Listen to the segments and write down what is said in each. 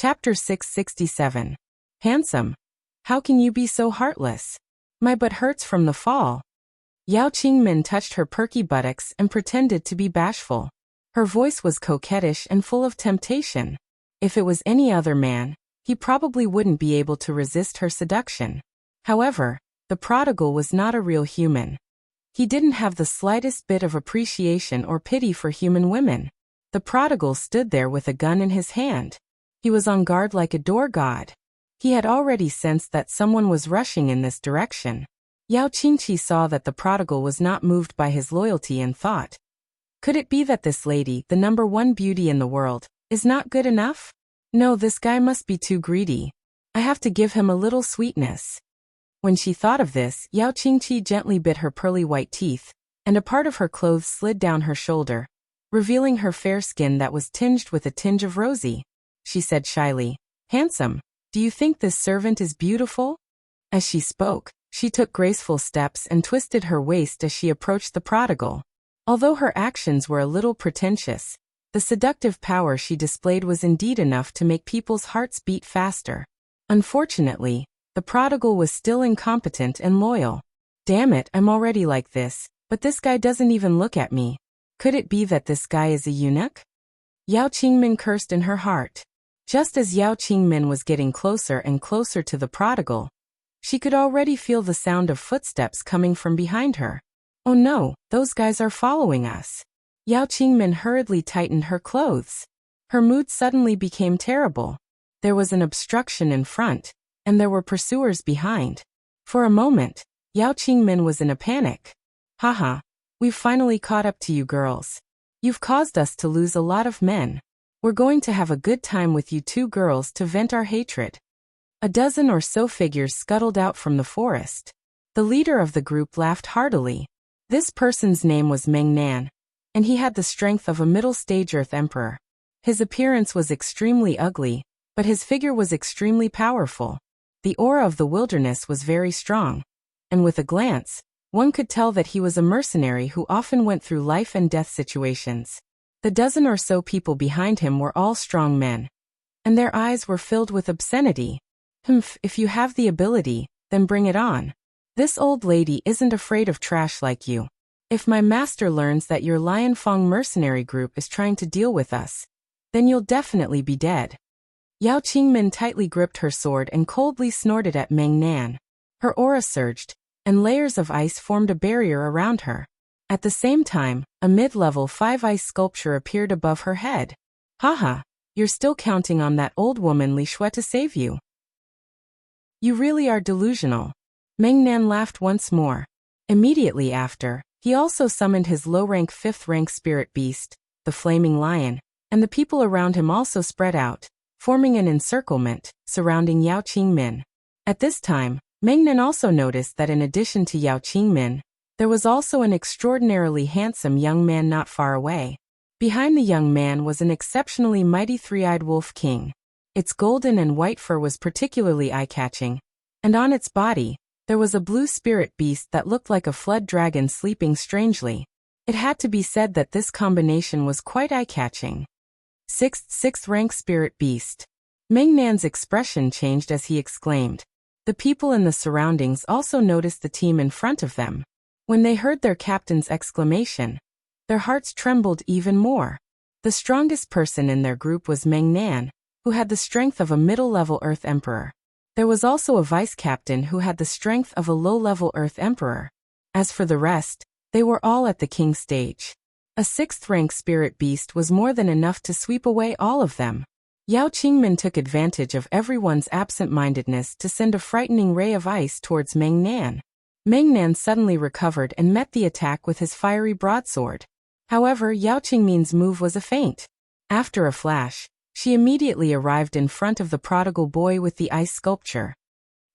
Chapter 667. Handsome. How can you be so heartless? My butt hurts from the fall. Yao Qingmin touched her perky buttocks and pretended to be bashful. Her voice was coquettish and full of temptation. If it was any other man, he probably wouldn't be able to resist her seduction. However, the prodigal was not a real human. He didn't have the slightest bit of appreciation or pity for human women. The prodigal stood there with a gun in his hand. He was on guard like a door god. He had already sensed that someone was rushing in this direction. Yao Qingqi saw that the prodigal was not moved by his loyalty and thought, could it be that this lady, the #1 beauty in the world, is not good enough? No, this guy must be too greedy. I have to give him a little sweetness. When she thought of this, Yao Qingqi gently bit her pearly white teeth, and a part of her clothes slid down her shoulder, revealing her fair skin that was tinged with a tinge of rosy. She said shyly, "Handsome, do you think this servant is beautiful?" As she spoke, she took graceful steps and twisted her waist as she approached the prodigal. Although her actions were a little pretentious, the seductive power she displayed was indeed enough to make people's hearts beat faster. Unfortunately, the prodigal was still incompetent and loyal. Damn it, I'm already like this, but this guy doesn't even look at me. Could it be that this guy is a eunuch? Yao Qingmin cursed in her heart. Just as Yao Qingmin was getting closer and closer to the prodigal, she could already feel the sound of footsteps coming from behind her. Oh no, those guys are following us. Yao Qingmin hurriedly tightened her clothes. Her mood suddenly became terrible. There was an obstruction in front, and there were pursuers behind. For a moment, Yao Qingmin was in a panic. Haha, we've finally caught up to you girls. You've caused us to lose a lot of men. We're going to have a good time with you two girls to vent our hatred. A dozen or so figures scuttled out from the forest. The leader of the group laughed heartily. This person's name was Meng Nan, and he had the strength of a middle-stage Earth Emperor. His appearance was extremely ugly, but his figure was extremely powerful. The aura of the wilderness was very strong, and with a glance, one could tell that he was a mercenary who often went through life and death situations. The dozen or so people behind him were all strong men, and their eyes were filled with obscenity. Humph, if you have the ability, then bring it on. This old lady isn't afraid of trash like you. If my master learns that your Lianfeng mercenary group is trying to deal with us, then you'll definitely be dead. Yao Qingmin tightly gripped her sword and coldly snorted at Meng Nan. Her aura surged, and layers of ice formed a barrier around her. At the same time, a mid-level 5 ice sculpture appeared above her head. Haha, you're still counting on that old woman Li Shui to save you. You really are delusional. Meng Nan laughed once more. Immediately after, he also summoned his low-rank 5th-rank spirit beast, the flaming lion, and the people around him also spread out, forming an encirclement, surrounding Yao Qingmin. At this time, Meng Nan also noticed that in addition to Yao Qingmin, there was also an extraordinarily handsome young man not far away. Behind the young man was an exceptionally mighty 3-eyed wolf king. Its golden and white fur was particularly eye-catching, and on its body, there was a blue spirit beast that looked like a flood dragon sleeping strangely. It had to be said that this combination was quite eye-catching. 6th rank spirit beast. Meng Nan's expression changed as he exclaimed. The people in the surroundings also noticed the team in front of them. When they heard their captain's exclamation, their hearts trembled even more. The strongest person in their group was Meng Nan, who had the strength of a middle-level Earth Emperor. There was also a vice-captain who had the strength of a low-level Earth Emperor. As for the rest, they were all at the king stage. A 6th-rank spirit beast was more than enough to sweep away all of them. Yao Qingmin took advantage of everyone's absent-mindedness to send a frightening ray of ice towards Meng Nan. Meng Nan suddenly recovered and met the attack with his fiery broadsword. However, Yao Qingmin's move was a feint. After a flash, she immediately arrived in front of the prodigal boy with the ice sculpture.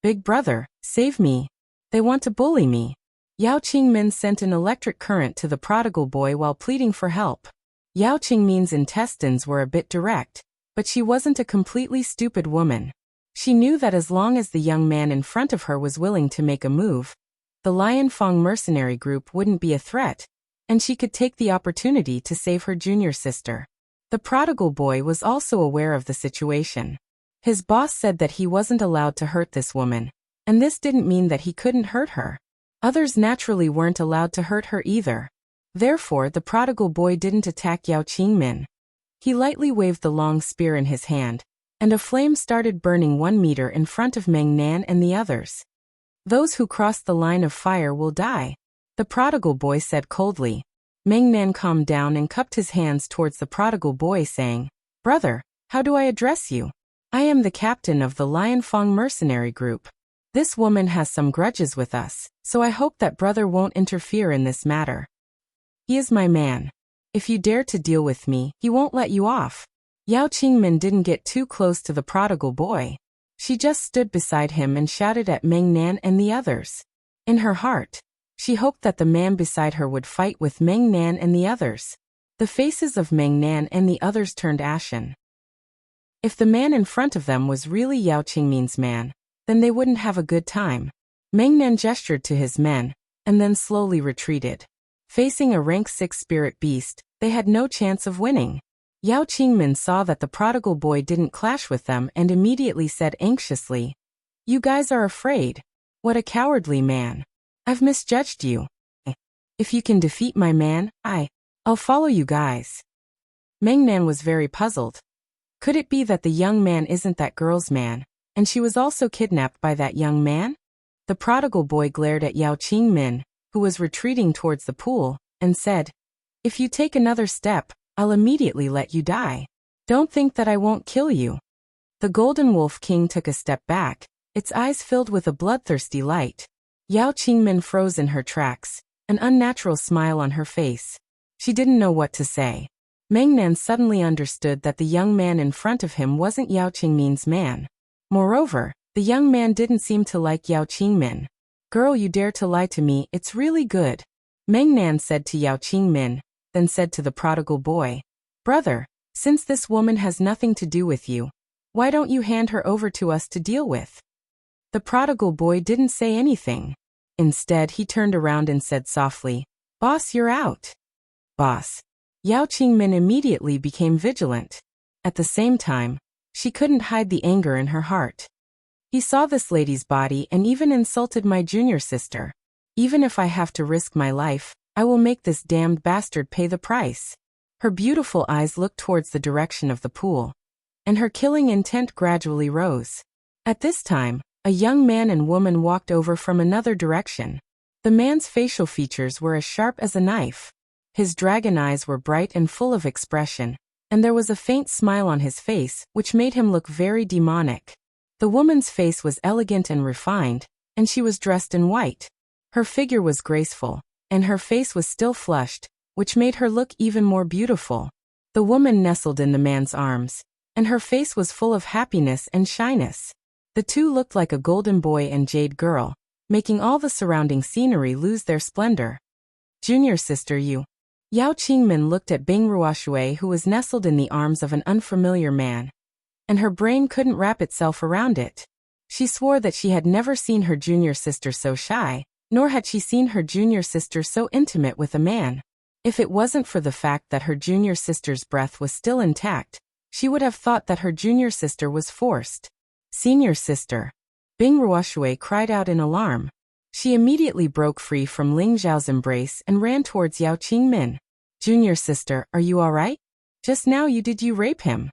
Big brother, save me. They want to bully me. Yao Qingmin sent an electric current to the prodigal boy while pleading for help. Yao Qingmin's intestines were a bit direct, but she wasn't a completely stupid woman. She knew that as long as the young man in front of her was willing to make a move, the Lianfeng mercenary group wouldn't be a threat, and she could take the opportunity to save her junior sister. The prodigal boy was also aware of the situation. His boss said that he wasn't allowed to hurt this woman, and this didn't mean that he couldn't hurt her. Others naturally weren't allowed to hurt her either. Therefore, the prodigal boy didn't attack Yao Qingmin. He lightly waved the long spear in his hand, and a flame started burning 1 meter in front of Meng Nan and the others. Those who cross the line of fire will die, the prodigal boy said coldly. Meng Nan calmed down and cupped his hands towards the prodigal boy, saying, "Brother, how do I address you? I am the captain of the Lianfang mercenary group. This woman has some grudges with us, so I hope that brother won't interfere in this matter. He is my man. If you dare to deal with me, he won't let you off." Yao Qingmin didn't get too close to the prodigal boy. She just stood beside him and shouted at Meng Nan and the others. In her heart, she hoped that the man beside her would fight with Meng Nan and the others. The faces of Meng Nan and the others turned ashen. If the man in front of them was really Yao Qingmin's man, then they wouldn't have a good time. Meng Nan gestured to his men, and then slowly retreated. Facing a rank 6 spirit beast, they had no chance of winning. Yao Qingmin saw that the prodigal boy didn't clash with them and immediately said anxiously, "You guys are afraid? What a cowardly man. I've misjudged you. If you can defeat my man, I'll follow you guys." Meng Nan was very puzzled. Could it be that the young man isn't that girl's man, and she was also kidnapped by that young man? The prodigal boy glared at Yao Qingmin, who was retreating towards the pool, and said, "If you take another step, I'll immediately let you die. Don't think that I won't kill you." The Golden Wolf King took a step back, its eyes filled with a bloodthirsty light. Yao Qingmin froze in her tracks, an unnatural smile on her face. She didn't know what to say. Meng Nan suddenly understood that the young man in front of him wasn't Yao Qingmin's man. Moreover, the young man didn't seem to like Yao Qingmin. "Girl, you dare to lie to me, it's really good," Meng Nan said to Yao Qingmin, then said to the prodigal boy, "Brother, since this woman has nothing to do with you, why don't you hand her over to us to deal with?" The prodigal boy didn't say anything. Instead, he turned around and said softly, "Boss, you're out." "Boss." Yao Qingmin immediately became vigilant. At the same time, she couldn't hide the anger in her heart. "He saw this lady's body and even insulted my junior sister. Even if I have to risk my life, I will make this damned bastard pay the price." Her beautiful eyes looked towards the direction of the pool, and her killing intent gradually rose. At this time, a young man and woman walked over from another direction. The man's facial features were as sharp as a knife. His dragon eyes were bright and full of expression, and there was a faint smile on his face which made him look very demonic. The woman's face was elegant and refined, and she was dressed in white. Her figure was graceful, and her face was still flushed, which made her look even more beautiful. The woman nestled in the man's arms, and her face was full of happiness and shyness. The two looked like a golden boy and jade girl, making all the surrounding scenery lose their splendor. "Junior sister, you." Yao Qingmin looked at Bing Ruoshui, who was nestled in the arms of an unfamiliar man, and her brain couldn't wrap itself around it. She swore that she had never seen her junior sister so shy, nor had she seen her junior sister so intimate with a man. If it wasn't for the fact that her junior sister's breath was still intact, she would have thought that her junior sister was forced. "Senior sister." Bing Ruoshui cried out in alarm. She immediately broke free from Ling Zhao's embrace and ran towards Yao Qingmin. "Junior sister, are you all right? Just now you rape him?"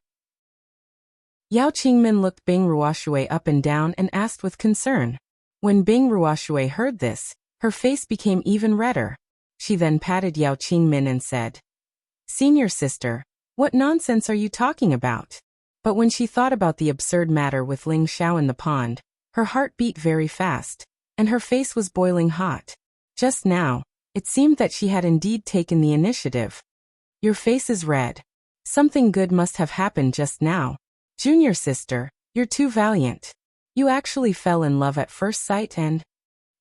Yao Qingmin looked Bing Ruoshui up and down and asked with concern. When Bing Ruoshui heard this, her face became even redder. She then patted Yao Qingmin and said, "Senior sister, what nonsense are you talking about?" But when she thought about the absurd matter with Ling Xiao in the pond, her heart beat very fast, and her face was boiling hot. Just now, it seemed that she had indeed taken the initiative. "Your face is red. Something good must have happened just now. Junior sister, you're too valiant. You actually fell in love at first sight and..."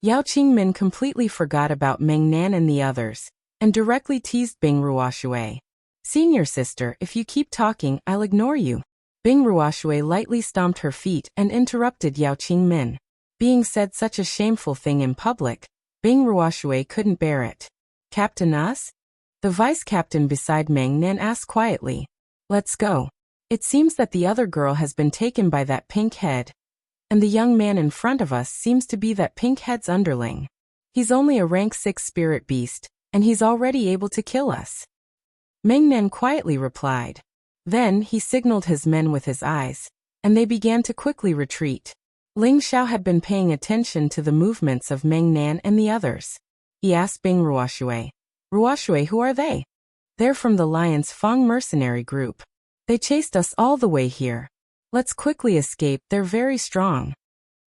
Yao Qingmin completely forgot about Meng Nan and the others, and directly teased Bing Ruoshui. "Senior sister, if you keep talking, I'll ignore you." Bing Ruoshui lightly stomped her feet and interrupted Yao Qingmin. Being said such a shameful thing in public, Bing Ruoshui couldn't bear it. "Captain us?" The vice captain beside Meng Nan asked quietly. "Let's go. It seems that the other girl has been taken by that pink head. And the young man in front of us seems to be that pink head's underling. He's only a rank 6 spirit beast, and he's already able to kill us. Mengnan quietly replied. Then he signaled his men with his eyes, and they began to quickly retreat. Ling Xiao had been paying attention to the movements of Mengnan and the others. He asked Bing Ruoshui. Ruoshui, who are they? They're from the Lion's Fang mercenary group. They chased us all the way here. Let's quickly escape, they're very strong.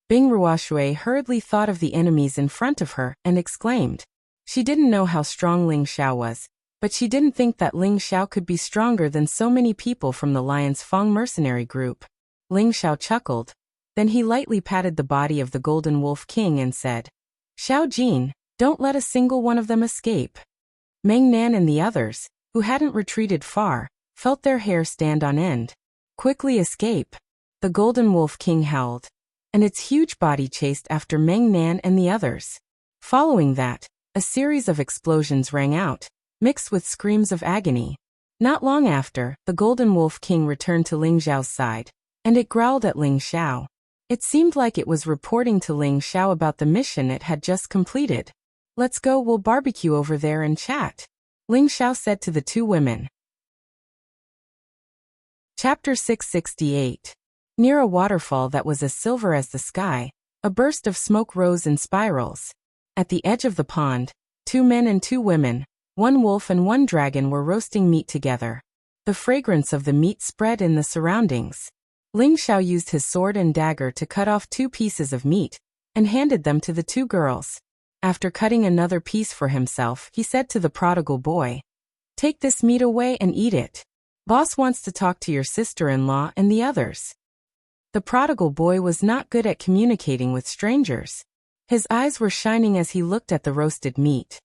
Bing Ruoshui hurriedly thought of the enemies in front of her and exclaimed. She didn't know how strong Ling Xiao was, but she didn't think that Ling Xiao could be stronger than so many people from the Lion's Fang mercenary group. Ling Xiao chuckled. Then he lightly patted the body of the Golden Wolf King and said, Xiao Jin, don't let a single one of them escape. Mengnan and the others, who hadn't retreated far, felt their hair stand on end. Quickly escape. The Golden Wolf King howled, and its huge body chased after Mengnan and the others. Following that, a series of explosions rang out, mixed with screams of agony. Not long after, the Golden Wolf King returned to Ling Xiao's side, and it growled at Ling Xiao. It seemed like it was reporting to Ling Xiao about the mission it had just completed. Let's go, we'll barbecue over there and chat, Ling Xiao said to the two women. Chapter 668. Near a waterfall that was as silver as the sky, a burst of smoke rose in spirals. At the edge of the pond, 2 men and 2 women, 1 wolf and 1 dragon were roasting meat together. The fragrance of the meat spread in the surroundings. Ling Xiao used his sword and dagger to cut off 2 pieces of meat, and handed them to the 2 girls. After cutting another piece for himself, he said to the prodigal boy, Take this meat away and eat it. Boss wants to talk to your sister-in-law and the others. The prodigal boy was not good at communicating with strangers. His eyes were shining as he looked at the roasted meat.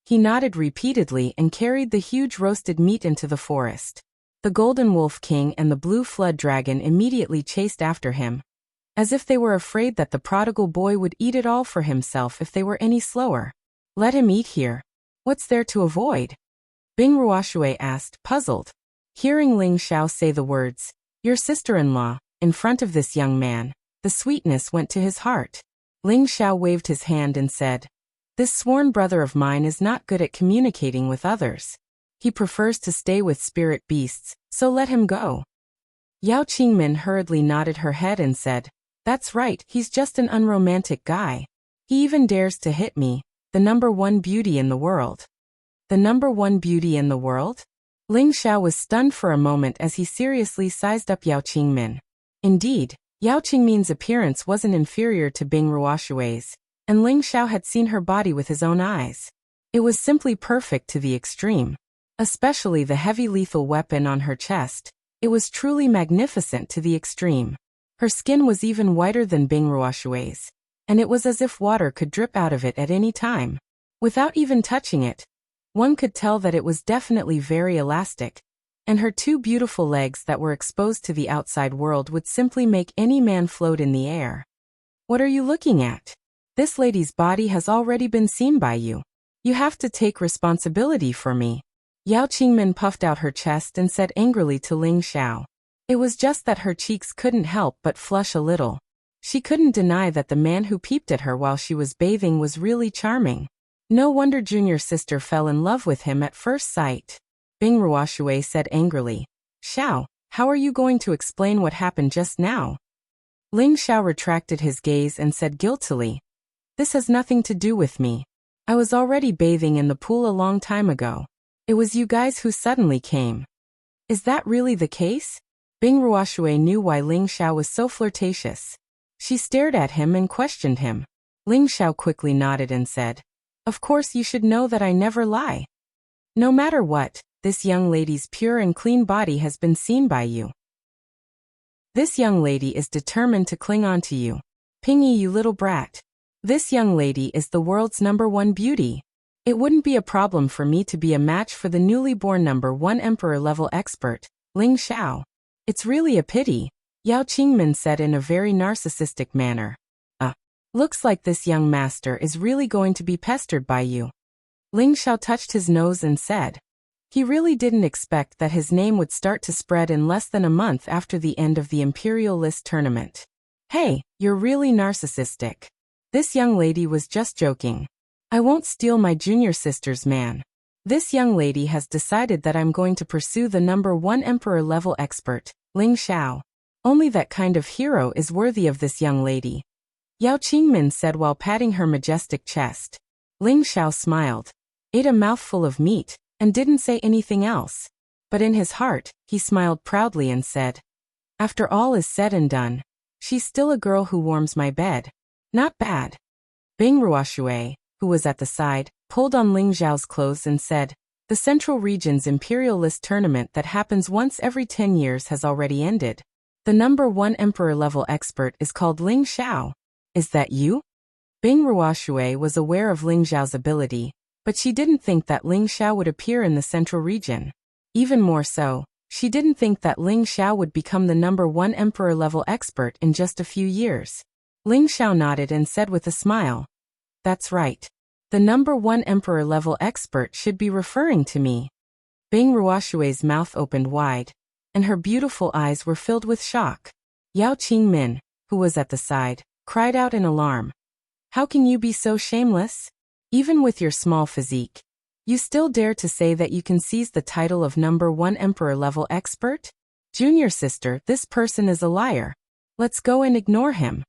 He nodded repeatedly and carried the huge roasted meat into the forest. The Golden Wolf King and the Blue Flood Dragon immediately chased after him, as if they were afraid that the prodigal boy would eat it all for himself if they were any slower. Let him eat here. What's there to avoid? Bing Ruoshui asked, puzzled. Hearing Ling Xiao say the words, your sister-in-law, in front of this young man, the sweetness went to his heart. Ling Xiao waved his hand and said, This sworn brother of mine is not good at communicating with others. He prefers to stay with spirit beasts, so let him go. Yao Qingmin hurriedly nodded her head and said, That's right, he's just an unromantic guy. He even dares to hit me, the number 1 beauty in the world. The number 1 beauty in the world? Ling Xiao was stunned for a moment as he seriously sized up Yao Qingmin. Indeed, Yao Qingmin's appearance wasn't inferior to Bing Ruoshui's, and Ling Xiao had seen her body with his own eyes. It was simply perfect to the extreme. Especially the heavy lethal weapon on her chest. It was truly magnificent to the extreme. Her skin was even whiter than Bing Ruoshui's, and it was as if water could drip out of it at any time. Without even touching it, one could tell that it was definitely very elastic, and her 2 beautiful legs that were exposed to the outside world would simply make any man float in the air. What are you looking at? This lady's body has already been seen by you. You have to take responsibility for me. Yao Qingmin puffed out her chest and said angrily to Ling Xiao. It was just that her cheeks couldn't help but flush a little. She couldn't deny that the man who peeped at her while she was bathing was really charming. No wonder junior sister fell in love with him at first sight. Bing Ruoshui said angrily, Xiao, how are you going to explain what happened just now? Ling Xiao retracted his gaze and said guiltily, This has nothing to do with me. I was already bathing in the pool a long time ago. It was you guys who suddenly came. Is that really the case? Bing Ruoshui knew why Ling Xiao was so flirtatious. She stared at him and questioned him. Ling Xiao quickly nodded and said, Of course you should know that I never lie. No matter what, this young lady's pure and clean body has been seen by you. This young lady is determined to cling on to you. Pingy, you little brat. This young lady is the world's number 1 beauty. It wouldn't be a problem for me to be a match for the newly born number 1 emperor-level expert, Ling Xiao. It's really a pity, Yao Qingmin said in a very narcissistic manner. Looks like this young master is really going to be pestered by you. Ling Xiao touched his nose and said, He really didn't expect that his name would start to spread in less than a month after the end of the Imperial List tournament. Hey, you're really narcissistic. This young lady was just joking. I won't steal my junior sister's man. This young lady has decided that I'm going to pursue the #1 Emperor-level expert, Ling Xiao. Only that kind of hero is worthy of this young lady. Yao Qingmin said while patting her majestic chest. Ling Xiao smiled, ate a mouthful of meat, and didn't say anything else. But in his heart, he smiled proudly and said, after all is said and done, she's still a girl who warms my bed. Not bad. Bing Ruoshui, who was at the side, pulled on Ling Xiao's clothes and said, the Central Region's Imperial List tournament that happens once every 10 years has already ended. The #1 Emperor-level expert is called Ling Xiao. Is that you? Bing Ruoshui was aware of Ling Xiao's ability, but she didn't think that Ling Xiao would appear in the Central Region. Even more so, she didn't think that Ling Xiao would become the #1 Emperor-level expert in just a few years. Ling Xiao nodded and said with a smile, that's right. The #1 Emperor-level expert should be referring to me. Bing Ruoshui's mouth opened wide, and her beautiful eyes were filled with shock. Yao Qingmin, who was at the side, cried out in alarm. How can you be so shameless? Even with your small physique, you still dare to say that you can seize the title of #1 Emperor-level expert? Junior sister, this person is a liar. Let's go and ignore him.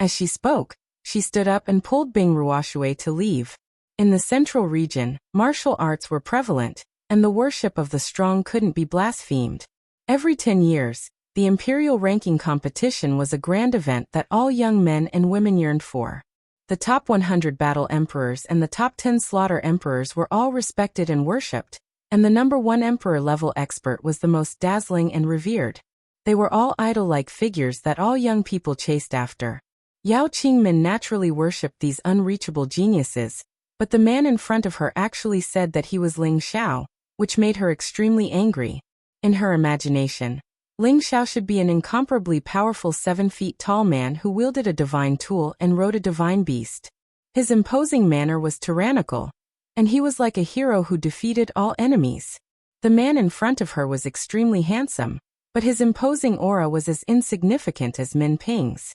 As she spoke, she stood up and pulled Bing Ruoshui to leave. In the Central Region, martial arts were prevalent, and the worship of the strong couldn't be blasphemed. Every 10 years, the Imperial ranking competition was a grand event that all young men and women yearned for. The top 100 battle emperors and the top 10 slaughter emperors were all respected and worshipped, and the #1 Emperor-level expert was the most dazzling and revered. They were all idol-like figures that all young people chased after. Yao Qingmin naturally worshipped these unreachable geniuses, but the man in front of her actually said that he was Ling Xiao, which made her extremely angry. In her imagination, Ling Xiao should be an incomparably powerful 7 feet tall man who wielded a divine tool and rode a divine beast. His imposing manner was tyrannical, and he was like a hero who defeated all enemies. The man in front of her was extremely handsome, but his imposing aura was as insignificant as Min Ping's.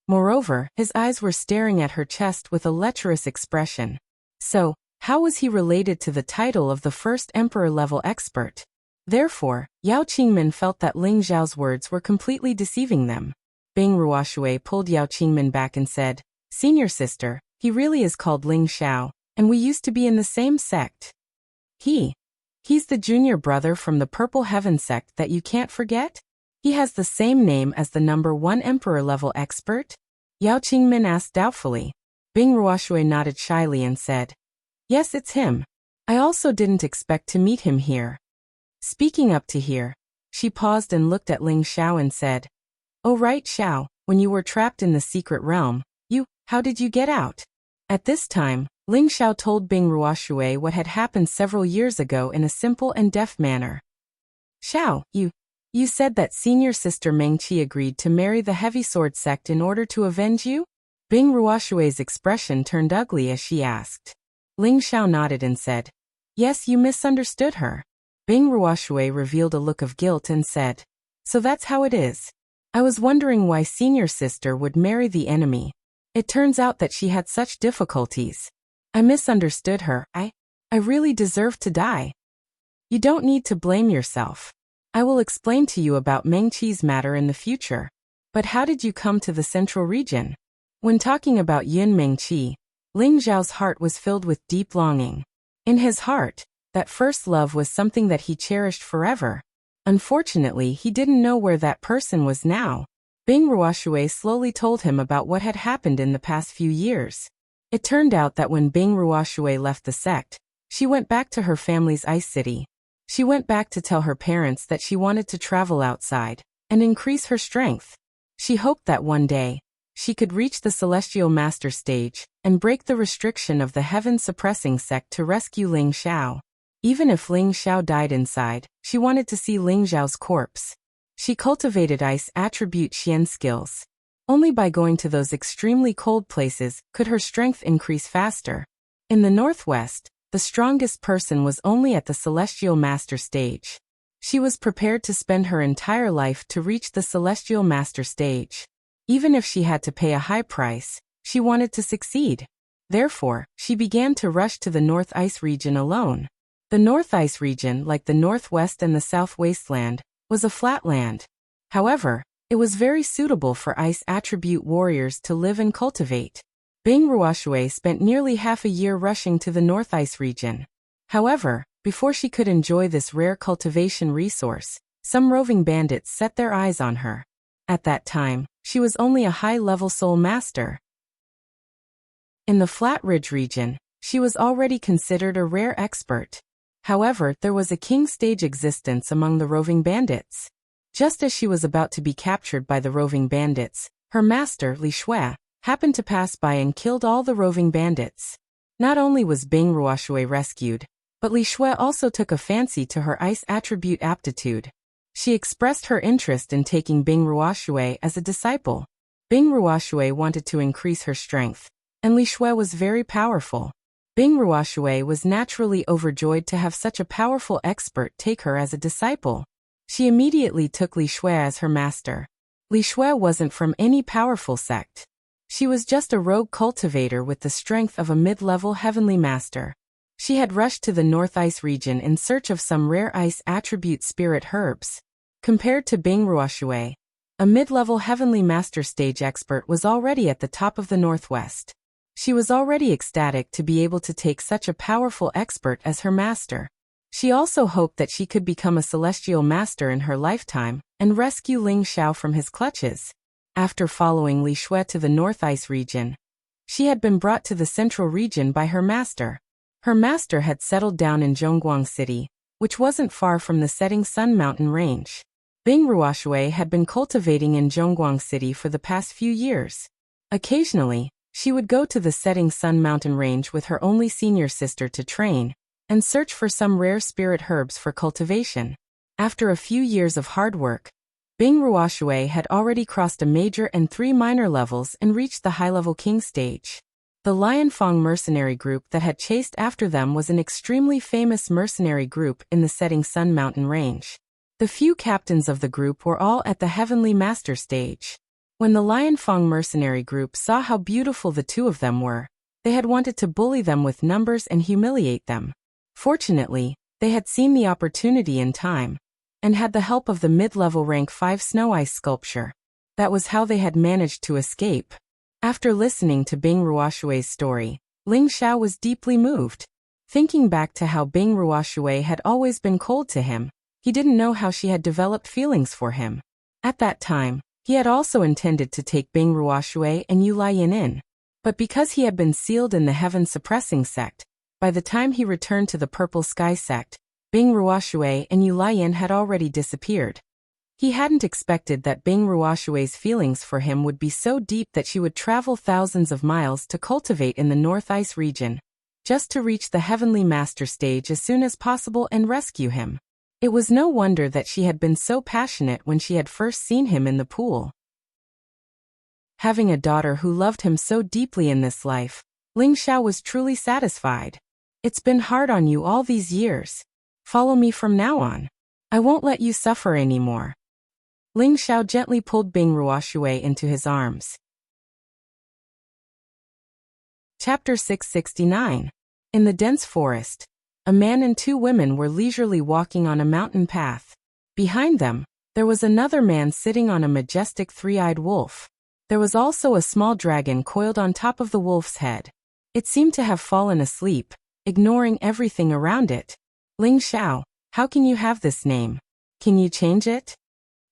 Moreover, his eyes were staring at her chest with a lecherous expression. So, how was he related to the title of the first Emperor-level expert? Therefore, Yao Qingmin felt that Ling Xiao's words were completely deceiving them. Bing Ruoshui pulled Yao Qingmin back and said, Senior sister, he really is called Ling Xiao, and we used to be in the same sect. He's the junior brother from the Purple Heaven sect that you can't forget? He has the same name as the #1 Emperor-level expert? Yao Qingmin asked doubtfully. Bing Ruoshui nodded shyly and said, yes, it's him. I also didn't expect to meet him here. Speaking up to here, she paused and looked at Ling Xiao and said, oh right Xiao, when you were trapped in the secret realm, how did you get out? At this time, Ling Xiao told Bing Ruoshui what had happened several years ago in a simple and deft manner. Xiao, you said that senior sister Mengqi agreed to marry the heavy sword sect in order to avenge you? Bing Ruoshui's expression turned ugly as she asked. Ling Xiao nodded and said, yes, you misunderstood her. Bing Ruoshui revealed a look of guilt and said, so that's how it is. I was wondering why senior sister would marry the enemy. It turns out that she had such difficulties. I misunderstood her. I really deserved to die. You don't need to blame yourself. I will explain to you about Mengqi's matter in the future. But how did you come to the Central Region? When talking about Yun Mengqi, Ling Xiao's heart was filled with deep longing. In his heart, that first love was something that he cherished forever. Unfortunately, he didn't know where that person was now. Bing Ruoshui slowly told him about what had happened in the past few years. It turned out that when Bing Ruoshui left the sect, she went back to her family's ice city. She went back to tell her parents that she wanted to travel outside and increase her strength. She hoped that one day, she could reach the Celestial Master stage and break the restriction of the heaven-suppressing sect to rescue Ling Xiao. Even if Ling Xiao died inside, she wanted to see Ling Xiao's corpse. She cultivated ice attribute Xian skills. Only by going to those extremely cold places could her strength increase faster. In the northwest, The strongest person was only at the Celestial Master stage. She was prepared to spend her entire life to reach the Celestial Master stage. Even if she had to pay a high price, she wanted to succeed. Therefore, she began to rush to the North Ice region alone. The North Ice region, like the Northwest and the South Wasteland, was a flat land. However, it was very suitable for ice attribute warriors to live and cultivate. Bing Ruoshui spent nearly half a year rushing to the North Ice region. However, before she could enjoy this rare cultivation resource, some roving bandits set their eyes on her. At that time, she was only a high-level soul master. In the Flat Ridge region, she was already considered a rare expert. However, there was a king stage existence among the roving bandits. Just as she was about to be captured by the roving bandits, her master, Li Shui, happened to pass by and killed all the roving bandits. Not only was Bing Ruoshui rescued, but Li Shui also took a fancy to her ice attribute aptitude. She expressed her interest in taking Bing Ruoshui as a disciple. Bing Ruoshui wanted to increase her strength, and Li Shui was very powerful. Bing Ruoshui was naturally overjoyed to have such a powerful expert take her as a disciple. She immediately took Li Shui as her master. Li Shui wasn't from any powerful sect. She was just a rogue cultivator with the strength of a mid-level heavenly master. She had rushed to the North Ice region in search of some rare ice attribute spirit herbs. Compared to Bing Ruoshui, a mid-level heavenly master stage expert was already at the top of the Northwest. She was already ecstatic to be able to take such a powerful expert as her master. She also hoped that she could become a celestial master in her lifetime and rescue Ling Xiao from his clutches. After following Li Shui to the North Ice region, she had been brought to the central region by her master. Her master had settled down in Zhongguang City, which wasn't far from the setting Sun Mountain range. Bing Ruoshui had been cultivating in Zhongguang City for the past few years. Occasionally, she would go to the setting Sun Mountain range with her only senior sister to train and search for some rare spirit herbs for cultivation. After a few years of hard work, Bing Ruoshui had already crossed a major and 3 minor levels and reached the high-level king stage. The Lianfang mercenary group that had chased after them was an extremely famous mercenary group in the setting Sun Mountain range. The few captains of the group were all at the Heavenly Master stage. When the Lianfang mercenary group saw how beautiful the two of them were, they had wanted to bully them with numbers and humiliate them. Fortunately, they had seen the opportunity in time, and had the help of the mid-level rank 5 snow ice sculpture. That was how they had managed to escape. After listening to Bing Ruoshui's story, Ling Xiao was deeply moved. Thinking back to how Bing Ruoshui had always been cold to him, he didn't know how she had developed feelings for him. At that time, he had also intended to take Bing Ruoshui and Yu Lian in. But because he had been sealed in the heaven-suppressing sect, by the time he returned to the Purple Sky sect, Bing Ruoshui and Yu Lian had already disappeared. He hadn't expected that Bing Ruoshui's feelings for him would be so deep that she would travel thousands of miles to cultivate in the North Ice region, just to reach the Heavenly Master stage as soon as possible and rescue him. It was no wonder that she had been so passionate when she had first seen him in the pool. Having a daughter who loved him so deeply in this life, Ling Xiao was truly satisfied. It's been hard on you all these years. Follow me from now on. I won't let you suffer anymore. Ling Xiao gently pulled Bing Ruoshui into his arms. Chapter 669. In the dense forest, a man and 2 women were leisurely walking on a mountain path. Behind them, there was another man sitting on a majestic 3-eyed wolf. There was also a small dragon coiled on top of the wolf's head. It seemed to have fallen asleep, ignoring everything around it. Ling Xiao, how can you have this name? Can you change it?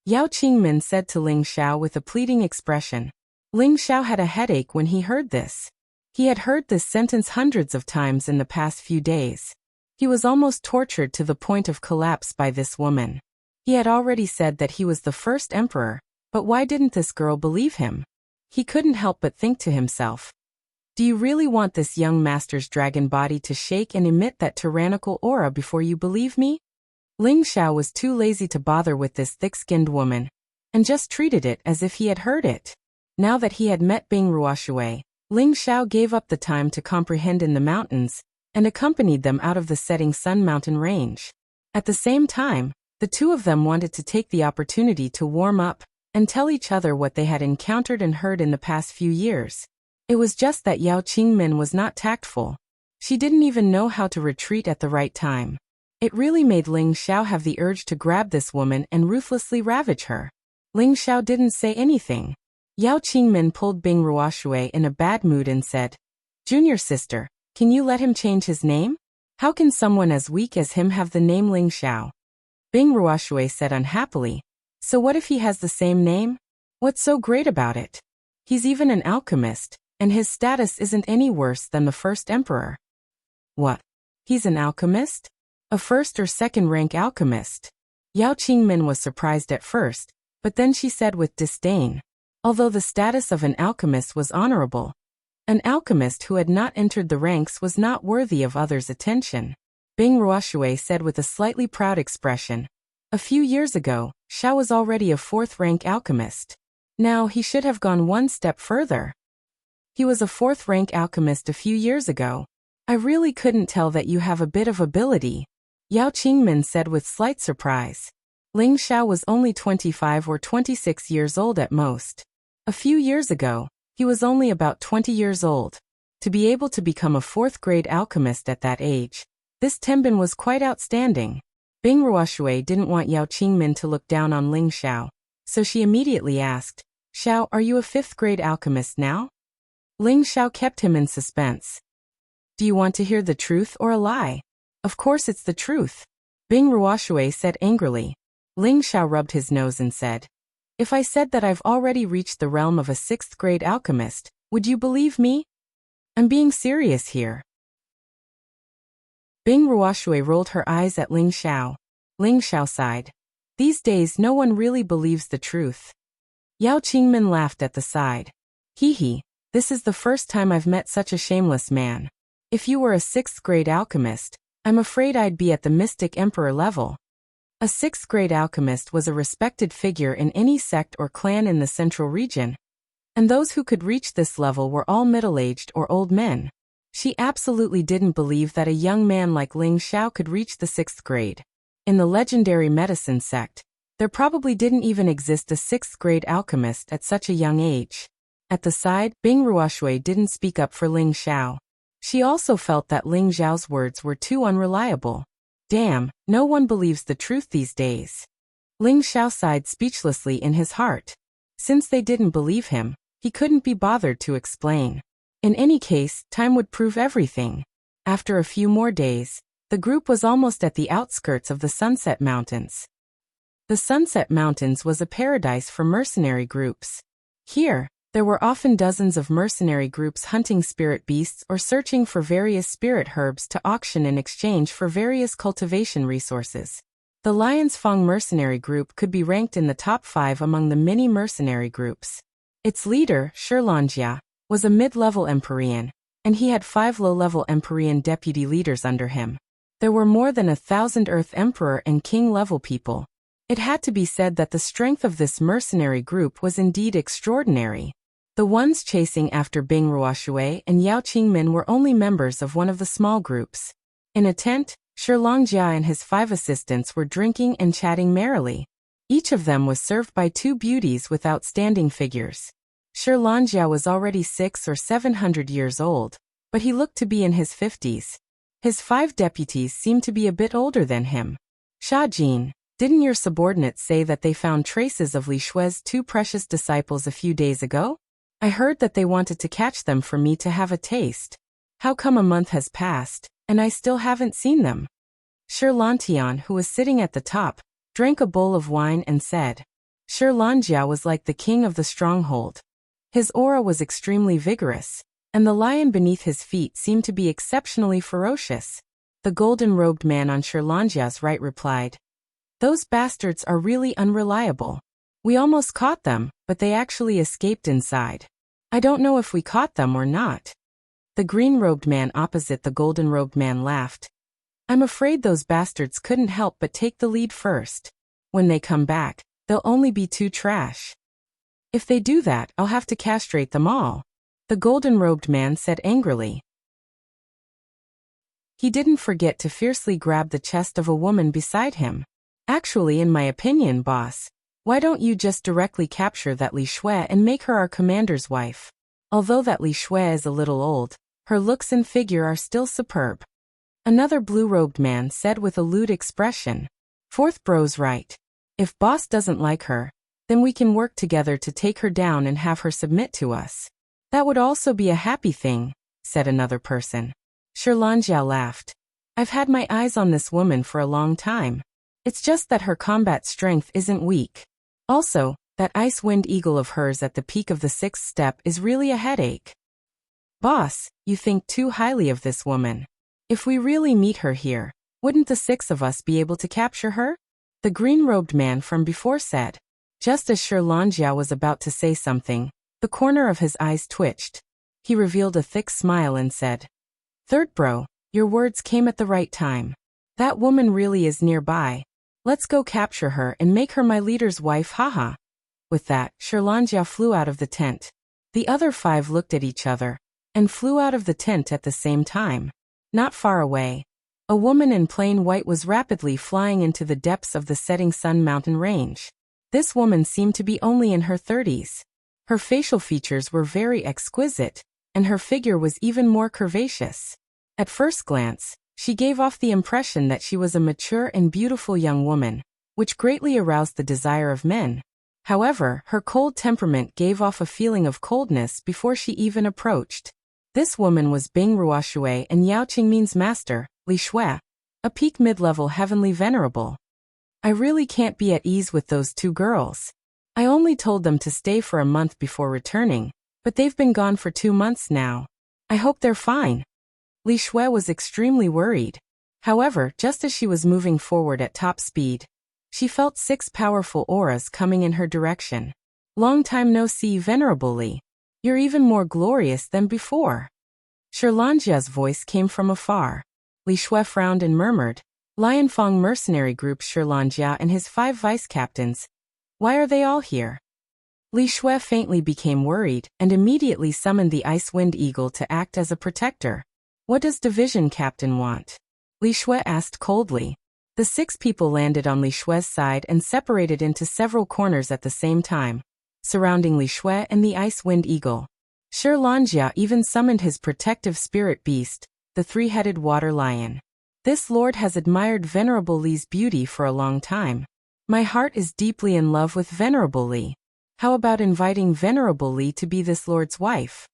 Yao Qingmin said to Ling Xiao with a pleading expression. Ling Xiao had a headache when he heard this. He had heard this sentence hundreds of times in the past few days. He was almost tortured to the point of collapse by this woman. He had already said that he was the first emperor, but why didn't this girl believe him? He couldn't help but think to himself, do you really want this young master's dragon body to shake and emit that tyrannical aura before you believe me? Ling Xiao was too lazy to bother with this thick-skinned woman, and just treated it as if he had heard it. Now that he had met Bing Ruoshui, Ling Xiao gave up the time to comprehend in the mountains, and accompanied them out of the setting sun mountain range. At the same time, the two of them wanted to take the opportunity to warm up and tell each other what they had encountered and heard in the past few years. It was just that Yao Qingmin was not tactful. She didn't even know how to retreat at the right time. It really made Ling Xiao have the urge to grab this woman and ruthlessly ravage her. Ling Xiao didn't say anything. Yao Qingmin pulled Bing Ruoshui in a bad mood and said, "Junior sister, can you let him change his name? How can someone as weak as him have the name Ling Xiao?" Bing Ruoshui said unhappily, "So what if he has the same name? What's so great about it? He's even an alchemist, and his status isn't any worse than the first emperor." "What? He's an alchemist? A first or second rank alchemist?" Yao Qingmin was surprised at first, but then she said with disdain, "Although the status of an alchemist was honorable, an alchemist who had not entered the ranks was not worthy of others' attention." Bing Ruoshui said with a slightly proud expression, "A few years ago, Xiao was already a fourth-rank alchemist. Now he should have gone one step further." "He was a fourth-rank alchemist a few years ago. I really couldn't tell that you have a bit of ability," Yao Qingmin said with slight surprise. Ling Xiao was only 25 or 26 years old at most. A few years ago, he was only about 20 years old. To be able to become a fourth-grade alchemist at that age, this Tenbin was quite outstanding. Bing Ruoshui didn't want Yao Qingmin to look down on Ling Xiao, so she immediately asked, "Xiao, are you a fifth-grade alchemist now?" Ling Xiao kept him in suspense. "Do you want to hear the truth or a lie?" "Of course it's the truth," Bing Ruoshui said angrily. Ling Xiao rubbed his nose and said, "If I said that I've already reached the realm of a sixth-grade alchemist, would you believe me? I'm being serious here." Bing Ruoshui rolled her eyes at Ling Xiao. Ling Xiao sighed. "These days no one really believes the truth." Yao Qingmin laughed at the side. "Hee hee, this is the first time I've met such a shameless man. If you were a sixth-grade alchemist, I'm afraid I'd be at the Mystic Emperor level." A sixth-grade alchemist was a respected figure in any sect or clan in the central region, and those who could reach this level were all middle-aged or old men. She absolutely didn't believe that a young man like Ling Xiao could reach the sixth grade. In the legendary medicine sect, there probably didn't even exist a sixth-grade alchemist at such a young age. At the side, Bing Ruoshui didn't speak up for Ling Xiao. She also felt that Ling Xiao's words were too unreliable. Damn, no one believes the truth these days. Ling Xiao sighed speechlessly in his heart. Since they didn't believe him, he couldn't be bothered to explain. In any case, time would prove everything. After a few more days, the group was almost at the outskirts of the Sunset Mountains. The Sunset Mountains was a paradise for mercenary groups. Here, there were often dozens of mercenary groups hunting spirit beasts or searching for various spirit herbs to auction in exchange for various cultivation resources. The Lion's Fang mercenary group could be ranked in the top 5 among the many mercenary groups. Its leader, Shilongjia, was a mid-level Empyrean, and he had 5 low-level Empyrean deputy leaders under him. There were more than 1,000 Earth Emperor and King-level people. It had to be said that the strength of this mercenary group was indeed extraordinary. The ones chasing after Bing Ruoshui and Yao Qingmin were only members of one of the small groups. In a tent, Shilongjia and his 5 assistants were drinking and chatting merrily. Each of them was served by 2 beauties with outstanding figures. Shilongjia was already 600 or 700 years old, but he looked to be in his 50s. His 5 deputies seemed to be a bit older than him. "Shajin, didn't your subordinates say that they found traces of Li Shui's 2 precious disciples a few days ago? I heard that they wanted to catch them for me to have a taste. How come a month has passed, and I still haven't seen them?" Shilontian, who was sitting at the top, drank a bowl of wine and said. Shilongjia was like the king of the stronghold. His aura was extremely vigorous, and the lion beneath his feet seemed to be exceptionally ferocious. The golden-robed man on Shilongjia's right replied, "Those bastards are really unreliable. We almost caught them, but they actually escaped inside. I don't know if we caught them or not." The green-robed man opposite the golden-robed man laughed. "I'm afraid those bastards couldn't help but take the lead first. When they come back, they'll only be too trash. If they do that, I'll have to castrate them all," the golden-robed man said angrily. He didn't forget to fiercely grab the chest of a woman beside him. Actually, in my opinion, boss, why don't you just directly capture that Li Shui and make her our commander's wife? Although that Li Shui is a little old, her looks and figure are still superb. Another blue-robed man said with a lewd expression. Fourth bro's right. If boss doesn't like her, then we can work together to take her down and have her submit to us. That would also be a happy thing, said another person. Shirlanjiao laughed. I've had my eyes on this woman for a long time. It's just that her combat strength isn't weak. Also, that ice wind eagle of hers at the peak of the 6th step is really a headache. Boss, you think too highly of this woman. If we really meet her here, wouldn't the 6 of us be able to capture her? The green-robed man from before said. Just as Shirlanjiao was about to say something, the corner of his eyes twitched. He revealed a thick smile and said, Third bro, your words came at the right time. That woman really is nearby. Let's go capture her and make her my leader's wife, haha. With that, Shirlanjiao flew out of the tent. The other 5 looked at each other and flew out of the tent at the same time. Not far away, a woman in plain white was rapidly flying into the depths of the setting sun mountain range. This woman seemed to be only in her 30s. Her facial features were very exquisite, and her figure was even more curvaceous. At first glance, she gave off the impression that she was a mature and beautiful young woman, which greatly aroused the desire of men. However, her cold temperament gave off a feeling of coldness before she even approached. This woman was Bing Ruoshui and Yao Qingmin's master, Li Shui, a peak mid-level heavenly venerable. I really can't be at ease with those 2 girls. I only told them to stay for a month before returning, but they've been gone for 2 months now. I hope they're fine. Li Shui was extremely worried. However, just as she was moving forward at top speed, she felt 6 powerful auras coming in her direction. Long time no see, Venerable Li. You're even more glorious than before. Shirlanjia's voice came from afar. Li Shui frowned and murmured, Lianfang mercenary group Shirlanjia and his 5 vice-captains. Why are they all here? Li Shui faintly became worried and immediately summoned the Ice Wind Eagle to act as a protector. What does division captain want? Li Shui asked coldly. The 6 people landed on Li Shui's side and separated into several corners at the same time, surrounding Li Shui and the Ice Wind Eagle. Shirlanjia even summoned his protective spirit beast, the 3-headed water lion. This lord has admired Venerable Li's beauty for a long time. My heart is deeply in love with Venerable Li. How about inviting Venerable Li to be this lord's wife?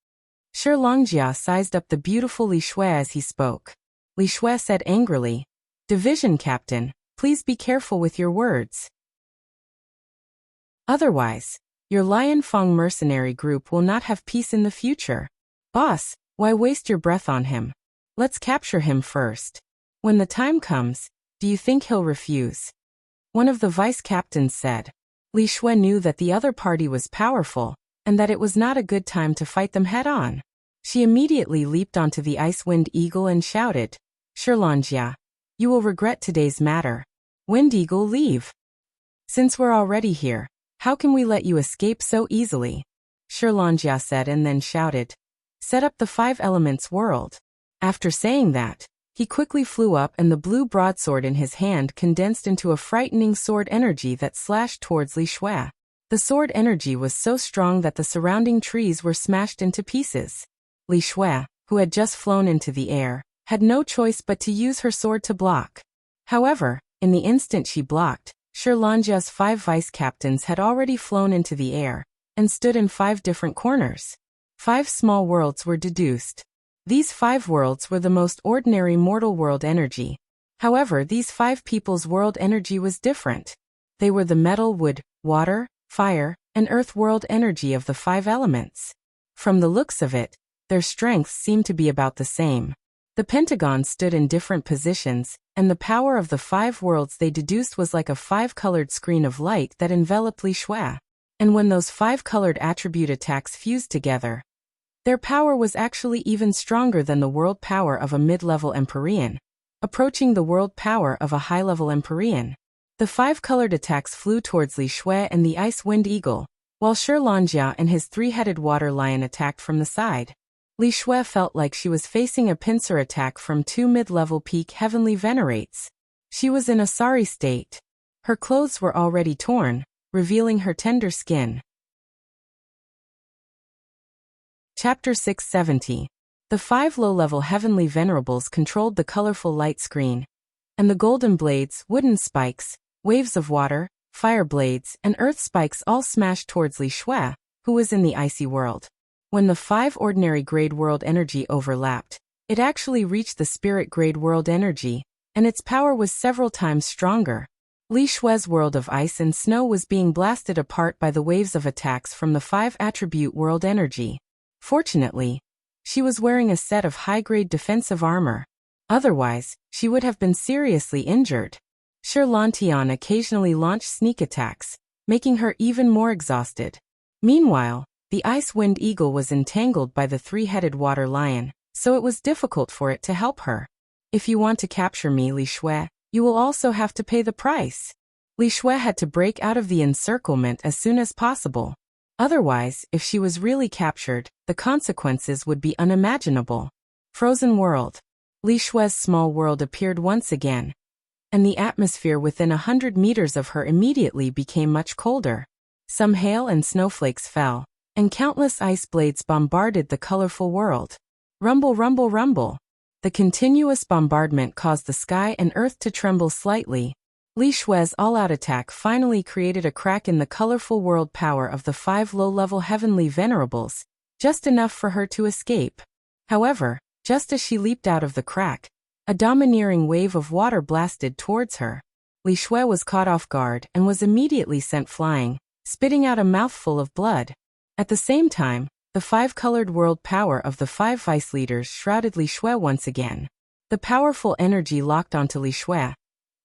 Shirlanjia sized up the beautiful Li Shui as he spoke. Li Shui said angrily, Division captain, please be careful with your words. Otherwise, your Lianfang mercenary group will not have peace in the future. Boss, why waste your breath on him? Let's capture him first. When the time comes, do you think he'll refuse? One of the vice-captains said. Li Shui knew that the other party was powerful, and that it was not a good time to fight them head-on. She immediately leaped onto the Ice Wind Eagle and shouted, Shirlanjia, you will regret today's matter. Wind Eagle, leave. Since we're already here, how can we let you escape so easily? Shirlanjia said and then shouted, set up the 5 elements world. After saying that, he quickly flew up and the blue broadsword in his hand condensed into a frightening sword energy that slashed towards Li Shui. The sword energy was so strong that the surrounding trees were smashed into pieces. Li Shui, who had just flown into the air, had no choice but to use her sword to block. However, in the instant she blocked, Shirlanjia's 5 vice-captains had already flown into the air and stood in 5 different corners. 5 small worlds were deduced. These 5 worlds were the most ordinary mortal world energy. However, these 5 people's world energy was different. They were the metal, wood, water, fire, and earth world energy of the 5 elements. From the looks of it, their strengths seemed to be about the same. The pentagon stood in different positions, and the power of the 5 worlds they deduced was like a 5-colored screen of light that enveloped Li Shui. And when those 5-colored attribute attacks fused together, their power was actually even stronger than the world power of a mid-level Empyrean, approaching the world power of a high-level Empyrean. The 5-colored attacks flew towards Li Shui and the Ice Wind Eagle, while Shirlanjia and his 3-headed water lion attacked from the side. Li Shui felt like she was facing a pincer attack from two mid-level peak heavenly venerates. She was in a sorry state. Her clothes were already torn, revealing her tender skin. Chapter 670. The 5 low-level heavenly venerables controlled the colorful light screen, and the golden blades, wooden spikes, waves of water, fire blades, and earth spikes all smashed towards Li Shui, who was in the icy world. When the 5 ordinary grade world energy overlapped, it actually reached the spirit grade world energy, and its power was several times stronger. Li Shui's world of ice and snow was being blasted apart by the waves of attacks from the 5 attribute world energy. Fortunately, she was wearing a set of high-grade defensive armor. Otherwise, she would have been seriously injured. Shirlantian occasionally launched sneak attacks, making her even more exhausted. Meanwhile, the Ice Wind Eagle was entangled by the 3-headed water lion, so it was difficult for it to help her. If you want to capture me, Li Shui, you will also have to pay the price. Li Shui had to break out of the encirclement as soon as possible. Otherwise, if she was really captured, the consequences would be unimaginable. Frozen world. Li Shui's small world appeared once again, and the atmosphere within 100 meters of her immediately became much colder. Some hail and snowflakes fell, and countless ice blades bombarded the colorful world. Rumble, rumble, rumble. The continuous bombardment caused the sky and earth to tremble slightly. Li Shui's all-out attack finally created a crack in the colorful world power of the 5 low-level heavenly venerables, just enough for her to escape. However, just as she leaped out of the crack, a domineering wave of water blasted towards her. Li Shui was caught off guard and was immediately sent flying, spitting out a mouthful of blood. At the same time, the 5-colored world power of the 5 vice leaders shrouded Li Shui once again. The powerful energy locked onto Li Shui,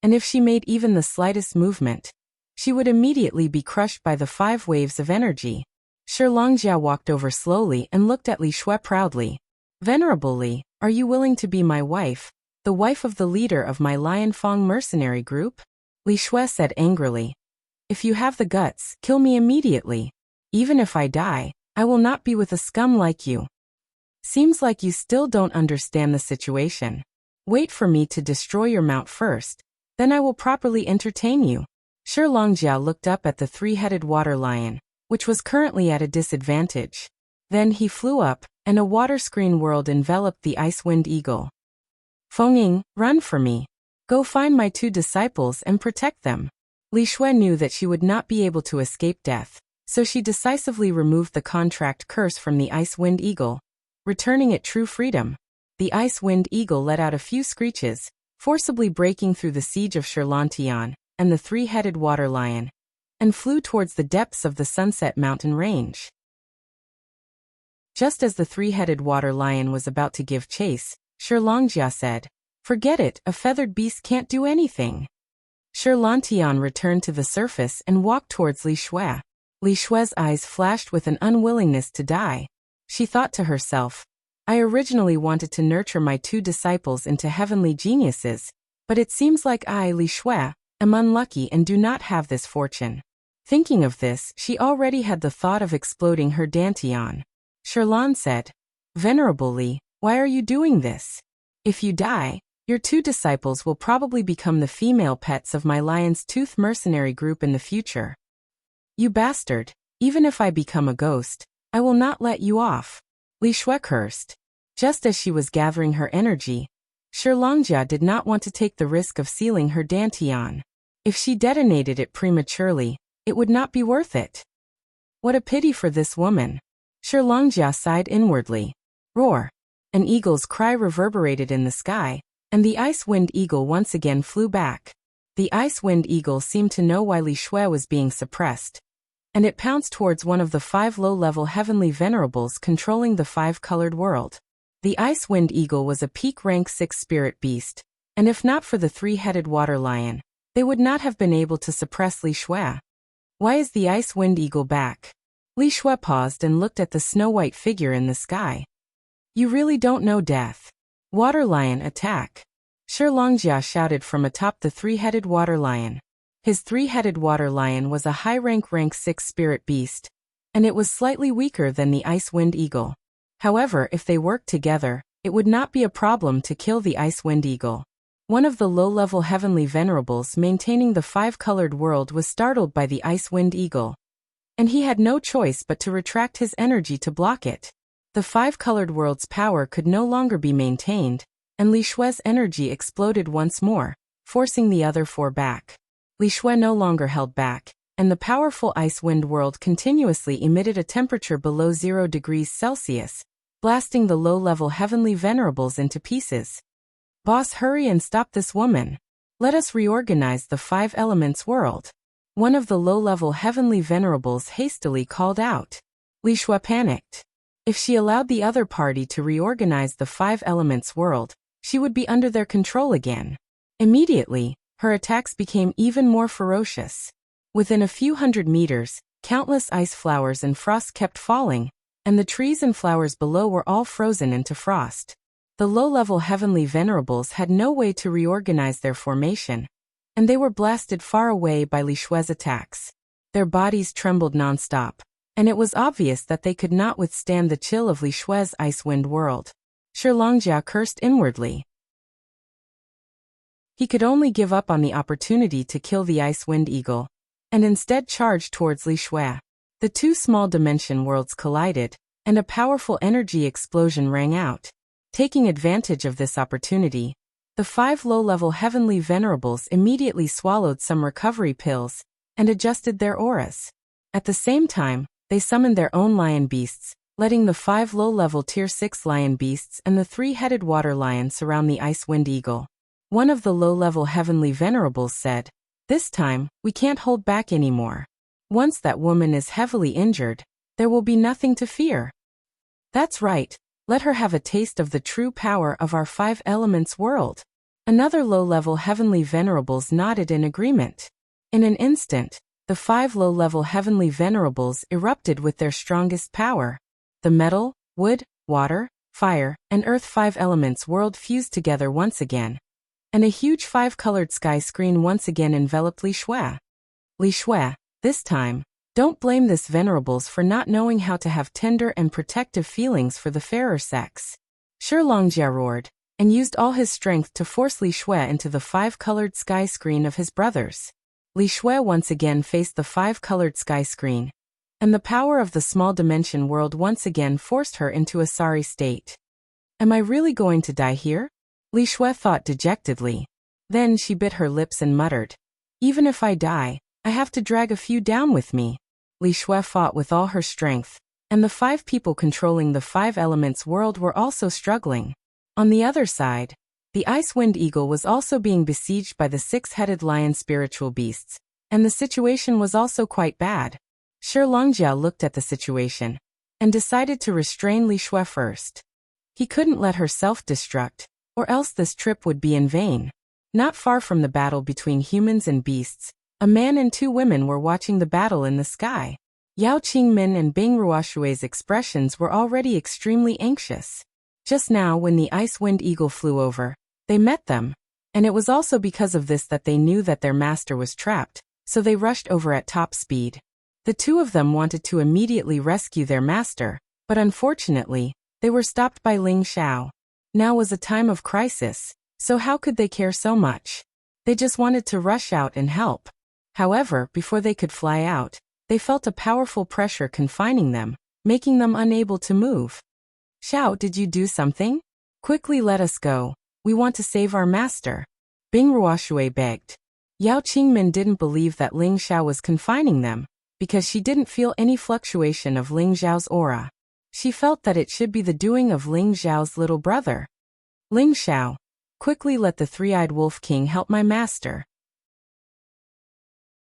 and if she made even the slightest movement, she would immediately be crushed by the 5 waves of energy. Shirlangjia walked over slowly and looked at Li Shui proudly. Venerable Li, are you willing to be my wife, the wife of the leader of my Lianfang mercenary group? Li Shui said angrily. If you have the guts, kill me immediately. Even if I die, I will not be with a scum like you. Seems like you still don't understand the situation. Wait for me to destroy your mount first. Then I will properly entertain you. Shirlangjia looked up at the 3-headed water lion, which was currently at a disadvantage. Then he flew up, and a water screen world enveloped the Ice Wind Eagle. Fengying, run for me. Go find my 2 disciples and protect them. Li Shui knew that she would not be able to escape death, so she decisively removed the contract curse from the Ice Wind Eagle, returning it true freedom. The Ice Wind Eagle let out a few screeches, forcibly breaking through the siege of Shirlantian and the 3-headed water lion, and flew towards the depths of the Sunset Mountain range. Just as the 3-headed water lion was about to give chase, Shirlangjia said, "Forget it, a feathered beast can't do anything." Shirlantian returned to the surface and walked towards Li Shui. Li Shui's eyes flashed with an unwillingness to die. She thought to herself, I originally wanted to nurture my 2 disciples into heavenly geniuses, but it seems like I, Li Shui, am unlucky and do not have this fortune. Thinking of this, she already had the thought of exploding her dantian. Shirlan said, Venerable Li, why are you doing this? If you die, your 2 disciples will probably become the female pets of my Lion's Tooth mercenary group in the future. You bastard, even if I become a ghost, I will not let you off. Li Shui cursed. Just as she was gathering her energy, Shirlangjia did not want to take the risk of sealing her dantian. If she detonated it prematurely, it would not be worth it. What a pity for this woman. Shirlangjia sighed inwardly. Roar. An eagle's cry reverberated in the sky, and the Ice Wind Eagle once again flew back. The Ice Wind Eagle seemed to know why Li Shui was being suppressed, and it pounced towards one of the 5 low-level heavenly venerables controlling the 5-colored world. The Ice Wind Eagle was a peak rank 6 spirit beast, and if not for the 3-headed water lion, they would not have been able to suppress Li Shui. Why is the Ice Wind Eagle back? Li Shui paused and looked at the snow-white figure in the sky. You really don't know death. Water lion attack. Shirlangjia shouted from atop the 3-headed water lion. His 3-headed water lion was a high rank 6 spirit beast, and it was slightly weaker than the Ice Wind Eagle. However, if they worked together, it would not be a problem to kill the Ice Wind Eagle. One of the low-level heavenly venerables maintaining the five-colored world was startled by the Ice Wind Eagle, and he had no choice but to retract his energy to block it. The five-colored world's power could no longer be maintained, and Li Shue's energy exploded once more, forcing the other four back. Li Shue no longer held back, and the powerful Ice Wind world continuously emitted a temperature below 0 degrees Celsius, blasting the low-level heavenly venerables into pieces. "Boss, hurry and stop this woman. Let us reorganize the five elements world," one of the low-level heavenly venerables hastily called out. Li Shue panicked. If she allowed the other party to reorganize the five elements world, she would be under their control again. Immediately, her attacks became even more ferocious. Within a few hundred meters, countless ice flowers and frost kept falling, and the trees and flowers below were all frozen into frost. The low-level heavenly venerables had no way to reorganize their formation, and they were blasted far away by Li Shue's attacks. Their bodies trembled non-stop, and it was obvious that they could not withstand the chill of Li Shue's Ice Wind world. Shi Longjia cursed inwardly. He could only give up on the opportunity to kill the Ice Wind Eagle, and instead charged towards Li Shue. The two small dimension worlds collided, and a powerful energy explosion rang out. Taking advantage of this opportunity, the five low-level heavenly venerables immediately swallowed some recovery pills and adjusted their auras. At the same time, they summoned their own lion beasts, letting the five low-level Tier 6 lion beasts and the three-headed water lion surround the Ice Wind Eagle. One of the low-level heavenly venerables said, "This time, we can't hold back anymore. Once that woman is heavily injured, there will be nothing to fear." "That's right. Let her have a taste of the true power of our five elements world." Another low-level heavenly venerables nodded in agreement. In an instant, the five low-level heavenly venerables erupted with their strongest power. The metal, wood, water, fire, and earth five elements world fused together once again, and a huge five-colored sky screen once again enveloped Li Shue. "Li Shue, this time, don't blame this venerables for not knowing how to have tender and protective feelings for the fairer sex." Shi Longjia roared, and used all his strength to force Li Shue into the five-colored sky screen of his brothers. Li Shue once again faced the five-colored sky screen, and the power of the small dimension world once again forced her into a sorry state. "Am I really going to die here?" Li Shue thought dejectedly. Then she bit her lips and muttered, "Even if I die, I have to drag a few down with me." Li Shue fought with all her strength, and the five people controlling the five elements world were also struggling. On the other side, the Ice Wind Eagle was also being besieged by the six-headed lion spiritual beasts, and the situation was also quite bad. Shi Longjia looked at the situation, and decided to restrain Li Shue first. He couldn't let her self-destruct, or else this trip would be in vain. Not far from the battle between humans and beasts, a man and two women were watching the battle in the sky. Yao Qingmin and Bing Ruoshui's expressions were already extremely anxious. Just now, when the Ice Wind Eagle flew over, they met them, and it was also because of this that they knew that their master was trapped, so they rushed over at top speed. The two of them wanted to immediately rescue their master, but unfortunately, they were stopped by Ling Xiao. Now was a time of crisis, so how could they care so much? They just wanted to rush out and help. However, before they could fly out, they felt a powerful pressure confining them, making them unable to move. "Xiao, did you do something? Quickly let us go. We want to save our master," Bing Ruoshui begged. Yao Qingmin didn't believe that Ling Xiao was confining them, because she didn't feel any fluctuation of Ling Xiao's aura. She felt that it should be the doing of Ling Xiao's little brother. "Ling Xiao, quickly let the three-eyed wolf king help my master."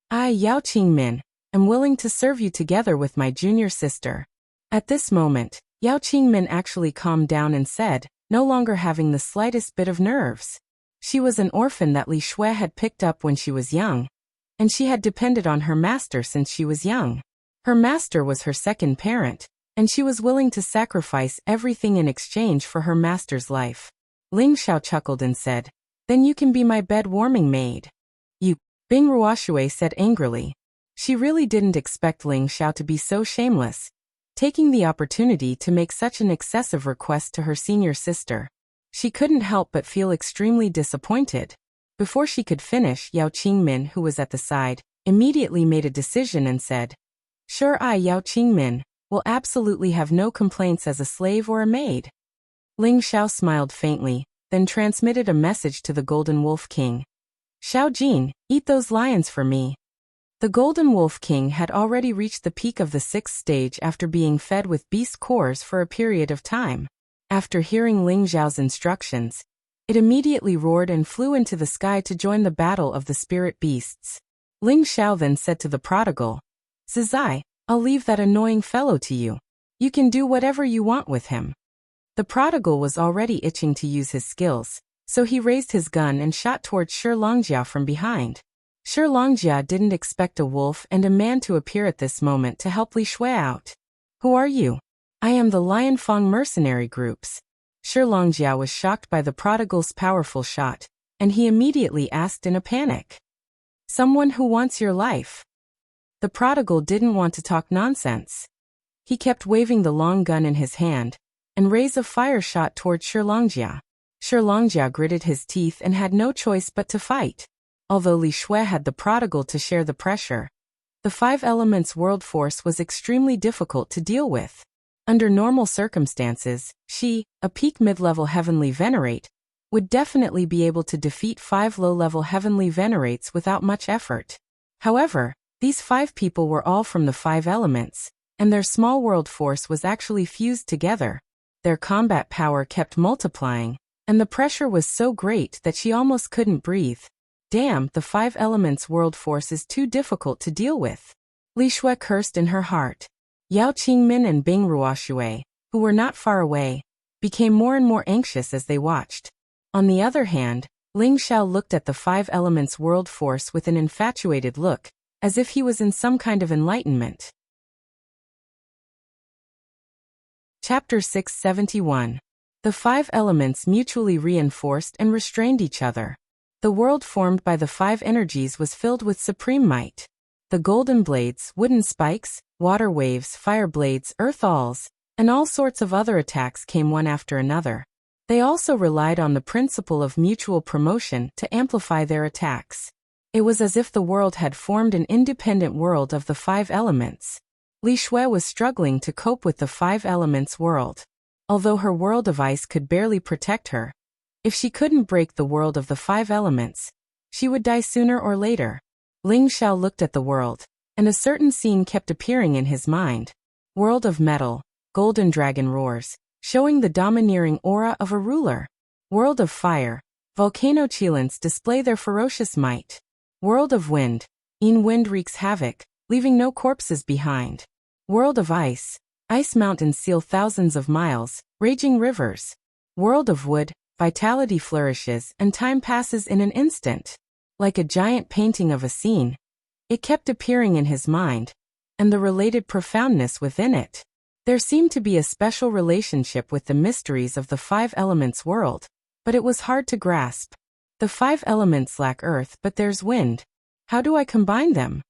"I, Yao Qingmin, am willing to serve you together with my junior sister." At this moment, Yao Qingmin actually calmed down and said, no longer having the slightest bit of nerves. She was an orphan that Li Shue had picked up when she was young, and she had depended on her master since she was young. Her master was her second parent, and she was willing to sacrifice everything in exchange for her master's life. Ling Xiao chuckled and said, "Then you can be my bed-warming maid." "You," Bing Ruoshui said angrily. She really didn't expect Ling Xiao to be so shameless, taking the opportunity to make such an excessive request to her senior sister. She couldn't help but feel extremely disappointed. Before she could finish, Yao Qingmin, who was at the side, immediately made a decision and said, "Sure, I, Yao Qingmin, will absolutely have no complaints as a slave or a maid." Ling Xiao smiled faintly, then transmitted a message to the Golden Wolf King. "Xiao Jin, eat those lions for me." The Golden Wolf King had already reached the peak of the 6th stage after being fed with beast cores for a period of time. After hearing Ling Xiao's instructions, it immediately roared and flew into the sky to join the battle of the spirit beasts. Ling Xiao then said to the prodigal, "Zizai, I'll leave that annoying fellow to you. You can do whatever you want with him." The prodigal was already itching to use his skills, so he raised his gun and shot towards Shi Longjia from behind. Shi Longjia didn't expect a wolf and a man to appear at this moment to help Li Shui out. "Who are you?" "I am the Lion Fang mercenary groups." Shi Longjia was shocked by the prodigal's powerful shot, and he immediately asked in a panic, "Someone who wants your life?" The prodigal didn't want to talk nonsense. He kept waving the long gun in his hand, and raised a fire shot towards Shi Longjia. Shi Longjia gritted his teeth and had no choice but to fight. Although Li Shui had the prodigal to share the pressure, the 5 elements world force was extremely difficult to deal with. Under normal circumstances, she, a peak mid-level heavenly venerate, would definitely be able to defeat 5 low-level heavenly venerates without much effort. However, these 5 people were all from the 5 elements, and their small world force was actually fused together. Their combat power kept multiplying, and the pressure was so great that she almost couldn't breathe. Damn, the 5 elements world force is too difficult to deal with. Li Shui cursed in her heart. Yao Qingmin and Bing Ruoshui, who were not far away, became more and more anxious as they watched. On the other hand, Ling Xiao looked at the 5 elements world force with an infatuated look, as if he was in some kind of enlightenment. Chapter 671. The 5 elements mutually reinforced and restrained each other. The world formed by the 5 energies was filled with supreme might. The golden blades, wooden spikes, water waves, fire blades, earth alls, and all sorts of other attacks came one after another. They also relied on the principle of mutual promotion to amplify their attacks. It was as if the world had formed an independent world of the 5 elements. Li Shui was struggling to cope with the 5 elements world. Although her world of ice could barely protect her, if she couldn't break the world of the 5 elements, she would die sooner or later. Ling Xiao looked at the world, and a certain scene kept appearing in his mind. World of metal, golden dragon roars, showing the domineering aura of a ruler. World of fire, volcano chilants display their ferocious might. World of wind, wind wreaks havoc, leaving no corpses behind. World of ice, ice mountains seal thousands of miles, raging rivers. World of wood, vitality flourishes and time passes in an instant. Like a giant painting of a scene, it kept appearing in his mind, and the related profoundness within it. There seemed to be a special relationship with the mysteries of the 5 elements world, but it was hard to grasp. The 5 elements lack earth, but there's wind. How do I combine them?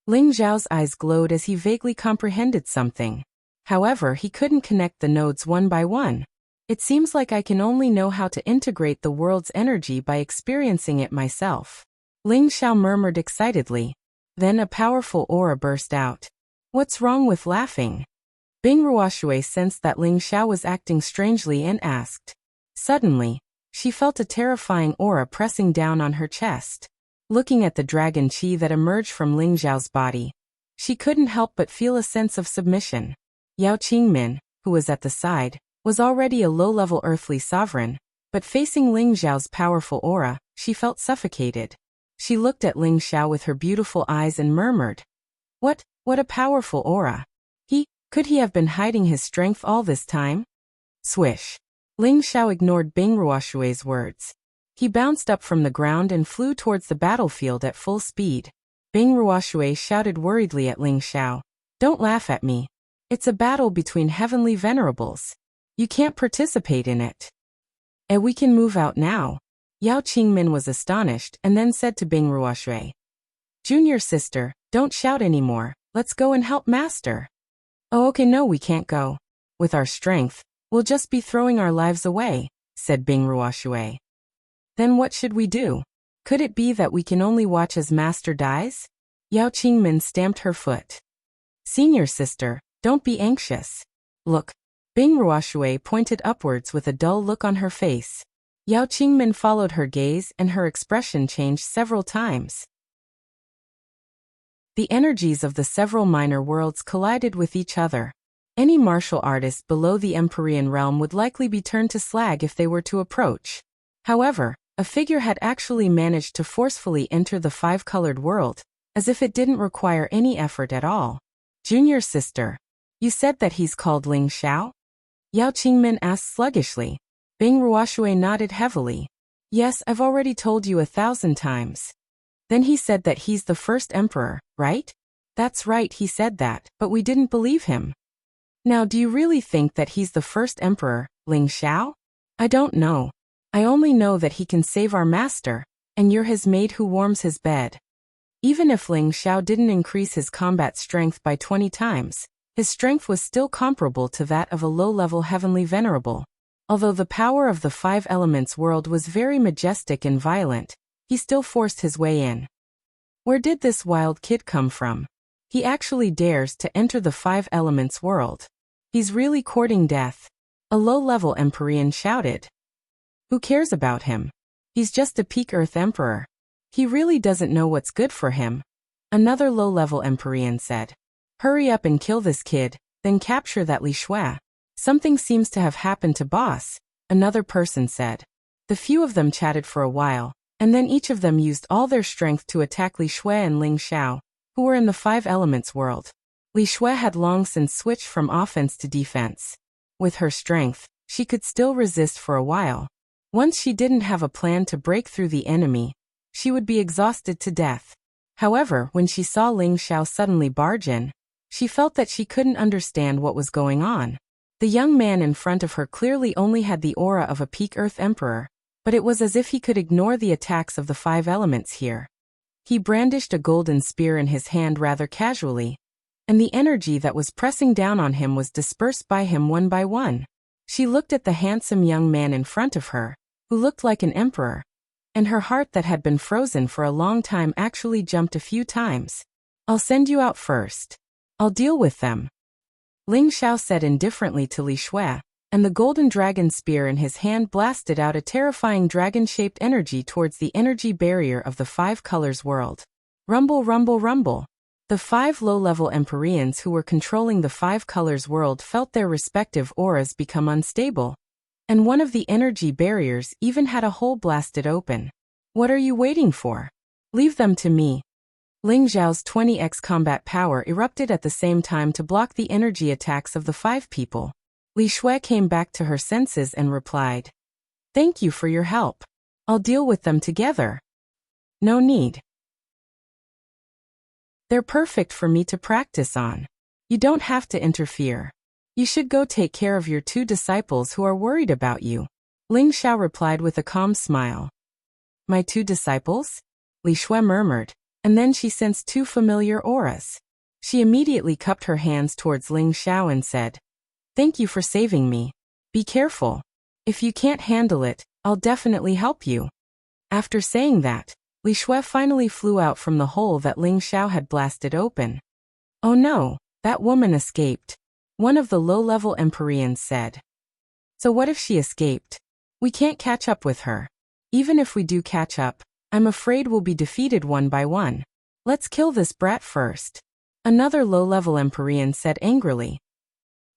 Ling Xiao's eyes glowed as he vaguely comprehended something. However, he couldn't connect the nodes one by one. It seems like I can only know how to integrate the world's energy by experiencing it myself. Ling Xiao murmured excitedly. Then a powerful aura burst out. What's wrong with laughing? Bing Ruoshui sensed that Ling Xiao was acting strangely and asked. Suddenly, she felt a terrifying aura pressing down on her chest. Looking at the dragon chi that emerged from Ling Xiao's body, she couldn't help but feel a sense of submission. Yao Qingmin, who was at the side, was already a low-level earthly sovereign, but facing Ling Xiao's powerful aura, she felt suffocated. She looked at Ling Xiao with her beautiful eyes and murmured, What a powerful aura. Could he have been hiding his strength all this time? Swish. Ling Xiao ignored Bing Ruoshui's words. He bounced up from the ground and flew towards the battlefield at full speed. Bing Ruoshui shouted worriedly at Ling Xiao, Don't laugh at me. It's a battle between heavenly venerables. You can't participate in it. And we can move out now. Yao Qingmin was astonished and then said to Bing Ruoshui, Junior sister, don't shout anymore, let's go and help master. Oh, okay, no, we can't go. With our strength, we'll just be throwing our lives away, said Bing Ruoshui. Then what should we do? Could it be that we can only watch as master dies? Yao Qingmin stamped her foot. Senior sister, don't be anxious. Look. Bing Ruoshui pointed upwards with a dull look on her face. Yao Qingmin followed her gaze and her expression changed several times. The energies of the several minor worlds collided with each other. Any martial artist below the Empyrean realm would likely be turned to slag if they were to approach. However, a figure had actually managed to forcefully enter the five-colored world, as if it didn't require any effort at all. Junior sister, you said that he's called Ling Xiao? Yao Qingmin asked sluggishly. Bing Ruoshui nodded heavily. Yes, I've already told you 1,000 times. Then he said that he's the first emperor, right? That's right, he said that, but we didn't believe him. Now do you really think that he's the first emperor, Ling Xiao? I don't know. I only know that he can save our master, and you're his maid who warms his bed. Even if Ling Xiao didn't increase his combat strength by 20 times, his strength was still comparable to that of a low-level heavenly venerable. Although the power of the five elements world was very majestic and violent, he still forced his way in. Where did this wild kid come from? He actually dares to enter the five elements world. He's really courting death. A low-level Empyrean shouted. Who cares about him? He's just a peak Earth emperor. He really doesn't know what's good for him. Another low-level Empyrean said. Hurry up and kill this kid, then capture that Li Shui. Something seems to have happened to boss, another person said. The few of them chatted for a while, and then each of them used all their strength to attack Li Shui and Ling Xiao, who were in the five elements world. Li Shui had long since switched from offense to defense. With her strength, she could still resist for a while. Once she didn't have a plan to break through the enemy, she would be exhausted to death. However, when she saw Ling Xiao suddenly barge in, she felt that she couldn't understand what was going on. The young man in front of her clearly only had the aura of a peak Earth emperor, but it was as if he could ignore the attacks of the five elements here. He brandished a golden spear in his hand rather casually, and the energy that was pressing down on him was dispersed by him one by one. She looked at the handsome young man in front of her, who looked like an emperor, and her heart that had been frozen for a long time actually jumped a few times. I'll send you out first. I'll deal with them. Ling Xiao said indifferently to Li Shui, and the golden dragon spear in his hand blasted out a terrifying dragon-shaped energy towards the energy barrier of the five colors world. Rumble, rumble, rumble. The five low-level Empyreans who were controlling the five colors world felt their respective auras become unstable, and one of the energy barriers even had a hole blasted open. What are you waiting for? Leave them to me. Ling Xiao's 20x combat power erupted at the same time to block the energy attacks of the five people. Li Shui came back to her senses and replied. Thank you for your help. I'll deal with them together. No need. They're perfect for me to practice on. You don't have to interfere. You should go take care of your two disciples who are worried about you. Ling Xiao replied with a calm smile. My two disciples? Li Shui murmured, and then she sensed two familiar auras. She immediately cupped her hands towards Ling Xiao and said, Thank you for saving me. Be careful. If you can't handle it, I'll definitely help you. After saying that, Li Shui finally flew out from the hole that Ling Xiao had blasted open. Oh no, that woman escaped. One of the low-level Empyreans said. So what if she escaped? We can't catch up with her. Even if we do catch up, I'm afraid we'll be defeated one by one. Let's kill this brat first. Another low-level Empyrean said angrily.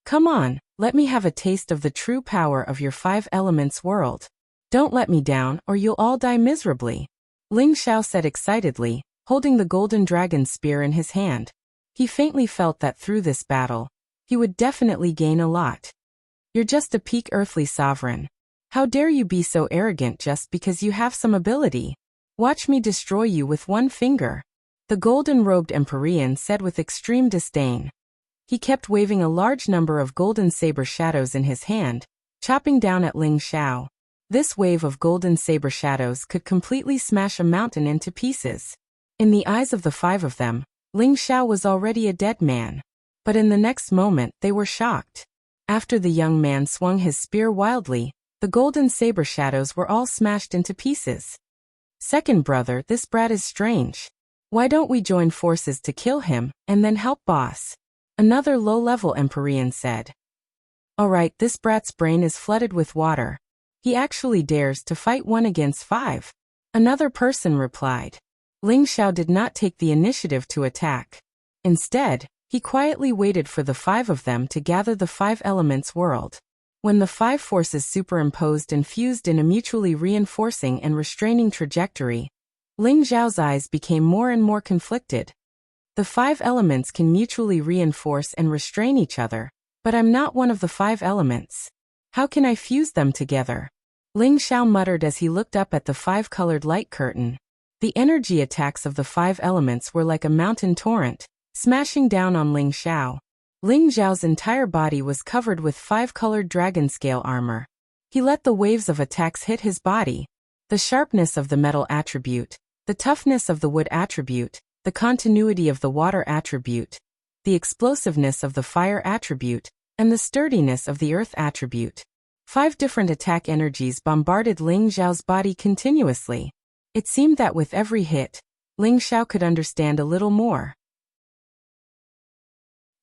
Come on, let me have a taste of the true power of your five elements world. Don't let me down or you'll all die miserably. Ling Xiao said excitedly, holding the golden dragon spear in his hand. He faintly felt that through this battle, he would definitely gain a lot. You're just a peak earthly sovereign. How dare you be so arrogant just because you have some ability? Watch me destroy you with one finger. The golden-robed Empyrean said with extreme disdain. He kept waving a large number of golden saber shadows in his hand, chopping down at Ling Xiao. This wave of golden saber shadows could completely smash a mountain into pieces. In the eyes of the five of them, Ling Xiao was already a dead man. But in the next moment they were shocked. After the young man swung his spear wildly, the golden saber shadows were all smashed into pieces. "Second brother, this brat is strange. Why don't we join forces to kill him, and then help boss?" Another low-level Empyrean said. "Alright, this brat's brain is flooded with water. He actually dares to fight 1 against 5. Another person replied. Ling Xiao did not take the initiative to attack. Instead, he quietly waited for the 5 of them to gather the 5 elements world. When the 5 forces superimposed and fused in a mutually reinforcing and restraining trajectory, Ling Xiao's eyes became more and more conflicted. The 5 elements can mutually reinforce and restrain each other, but I'm not one of the 5 elements. How can I fuse them together? Ling Xiao muttered as he looked up at the 5-colored light curtain. The energy attacks of the 5 elements were like a mountain torrent, smashing down on Ling Xiao. Ling Xiao's entire body was covered with 5-colored dragon scale armor. He let the waves of attacks hit his body. The sharpness of the metal attribute, the toughness of the wood attribute, the continuity of the water attribute, the explosiveness of the fire attribute, and the sturdiness of the earth attribute. 5 different attack energies bombarded Ling Xiao's body continuously. It seemed that with every hit, Ling Xiao could understand a little more.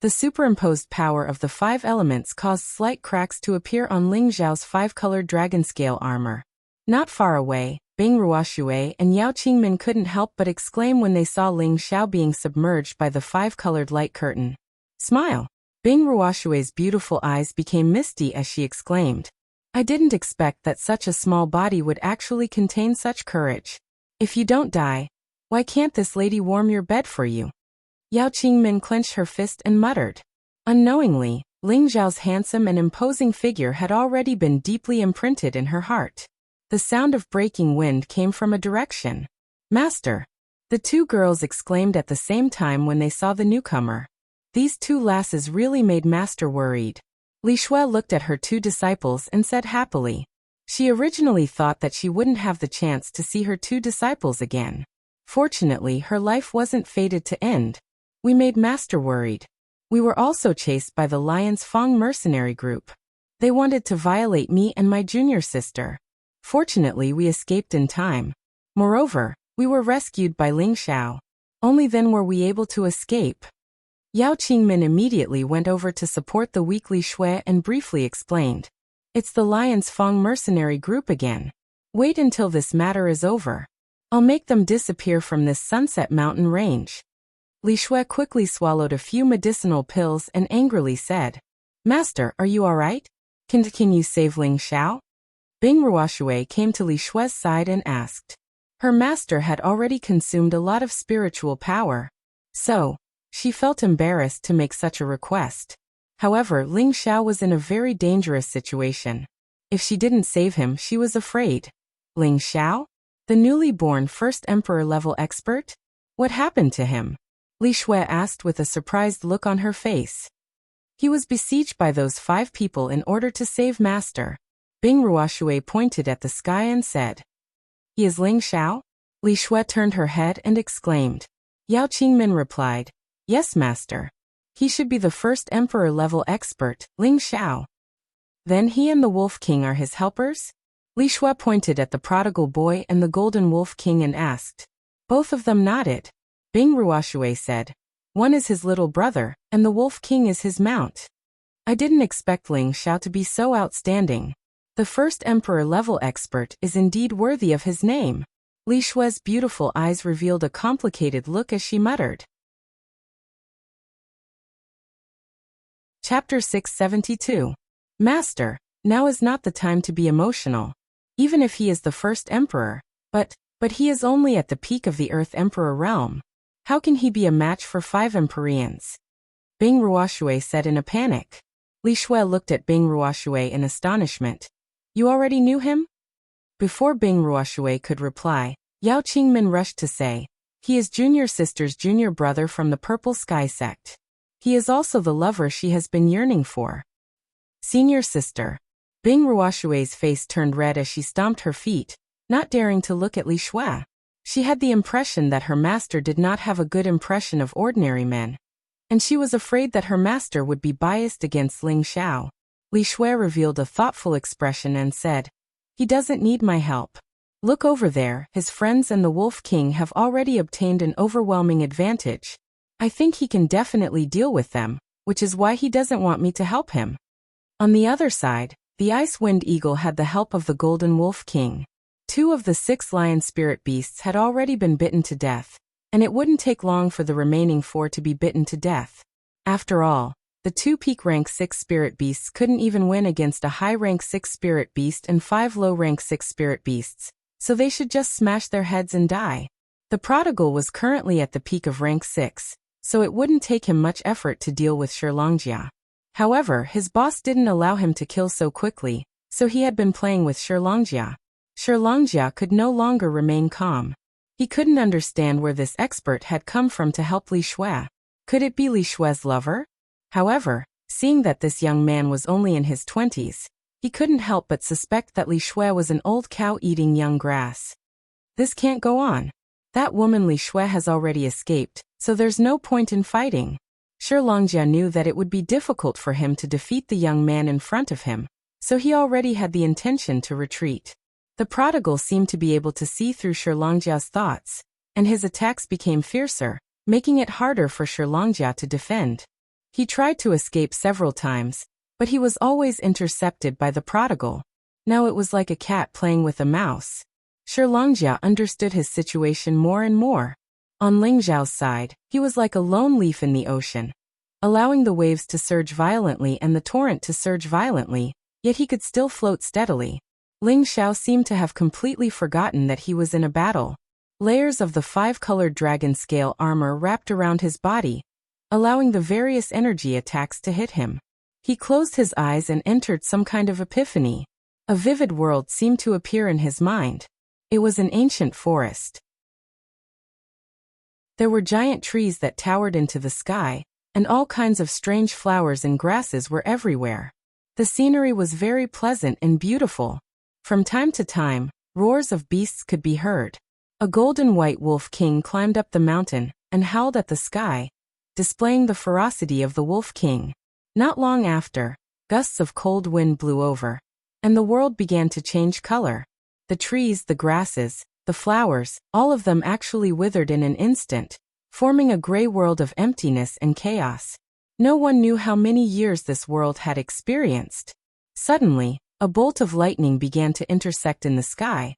The superimposed power of the 5 elements caused slight cracks to appear on Ling Xiao's 5-colored dragon scale armor. Not far away, Bing Ruoshui and Yao Qingmin couldn't help but exclaim when they saw Ling Xiao being submerged by the 5-colored light curtain. "Smile!" Bing Ruoshui's beautiful eyes became misty as she exclaimed. "I didn't expect that such a small body would actually contain such courage. If you don't die, why can't this lady warm your bed for you?" Yao Qingmin clenched her fist and muttered. Unknowingly, Ling Xiao's handsome and imposing figure had already been deeply imprinted in her heart. The sound of breaking wind came from a direction. "Master!" The 2 girls exclaimed at the same time when they saw the newcomer. These 2 lasses really made Master worried. Li Shui looked at her 2 disciples and said happily. She originally thought that she wouldn't have the chance to see her 2 disciples again. Fortunately, her life wasn't fated to end. We made Master worried. We were also chased by the Lion's Fang mercenary group. They wanted to violate me and my junior sister. Fortunately, we escaped in time. Moreover, we were rescued by Ling Xiao. Only then were we able to escape. Yao Qingmin immediately went over to support the weak Li Shui and briefly explained. "It's the Lion's Fang mercenary group again. Wait until this matter is over. I'll make them disappear from this Sunset Mountain range." Li Shui quickly swallowed a few medicinal pills and angrily said, "Master, are you alright? Can you save Ling Xiao?" Bing Ruoshui came to Li Shui's side and asked. Her master had already consumed a lot of spiritual power. So, she felt embarrassed to make such a request. However, Ling Xiao was in a very dangerous situation. If she didn't save him, she was afraid. Ling Xiao? The newly born first emperor-level expert? What happened to him? Li Shui asked with a surprised look on her face. He was besieged by those 5 people in order to save Master. Bing Ruoshui pointed at the sky and said. "He is Ling Xiao?" Li Shui turned her head and exclaimed. Yao Qingmin replied. "Yes, Master. He should be the first emperor-level expert, Ling Xiao." "Then he and the Wolf King are his helpers?" Li Shui pointed at the prodigal boy and the Golden Wolf King and asked. Both of them nodded. Bing Ruoshui said. "One is his little brother, and the Wolf King is his mount." I didn't expect Ling Xiao to be so outstanding. The first emperor-level expert is indeed worthy of his name. Li Shui's beautiful eyes revealed a complicated look as she muttered. Chapter 672. Master, now is not the time to be emotional. Even if he is the first emperor, but he is only at the peak of the Earth Emperor realm. How can he be a match for 5 Empyreans? Bing Ruoshui said in a panic. Li Shui looked at Bing Ruoshui in astonishment. You already knew him? Before Bing Ruoshui could reply, Yao Qingmin rushed to say, he is junior sister's junior brother from the Purple Sky sect. He is also the lover she has been yearning for. Senior sister. Bing Ruoshui's face turned red as she stomped her feet, not daring to look at Li Shui. She had the impression that her master did not have a good impression of ordinary men. and she was afraid that her master would be biased against Ling Xiao. Li Shui revealed a thoughtful expression and said, "He doesn't need my help. Look over there, his friends and the Wolf King have already obtained an overwhelming advantage. I think he can definitely deal with them, which is why he doesn't want me to help him." On the other side, the Ice Wind Eagle had the help of the Golden Wolf King. 2 of the 6 lion spirit beasts had already been bitten to death, and it wouldn't take long for the remaining 4 to be bitten to death. After all, the 2 peak rank 6 spirit beasts couldn't even win against a high rank 6 spirit beast and 5 low rank 6 spirit beasts, so they should just smash their heads and die. The prodigal was currently at the peak of rank 6, so it wouldn't take him much effort to deal with Shilongjia. However, his boss didn't allow him to kill so quickly, so he had been playing with Shilongjia. Shilongjia could no longer remain calm. He couldn't understand where this expert had come from to help Li Shui. Could it be Li Shui's lover? However, seeing that this young man was only in his 20s, he couldn't help but suspect that Li Shui was an old cow eating young grass. This can't go on. That woman Li Shui has already escaped, so there's no point in fighting. Shilongjia knew that it would be difficult for him to defeat the young man in front of him, so he already had the intention to retreat. The prodigal seemed to be able to see through Shilongjia's thoughts, and his attacks became fiercer, making it harder for Shilongjia to defend. He tried to escape several times, but he was always intercepted by the prodigal. Now it was like a cat playing with a mouse. Shilongjia understood his situation more and more. On Ling Zhao's side, he was like a lone leaf in the ocean, allowing the waves to surge violently and the torrent to surge violently, yet he could still float steadily. Ling Xiao seemed to have completely forgotten that he was in a battle. Layers of the 5-colored dragon scale armor wrapped around his body, allowing the various energy attacks to hit him. He closed his eyes and entered some kind of epiphany. A vivid world seemed to appear in his mind. It was an ancient forest. There were giant trees that towered into the sky, and all kinds of strange flowers and grasses were everywhere. The scenery was very pleasant and beautiful. From time to time, roars of beasts could be heard. A golden white wolf king climbed up the mountain and howled at the sky, displaying the ferocity of the Wolf King. Not long after, gusts of cold wind blew over, and the world began to change color. The trees, the grasses, the flowers, all of them actually withered in an instant, forming a gray world of emptiness and chaos. No one knew how many years this world had experienced. Suddenly, a bolt of lightning began to intersect in the sky,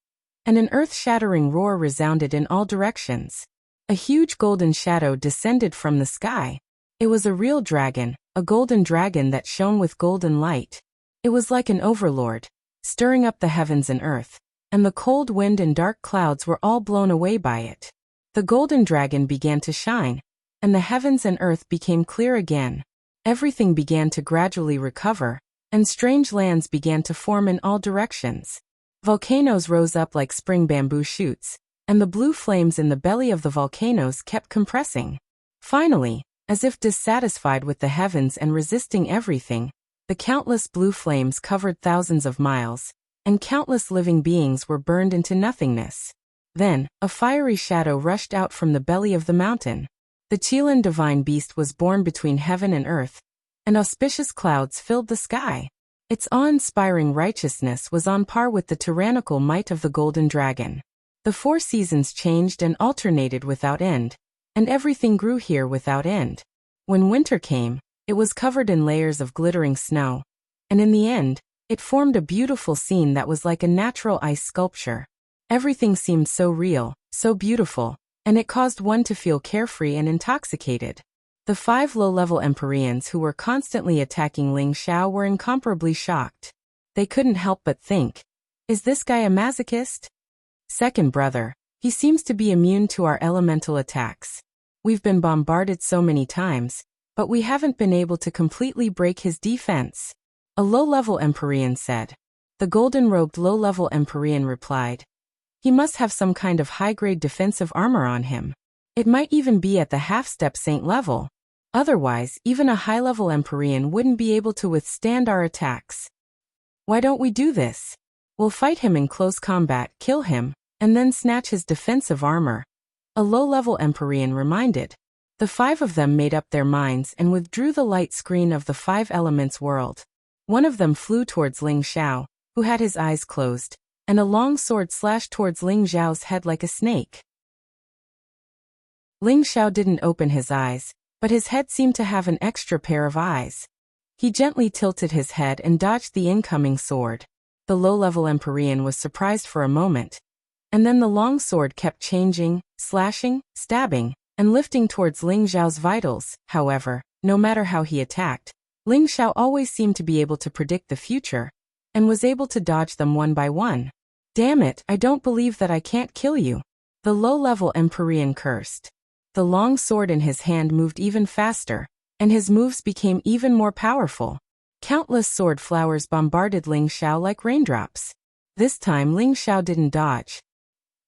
and an earth-shattering roar resounded in all directions. A huge golden shadow descended from the sky. It was a real dragon, a golden dragon that shone with golden light. It was like an overlord, stirring up the heavens and earth, and the cold wind and dark clouds were all blown away by it. The golden dragon began to shine, and the heavens and earth became clear again. Everything began to gradually recover, and strange lands began to form in all directions. Volcanoes rose up like spring bamboo shoots, and the blue flames in the belly of the volcanoes kept compressing. Finally, as if dissatisfied with the heavens and resisting everything, the countless blue flames covered thousands of miles, and countless living beings were burned into nothingness. Then, a fiery shadow rushed out from the belly of the mountain. The Qilin divine beast was born between heaven and earth, and auspicious clouds filled the sky. Its awe-inspiring righteousness was on par with the tyrannical might of the golden dragon. The 4 seasons changed and alternated without end, and everything grew here without end. When winter came, it was covered in layers of glittering snow, and in the end, it formed a beautiful scene that was like a natural ice sculpture. Everything seemed so real, so beautiful, and it caused one to feel carefree and intoxicated. The 5 low-level Empyreans who were constantly attacking Ling Xiao were incomparably shocked. They couldn't help but think, is this guy a masochist? Second brother, he seems to be immune to our elemental attacks. We've been bombarded so many times, but we haven't been able to completely break his defense. A low-level Empyrean said. The golden-robed low-level Empyrean replied, he must have some kind of high-grade defensive armor on him. It might even be at the half-step saint level. Otherwise, even a high-level Empyrean wouldn't be able to withstand our attacks. Why don't we do this? We'll fight him in close combat, kill him, and then snatch his defensive armor. A low-level Empyrean reminded. The 5 of them made up their minds and withdrew the light screen of the 5 elements world. One of them flew towards Ling Xiao, who had his eyes closed, and a long sword slashed towards Ling Xiao's head like a snake. Ling Xiao didn't open his eyes, but his head seemed to have an extra pair of eyes. He gently tilted his head and dodged the incoming sword. The low-level Empyrean was surprised for a moment. And then the long sword kept changing, slashing, stabbing, and lifting towards Ling Xiao's vitals. However, no matter how he attacked, Ling Xiao always seemed to be able to predict the future, and was able to dodge them one by one. Damn it, I don't believe that I can't kill you. The low-level Empyrean cursed. The long sword in his hand moved even faster, and his moves became even more powerful. Countless sword flowers bombarded Ling Xiao like raindrops. This time Ling Xiao didn't dodge.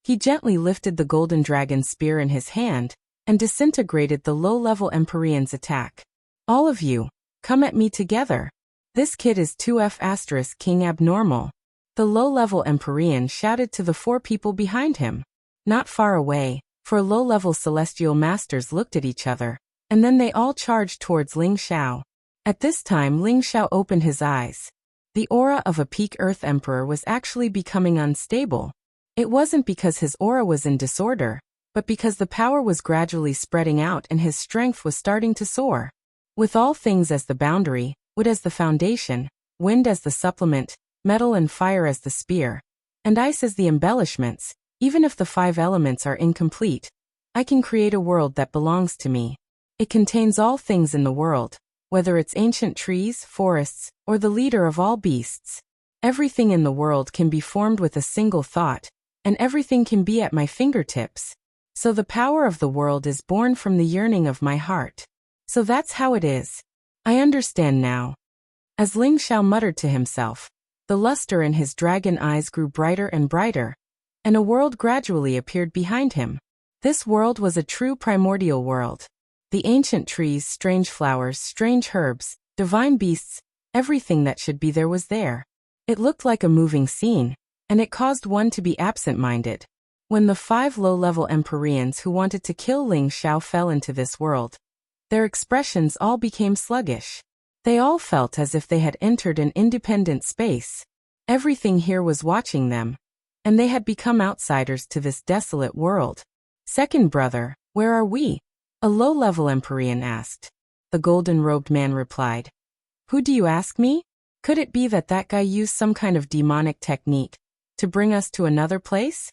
He gently lifted the golden dragon spear in his hand, and disintegrated the low-level Empyrean's attack. All of you, come at me together. This kid is 2F** king abnormal. The low-level Empyrean shouted to the 4 people behind him. Not far away, 4 low-level celestial masters looked at each other, and then they all charged towards Ling Xiao. At this time Ling Xiao opened his eyes. The aura of a peak Earth Emperor was actually becoming unstable. It wasn't because his aura was in disorder, but because the power was gradually spreading out and his strength was starting to soar. With all things as the boundary, wood as the foundation, wind as the supplement, metal and fire as the spear, and ice as the embellishments, even if the 5 elements are incomplete, I can create a world that belongs to me. It contains all things in the world, whether it's ancient trees, forests, or the leader of all beasts. Everything in the world can be formed with a single thought, and everything can be at my fingertips. So the power of the world is born from the yearning of my heart. So that's how it is. I understand now. As Ling Xiao muttered to himself, the luster in his dragon eyes grew brighter and brighter, and a world gradually appeared behind him. This world was a true primordial world. The ancient trees, strange flowers, strange herbs, divine beasts, everything that should be there was there. It looked like a moving scene, and it caused one to be absent-minded. When the 5 low-level Empyreans who wanted to kill Ling Xiao fell into this world, their expressions all became sluggish. They all felt as if they had entered an independent space. Everything here was watching them, and they had become outsiders to this desolate world. Second brother, where are we? A low-level Empyrean asked. The golden-robed man replied. Who do you ask me? Could it be that guy used some kind of demonic technique to bring us to another place?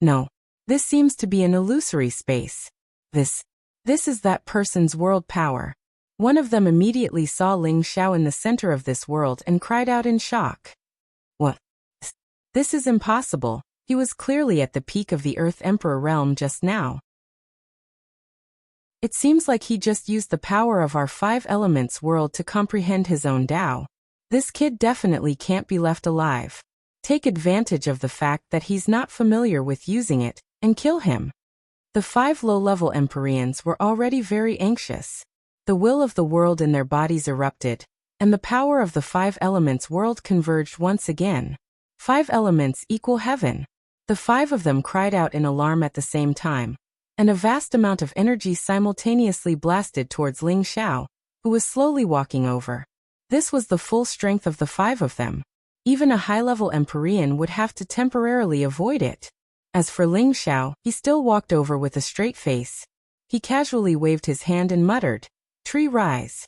No. This seems to be an illusory space. This is that person's world power. One of them immediately saw Ling Xiao in the center of this world and cried out in shock. What? This is impossible. He was clearly at the peak of the Earth Emperor realm just now. It seems like he just used the power of our 5 elements world to comprehend his own Tao. This kid definitely can't be left alive. Take advantage of the fact that he's not familiar with using it, and kill him. The 5 low-level Empyreans were already very anxious. The will of the world in their bodies erupted, and the power of the 5 elements world converged once again. 5 elements equal heaven. The 5 of them cried out in alarm at the same time, and a vast amount of energy simultaneously blasted towards Ling Xiao, who was slowly walking over. This was the full strength of the 5 of them. Even a high-level Empyrean would have to temporarily avoid it. As for Ling Xiao, he still walked over with a straight face. He casually waved his hand and muttered, "Tree rise."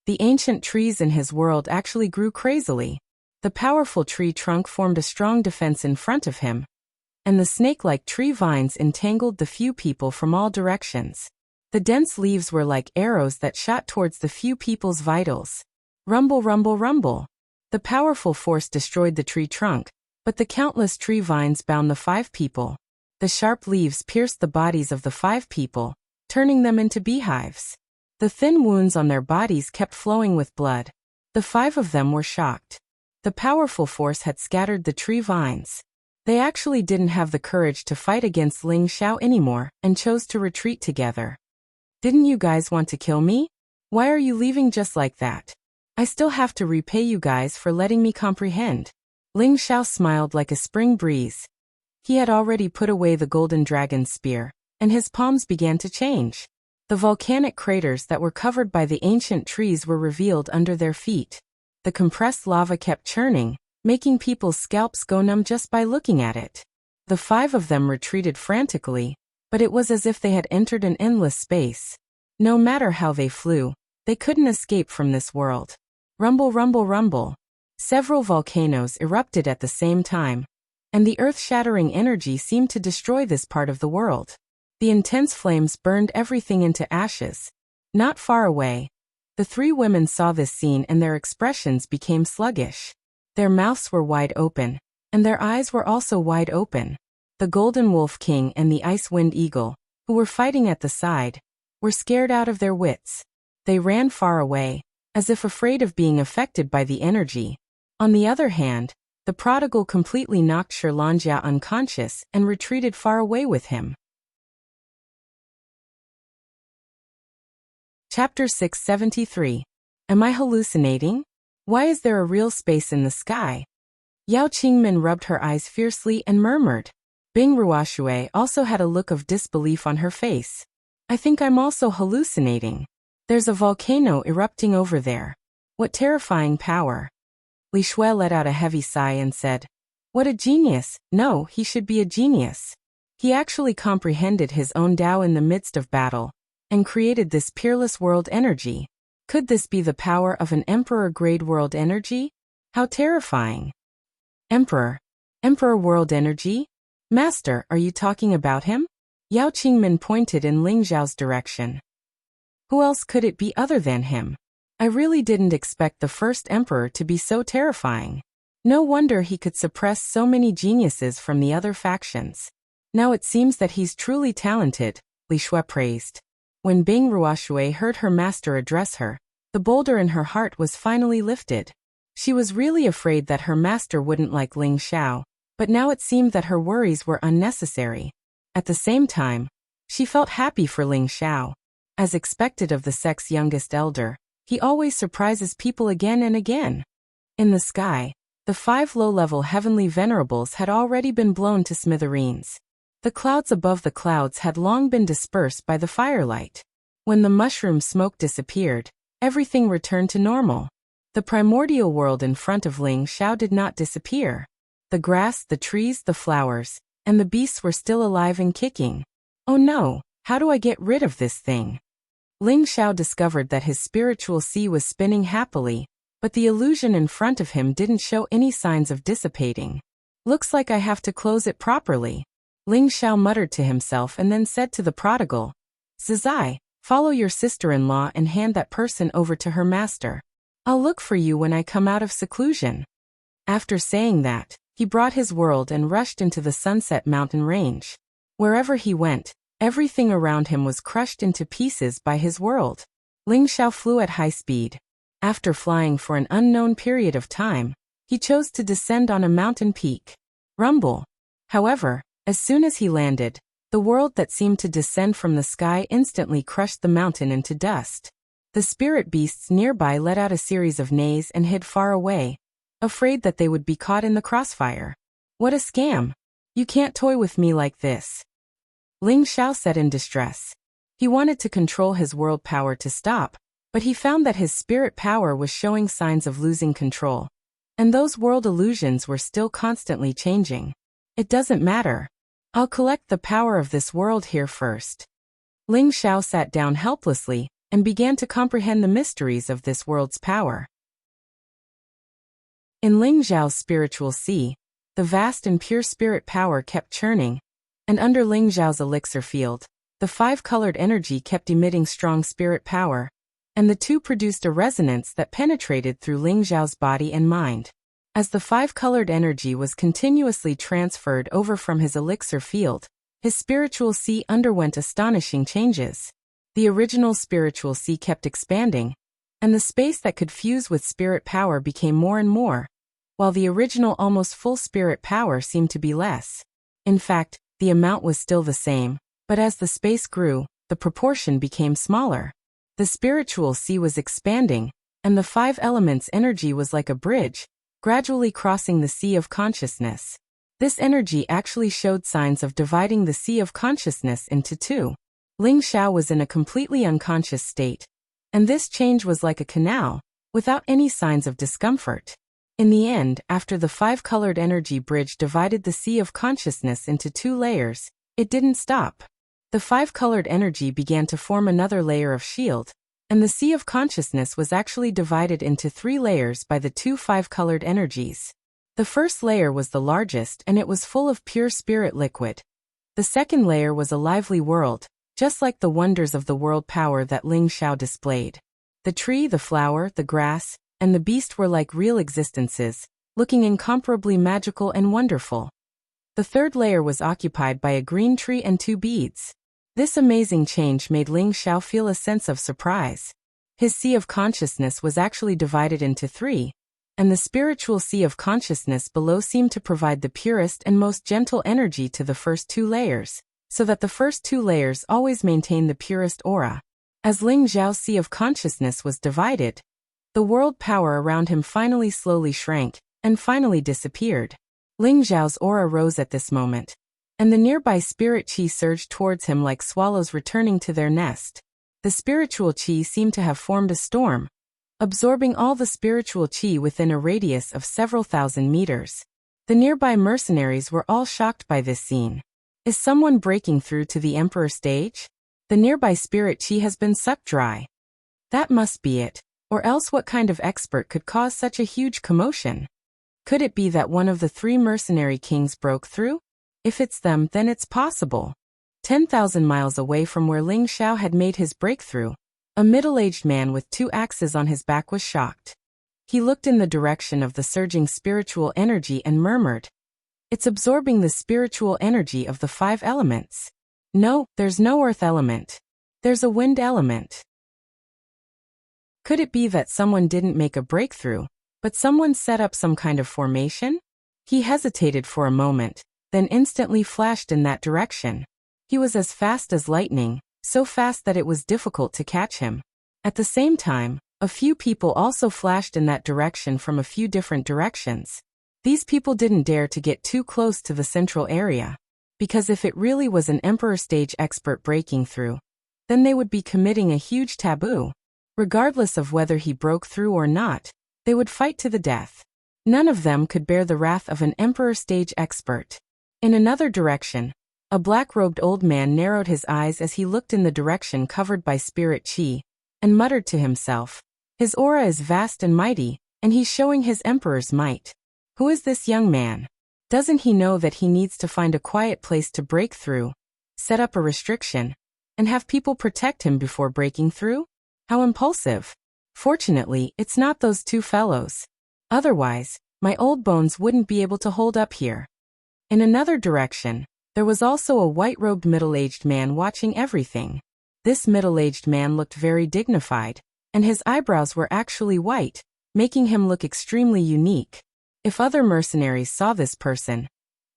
The ancient trees in his world actually grew crazily. The powerful tree trunk formed a strong defense in front of him, and the snake-like tree vines entangled the few people from all directions. The dense leaves were like arrows that shot towards the few people's vitals. Rumble, rumble, rumble. The powerful force destroyed the tree trunk, but the countless tree vines bound the 5 people. The sharp leaves pierced the bodies of the 5 people, turning them into beehives. The thin wounds on their bodies kept flowing with blood. The 5 of them were shocked. The powerful force had scattered the tree vines. They actually didn't have the courage to fight against Ling Xiao anymore, and chose to retreat together. Didn't you guys want to kill me? Why are you leaving just like that? I still have to repay you guys for letting me comprehend. Ling Xiao smiled like a spring breeze. He had already put away the golden dragon spear, and his palms began to change. The volcanic craters that were covered by the ancient trees were revealed under their feet. The compressed lava kept churning, making people's scalps go numb just by looking at it. The 5 of them retreated frantically, but it was as if they had entered an endless space. No matter how they flew, they couldn't escape from this world. Rumble, rumble, rumble. Several volcanoes erupted at the same time, and the earth-shattering energy seemed to destroy this part of the world. The intense flames burned everything into ashes. Not far away, the 3 women saw this scene and their expressions became sluggish. Their mouths were wide open, and their eyes were also wide open. The Golden Wolf King and the Ice Wind Eagle, who were fighting at the side, were scared out of their wits. They ran far away, as if afraid of being affected by the energy. On the other hand, the prodigal completely knocked Shirlanjia unconscious and retreated far away with him. Chapter 673. Am I hallucinating? Why is there a real space in the sky? Yao Qingmin rubbed her eyes fiercely and murmured. Bing Ruoshui also had a look of disbelief on her face. I think I'm also hallucinating. There's a volcano erupting over there. What terrifying power. Li Shui let out a heavy sigh and said, what a genius. No, he should be a genius. He actually comprehended his own Tao in the midst of battle, and created this peerless world energy. Could this be the power of an emperor-grade world energy? How terrifying. Emperor world energy? Master, are you talking about him? Yao Qingmin pointed in Ling Zhao's direction. Who else could it be other than him? I really didn't expect the first emperor to be so terrifying. No wonder he could suppress so many geniuses from the other factions. Now it seems that he's truly talented, Li Shui praised. When Bing Ruoshui heard her master address her, the boulder in her heart was finally lifted. She was really afraid that her master wouldn't like Ling Xiao, but now it seemed that her worries were unnecessary. At the same time, she felt happy for Ling Xiao. As expected of the sect's youngest elder, he always surprises people again and again. In the sky, the 5 low-level heavenly venerables had already been blown to smithereens. The clouds above the clouds had long been dispersed by the firelight. When the mushroom smoke disappeared, everything returned to normal. The primordial world in front of Ling Xiao did not disappear. The grass, the trees, the flowers, and the beasts were still alive and kicking. Oh no, how do I get rid of this thing? Ling Xiao discovered that his spiritual sea was spinning happily, but the illusion in front of him didn't show any signs of dissipating. Looks like I have to close it properly. Ling Xiao muttered to himself and then said to the prodigal, Zizai, follow your sister-in-law and hand that person over to her master. I'll look for you when I come out of seclusion. After saying that, he brought his world and rushed into the Sunset Mountain range. Wherever he went, everything around him was crushed into pieces by his world. Ling Xiao flew at high speed. After flying for an unknown period of time, he chose to descend on a mountain peak. Rumble. However, as soon as he landed, the world that seemed to descend from the sky instantly crushed the mountain into dust. The spirit beasts nearby let out a series of neighs and hid far away, afraid that they would be caught in the crossfire. What a scam! You can't toy with me like this. Ling Xiao said in distress. He wanted to control his world power to stop, but he found that his spirit power was showing signs of losing control. And those world illusions were still constantly changing. It doesn't matter. I'll collect the power of this world here first. Ling Xiao sat down helplessly and began to comprehend the mysteries of this world's power. In Ling Zhao's spiritual sea, the vast and pure spirit power kept churning, and under Ling Zhao's elixir field, the 5-colored energy kept emitting strong spirit power, and the two produced a resonance that penetrated through Ling Zhao's body and mind. As the 5-colored energy was continuously transferred over from his elixir field, his spiritual sea underwent astonishing changes. The original spiritual sea kept expanding, and the space that could fuse with spirit power became more and more, while the original almost full spirit power seemed to be less. In fact, the amount was still the same, but as the space grew, the proportion became smaller. The spiritual sea was expanding, and the 5 elements' energy was like a bridge, gradually crossing the sea of consciousness. This energy actually showed signs of dividing the sea of consciousness into 2. Ling Xiao was in a completely unconscious state, and this change was like a canal, without any signs of discomfort. In the end, after the five-colored energy bridge divided the sea of consciousness into two layers, it didn't stop. The five-colored energy began to form another layer of shield, and the sea of consciousness was actually divided into three layers by the two five-colored energies. The first layer was the largest and it was full of pure spirit liquid. The second layer was a lively world, just like the wonders of the world power that Ling Xiao displayed. The tree, the flower, the grass, and the beast were like real existences, looking incomparably magical and wonderful. The third layer was occupied by a green tree and two beads. This amazing change made Ling Xiao feel a sense of surprise. His sea of consciousness was actually divided into three, and the spiritual sea of consciousness below seemed to provide the purest and most gentle energy to the first two layers, so that the first two layers always maintained the purest aura. As Ling Xiao's sea of consciousness was divided, the world power around him finally slowly shrank, and finally disappeared. Ling Xiao's aura rose at this moment, and the nearby spirit qi surged towards him like swallows returning to their nest. The spiritual qi seemed to have formed a storm, absorbing all the spiritual qi within a radius of several thousand meters. The nearby mercenaries were all shocked by this scene. Is someone breaking through to the emperor stage? The nearby spirit qi has been sucked dry. That must be it, or else what kind of expert could cause such a huge commotion? Could it be that one of the three mercenary kings broke through? If it's them, then it's possible. 10,000 miles away from where Ling Xiao had made his breakthrough, a middle-aged man with two axes on his back was shocked. He looked in the direction of the surging spiritual energy and murmured, "It's absorbing the spiritual energy of the five elements. No, there's no earth element. There's a wind element." Could it be that someone didn't make a breakthrough, but someone set up some kind of formation? He hesitated for a moment, then instantly flashed in that direction. He was as fast as lightning, so fast that it was difficult to catch him. At the same time, a few people also flashed in that direction from a few different directions. These people didn't dare to get too close to the central area, because if it really was an emperor stage expert breaking through, then they would be committing a huge taboo. Regardless of whether he broke through or not, they would fight to the death. None of them could bear the wrath of an emperor stage expert. In another direction, a black-robed old man narrowed his eyes as he looked in the direction covered by spirit qi, and muttered to himself, "His aura is vast and mighty, and he's showing his emperor's might. Who is this young man? Doesn't he know that he needs to find a quiet place to break through, set up a restriction, and have people protect him before breaking through? How impulsive. Fortunately, it's not those two fellows. Otherwise, my old bones wouldn't be able to hold up here." In another direction, there was also a white-robed middle-aged man watching everything. This middle-aged man looked very dignified, and his eyebrows were actually white, making him look extremely unique. If other mercenaries saw this person,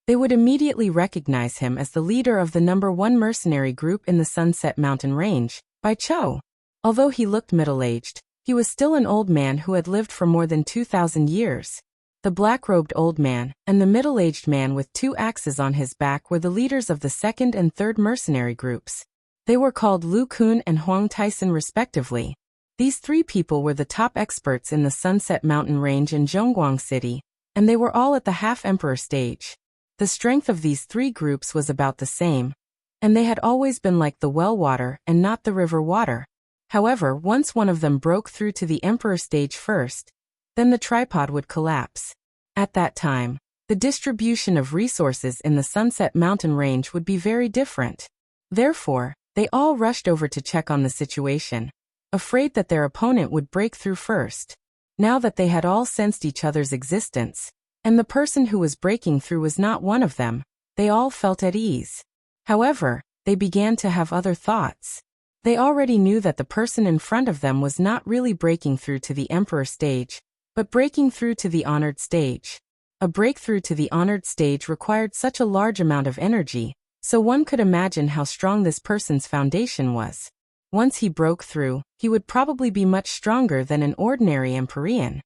they would immediately recognize him as the leader of the #1 mercenary group in the Sunset Mountain Range, Bai Chou. Although he looked middle-aged, he was still an old man who had lived for more than 2,000 years. The black-robed old man and the middle-aged man with two axes on his back were the leaders of the second and third mercenary groups. They were called Lu Kun and Huang Tyson respectively. These three people were the top experts in the Sunset Mountain Range in Zhongguang City, and they were all at the half-emperor stage. The strength of these three groups was about the same, and they had always been like the well water and not the river water. However, once one of them broke through to the emperor stage first, then the tripod would collapse. At that time, the distribution of resources in the Sunset Mountain Range would be very different. Therefore, they all rushed over to check on the situation, afraid that their opponent would break through first. Now that they had all sensed each other's existence, and the person who was breaking through was not one of them, they all felt at ease. However, they began to have other thoughts. They already knew that the person in front of them was not really breaking through to the emperor stage, but breaking through to the honored stage. A breakthrough to the honored stage required such a large amount of energy, so one could imagine how strong this person's foundation was. Once he broke through, he would probably be much stronger than an ordinary Empyrean.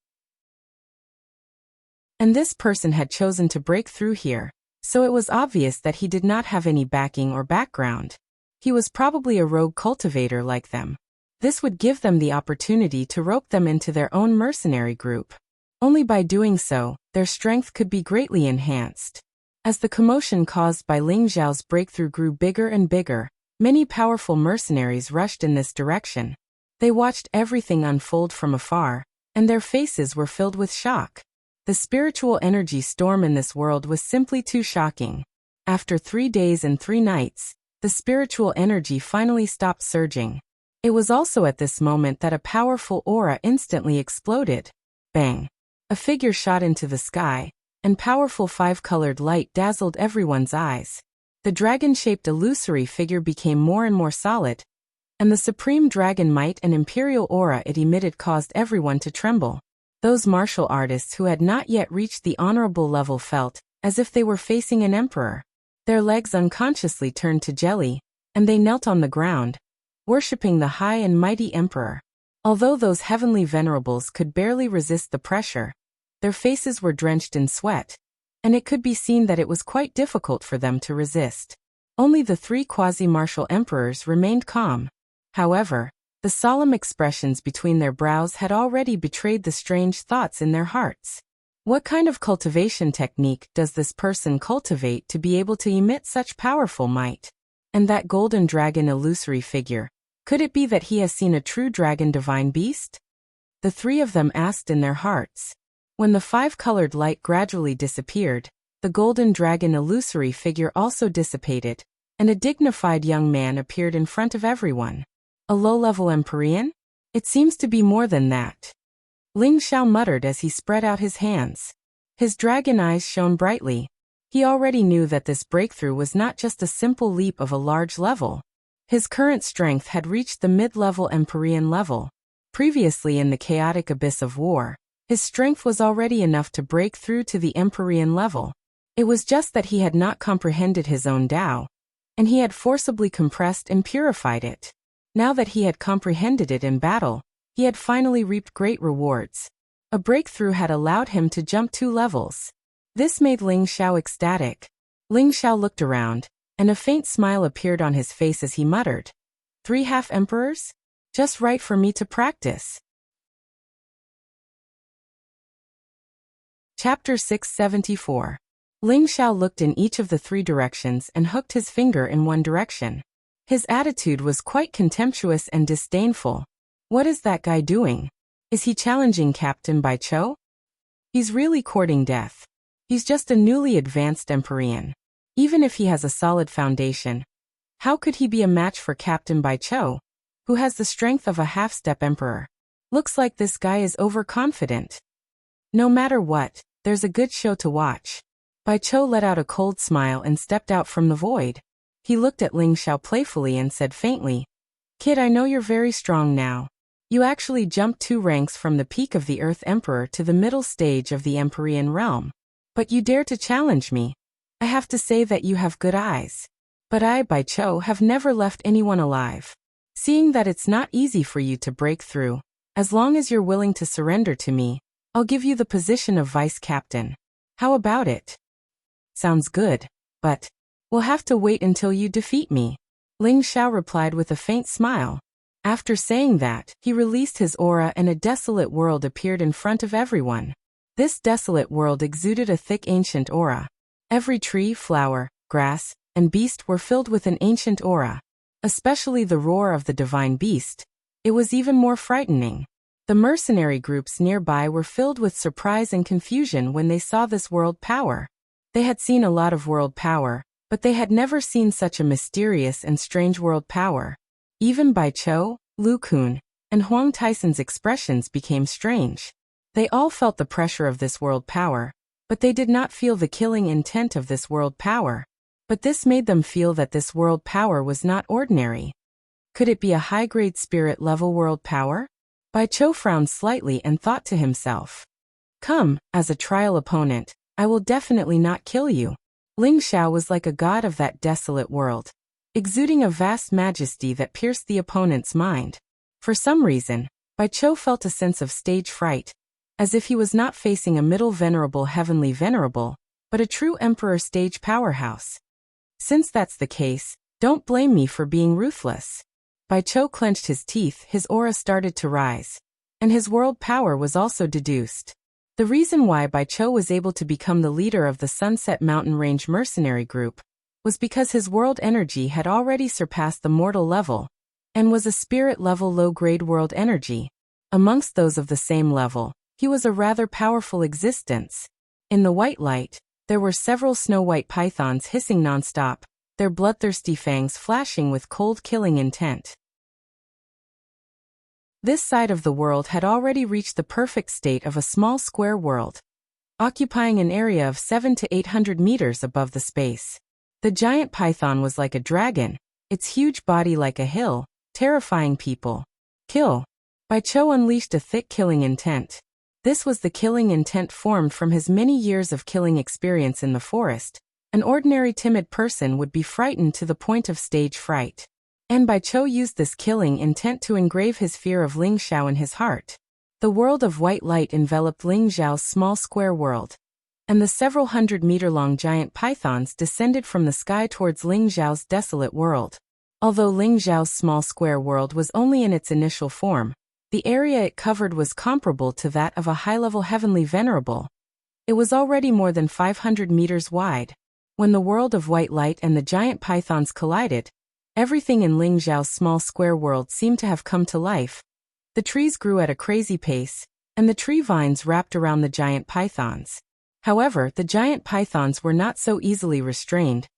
And this person had chosen to break through here, so it was obvious that he did not have any backing or background. He was probably a rogue cultivator like them. This would give them the opportunity to rope them into their own mercenary group. Only by doing so, their strength could be greatly enhanced. As the commotion caused by Ling Xiao's breakthrough grew bigger and bigger, many powerful mercenaries rushed in this direction. They watched everything unfold from afar, and their faces were filled with shock. The spiritual energy storm in this world was simply too shocking. After 3 days and 3 nights, the spiritual energy finally stopped surging. It was also at this moment that a powerful aura instantly exploded. Bang! A figure shot into the sky, and powerful 5-colored light dazzled everyone's eyes. The dragon-shaped illusory figure became more and more solid, and the supreme dragon might and imperial aura it emitted caused everyone to tremble. Those martial artists who had not yet reached the honorable level felt as if they were facing an emperor. Their legs unconsciously turned to jelly, and they knelt on the ground, worshipping the high and mighty emperor. Although those heavenly venerables could barely resist the pressure, their faces were drenched in sweat, and it could be seen that it was quite difficult for them to resist. Only the 3 quasi-martial emperors remained calm. However, the solemn expressions between their brows had already betrayed the strange thoughts in their hearts. What kind of cultivation technique does this person cultivate to be able to emit such powerful might? And that golden dragon illusory figure, could it be that he has seen a true dragon divine beast? The 3 of them asked in their hearts. When the 5-colored light gradually disappeared, the golden dragon illusory figure also dissipated, and a dignified young man appeared in front of everyone. A low-level Empyrean? It seems to be more than that. Ling Xiao muttered as he spread out his hands. His dragon eyes shone brightly. He already knew that this breakthrough was not just a simple leap of a large level. His current strength had reached the mid-level Empyrean level. Previously in the chaotic abyss of war, his strength was already enough to break through to the Empyrean level. It was just that he had not comprehended his own Tao, and he had forcibly compressed and purified it. Now that he had comprehended it in battle, he had finally reaped great rewards. A breakthrough had allowed him to jump 2 levels. This made Ling Xiao ecstatic. Ling Xiao looked around, and a faint smile appeared on his face as he muttered, 3 half-emperors? Just right for me to practice. Chapter 674. Ling Xiao looked in each of the 3 directions and hooked his finger in one direction. His attitude was quite contemptuous and disdainful. What is that guy doing? Is he challenging Captain Bai Chou? He's really courting death. He's just a newly advanced Empyrean. Even if he has a solid foundation, how could he be a match for Captain Bai Chou, who has the strength of a half-step emperor? Looks like this guy is overconfident. No matter what, there's a good show to watch. Bai Chou let out a cold smile and stepped out from the void. He looked at Ling Xiao playfully and said faintly, "Kid, I know you're very strong now. You actually jumped 2 ranks from the peak of the Earth Emperor to the middle stage of the Empyrean realm. But you dare to challenge me. I have to say that you have good eyes. But I, Bai Chou, have never left anyone alive. Seeing that it's not easy for you to break through, as long as you're willing to surrender to me, I'll give you the position of vice captain. How about it?" "Sounds good, but we'll have to wait until you defeat me," Ling Xiao replied with a faint smile. After saying that, he released his aura and a desolate world appeared in front of everyone. This desolate world exuded a thick ancient aura. Every tree, flower, grass, and beast were filled with an ancient aura. Especially the roar of the divine beast. It was even more frightening. The mercenary groups nearby were filled with surprise and confusion when they saw this world power. They had seen a lot of world power, but they had never seen such a mysterious and strange world power. Even Bai Chou, Lu Kun, and Huang Taison's expressions became strange. They all felt the pressure of this world power, but they did not feel the killing intent of this world power. But this made them feel that this world power was not ordinary. Could it be a high-grade spirit-level world power? Bai Chou frowned slightly and thought to himself, "Come, as a trial opponent, I will definitely not kill you." Ling Xiao was like a god of that desolate world, exuding a vast majesty that pierced the opponent's mind. For some reason, Bai Chou felt a sense of stage fright, as if he was not facing a middle venerable heavenly venerable, but a true emperor stage powerhouse. Since that's the case, Don't blame me for being ruthless. Bai Chou clenched his teeth, his aura started to rise. And his world power was also deduced. The reason why Bai Chou was able to become the leader of the Sunset Mountain Range mercenary group was because his world energy had already surpassed the mortal level and was a spirit-level low-grade world energy. Amongst those of the same level, he was a rather powerful existence. In the white light, there were several snow-white pythons hissing non-stop, their bloodthirsty fangs flashing with cold killing intent. This side of the world had already reached the perfect state of a small square world, occupying an area of 700 to 800 meters above the space. The giant python was like a dragon, its huge body like a hill, terrifying people. Kill. Bai Chou unleashed a thick killing intent. This was the killing intent formed from his many years of killing experience in the forest. An ordinary timid person would be frightened to the point of stage fright. And Bai Chou used this killing intent to engrave his fear of Ling Xiao in his heart. The world of white light enveloped Ling Xiao's small square world, and the several hundred-meter-long giant pythons descended from the sky towards Ling Xiao's desolate world. Although Ling Xiao's small square world was only in its initial form, the area it covered was comparable to that of a high-level heavenly venerable. It was already more than 500 meters wide. When the world of white light and the giant pythons collided, everything in Ling Xiao's small square world seemed to have come to life. The trees grew at a crazy pace, and the tree vines wrapped around the giant pythons. However, the giant pythons were not so easily restrained.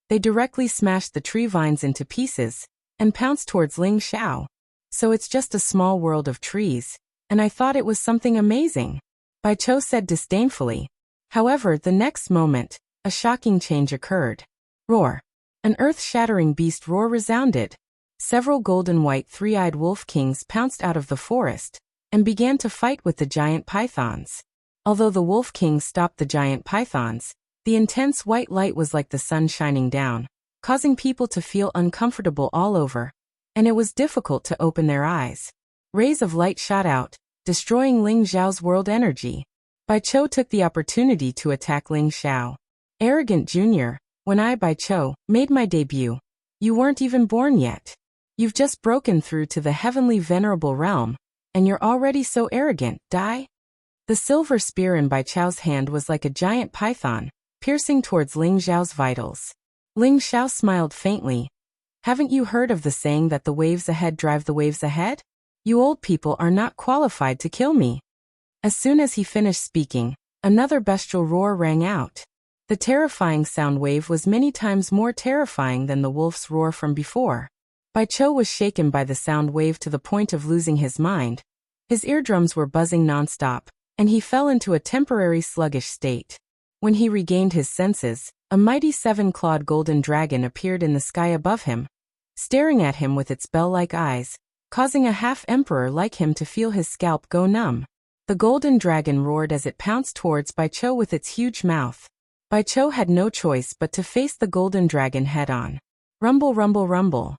They directly smashed the tree vines into pieces and pounced towards Ling Xiao. So it's just a small world of trees, and I thought it was something amazing, Bai Chou said disdainfully. However, the next moment, a shocking change occurred. Roar. An earth-shattering beast roar resounded. Several golden-white three-eyed wolf kings pounced out of the forest and began to fight with the giant pythons. Although the wolf kings stopped the giant pythons, the intense white light was like the sun shining down, causing people to feel uncomfortable all over, and it was difficult to open their eyes. Rays of light shot out, destroying Ling Xiao's world energy. Bai Chou took the opportunity to attack Ling Xiao. Arrogant Junior, when I, Bai Chou, made my debut, you weren't even born yet. You've just broken through to the heavenly venerable realm, and you're already so arrogant, die? The silver spear in Bai Chou's hand was like a giant python, piercing towards Ling Xiao's vitals. Ling Xiao smiled faintly. Haven't you heard of the saying that the waves ahead drive the waves ahead? You old people are not qualified to kill me. As soon as he finished speaking, another bestial roar rang out. The terrifying sound wave was many times more terrifying than the wolf's roar from before. Bai Chou was shaken by the sound wave to the point of losing his mind. His eardrums were buzzing non-stop, and he fell into a temporary sluggish state. When he regained his senses, a mighty seven-clawed golden dragon appeared in the sky above him, staring at him with its bell-like eyes, causing a half-emperor like him to feel his scalp go numb. The golden dragon roared as it pounced towards Bai Chou with its huge mouth. Bai Chou had no choice but to face the golden dragon head-on. Rumble, rumble, rumble.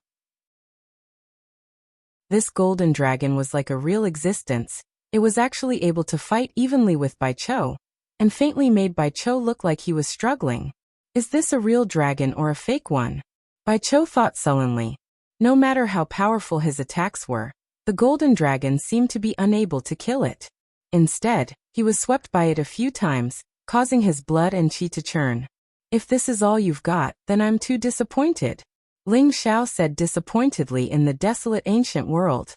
This golden dragon was like a real existence. It was actually able to fight evenly with Bai Chou, and faintly made Bai Chou look like he was struggling. Is this a real dragon or a fake one? Bai Chou thought sullenly. No matter how powerful his attacks were, the golden dragon seemed to be unable to kill it. Instead, he was swept by it a few times, causing his blood and qi to churn. If this is all you've got, then I'm too disappointed, Ling Xiao said disappointedly in the desolate ancient world.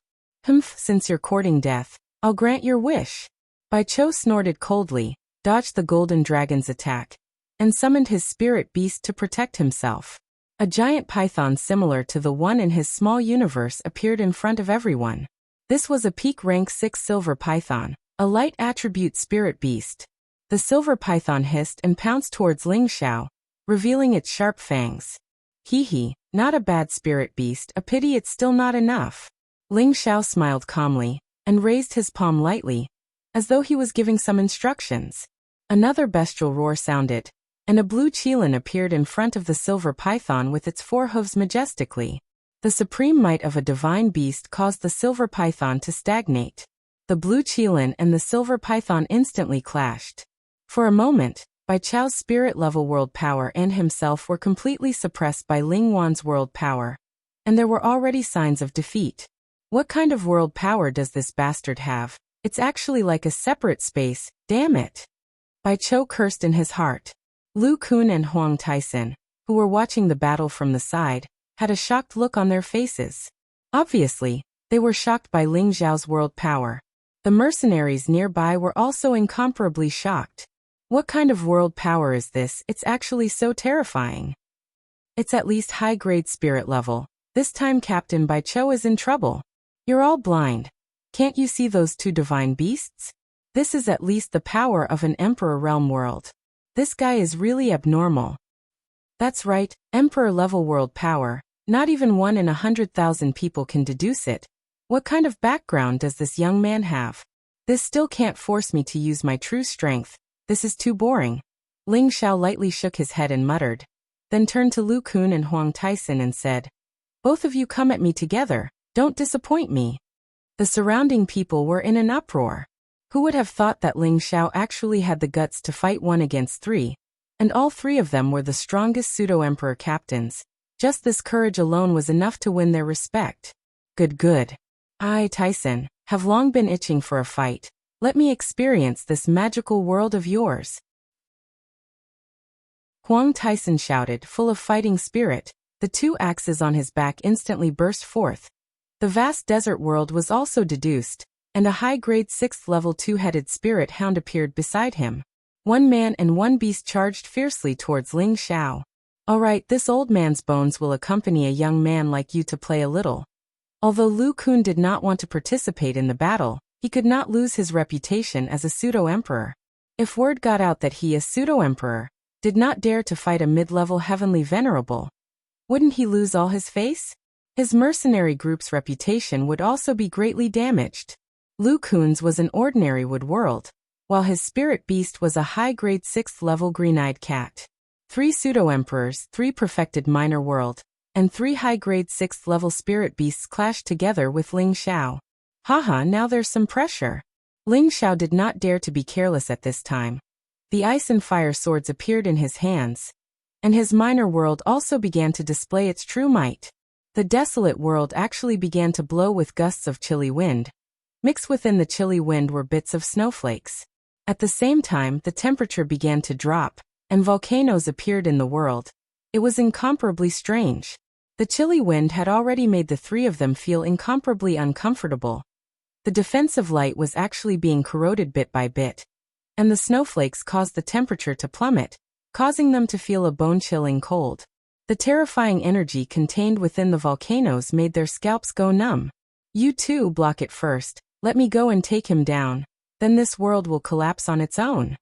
Since you're courting death, I'll grant your wish. Bai Chou snorted coldly, dodged the golden dragon's attack, and summoned his spirit beast to protect himself. A giant python similar to the one in his small universe appeared in front of everyone. This was a peak rank 6 silver python, a light attribute spirit beast. The silver python hissed and pounced towards Ling Xiao, revealing its sharp fangs. Hee, not a bad spirit beast, a pity it's still not enough. Ling Xiao smiled calmly, and raised his palm lightly, as though he was giving some instructions. Another bestial roar sounded, and a blue qilin appeared in front of the silver python with its 4 hooves majestically. The supreme might of a divine beast caused the silver python to stagnate. The blue qilin and the silver python instantly clashed. For a moment, Bai Chao's spirit-level world power and himself were completely suppressed by Ling Wan's world power, and there were already signs of defeat. What kind of world power does this bastard have? It's actually like a separate space, damn it. Bai Chou cursed in his heart. Lu Kun and Huang Taisen, who were watching the battle from the side, had a shocked look on their faces. Obviously, they were shocked by Ling Xiao's world power. The mercenaries nearby were also incomparably shocked. What kind of world power is this? It's actually so terrifying. It's at least high-grade spirit level. This time Captain Bai Chou is in trouble. You're all blind. Can't you see those two divine beasts? This is at least the power of an Emperor realm world. This guy is really abnormal. That's right, Emperor-level world power. Not even 1 in 100,000 people can deduce it. What kind of background does this young man have? This still can't force me to use my true strength. This is too boring. Ling Xiao lightly shook his head and muttered, then turned to Lu Kun and Huang Taisen and said, "Both of you come at me together, don't disappoint me." The surrounding people were in an uproar. Who would have thought that Ling Xiao actually had the guts to fight 1 against 3, and all 3 of them were the strongest pseudo-emperor captains. Just this courage alone was enough to win their respect. Good. I, Tyson, have long been itching for a fight. Let me experience this magical world of yours. Huang Taisen shouted, full of fighting spirit. The 2 axes on his back instantly burst forth. The vast desert world was also deduced, and a high-grade 6th-level 2-headed spirit hound appeared beside him. 1 man and 1 beast charged fiercely towards Ling Xiao. All right, this old man's bones will accompany a young man like you to play a little. Although Lu Kun did not want to participate in the battle, he could not lose his reputation as a pseudo-emperor. If word got out that he, a pseudo-emperor, did not dare to fight a mid-level heavenly venerable, wouldn't he lose all his face? His mercenary group's reputation would also be greatly damaged. Lu Kun's was an ordinary wood world, while his spirit beast was a high-grade 6th-level green-eyed cat. 3 pseudo-emperors, 3 perfected minor world, and 3 high-grade 6th-level spirit beasts clashed together with Ling Xiao. Haha, now there's some pressure. Ling Xiao did not dare to be careless at this time. The ice and fire swords appeared in his hands, and his minor world also began to display its true might. The desolate world actually began to blow with gusts of chilly wind. Mixed within the chilly wind were bits of snowflakes. At the same time, the temperature began to drop, and volcanoes appeared in the world. It was incomparably strange. The chilly wind had already made the 3 of them feel incomparably uncomfortable. The defensive light was actually being corroded bit by bit, and the snowflakes caused the temperature to plummet, causing them to feel a bone-chilling cold. The terrifying energy contained within the volcanoes made their scalps go numb. You too, block it first. Let me go and take him down. Then this world will collapse on its own.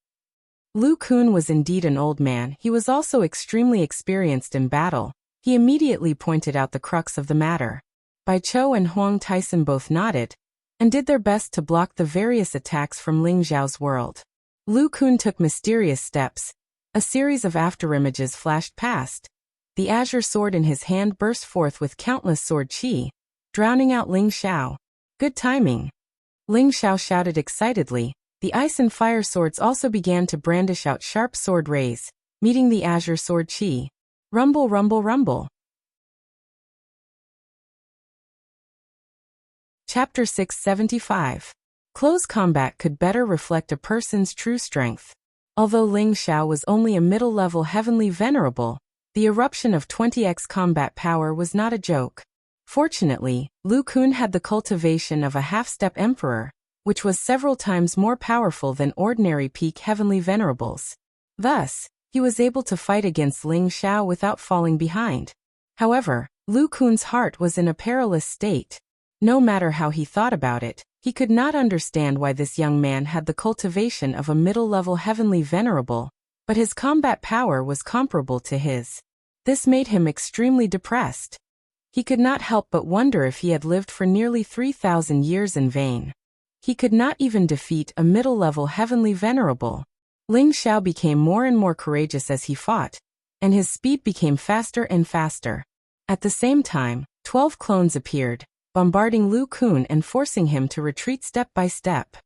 Lu Kun was indeed an old man. He was also extremely experienced in battle. He immediately pointed out the crux of the matter. Bai Chou and Huang Taisen both nodded, and did their best to block the various attacks from Ling Xiao's world. Lu Kun took mysterious steps. A series of afterimages flashed past. The azure sword in his hand burst forth with countless sword chi, drowning out Ling Xiao. Good timing. Ling Xiao shouted excitedly. The ice and fire swords also began to brandish out sharp sword rays, meeting the azure sword chi. Rumble, rumble, rumble. Chapter 675. Close combat could better reflect a person's true strength. Although Ling Xiao was only a middle-level heavenly venerable, the eruption of 20x combat power was not a joke. Fortunately, Lu Kun had the cultivation of a half-step emperor, which was several times more powerful than ordinary peak heavenly venerables. Thus, he was able to fight against Ling Xiao without falling behind. However, Lu Kun's heart was in a perilous state. No matter how he thought about it, he could not understand why this young man had the cultivation of a middle-level heavenly venerable, but his combat power was comparable to his. This made him extremely depressed. He could not help but wonder if he had lived for nearly 3,000 years in vain. He could not even defeat a middle-level heavenly venerable. Ling Xiao became more and more courageous as he fought, and his speed became faster and faster. At the same time, 12 clones appeared, bombarding Lu Kun and forcing him to retreat step by step.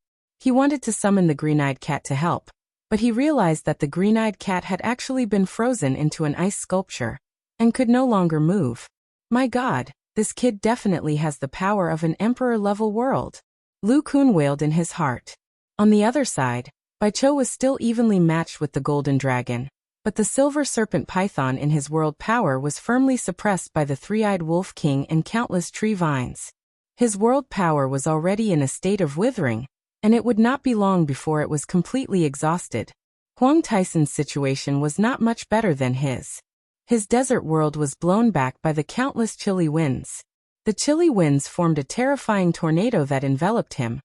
He wanted to summon the green-eyed cat to help, But he realized that the green-eyed cat had actually been frozen into an ice sculpture and could no longer move. My God, this kid definitely has the power of an emperor-level world. Lu Kun wailed in his heart. On the other side, Baicho was still evenly matched with the golden dragon, but the silver serpent python in his world power was firmly suppressed by the three-eyed wolf king and countless tree vines. His world power was already in a state of withering, and it would not be long before it was completely exhausted. Huang Taison's situation was not much better than his. His desert world was blown back by the countless chilly winds. The chilly winds formed a terrifying tornado that enveloped him,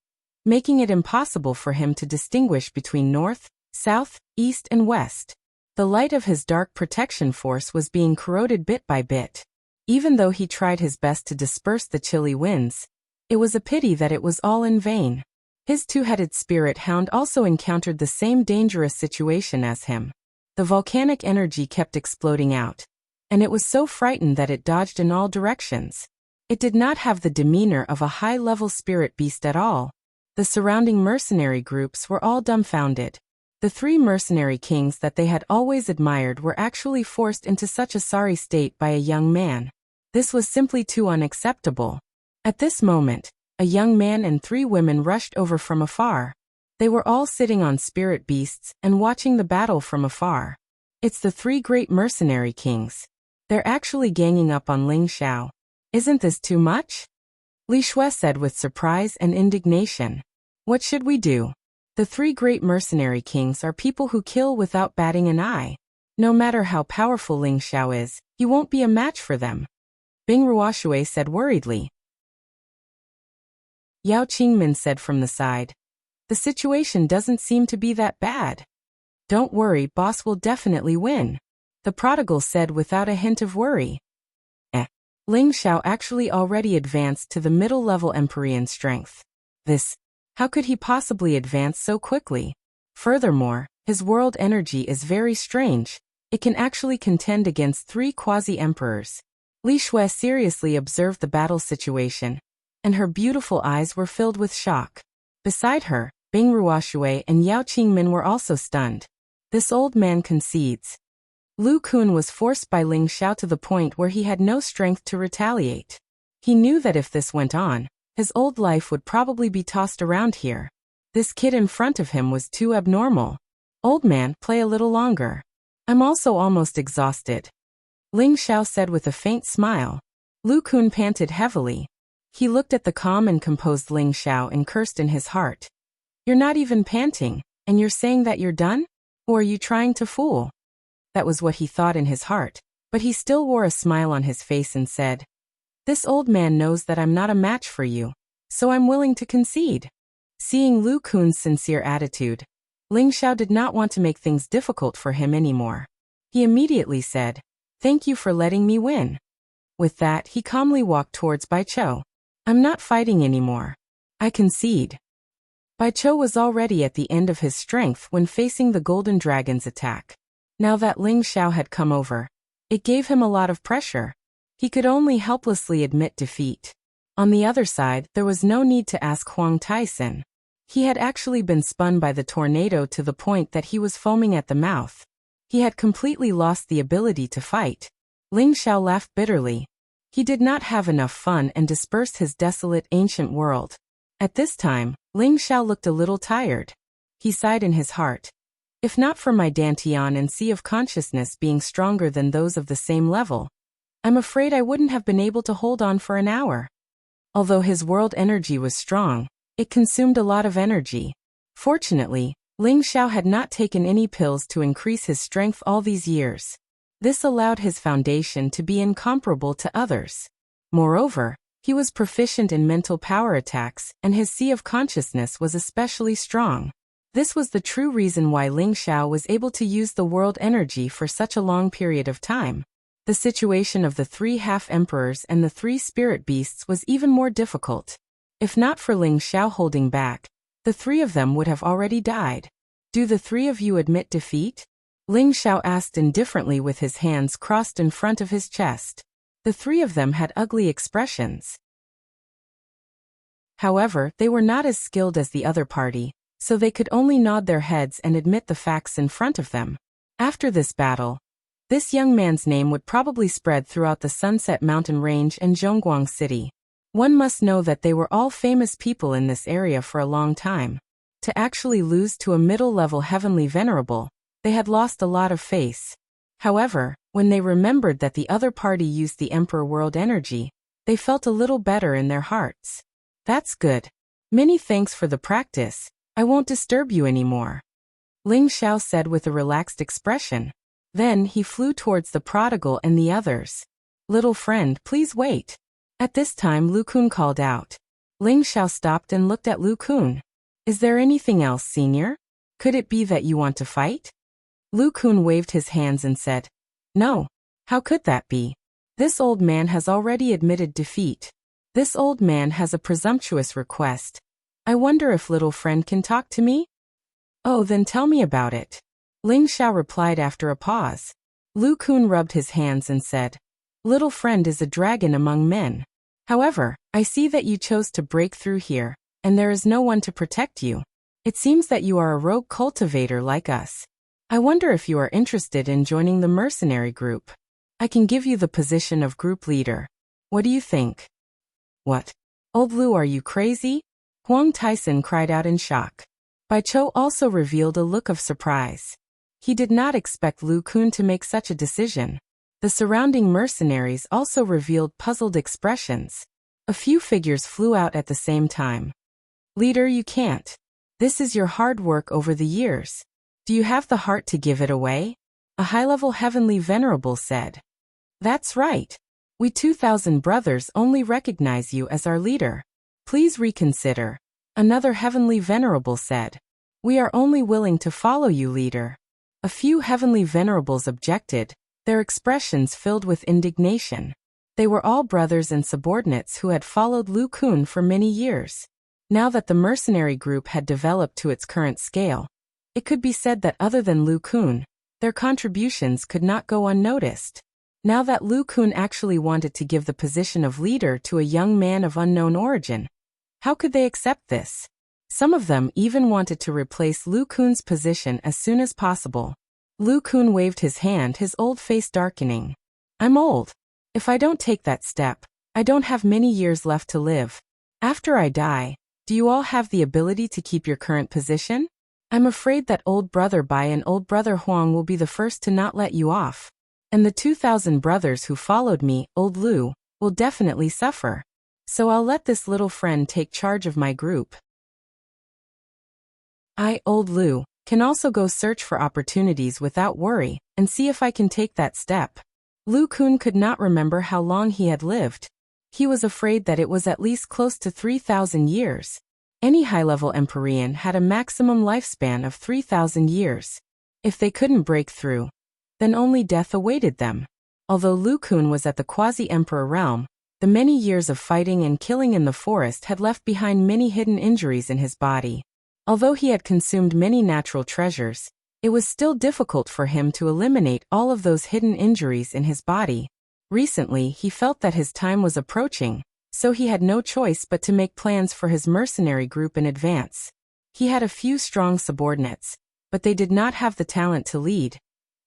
making it impossible for him to distinguish between north, south, east, and west. The light of his dark protection force was being corroded bit by bit. Even though he tried his best to disperse the chilly winds, it was a pity that it was all in vain. His two-headed spirit hound also encountered the same dangerous situation as him. The volcanic energy kept exploding out, and it was so frightened that it dodged in all directions. It did not have the demeanor of a high-level spirit beast at all. The surrounding mercenary groups were all dumbfounded. The three mercenary kings that they had always admired were actually forced into such a sorry state by a young man. This was simply too unacceptable. At this moment, a young man and three women rushed over from afar. They were all sitting on spirit beasts and watching the battle from afar. It's the three great mercenary kings. They're actually ganging up on Ling Xiao. Isn't this too much? Li Shui said with surprise and indignation. What should we do? The three great mercenary kings are people who kill without batting an eye. No matter how powerful Ling Xiao is, he won't be a match for them. Bing Ruoshui said worriedly. Yao Qingmin said from the side. The situation doesn't seem to be that bad. Don't worry, boss will definitely win. The prodigal said without a hint of worry. Ling Xiao actually already advanced to the middle-level Empyrean strength. How could he possibly advance so quickly? Furthermore, his world energy is very strange. It can actually contend against three quasi-emperors. Li Shui seriously observed the battle situation, and her beautiful eyes were filled with shock. Beside her, Bing Ruoshui and Yao Qingmin were also stunned. This old man concedes. Lu Kun was forced by Ling Xiao to the point where he had no strength to retaliate. He knew that if this went on, his old life would probably be tossed around here. This kid in front of him was too abnormal. Old man, play a little longer. I'm also almost exhausted. Ling Xiao said with a faint smile. Lu Kun panted heavily. He looked at the calm and composed Ling Xiao and cursed in his heart. You're not even panting, and you're saying that you're done? Or are you trying to fool? That was what he thought in his heart, but he still wore a smile on his face and said, This old man knows that I'm not a match for you, so I'm willing to concede. Seeing Lu Kun's sincere attitude, Ling Xiao did not want to make things difficult for him anymore. He immediately said, Thank you for letting me win. With that, he calmly walked towards Baicho. I'm not fighting anymore. I concede. Baicho was already at the end of his strength when facing the Golden Dragon's attack. Now that Ling Xiao had come over, it gave him a lot of pressure. He could only helplessly admit defeat. On the other side, there was no need to ask Huang Taison. He had actually been spun by the tornado to the point that he was foaming at the mouth. He had completely lost the ability to fight. Ling Xiao laughed bitterly. He did not have enough fun and dispersed his desolate ancient world. At this time, Ling Xiao looked a little tired. He sighed in his heart. If not for my Dantian and Sea of Consciousness being stronger than those of the same level, I'm afraid I wouldn't have been able to hold on for an hour. Although his world energy was strong, it consumed a lot of energy. Fortunately, Ling Xiao had not taken any pills to increase his strength all these years. This allowed his foundation to be incomparable to others. Moreover, he was proficient in mental power attacks, and his Sea of Consciousness was especially strong. This was the true reason why Ling Xiao was able to use the world energy for such a long period of time. The situation of the three half-emperors and the three spirit beasts was even more difficult. If not for Ling Xiao holding back, the three of them would have already died. Do the three of you admit defeat? Ling Xiao asked indifferently with his hands crossed in front of his chest. The three of them had ugly expressions. However, they were not as skilled as the other party, so they could only nod their heads and admit the facts in front of them. After this battle, this young man's name would probably spread throughout the Sunset Mountain Range and Zhongguang City. One must know that they were all famous people in this area for a long time. To actually lose to a middle-level heavenly venerable, they had lost a lot of face. However, when they remembered that the other party used the Emperor World Energy, they felt a little better in their hearts. That's good. Many thanks for the practice. I won't disturb you anymore, Ling Xiao said with a relaxed expression. Then he flew towards the prodigal and the others. Little friend, please wait. At this time Lu Kun called out. Ling Xiao stopped and looked at Lu Kun. Is there anything else, senior? Could it be that you want to fight? Lu Kun waved his hands and said, No. How could that be? This old man has already admitted defeat. This old man has a presumptuous request. I wonder if little friend can talk to me? Oh, then tell me about it. Ling Xiao replied after a pause. Lu Kun rubbed his hands and said, Little friend is a dragon among men. However, I see that you chose to break through here, and there is no one to protect you. It seems that you are a rogue cultivator like us. I wonder if you are interested in joining the mercenary group. I can give you the position of group leader. What do you think? What? Old Lu, are you crazy? Huang Taisen cried out in shock. Bai Chou also revealed a look of surprise. He did not expect Lu Kun to make such a decision. The surrounding mercenaries also revealed puzzled expressions. A few figures flew out at the same time. Leader, you can't. This is your hard work over the years. Do you have the heart to give it away? A high-level heavenly venerable said. That's right. We 2,000 brothers only recognize you as our leader. Please reconsider. Another heavenly venerable said. We are only willing to follow you, leader. A few heavenly venerables objected, their expressions filled with indignation. They were all brothers and subordinates who had followed Lu Kun for many years. Now that the mercenary group had developed to its current scale, it could be said that other than Lu Kun, their contributions could not go unnoticed. Now that Lu Kun actually wanted to give the position of leader to a young man of unknown origin, how could they accept this? Some of them even wanted to replace Lu Kun's position as soon as possible. Lu Kun waved his hand, his old face darkening. I'm old. If I don't take that step, I don't have many years left to live. After I die, do you all have the ability to keep your current position? I'm afraid that old brother Bai and old brother Huang will be the first to not let you off. And the 2,000 brothers who followed me, old Lu, will definitely suffer. So I'll let this little friend take charge of my group. I, old Lu, can also go search for opportunities without worry, and see if I can take that step. Lu Kun could not remember how long he had lived. He was afraid that it was at least close to 3,000 years. Any high-level Empyrean had a maximum lifespan of 3,000 years. If they couldn't break through, then only death awaited them. Although Lu Kun was at the quasi-emperor realm, the many years of fighting and killing in the forest had left behind many hidden injuries in his body. Although he had consumed many natural treasures, it was still difficult for him to eliminate all of those hidden injuries in his body. Recently, he felt that his time was approaching, so he had no choice but to make plans for his mercenary group in advance. He had a few strong subordinates, but they did not have the talent to lead,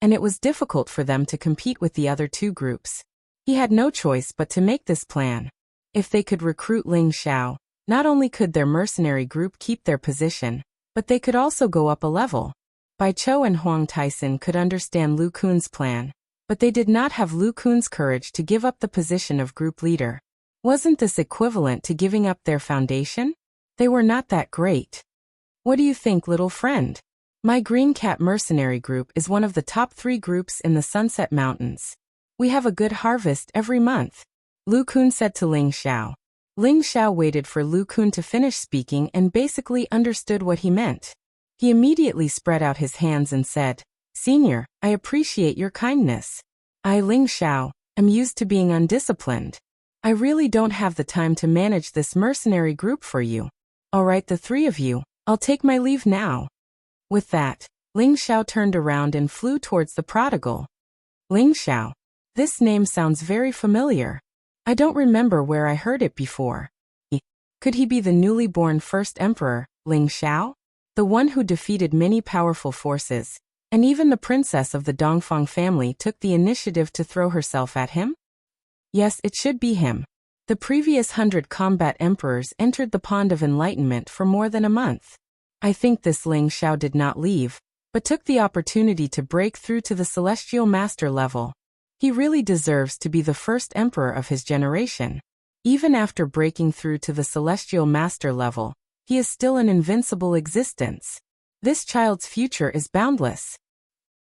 and it was difficult for them to compete with the other two groups. He had no choice but to make this plan. If they could recruit Ling Xiao, not only could their mercenary group keep their position, but they could also go up a level. Bai Chou and Huang Taisen could understand Lu Kun's plan, but they did not have Lu Kun's courage to give up the position of group leader. Wasn't this equivalent to giving up their foundation? They were not that great. What do you think, little friend? My Green Cat mercenary group is one of the top 3 groups in the Sunset Mountains. We have a good harvest every month, Lu Kun said to Ling Xiao. Ling Xiao waited for Lu Kun to finish speaking and basically understood what he meant. He immediately spread out his hands and said, Senior, I appreciate your kindness. I, Ling Xiao, am used to being undisciplined. I really don't have the time to manage this mercenary group for you. All right, the 3 of you, I'll take my leave now. With that, Ling Xiao turned around and flew towards the prodigal. Ling Xiao. This name sounds very familiar. I don't remember where I heard it before. Could he be the newly born first emperor, Ling Xiao? the one who defeated many powerful forces, and even the princess of the Dongfang family took the initiative to throw herself at him? Yes, it should be him. The previous 100 combat emperors entered the pond of enlightenment for more than a month. I think this Ling Xiao did not leave, but took the opportunity to break through to the celestial master level. He really deserves to be the first emperor of his generation. Even after breaking through to the celestial master level, he is still an invincible existence. This child's future is boundless.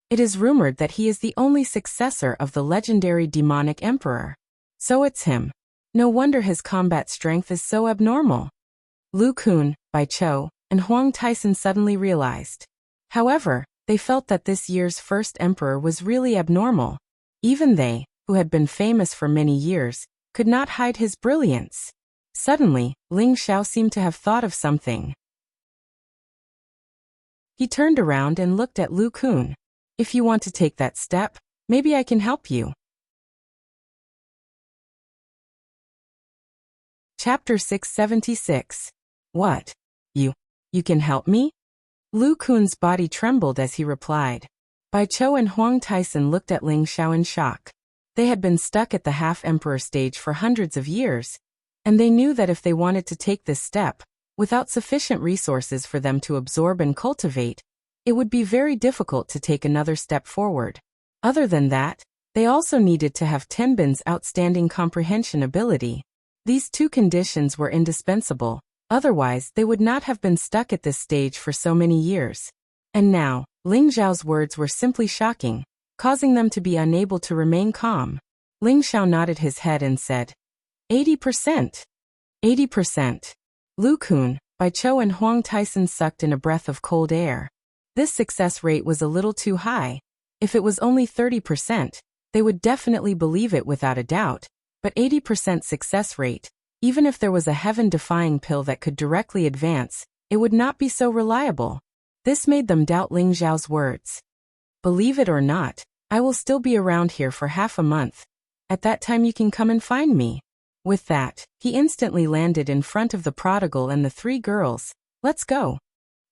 It is rumored that he is the only successor of the legendary demonic emperor. So it's him. No wonder his combat strength is so abnormal. Lu Kun, Bai Chou, and Huang Taisen suddenly realized. However, they felt that this year's first emperor was really abnormal. Even they, who had been famous for many years, could not hide his brilliance. Suddenly, Ling Xiao seemed to have thought of something. He turned around and looked at Lu Kun. If you want to take that step, maybe I can help you. Chapter 676. What? You can help me? Lu Kun's body trembled as he replied. Bai Chou and Huang Taisen looked at Ling Xiao in shock. They had been stuck at the half-emperor stage for hundreds of years, and they knew that if they wanted to take this step, without sufficient resources for them to absorb and cultivate, it would be very difficult to take another step forward. Other than that, they also needed to have Tenbin's outstanding comprehension ability. These two conditions were indispensable, otherwise they would not have been stuck at this stage for so many years. And now, Ling Xiao's words were simply shocking, causing them to be unable to remain calm. Ling Xiao nodded his head and said, 80%. 80%. Lu Kun, Bai Chou and Huang Taisen sucked in a breath of cold air. This success rate was a little too high. If it was only 30%, they would definitely believe it without a doubt, but 80% success rate, even if there was a heaven-defying pill that could directly advance, it would not be so reliable. This made them doubt Ling Xiao's words. Believe it or not, I will still be around here for half a month. At that time you can come and find me. With that, he instantly landed in front of the prodigal and the three girls. Let's go.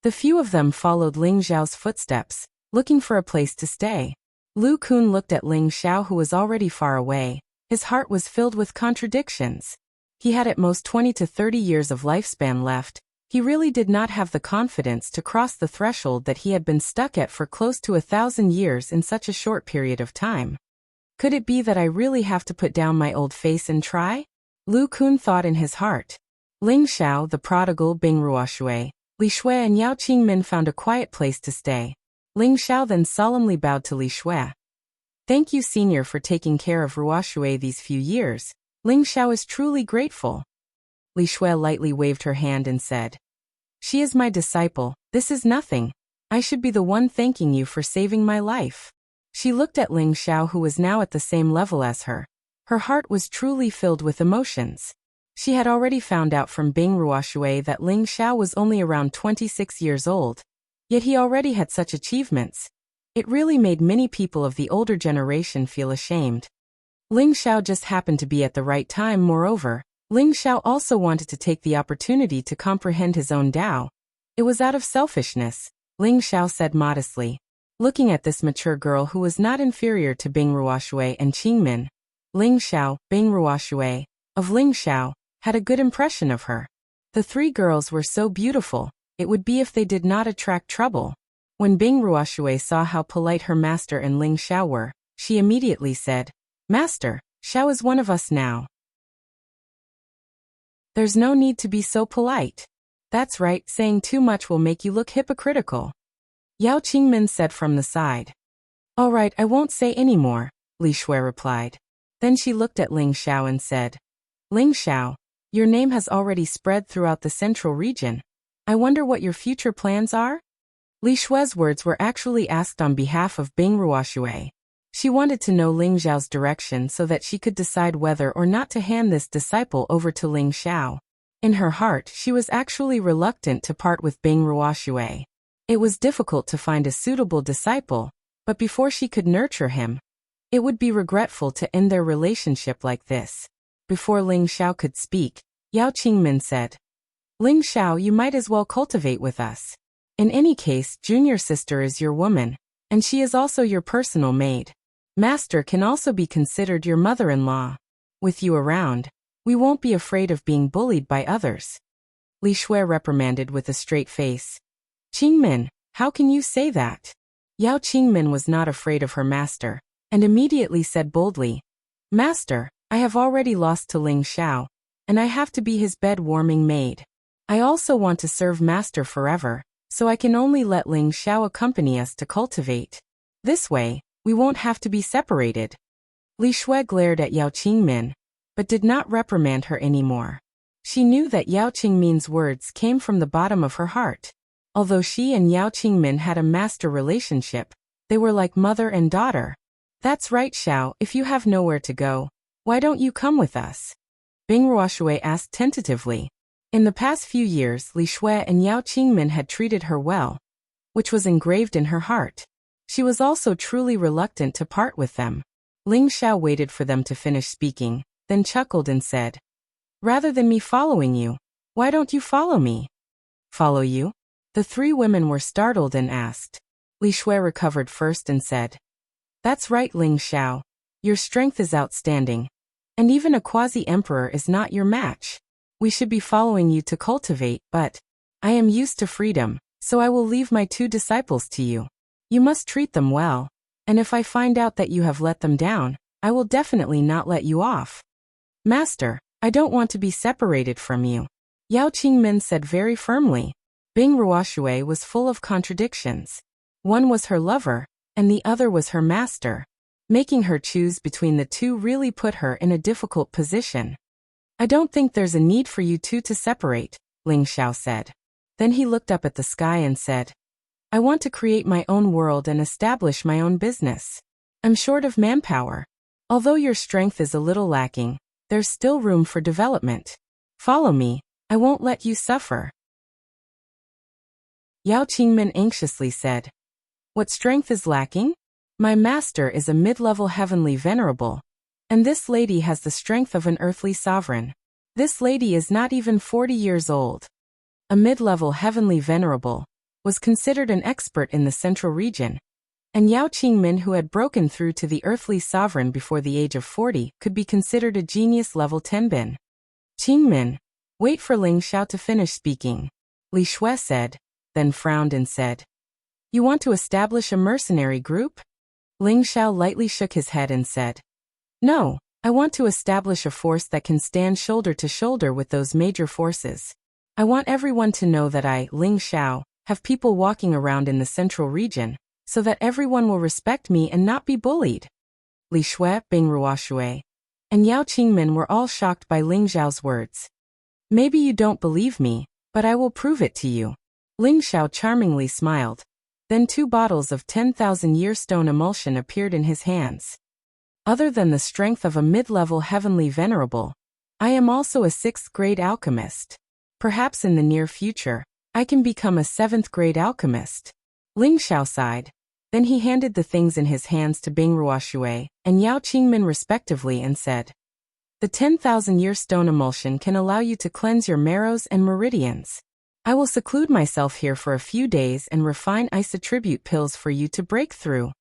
The few of them followed Ling Xiao's footsteps, looking for a place to stay. Lu Kun looked at Ling Xiao, who was already far away. His heart was filled with contradictions. He had at most 20 to 30 years of lifespan left. He really did not have the confidence to cross the threshold that he had been stuck at for close to 1,000 years in such a short period of time. Could it be that I really have to put down my old face and try? Lu Kun thought in his heart. Ling Xiao, the prodigal, Bing Ruoshui, Li Shui and Yao Qingmin found a quiet place to stay. Ling Xiao then solemnly bowed to Li Shui. Thank you, senior, for taking care of Ruoshui these few years. Ling Xiao is truly grateful. Li Shui lightly waved her hand and said, She is my disciple, this is nothing. I should be the one thanking you for saving my life. She looked at Ling Xiao, who was now at the same level as her. Her heart was truly filled with emotions. She had already found out from Bing Ruoshui that Ling Xiao was only around 26 years old. Yet he already had such achievements. It really made many people of the older generation feel ashamed. Ling Xiao just happened to be at the right time. Moreover, Ling Xiao also wanted to take the opportunity to comprehend his own Tao. It was out of selfishness, Ling Xiao said modestly. Looking at this mature girl who was not inferior to Bing Ruoshui and Qingmin, Ling Xiao, Bing Ruoshui, of Ling Xiao, had a good impression of her. The three girls were so beautiful, it would be if they did not attract trouble. When Bing Ruoshui saw how polite her master and Ling Xiao were, she immediately said, Master, Xiao is one of us now. There's no need to be so polite. That's right, saying too much will make you look hypocritical. Yao Qingmin said from the side. All right, I won't say any more, Li Shui replied. Then she looked at Ling Xiao and said, Ling Xiao, your name has already spread throughout the central region. I wonder what your future plans are? Li Shui's words were actually asked on behalf of Bing Ruoshui. She wanted to know Ling Xiao's direction so that she could decide whether or not to hand this disciple over to Ling Xiao. In her heart, she was actually reluctant to part with Bing Ruoshui. It was difficult to find a suitable disciple, but before she could nurture him, it would be regretful to end their relationship like this. Before Ling Xiao could speak, Yao Qingmin said, Ling Xiao, you might as well cultivate with us. In any case, junior sister is your woman, and she is also your personal maid. Master can also be considered your mother-in-law. With you around, we won't be afraid of being bullied by others. Li Shui reprimanded with a straight face. Qingmin, how can you say that? Yao Qingmin was not afraid of her master, and immediately said boldly, Master, I have already lost to Ling Xiao, and I have to be his bed-warming maid. I also want to serve master forever, so I can only let Ling Xiao accompany us to cultivate. This way, we won't have to be separated. Li Shui glared at Yao Qingmin, but did not reprimand her anymore. She knew that Yao Qingmin's words came from the bottom of her heart. Although she and Yao Qingmin had a master relationship, they were like mother and daughter. That's right, Xiao, if you have nowhere to go, why don't you come with us? Bing Ruoshui asked tentatively. In the past few years, Li Shui and Yao Qingmin had treated her well, which was engraved in her heart. She was also truly reluctant to part with them. Ling Xiao waited for them to finish speaking, then chuckled and said, Rather than me following you, why don't you follow me? Follow you? The three women were startled and asked. Li Shui recovered first and said, That's right, Ling Xiao. Your strength is outstanding, and even a quasi-emperor is not your match. We should be following you to cultivate, but I am used to freedom, so I will leave my 2 disciples to you. You must treat them well, and if I find out that you have let them down, I will definitely not let you off. Master, I don't want to be separated from you, Yao Qingmin said very firmly. Bing Ruoshui was full of contradictions. One was her lover, and the other was her master. Making her choose between the two really put her in a difficult position. I don't think there's a need for you two to separate, Ling Xiao said. Then he looked up at the sky and said, I want to create my own world and establish my own business. I'm short of manpower. Although your strength is a little lacking, there's still room for development. Follow me, I won't let you suffer. Yao Qingmin anxiously said, What strength is lacking? My master is a mid-level heavenly venerable, and this lady has the strength of an earthly sovereign. This lady is not even 40 years old. A mid-level heavenly venerable was considered an expert in the central region, and Yao Qingmin, who had broken through to the earthly sovereign before the age of 40, could be considered a genius level tenbin. Qingmin, wait for Ling Xiao to finish speaking, Li Shui said, then frowned and said, You want to establish a mercenary group? Ling Xiao lightly shook his head and said, No, I want to establish a force that can stand shoulder to shoulder with those major forces. I want everyone to know that I, Ling Xiao, have people walking around in the central region, so that everyone will respect me and not be bullied. Li Shui, Bing Ruoshui, and Yao Qingmin were all shocked by Ling Xiao's words. Maybe you don't believe me, but I will prove it to you. Ling Xiao charmingly smiled. Then 2 bottles of 10,000-year stone emulsion appeared in his hands. Other than the strength of a mid-level heavenly venerable, I am also a 6th-grade alchemist. Perhaps in the near future, I can become a 7th-grade alchemist. Ling Xiao sighed. Then he handed the things in his hands to Bing Ruoshui and Yao Qingmin respectively and said, The 10,000-year stone emulsion can allow you to cleanse your marrows and meridians. I will seclude myself here for a few days and refine isotribute pills for you to break through.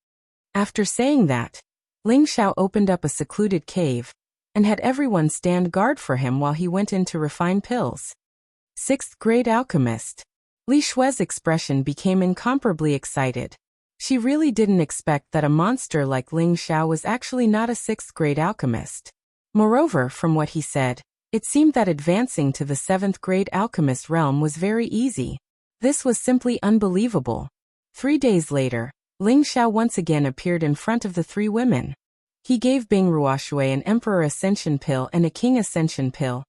After saying that, Ling Xiao opened up a secluded cave and had everyone stand guard for him while he went in to refine pills. 6th-grade alchemist. Li Shui's expression became incomparably excited. She really didn't expect that a monster like Ling Xiao was actually not a 6th-grade alchemist. Moreover, from what he said, it seemed that advancing to the 7th-grade alchemist realm was very easy. This was simply unbelievable. 3 days later, Ling Xiao once again appeared in front of the 3 women. He gave Bing Ruoshui an Emperor Ascension pill and a King Ascension pill,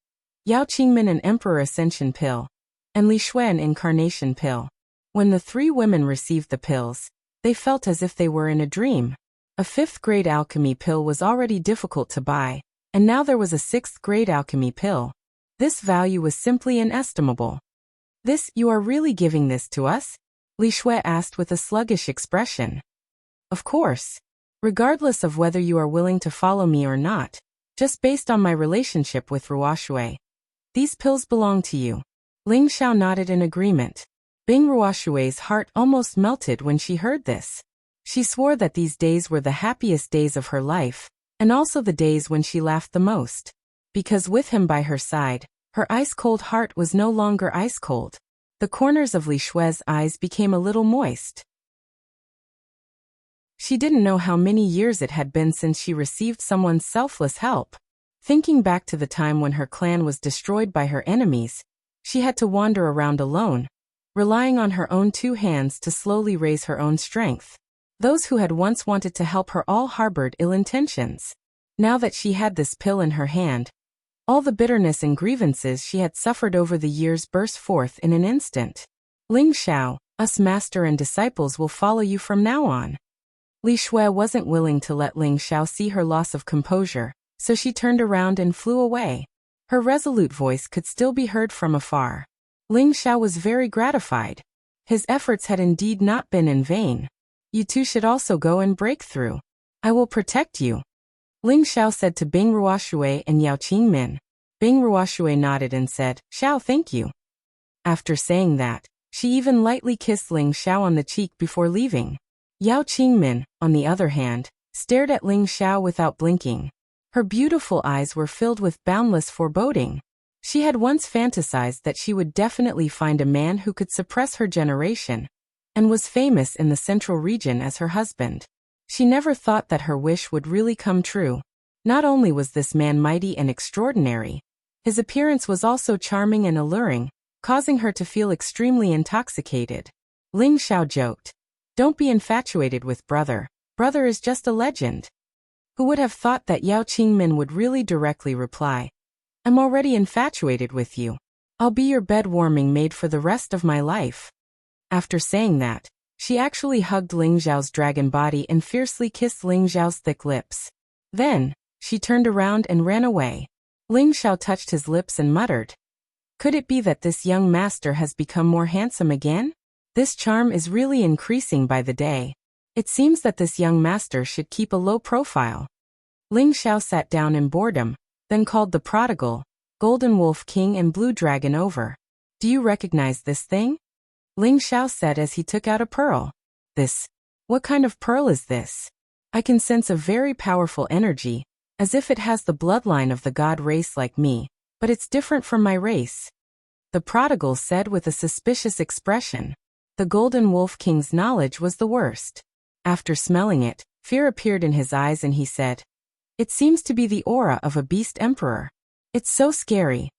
Yao Qingmin an Emperor Ascension pill, and Li Shui an Incarnation pill. When the 3 women received the pills, they felt as if they were in a dream. A 5th-grade alchemy pill was already difficult to buy, and now there was a 6th-grade alchemy pill. This value was simply inestimable. You are really giving this to us? Li Shui asked with a sluggish expression. Of course. Regardless of whether you are willing to follow me or not, just based on my relationship with Ruoshui. These pills belong to you. Ling Xiao nodded in agreement. Bing Ruoshui's heart almost melted when she heard this. She swore that these days were the happiest days of her life, and also the days when she laughed the most. Because with him by her side, her ice-cold heart was no longer ice-cold. The corners of Li Shui's eyes became a little moist. She didn't know how many years it had been since she received someone's selfless help. Thinking back to the time when her clan was destroyed by her enemies, she had to wander around alone, relying on her own 2 hands to slowly raise her own strength. Those who had once wanted to help her all harbored ill intentions. Now that she had this pill in her hand, all the bitterness and grievances she had suffered over the years burst forth in an instant. Ling Xiao, us master and disciples will follow you from now on. Li Shui wasn't willing to let Ling Xiao see her loss of composure, so she turned around and flew away. Her resolute voice could still be heard from afar. Ling Xiao was very gratified. His efforts had indeed not been in vain. You two should also go and break through. I will protect you. Ling Xiao said to Bing Ruoshui and Yao Qingmin. Bing Ruoshui nodded and said, Xiao, thank you. After saying that, she even lightly kissed Ling Xiao on the cheek before leaving. Yao Qingmin, on the other hand, stared at Ling Xiao without blinking. Her beautiful eyes were filled with boundless foreboding. She had once fantasized that she would definitely find a man who could suppress her generation, and was famous in the central region as her husband. She never thought that her wish would really come true. Not only was this man mighty and extraordinary, his appearance was also charming and alluring, causing her to feel extremely intoxicated. Ling Xiao joked, Don't be infatuated with brother. Brother is just a legend. Who would have thought that Yao Qingmin would really directly reply, I'm already infatuated with you. I'll be your bed-warming maid for the rest of my life. After saying that, she actually hugged Ling Xiao's dragon body and fiercely kissed Ling Xiao's thick lips. Then, she turned around and ran away. Ling Xiao touched his lips and muttered, Could it be that this young master has become more handsome again? This charm is really increasing by the day. It seems that this young master should keep a low profile. Ling Xiao sat down in boredom, then called the prodigal, Golden Wolf King and Blue Dragon over. Do you recognize this thing? Ling Xiao said as he took out a pearl. What kind of pearl is this? I can sense a very powerful energy, as if it has the bloodline of the god race like me, but it's different from my race. The prodigal said with a suspicious expression. The Golden Wolf King's knowledge was the worst. After smelling it, fear appeared in his eyes and he said, It seems to be the aura of a beast emperor. It's so scary.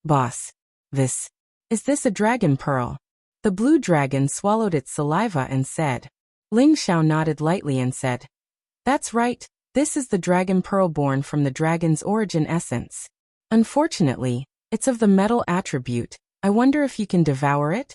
Boss, is this a dragon pearl? The blue dragon swallowed its saliva and said. Ling Xiao nodded lightly and said, That's right, this is the dragon pearl born from the dragon's origin essence. Unfortunately, it's of the metal attribute. I wonder if you can devour it?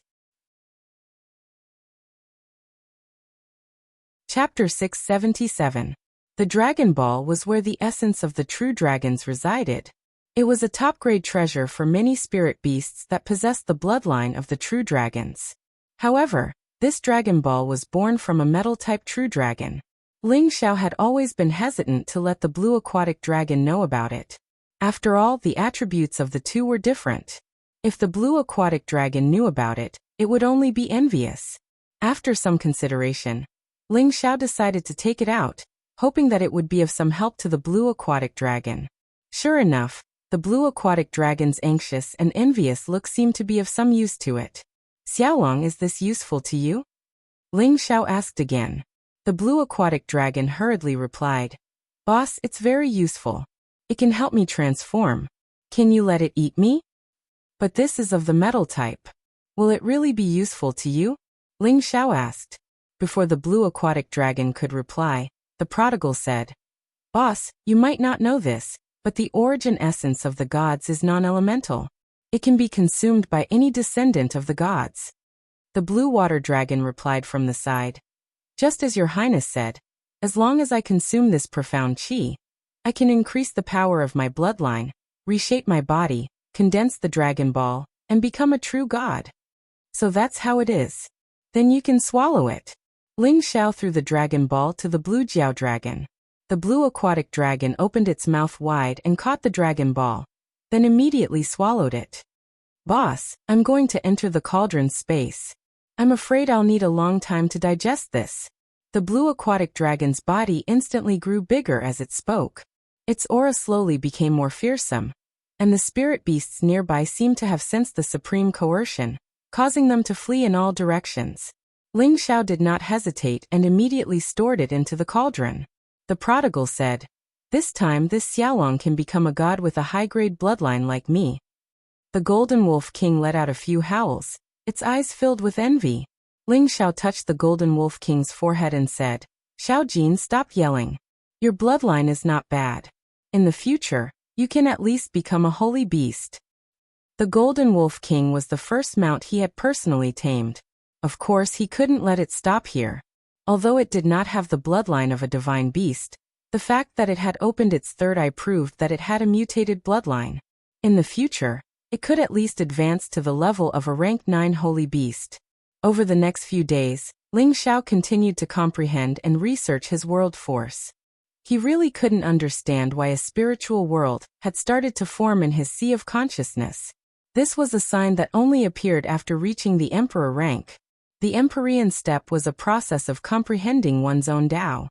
Chapter 677. The Dragon Ball was where the essence of the true dragons resided. It was a top-grade treasure for many spirit beasts that possessed the bloodline of the true dragons. However, this Dragon Ball was born from a metal-type true dragon. Ling Xiao had always been hesitant to let the blue aquatic dragon know about it. After all, the attributes of the two were different. If the blue aquatic dragon knew about it, it would only be envious. After some consideration, Ling Xiao decided to take it out, hoping that it would be of some help to the blue aquatic dragon. Sure enough, the blue aquatic dragon's anxious and envious look seemed to be of some use to it. Xiaolong, is this useful to you? Ling Xiao asked again. The blue aquatic dragon hurriedly replied, Boss, it's very useful. It can help me transform. Can you let it eat me? But this is of the metal type. Will it really be useful to you? Ling Xiao asked. Before the blue aquatic dragon could reply, the prodigal said, Boss, you might not know this, but the origin essence of the gods is non-elemental. It can be consumed by any descendant of the gods. The blue water dragon replied from the side, Just as your highness said, as long as I consume this profound qi, I can increase the power of my bloodline, reshape my body, condense the Dragon Ball, and become a true god. So that's how it is. Then you can swallow it. Ling Xiao threw the Dragon Ball to the blue Jiao dragon. The blue aquatic dragon opened its mouth wide and caught the Dragon Ball, then immediately swallowed it. Boss, I'm going to enter the cauldron space. I'm afraid I'll need a long time to digest this. The blue aquatic dragon's body instantly grew bigger as it spoke. Its aura slowly became more fearsome, and the spirit beasts nearby seemed to have sensed the supreme coercion, causing them to flee in all directions. Ling Xiao did not hesitate and immediately stored it into the cauldron. The prodigal said, "This time this Xiaolong can become a god with a high-grade bloodline like me." The Golden Wolf King let out a few howls, its eyes filled with envy. Ling Xiao touched the Golden Wolf King's forehead and said, "Xiao Jin, stop yelling. Your bloodline is not bad. In the future, you can at least become a holy beast." The Golden Wolf King was the first mount he had personally tamed. Of course, he couldn't let it stop here. Although it did not have the bloodline of a divine beast, the fact that it had opened its third eye proved that it had a mutated bloodline. In the future, it could at least advance to the level of a rank 9 holy beast. Over the next few days, Ling Xiao continued to comprehend and research his world force. He really couldn't understand why a spiritual world had started to form in his sea of consciousness. This was a sign that only appeared after reaching the emperor rank. The Empyrean step was a process of comprehending one's own Tao.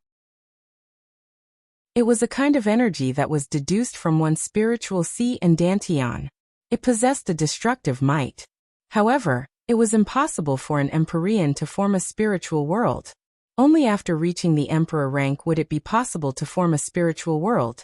It was a kind of energy that was deduced from one's spiritual sea and dantian. It possessed a destructive might. However, it was impossible for an Empyrean to form a spiritual world. Only after reaching the emperor rank would it be possible to form a spiritual world.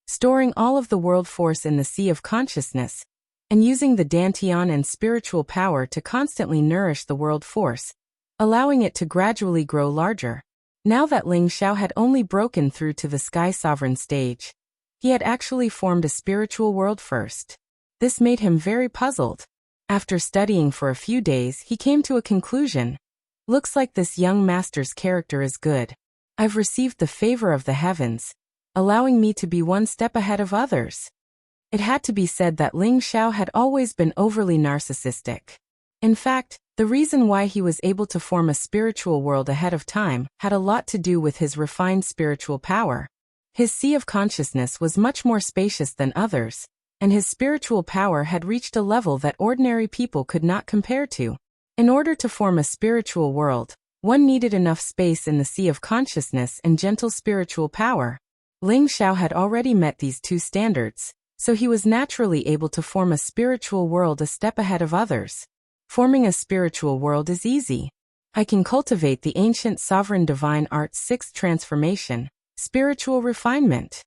Storing all of the world force in the sea of consciousness, and using the dantian and spiritual power to constantly nourish the world force, allowing it to gradually grow larger. Now that Ling Xiao had only broken through to the Sky Sovereign stage, he had actually formed a spiritual world first. This made him very puzzled. After studying for a few days, he came to a conclusion. Looks like this young master's character is good. I've received the favor of the heavens, allowing me to be one step ahead of others. It had to be said that Ling Xiao had always been overly narcissistic. In fact, the reason why he was able to form a spiritual world ahead of time had a lot to do with his refined spiritual power. His sea of consciousness was much more spacious than others, and his spiritual power had reached a level that ordinary people could not compare to. In order to form a spiritual world, one needed enough space in the sea of consciousness and gentle spiritual power. Ling Xiao had already met these two standards, so he was naturally able to form a spiritual world a step ahead of others. Forming a spiritual world is easy. I can cultivate the ancient sovereign divine art's 6th transformation, spiritual refinement.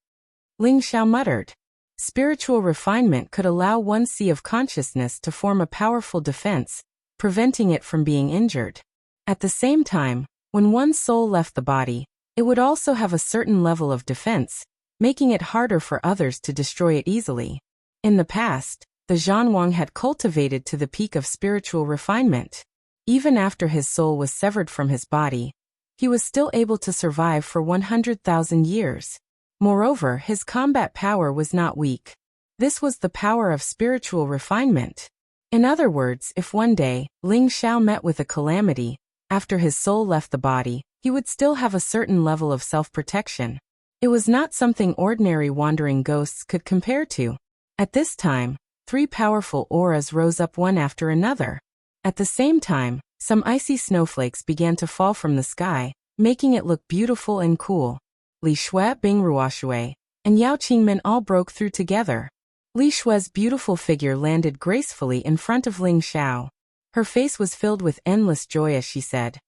Ling Xiao muttered. Spiritual refinement could allow one's sea of consciousness to form a powerful defense, preventing it from being injured. At the same time, when one's soul left the body, it would also have a certain level of defense, making it harder for others to destroy it easily. In the past, the Zhanwang had cultivated to the peak of spiritual refinement. Even after his soul was severed from his body, he was still able to survive for 100,000 years. Moreover, his combat power was not weak. This was the power of spiritual refinement. In other words, if one day, Ling Xiao met with a calamity, after his soul left the body, he would still have a certain level of self-protection. It was not something ordinary wandering ghosts could compare to. At this time, 3 powerful auras rose up one after another. At the same time, some icy snowflakes began to fall from the sky, making it look beautiful and cool. Li Shui, Bing Ruoshui, and Yao Qingmin all broke through together. Li Shui's beautiful figure landed gracefully in front of Ling Xiao. Her face was filled with endless joy as she said,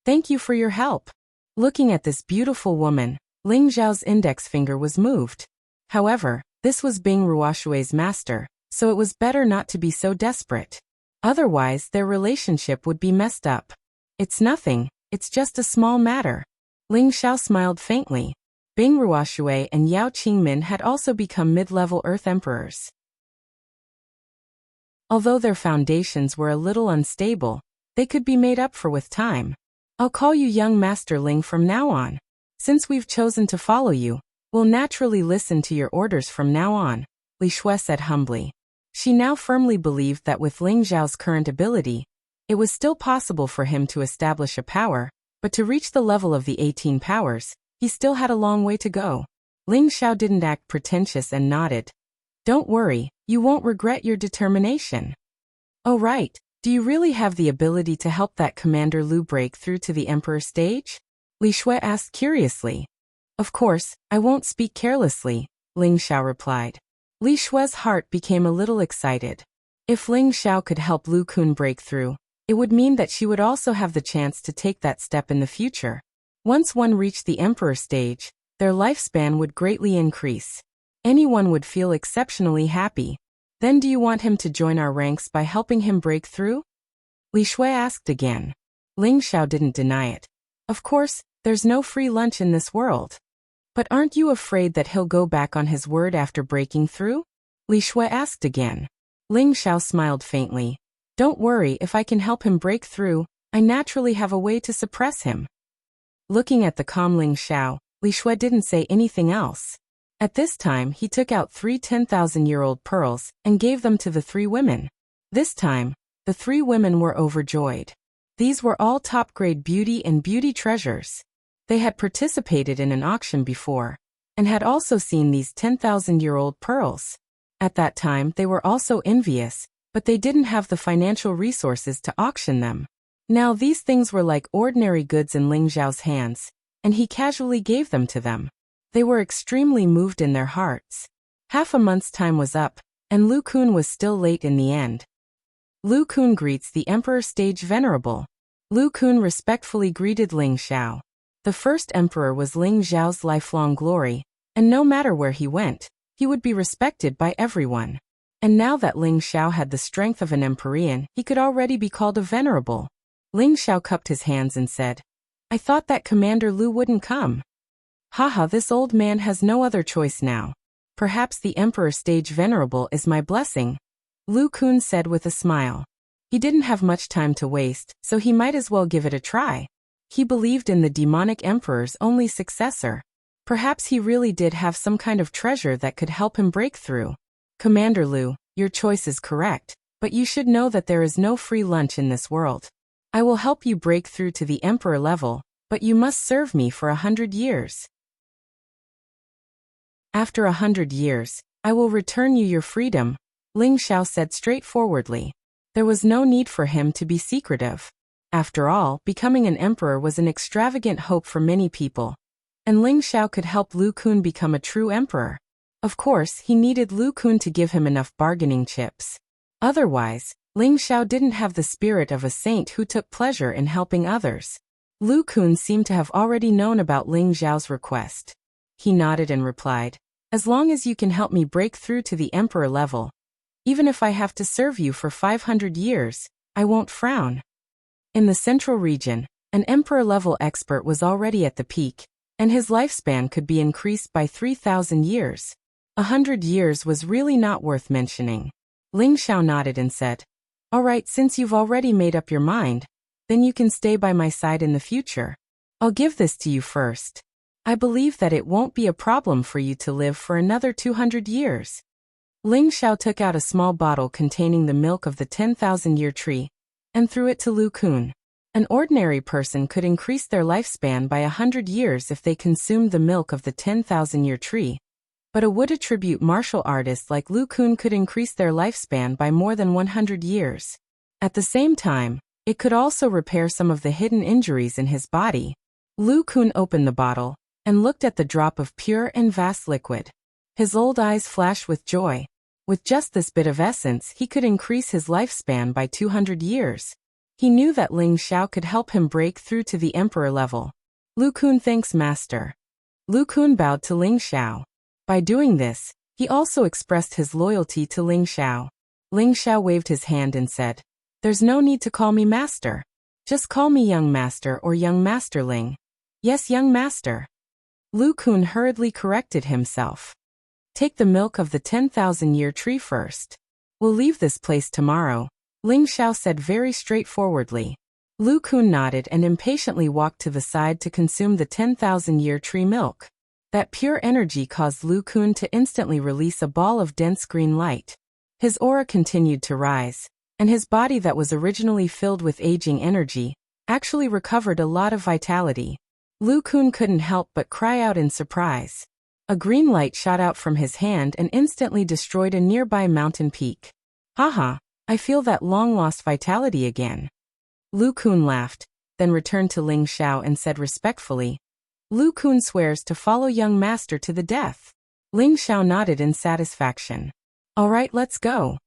"Thank you for your help." Looking at this beautiful woman, Ling Xiao's index finger was moved. However, this was Bing Ruoshui's master, so it was better not to be so desperate. Otherwise, their relationship would be messed up. "It's nothing, it's just a small matter." Ling Xiao smiled faintly. Bing Ruoshui and Yao Qingmin had also become mid-level Earth Emperors. Although their foundations were a little unstable, they could be made up for with time. "I'll call you young Master Ling from now on. Since we've chosen to follow you, we'll naturally listen to your orders from now on," Li Shui said humbly. She now firmly believed that with Ling Xiao's current ability, it was still possible for him to establish a power, but to reach the level of the 18 powers, he still had a long way to go. Ling Xiao didn't act pretentious and nodded. "Don't worry, you won't regret your determination." "Oh right, Do you really have the ability to help that Commander Lu break through to the Emperor stage? Li Shui asked curiously. Of course, I won't speak carelessly, Ling Xiao replied. Li Shui's heart became a little excited. If Ling Xiao could help Lu Kun break through, it would mean that she would also have the chance to take that step in the future. Once one reached the Emperor stage, their lifespan would greatly increase. Anyone would feel exceptionally happy. Then do you want him to join our ranks by helping him break through? Li Shui asked again. Ling Xiao didn't deny it. Of course, there's no free lunch in this world. But aren't you afraid that he'll go back on his word after breaking through? Li Shui asked again. Ling Xiao smiled faintly. Don't worry, if I can help him break through, I naturally have a way to suppress him. Looking at the calm Ling Xiao, Li Shui didn't say anything else. At this time he took out 3 10,000-year-old pearls and gave them to the 3 women. This time, the 3 women were overjoyed. These were all top-grade beauty and beauty treasures. They had participated in an auction before, and had also seen these 10,000-year-old pearls. At that time they were also envious, but they didn't have the financial resources to auction them. Now these things were like ordinary goods in Ling Xiao's hands, and he casually gave them to them. They were extremely moved in their hearts. Half a month's time was up, and Lu Kun was still late in the end. Lu Kun greets the Emperor stage venerable. Lu Kun respectfully greeted Ling Xiao. The first emperor was Ling Xiao's lifelong glory, and no matter where he went, he would be respected by everyone. And now that Ling Xiao had the strength of an Empyrean, he could already be called a venerable. Ling Xiao cupped his hands and said, I thought that Commander Lu wouldn't come. Haha, this old man has no other choice now. Perhaps the Emperor stage venerable is my blessing, Lu Kun said with a smile. He didn't have much time to waste, so he might as well give it a try. He believed in the demonic emperor's only successor. Perhaps he really did have some kind of treasure that could help him break through. Commander Lu, your choice is correct, but you should know that there is no free lunch in this world. I will help you break through to the emperor level, but you must serve me for 100 years. After 100 years, I will return you your freedom, Ling Xiao said straightforwardly. There was no need for him to be secretive. After all, becoming an emperor was an extravagant hope for many people. And Ling Xiao could help Lu Kun become a true emperor. Of course, he needed Lu Kun to give him enough bargaining chips. Otherwise, Ling Xiao didn't have the spirit of a saint who took pleasure in helping others. Lu Kun seemed to have already known about Ling Xiao's request. He nodded and replied, as long as you can help me break through to the emperor level, even if I have to serve you for 500 years, I won't frown. In the central region, an emperor-level expert was already at the peak, and his lifespan could be increased by 3,000 years. 100 years was really not worth mentioning. Ling Xiao nodded and said, all right, since you've already made up your mind, then you can stay by my side in the future. I'll give this to you first. I believe that it won't be a problem for you to live for another 200 years. Ling Xiao took out a small bottle containing the milk of the 10,000-year tree, and threw it to Lu Kun. An ordinary person could increase their lifespan by 100 years if they consumed the milk of the 10,000-year tree. But a wood attribute martial artist like Lu Kun could increase their lifespan by more than 100 years. At the same time, it could also repair some of the hidden injuries in his body. Lu Kun opened the bottle and looked at the drop of pure and vast liquid. His old eyes flashed with joy. With just this bit of essence, he could increase his lifespan by 200 years. He knew that Ling Xiao could help him break through to the emperor level. Lu Kun thanks master. Lu Kun bowed to Ling Xiao. By doing this, he also expressed his loyalty to Ling Xiao. Ling Xiao waved his hand and said, there's no need to call me master. Just call me young master or young master Ling. Yes, young master. Lu Kun hurriedly corrected himself. Take the milk of the 10,000-year tree first. We'll leave this place tomorrow, Ling Xiao said very straightforwardly. Lu Kun nodded and impatiently walked to the side to consume the 10,000-year tree milk. That pure energy caused Lu Kun to instantly release a ball of dense green light. His aura continued to rise, and his body that was originally filled with aging energy actually recovered a lot of vitality. Lu Kun couldn't help but cry out in surprise. A green light shot out from his hand and instantly destroyed a nearby mountain peak. Haha, I feel that long-lost vitality again. Lu Kun laughed, then returned to Ling Xiao and said respectfully, Lu Kun swears to follow young master to the death. Ling Xiao nodded in satisfaction. All right, let's go.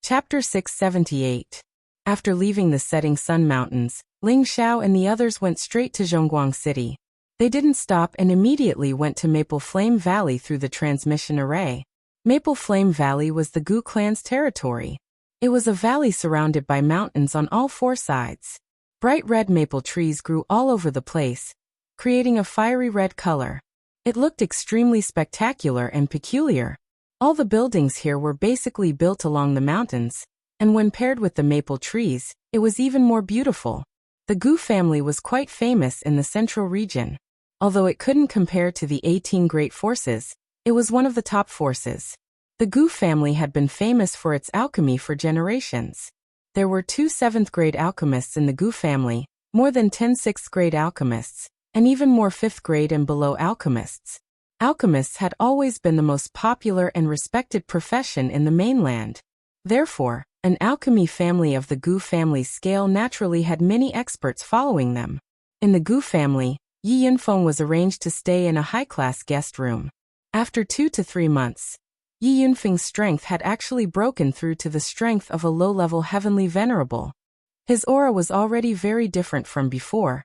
Chapter 678. After leaving the setting sun mountains, Ling Xiao and the others went straight to Zhongguang City. They didn't stop and immediately went to Maple Flame Valley through the transmission array. Maple Flame Valley was the Gu clan's territory. It was a valley surrounded by mountains on all four sides. Bright red maple trees grew all over the place, creating a fiery red color. It looked extremely spectacular and peculiar. All the buildings here were basically built along the mountains, and when paired with the maple trees, it was even more beautiful. The Gu family was quite famous in the central region. Although it couldn't compare to the 18 great forces, it was one of the top forces. The Gu family had been famous for its alchemy for generations. There were 2 7th-grade alchemists in the Gu family, more than 10 6th-grade alchemists, and even more 5th-grade and below alchemists. Alchemists had always been the most popular and respected profession in the mainland. Therefore, an alchemy family of the Gu family's scale naturally had many experts following them. In the Gu family, Yi Yunfeng was arranged to stay in a high-class guest room. After 2 to 3 months, Yi Yunfeng's strength had actually broken through to the strength of a low-level heavenly venerable. His aura was already very different from before,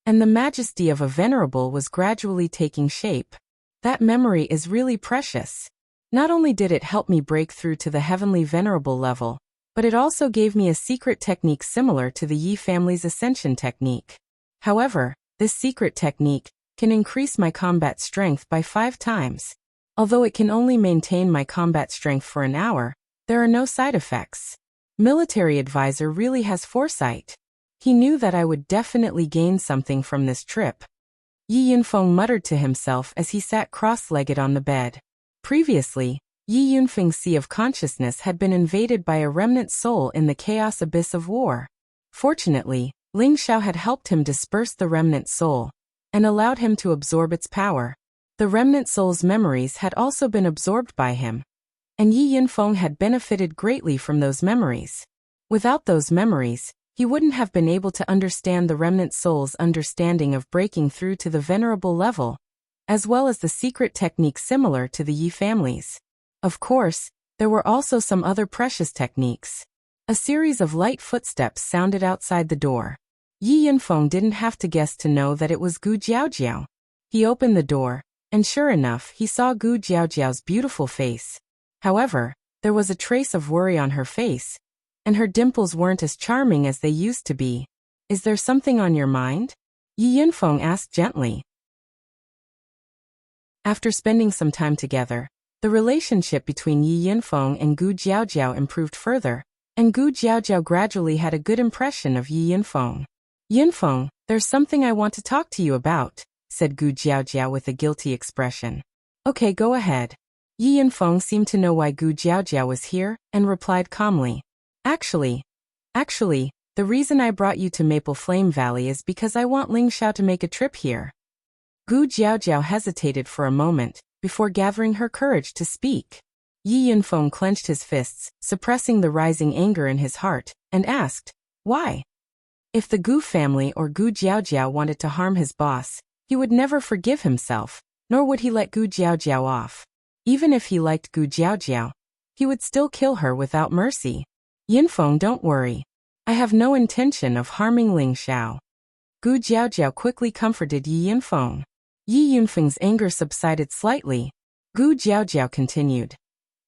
and the majesty of a venerable was gradually taking shape. That memory is really precious. Not only did it help me break through to the heavenly venerable level, but it also gave me a secret technique similar to the Yi family's ascension technique. However, this secret technique can increase my combat strength by 5 times. Although it can only maintain my combat strength for an hour, there are no side effects. Military advisor really has foresight. He knew that I would definitely gain something from this trip. Yi Yunfeng muttered to himself as he sat cross-legged on the bed. Previously, Yi Yunfeng's sea of consciousness had been invaded by a remnant soul in the chaos abyss of war. Fortunately, Ling Xiao had helped him disperse the remnant soul and allowed him to absorb its power. The remnant soul's memories had also been absorbed by him, and Yi Yunfeng had benefited greatly from those memories. Without those memories, he wouldn't have been able to understand the remnant soul's understanding of breaking through to the venerable level, as well as the secret technique similar to the Yi family's. Of course, there were also some other precious techniques. A series of light footsteps sounded outside the door. Yi Yunfeng didn't have to guess to know that it was Gu Jiaojiao. He opened the door, and sure enough, he saw Gu Jiaojiao's beautiful face. However, there was a trace of worry on her face, and her dimples weren't as charming as they used to be. Is there something on your mind? Yi Yunfeng asked gently. After spending some time together, the relationship between Yi Yunfeng and Gu Jiaojiao improved further, and Gu Jiaojiao gradually had a good impression of Yi Yunfeng. Yunfeng, there's something I want to talk to you about, said Gu Jiaojiao with a guilty expression. Okay, go ahead. Yi Yunfeng seemed to know why Gu Jiaojiao was here, and replied calmly. Actually, the reason I brought you to Maple Flame Valley is because I want Ling Xiao to make a trip here. Gu Jiaojiao hesitated for a moment, before gathering her courage to speak. Yi Yunfeng clenched his fists, suppressing the rising anger in his heart, and asked, why? If the Gu family or Gu Jiaojiao wanted to harm his boss, he would never forgive himself, nor would he let Gu Jiaojiao off. Even if he liked Gu Jiaojiao, he would still kill her without mercy. Yunfeng, don't worry. I have no intention of harming Ling Xiao. Gu Jiaojiao quickly comforted Yi Yunfeng. Yi Yunfeng's anger subsided slightly. Gu Jiaojiao continued.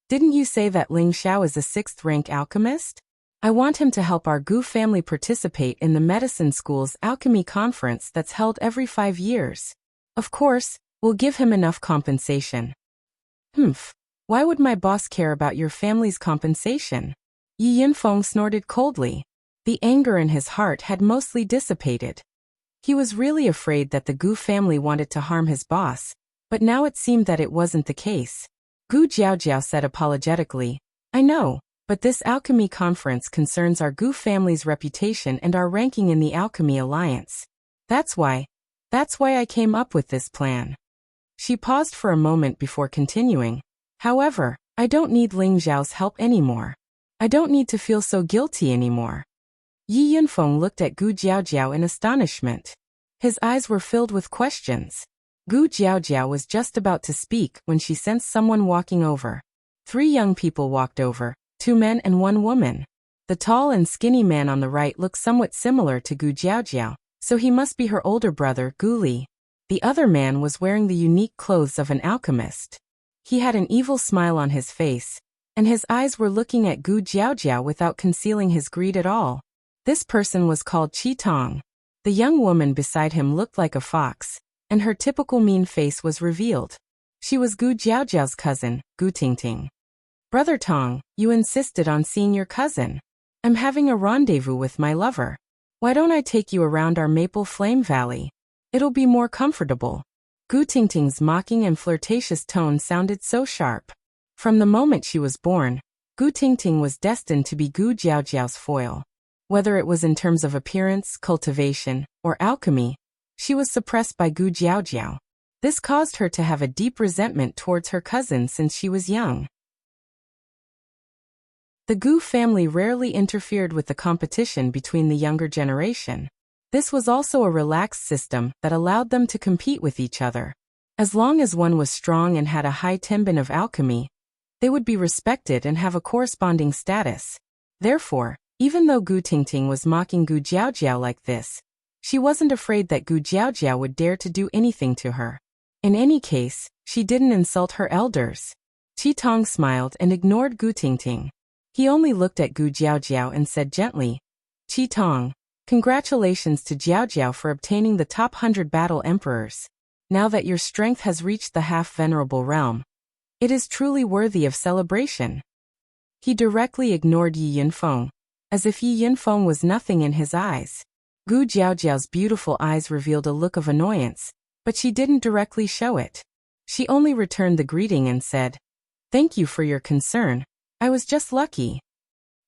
Didn't you say that Ling Xiao is a 6th-rank alchemist? I want him to help our Gu family participate in the medicine school's alchemy conference that's held every 5 years. Of course, we'll give him enough compensation. Why would my boss care about your family's compensation? Yi Yunfeng snorted coldly. The anger in his heart had mostly dissipated. He was really afraid that the Gu family wanted to harm his boss, but now it seemed that it wasn't the case. Gu Jiaojiao said apologetically, I know, but this alchemy conference concerns our Gu family's reputation and our ranking in the Alchemy Alliance. That's why I came up with this plan. She paused for a moment before continuing. However, I don't need Ling Zhao's help anymore. I don't need to feel so guilty anymore. Yi Yunfeng looked at Gu Jiaojiao in astonishment. His eyes were filled with questions. Gu Jiaojiao was just about to speak when she sensed someone walking over. 3 young people walked over, 2 men and 1 woman. The tall and skinny man on the right looked somewhat similar to Gu Jiaojiao, so he must be her older brother, Gu Li. The other man was wearing the unique clothes of an alchemist. He had an evil smile on his face, and his eyes were looking at Gu Jiaojiao without concealing his greed at all. This person was called Qi Tong. The young woman beside him looked like a fox, and her typical mean face was revealed. She was Gu Jiaojiao's cousin, Gu Tingting. Brother Tong, you insisted on seeing your cousin. I'm having a rendezvous with my lover. Why don't I take you around our Maple Flame Valley? It'll be more comfortable. Gu Tingting's mocking and flirtatious tone sounded so sharp. From the moment she was born, Gu Tingting was destined to be Gu Jiaojiao's foil. Whether it was in terms of appearance, cultivation, or alchemy, she was suppressed by Gu Jiaojiao. This caused her to have a deep resentment towards her cousin since she was young. The Gu family rarely interfered with the competition between the younger generation. This was also a relaxed system that allowed them to compete with each other. As long as one was strong and had a high tenbin of alchemy, they would be respected and have a corresponding status. Therefore, even though Gu Tingting was mocking Gu Jiaojiao like this, she wasn't afraid that Gu Jiaojiao would dare to do anything to her. In any case, she didn't insult her elders. Qi Tong smiled and ignored Gu Tingting. He only looked at Gu Jiaojiao and said gently, Qi Tong, congratulations to Jiaojiao for obtaining the top 100 battle emperors. Now that your strength has reached the half-venerable realm, it is truly worthy of celebration. He directly ignored Yi Yunfeng, as if Yi Yunfeng was nothing in his eyes. Gu Jiaojiao's beautiful eyes revealed a look of annoyance, but she didn't directly show it. She only returned the greeting and said, Thank you for your concern. I was just lucky.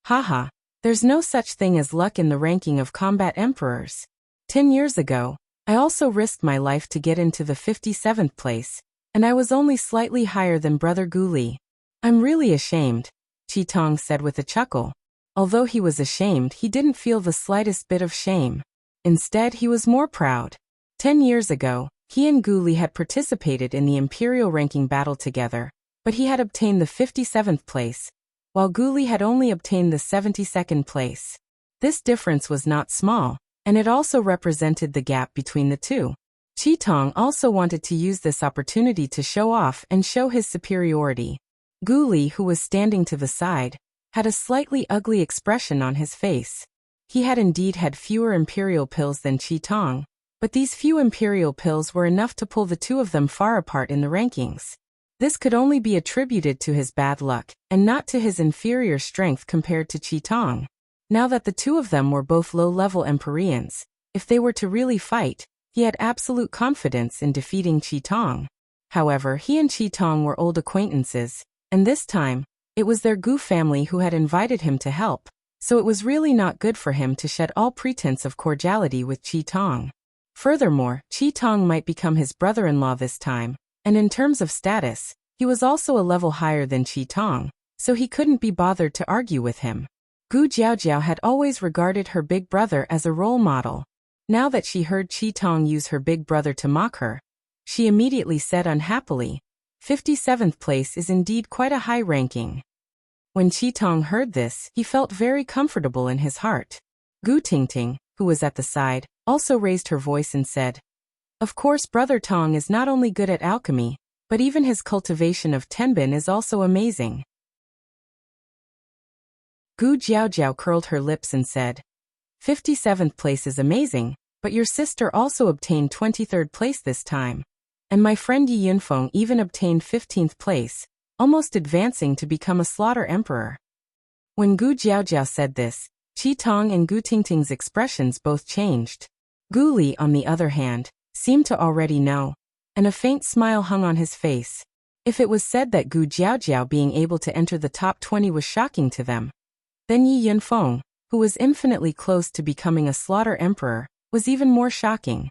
Haha. There's no such thing as luck in the ranking of combat emperors. 10 years ago, I also risked my life to get into the 57th place, and I was only slightly higher than Brother Gu Li. I'm really ashamed, Qi Tong said with a chuckle. Although he was ashamed, he didn't feel the slightest bit of shame. Instead, he was more proud. 10 years ago, he and Gu Li had participated in the imperial ranking battle together, but he had obtained the 57th place, while Gu Li had only obtained the 72nd place. This difference was not small, and it also represented the gap between the two. Qi Tong also wanted to use this opportunity to show off and show his superiority. Gu Li, who was standing to the side, had a slightly ugly expression on his face. He had indeed had fewer imperial pills than Qi Tong, but these few imperial pills were enough to pull the two of them far apart in the rankings. This could only be attributed to his bad luck, and not to his inferior strength compared to Qi Tong. Now that the two of them were both low-level Empyreans, if they were to really fight, he had absolute confidence in defeating Qi Tong. However, he and Qi Tong were old acquaintances, and this time, it was their Gu family who had invited him to help, so it was really not good for him to shed all pretense of cordiality with Qi Tong. Furthermore, Qi Tong might become his brother-in-law this time, and in terms of status, he was also a level higher than Qi Tong, so he couldn't be bothered to argue with him. Gu Jiaojiao had always regarded her big brother as a role model. Now that she heard Qi Tong use her big brother to mock her, she immediately said unhappily, 57th place is indeed quite a high ranking. When Qi Tong heard this, he felt very comfortable in his heart. Gu Tingting, who was at the side, also raised her voice and said, Of course Brother Tong is not only good at alchemy, but even his cultivation of tenbin is also amazing. Gu Jiaojiao curled her lips and said, 57th place is amazing, but your sister also obtained 23rd place this time. And my friend Yi Yunfeng even obtained 15th place, almost advancing to become a slaughter emperor. When Gu Jiaojiao said this, Qi Tong and Gu Tingting's expressions both changed. Gu Li, on the other hand, seemed to already know, and a faint smile hung on his face. If it was said that Gu Jiaojiao being able to enter the top 20 was shocking to them, then Yi Yunfeng, who was infinitely close to becoming a slaughter emperor, was even more shocking.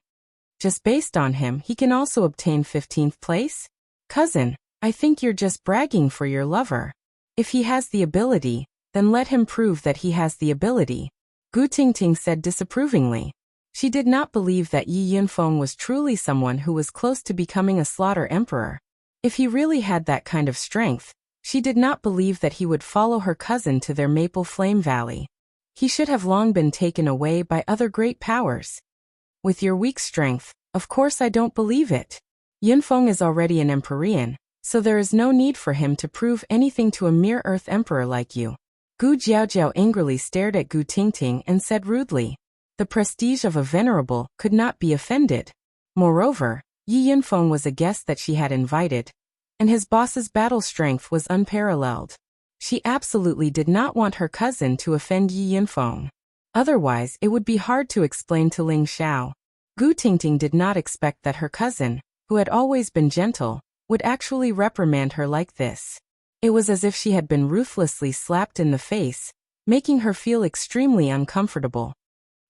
Just based on him, he can also obtain 15th place? Cousin, I think you're just bragging for your lover. If he has the ability, then let him prove that he has the ability, Gu Tingting said disapprovingly. She did not believe that Yi Yunfeng was truly someone who was close to becoming a slaughter emperor. If he really had that kind of strength, she did not believe that he would follow her cousin to their Maple Flame Valley. He should have long been taken away by other great powers. With your weak strength, of course I don't believe it. Yunfeng is already an Empyrean, so there is no need for him to prove anything to a mere Earth Emperor like you. Gu Jiaojiao angrily stared at Gu Tingting and said rudely. The prestige of a venerable could not be offended. Moreover, Yi Yunfeng was a guest that she had invited, and his boss's battle strength was unparalleled. She absolutely did not want her cousin to offend Yi Yunfeng. Otherwise, it would be hard to explain to Ling Xiao. Gu Tingting did not expect that her cousin, who had always been gentle, would actually reprimand her like this. It was as if she had been ruthlessly slapped in the face, making her feel extremely uncomfortable.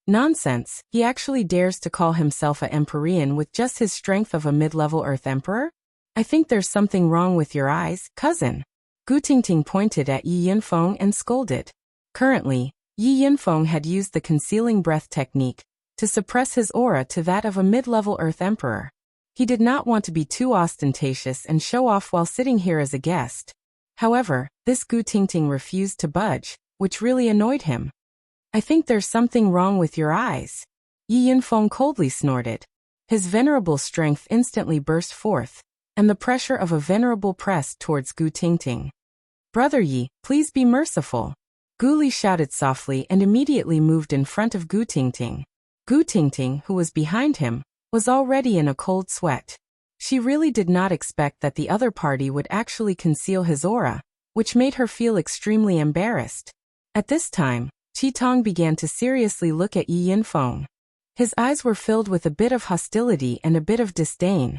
Nonsense, he actually dares to call himself a Empyrean with just his strength of a mid-level Earth Emperor? I think there's something wrong with your eyes, cousin. Gu Tingting pointed at Yi Yunfeng and scolded. Currently, Yi Yunfeng had used the concealing breath technique to suppress his aura to that of a mid-level Earth Emperor. He did not want to be too ostentatious and show off while sitting here as a guest. However, this Gu Tingting refused to budge, which really annoyed him. I think there's something wrong with your eyes. Yi Yunfeng coldly snorted. His venerable strength instantly burst forth, and the pressure of a venerable pressed towards Gu Tingting. Brother Yi, please be merciful. Gu Li shouted softly and immediately moved in front of Gu Tingting. Gu Tingting, who was behind him, was already in a cold sweat. She really did not expect that the other party would actually conceal his aura, which made her feel extremely embarrassed. At this time, Qi Tong began to seriously look at Yi Yunfeng. His eyes were filled with a bit of hostility and a bit of disdain.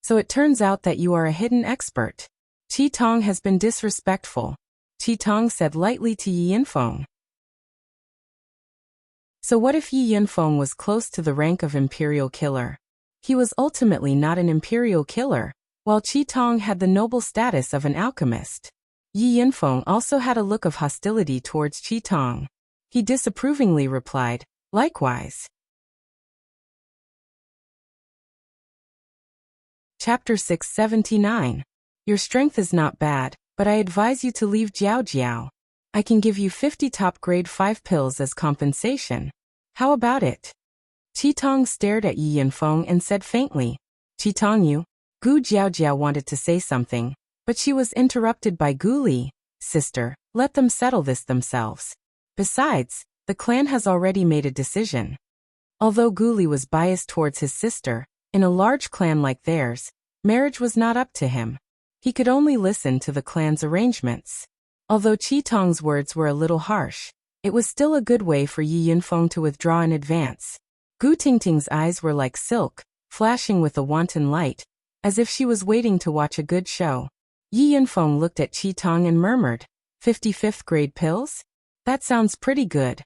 So it turns out that you are a hidden expert. Qi Tong has been disrespectful, Qi Tong said lightly to Yi Yunfeng. So what if Yi Yunfeng was close to the rank of Imperial Killer? He was ultimately not an Imperial Killer, while Qi Tong had the noble status of an alchemist. Yi Yunfeng also had a look of hostility towards Qi Tong. He disapprovingly replied, likewise. Chapter 679. Your strength is not bad, but I advise you to leave Jiao. I can give you 50 top grade 5 pills as compensation. How about it? Qi Tong stared at Yi Yunfeng and said faintly, Qi Tong you? Gu Jiao wanted to say something, but she was interrupted by Gu Li. Sister, let them settle this themselves. Besides, the clan has already made a decision. Although Gu Li was biased towards his sister, in a large clan like theirs, marriage was not up to him. He could only listen to the clan's arrangements. Although Qi Tong's words were a little harsh, it was still a good way for Yi Yunfeng to withdraw in advance. Gu Tingting's eyes were like silk, flashing with a wanton light, as if she was waiting to watch a good show. Yi Yunfeng looked at Qi Tong and murmured, 55th grade pills? That sounds pretty good.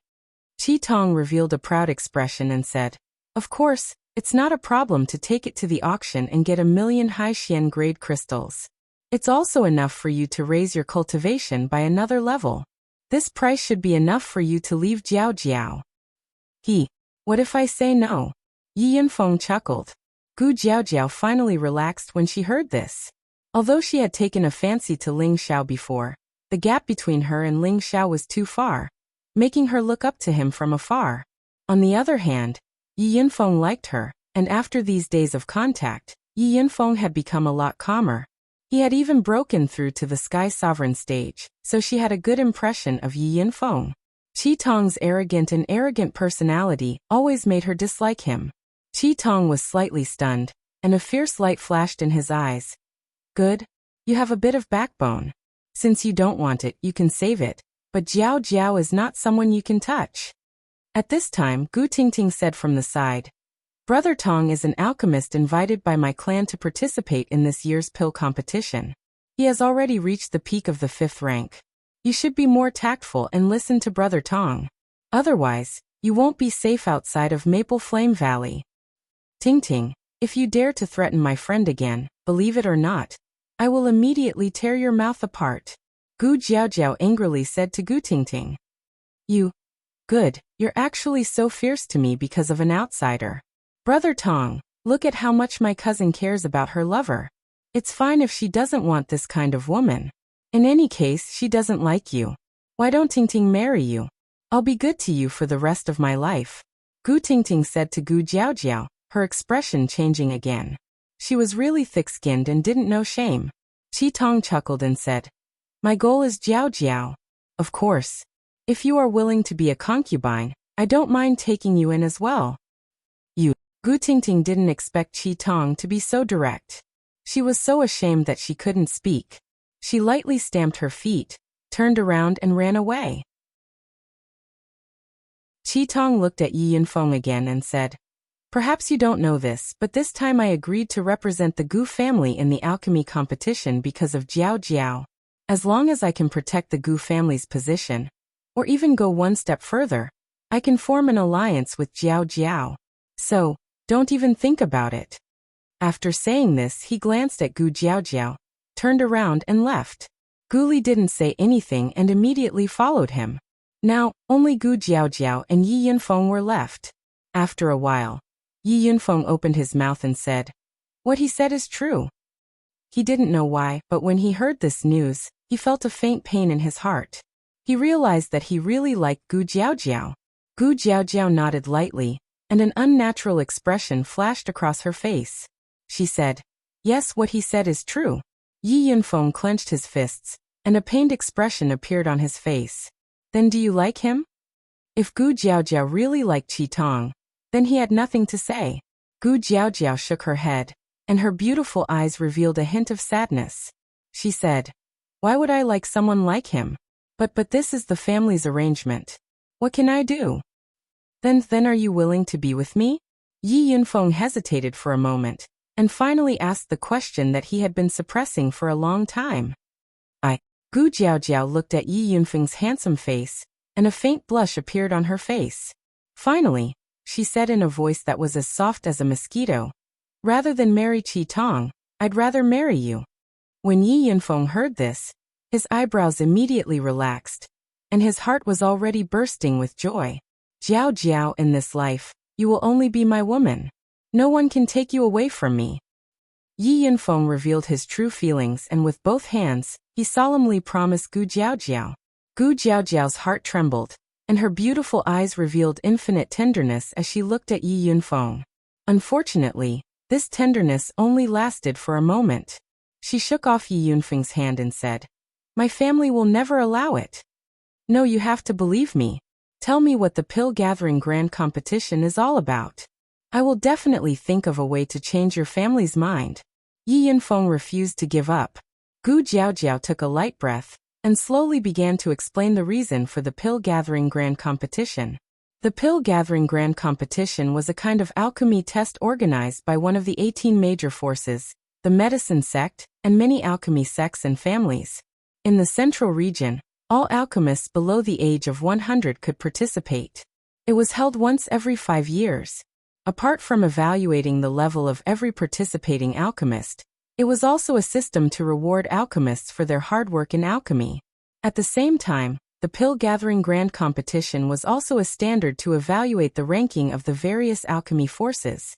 Qi Tong revealed a proud expression and said, of course, it's not a problem to take it to the auction and get 1,000,000 high-xian grade crystals. It's also enough for you to raise your cultivation by another level. This price should be enough for you to leave Jiao. What if I say no? Yi Yunfeng chuckled. Gu Jiao finally relaxed when she heard this. Although she had taken a fancy to Ling Xiao before, the gap between her and Ling Xiao was too far, making her look up to him from afar. On the other hand, Yi Yunfeng liked her, and after these days of contact, Yi Yunfeng had become a lot calmer. He had even broken through to the Sky Sovereign stage, so she had a good impression of Yi Yunfeng. Qi Tong's arrogant personality always made her dislike him. Qi Tong was slightly stunned, and a fierce light flashed in his eyes. Good. You have a bit of backbone. Since you don't want it, you can save it, but Jiao is not someone you can touch. At this time, Gu Tingting said from the side, Brother Tong is an alchemist invited by my clan to participate in this year's pill competition. He has already reached the peak of the 5th rank. You should be more tactful and listen to Brother Tong. Otherwise, you won't be safe outside of Maple Flame Valley. Tingting, if you dare to threaten my friend again, believe it or not, I will immediately tear your mouth apart. Gu Jiaojiao angrily said to Gu Tingting. Good, you're actually so fierce to me because of an outsider. Brother Tong, look at how much my cousin cares about her lover. It's fine if she doesn't want this kind of woman. In any case, she doesn't like you. Why don't Tingting marry you? I'll be good to you for the rest of my life. Gu Tingting said to Gu Jiaojiao, her expression changing again. She was really thick-skinned and didn't know shame. Qi Tong chuckled and said, My goal is Jiaojiao. Of course. If you are willing to be a concubine, I don't mind taking you in as well. Gu Tingting didn't expect Qi Tong to be so direct. She was so ashamed that she couldn't speak. She lightly stamped her feet, turned around and ran away. Qi Tong looked at Yi Yunfeng again and said, Perhaps you don't know this, but this time I agreed to represent the Gu family in the alchemy competition because of Jiao Jiao. As long as I can protect the Gu family's position, or even go one step further, I can form an alliance with Jiao Jiao. So, don't even think about it. After saying this, he glanced at Gu Jiaojiao, turned around and left. Gu Li didn't say anything and immediately followed him. Now, only Gu Jiaojiao and Yi Yunfeng were left. After a while, Yi Yunfeng opened his mouth and said, What he said is true. He didn't know why, but when he heard this news, he felt a faint pain in his heart. He realized that he really liked Gu Jiaojiao. Gu Jiaojiao nodded lightly, and an unnatural expression flashed across her face. She said, Yes, what he said is true. Yi Yunfeng clenched his fists, and a pained expression appeared on his face. Then do you like him? If Gu Jiaojiao really liked Qi Tong, then he had nothing to say. Gu Jiaojiao shook her head, and her beautiful eyes revealed a hint of sadness. She said, Why would I like someone like him? But this is the family's arrangement. What can I do? Then are you willing to be with me? Yi Yunfeng hesitated for a moment, and finally asked the question that he had been suppressing for a long time. Gu Jiaojiao looked at Yi Yunfeng's handsome face, and a faint blush appeared on her face. Finally, she said in a voice that was as soft as a mosquito, Rather than marry Qi Tong, I'd rather marry you. When Yi Yunfeng heard this, his eyebrows immediately relaxed, and his heart was already bursting with joy. Jiao Jiao, in this life, you will only be my woman. No one can take you away from me. Yi Yunfeng revealed his true feelings and with both hands, he solemnly promised Gu Jiaojiao. Gu Jiaojiao's heart trembled, and her beautiful eyes revealed infinite tenderness as she looked at Yi Yunfeng. Unfortunately, this tenderness only lasted for a moment. She shook off Yi Yunfeng's hand and said, My family will never allow it. No, you have to believe me. Tell me what the pill-gathering grand competition is all about. I will definitely think of a way to change your family's mind. Yi Yunfeng refused to give up. Gu Jiaojiao took a light breath, and slowly began to explain the reason for the pill-gathering grand competition. The pill-gathering grand competition was a kind of alchemy test organized by one of the 18 major forces, the medicine sect, and many alchemy sects and families. In the central region, all alchemists below the age of 100 could participate. It was held once every 5 years. Apart from evaluating the level of every participating alchemist, it was also a system to reward alchemists for their hard work in alchemy. At the same time, the pill-gathering grand competition was also a standard to evaluate the ranking of the various alchemy forces.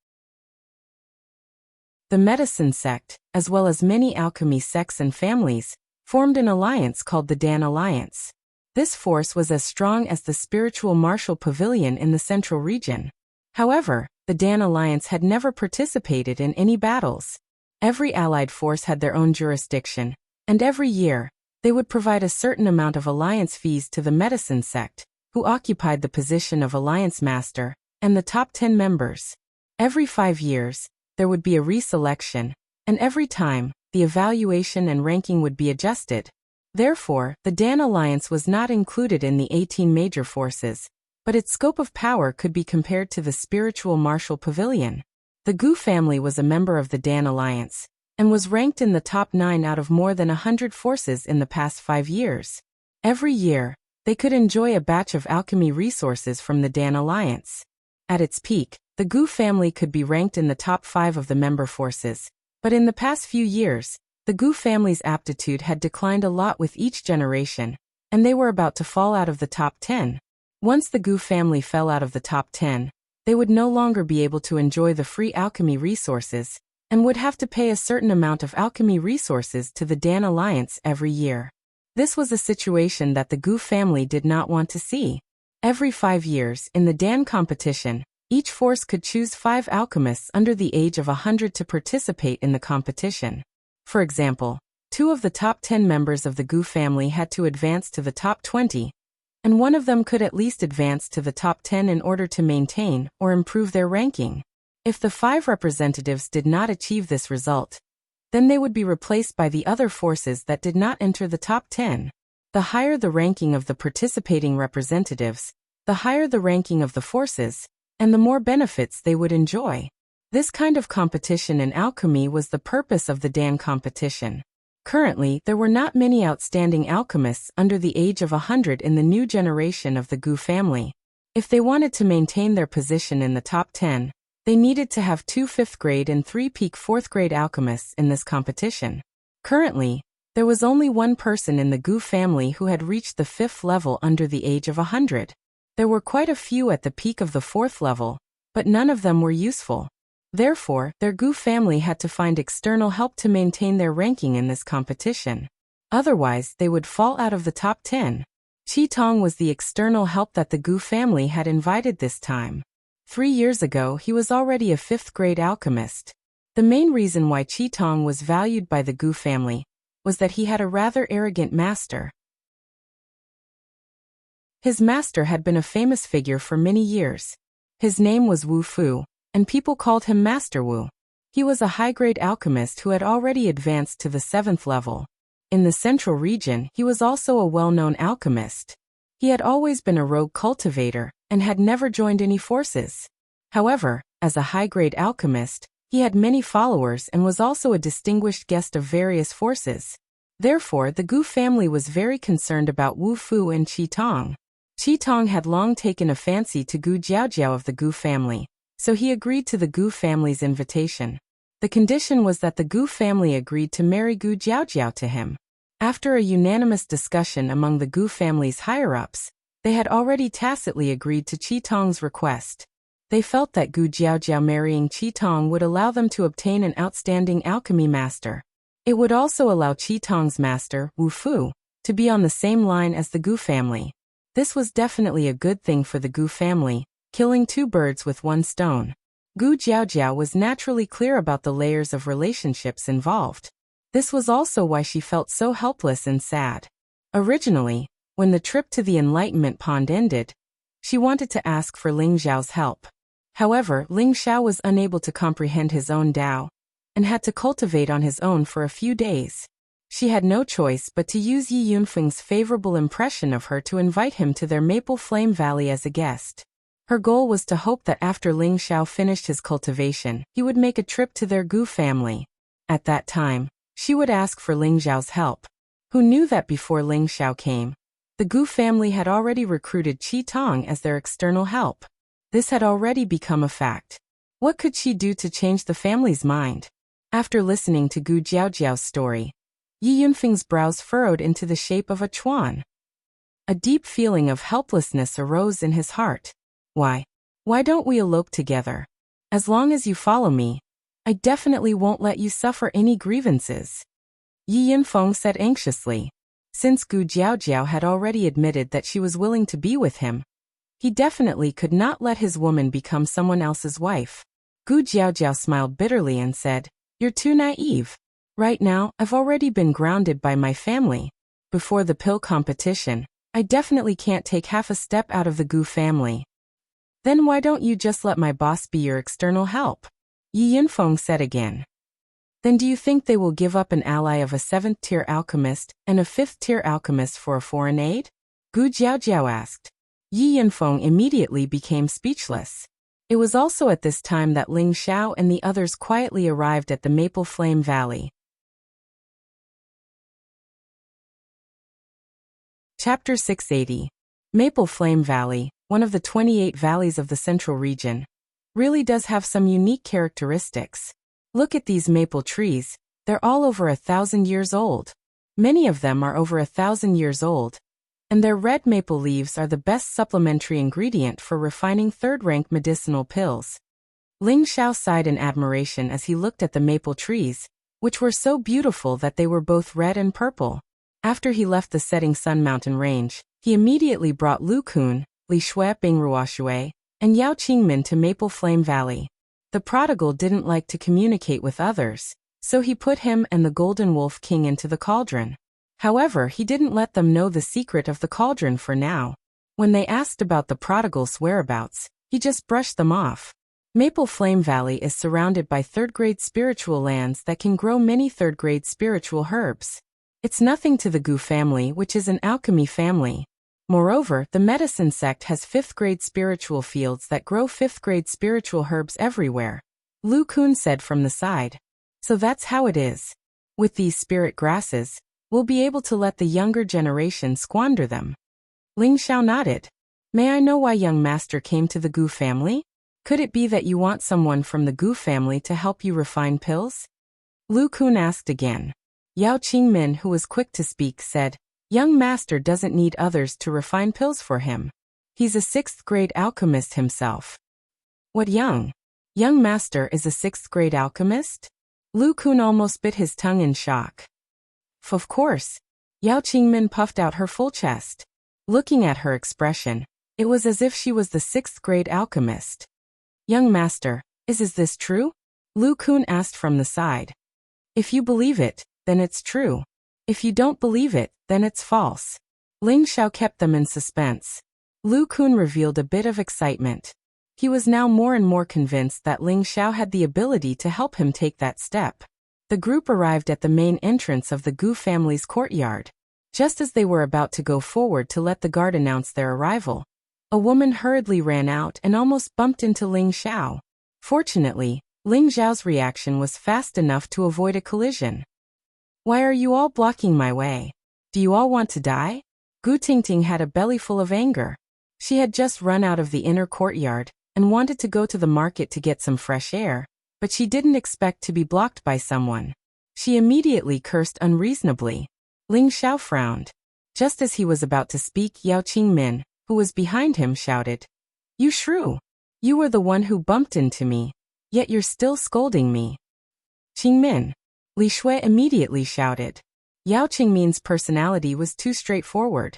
The medicine sect, as well as many alchemy sects and families, formed an alliance called the Dan Alliance. This force was as strong as the spiritual martial pavilion in the central region. However, the Dan Alliance had never participated in any battles. Every allied force had their own jurisdiction, and every year, they would provide a certain amount of alliance fees to the medicine sect, who occupied the position of alliance master, and the top 10 members. Every 5 years, there would be a reselection, and every time, the evaluation and ranking would be adjusted. Therefore, the Dan Alliance was not included in the 18 major forces, but its scope of power could be compared to the spiritual martial pavilion. The Gu family was a member of the Dan Alliance, and was ranked in the top 9 out of more than 100 forces in the past 5 years. Every year, they could enjoy a batch of alchemy resources from the Dan Alliance. At its peak, the Gu family could be ranked in the top 5 of the member forces, but in the past few years, The Gu family's aptitude had declined a lot with each generation, and they were about to fall out of the top 10. Once the Gu family fell out of the top 10, they would no longer be able to enjoy the free alchemy resources, and would have to pay a certain amount of alchemy resources to the Dan Alliance every year. This was a situation that the Gu family did not want to see. Every 5 years, in the Dan competition, each force could choose 5 alchemists under the age of 100 to participate in the competition. For example, 2 of the top 10 members of the Gu family had to advance to the top 20, and one of them could at least advance to the top 10 in order to maintain or improve their ranking. If the 5 representatives did not achieve this result, then they would be replaced by the other forces that did not enter the top 10. The higher the ranking of the participating representatives, the higher the ranking of the forces, and the more benefits they would enjoy. This kind of competition in alchemy was the purpose of the Dan competition. Currently, there were not many outstanding alchemists under the age of 100 in the new generation of the Gu family. If they wanted to maintain their position in the top 10, they needed to have 2 5th grade and 3 peak 4th grade alchemists in this competition. Currently, there was only one person in the Gu family who had reached the 5th level under the age of 100. There were quite a few at the peak of the 4th level, but none of them were useful. Therefore, their Gu family had to find external help to maintain their ranking in this competition. Otherwise, they would fall out of the top 10. Qi Tong was the external help that the Gu family had invited this time. 3 years ago, he was already a 5th grade alchemist. The main reason why Qi Tong was valued by the Gu family was that he had a rather arrogant master. His master had been a famous figure for many years. His name was Wu Fu, and people called him Master Wu. He was a high-grade alchemist who had already advanced to the 7th level. In the central region, he was also a well-known alchemist. He had always been a rogue cultivator, and had never joined any forces. However, as a high-grade alchemist, he had many followers and was also a distinguished guest of various forces. Therefore, the Gu family was very concerned about Wu Fu and Qi Tong. Qi Tong had long taken a fancy to Gu Jiaojiao of the Gu family, so he agreed to the Gu family's invitation. The condition was that the Gu family agreed to marry Gu Jiaojiao to him. After a unanimous discussion among the Gu family's higher-ups, they had already tacitly agreed to Qi Tong's request. They felt that Gu Jiaojiao marrying Qi Tong would allow them to obtain an outstanding alchemy master. It would also allow Qi Tong's master, Wu Fu, to be on the same line as the Gu family. This was definitely a good thing for the Gu family, killing 2 birds with 1 stone. Gu Jiaojiao was naturally clear about the layers of relationships involved. This was also why she felt so helpless and sad. Originally, when the trip to the Enlightenment Pond ended, she wanted to ask for Ling Xiao's help. However, Ling Xiao was unable to comprehend his own Tao, and had to cultivate on his own for a few days. She had no choice but to use Yi Yunfeng's favorable impression of her to invite him to their Maple Flame Valley as a guest. Her goal was to hope that after Ling Xiao finished his cultivation, he would make a trip to their Gu family. At that time, she would ask for Ling Xiao's help. Who knew that before Ling Xiao came, the Gu family had already recruited Qi Tong as their external help. This had already become a fact. What could she do to change the family's mind? After listening to Gu Jiaojiao's story, Yi Yunfeng's brows furrowed into the shape of a chuan. A deep feeling of helplessness arose in his heart. Why don't we elope together? As long as you follow me, I definitely won't let you suffer any grievances. Yi Yunfeng said anxiously. Since Gu Jiaojiao had already admitted that she was willing to be with him, he definitely could not let his woman become someone else's wife. Gu Jiaojiao smiled bitterly and said, "You're too naive. Right now, I've already been grounded by my family. Before the pill competition, I definitely can't take half a step out of the Gu family." "Then why don't you just let my boss be your external help?" Yi Yunfeng said again. "Then do you think they will give up an ally of a 7th-tier alchemist and a 5th-tier alchemist for a foreign aid?" Gu Jiaojiao asked. Yi Yunfeng immediately became speechless. It was also at this time that Ling Xiao and the others quietly arrived at the Maple Flame Valley. Chapter 680. Maple Flame Valley, one of the 28 valleys of the central region, really does have some unique characteristics. Look at these maple trees. They're all over 1,000 years old. Many of them are over 1,000 years old. And their red maple leaves are the best supplementary ingredient for refining third-rank medicinal pills. Ling Xiao sighed in admiration as he looked at the maple trees, which were so beautiful that they were both red and purple. After he left the setting sun mountain range, he immediately brought Lu Kun, Li Shui Bingruoshui, and Yao Qingmin to Maple Flame Valley. The prodigal didn't like to communicate with others, so he put him and the Golden Wolf King into the cauldron. However, he didn't let them know the secret of the cauldron for now. When they asked about the prodigal's whereabouts, he just brushed them off. Maple Flame Valley is surrounded by third-grade spiritual lands that can grow many third-grade spiritual herbs. It's nothing to the Gu family, which is an alchemy family. Moreover, the medicine sect has 5th-grade spiritual fields that grow 5th-grade spiritual herbs everywhere. Lu Kun said from the side. So that's how it is. With these spirit grasses, we'll be able to let the younger generation squander them. Ling Xiao nodded. May I know why young master came to the Gu family? Could it be that you want someone from the Gu family to help you refine pills? Lu Kun asked again. Yao Qingmin, who was quick to speak, said, Young master doesn't need others to refine pills for him. He's a 6th-grade alchemist himself. What young? Young master is a 6th-grade alchemist? Lu Kun almost bit his tongue in shock. Of course. Yao Qingmin puffed out her full chest. Looking at her expression, it was as if she was the 6th-grade alchemist. Young master, is this true? Lu Kun asked from the side. If you believe it, then it's true. If you don't believe it, then it's false. Ling Xiao kept them in suspense. Lu Kun revealed a bit of excitement. He was now more and more convinced that Ling Xiao had the ability to help him take that step. The group arrived at the main entrance of the Gu family's courtyard. Just as they were about to go forward to let the guard announce their arrival, a woman hurriedly ran out and almost bumped into Ling Xiao. Fortunately, Ling Xiao's reaction was fast enough to avoid a collision. Why are you all blocking my way? Do you all want to die? Gu Tingting had a bellyful of anger. She had just run out of the inner courtyard and wanted to go to the market to get some fresh air, but she didn't expect to be blocked by someone. She immediately cursed unreasonably. Ling Xiao frowned. Just as he was about to speak, Yao Qingmin, who was behind him, shouted, You shrew! You were the one who bumped into me, yet you're still scolding me. Qingmin. Li Shui immediately shouted. Yao Qingmin's personality was too straightforward.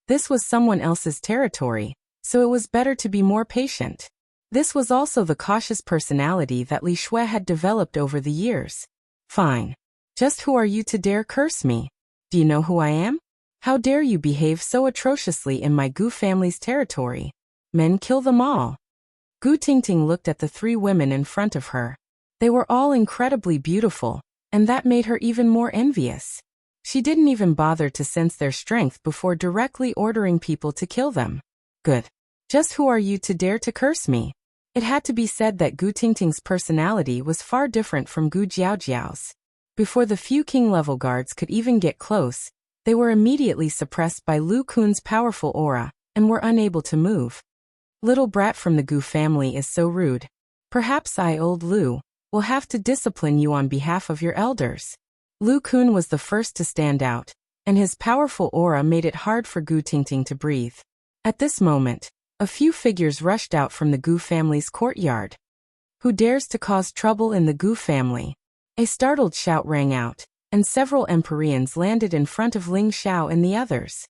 This was someone else's territory, so it was better to be more patient. This was also the cautious personality that Li Shui had developed over the years. Fine. Just who are you to dare curse me? Do you know who I am? How dare you behave so atrociously in my Gu family's territory? Men, kill them all. Gu Tingting looked at the 3 women in front of her. They were all incredibly beautiful, and that made her even more envious. She didn't even bother to sense their strength before directly ordering people to kill them. Good. Just who are you to dare to curse me? It had to be said that Gu Tingting's personality was far different from Gu Jiaojiao's. Before the few king-level guards could even get close, they were immediately suppressed by Lu Kun's powerful aura, and were unable to move. Little brat from the Gu family is so rude. Perhaps I, old Lu, will have to discipline you on behalf of your elders. Lu Kun was the first to stand out, and his powerful aura made it hard for Gu Tingting to breathe. At this moment, a few figures rushed out from the Gu family's courtyard. Who dares to cause trouble in the Gu family? A startled shout rang out, and several Empyreans landed in front of Ling Xiao and the others.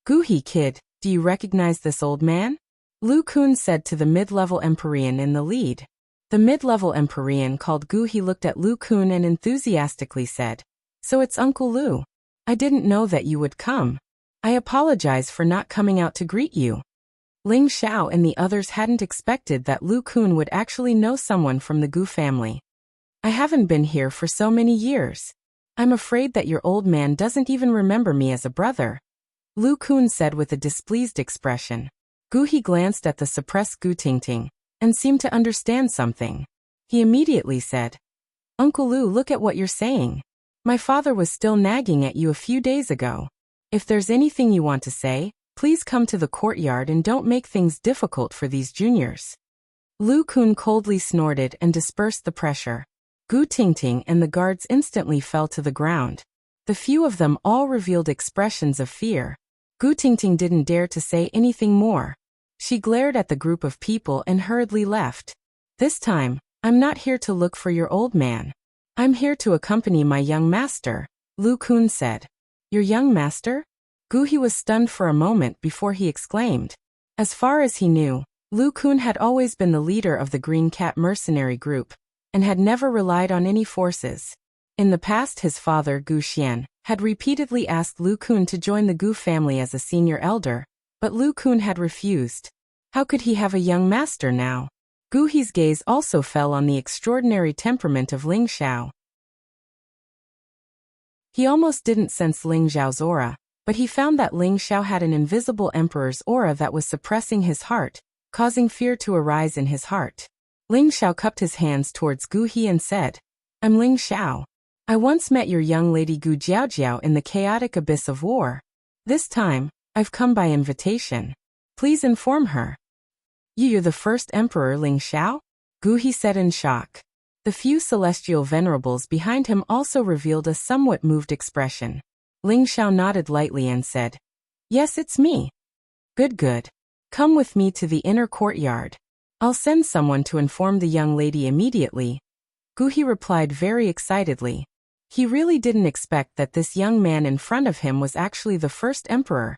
Gu-he kid, do you recognize this old man? Lu Kun said to the mid-level Empyrean in the lead. The mid-level Empyrean called Gu-he looked at Lu Kun and enthusiastically said, So it's Uncle Lu. I didn't know that you would come. I apologize for not coming out to greet you. Ling Xiao and the others hadn't expected that Lu Kun would actually know someone from the Gu family. I haven't been here for so many years. I'm afraid that your old man doesn't even remember me as a brother. Lu Kun said with a displeased expression. Gu-he glanced at the suppressed Gu Tingting and seemed to understand something. He immediately said, Uncle Lu, look at what you're saying. My father was still nagging at you a few days ago. If there's anything you want to say, please come to the courtyard and don't make things difficult for these juniors. Lu Kun coldly snorted and dispersed the pressure. Gu Tingting and the guards instantly fell to the ground. The few of them all revealed expressions of fear. Gu Tingting didn't dare to say anything more. She glared at the group of people and hurriedly left. This time, I'm not here to look for your old man. I'm here to accompany my young master, Lu Kun said. Your young master? Gu He was stunned for a moment before he exclaimed. As far as he knew, Lu Kun had always been the leader of the Green Cat mercenary group, and had never relied on any forces. In the past, his father, Gu Xian, had repeatedly asked Lu Kun to join the Gu family as a senior elder, but Lu Kun had refused. How could he have a young master now? Gu He's gaze also fell on the extraordinary temperament of Ling Xiao. He almost didn't sense Ling Xiao's aura, but he found that Ling Xiao had an invisible emperor's aura that was suppressing his heart, causing fear to arise in his heart. Ling Xiao cupped his hands towards Gu He and said, I'm Ling Xiao. I once met your young lady Gu Jiaojiao in the chaotic abyss of war. This time, I've come by invitation. Please inform her. You're the first emperor, Ling Xiao? Gu He said in shock. The few celestial venerables behind him also revealed a somewhat moved expression. Ling Xiao nodded lightly and said, Yes, it's me. Good. Come with me to the inner courtyard. I'll send someone to inform the young lady immediately. Gu He replied very excitedly. He really didn't expect that this young man in front of him was actually the first emperor,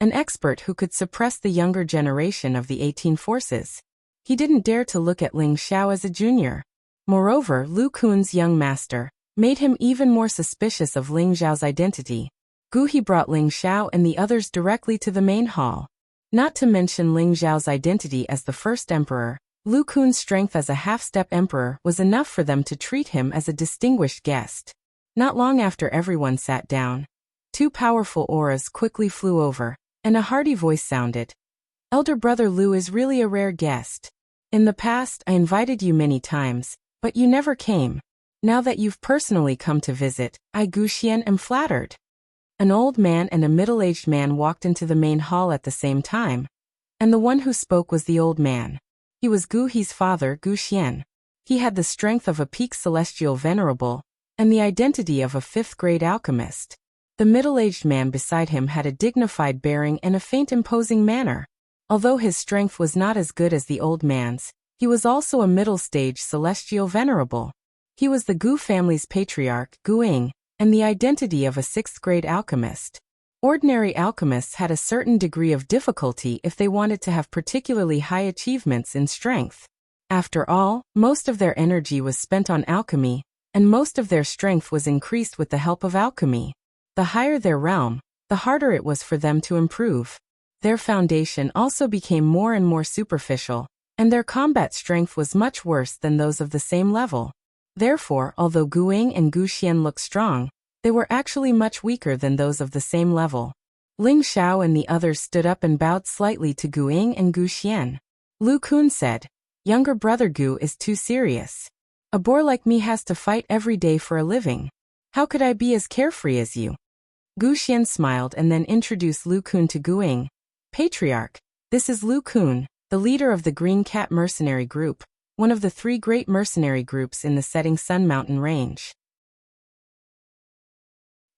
an expert who could suppress the younger generation of the 18 forces. He didn't dare to look at Ling Xiao as a junior. Moreover, Lu Kun's young master made him even more suspicious of Ling Xiao's identity. Gu He brought Ling Xiao and the others directly to the main hall. Not to mention Ling Xiao's identity as the first emperor, Lu Kun's strength as a half-step emperor was enough for them to treat him as a distinguished guest. Not long after everyone sat down, two powerful auras quickly flew over, and a hearty voice sounded. Elder brother Lu is really a rare guest. In the past, I invited you many times, but you never came. Now that you've personally come to visit, I Gu Xian am flattered. An old man and a middle-aged man walked into the main hall at the same time, and the one who spoke was the old man. He was Gu He's father, Gu Xian. He had the strength of a peak celestial venerable, and the identity of a fifth-grade alchemist. The middle-aged man beside him had a dignified bearing and a faint imposing manner. Although his strength was not as good as the old man's, he was also a middle-stage celestial venerable. He was the Gu family's patriarch, Gu Ying, and the identity of a sixth-grade alchemist. Ordinary alchemists had a certain degree of difficulty if they wanted to have particularly high achievements in strength. After all, most of their energy was spent on alchemy, and most of their strength was increased with the help of alchemy. The higher their realm, the harder it was for them to improve. Their foundation also became more and more superficial, and their combat strength was much worse than those of the same level. Therefore, although Gu Ying and Gu Xian looked strong, they were actually much weaker than those of the same level. Ling Xiao and the others stood up and bowed slightly to Gu Ying and Gu Xian. Lu Kun said, Younger brother Gu is too serious. A boor like me has to fight every day for a living. How could I be as carefree as you? Gu Xian smiled and then introduced Lu Kun to Gu Ying. Patriarch, this is Lu Kun, the leader of the Green Cat mercenary group, one of the 3 great mercenary groups in the Setting Sun Mountain range.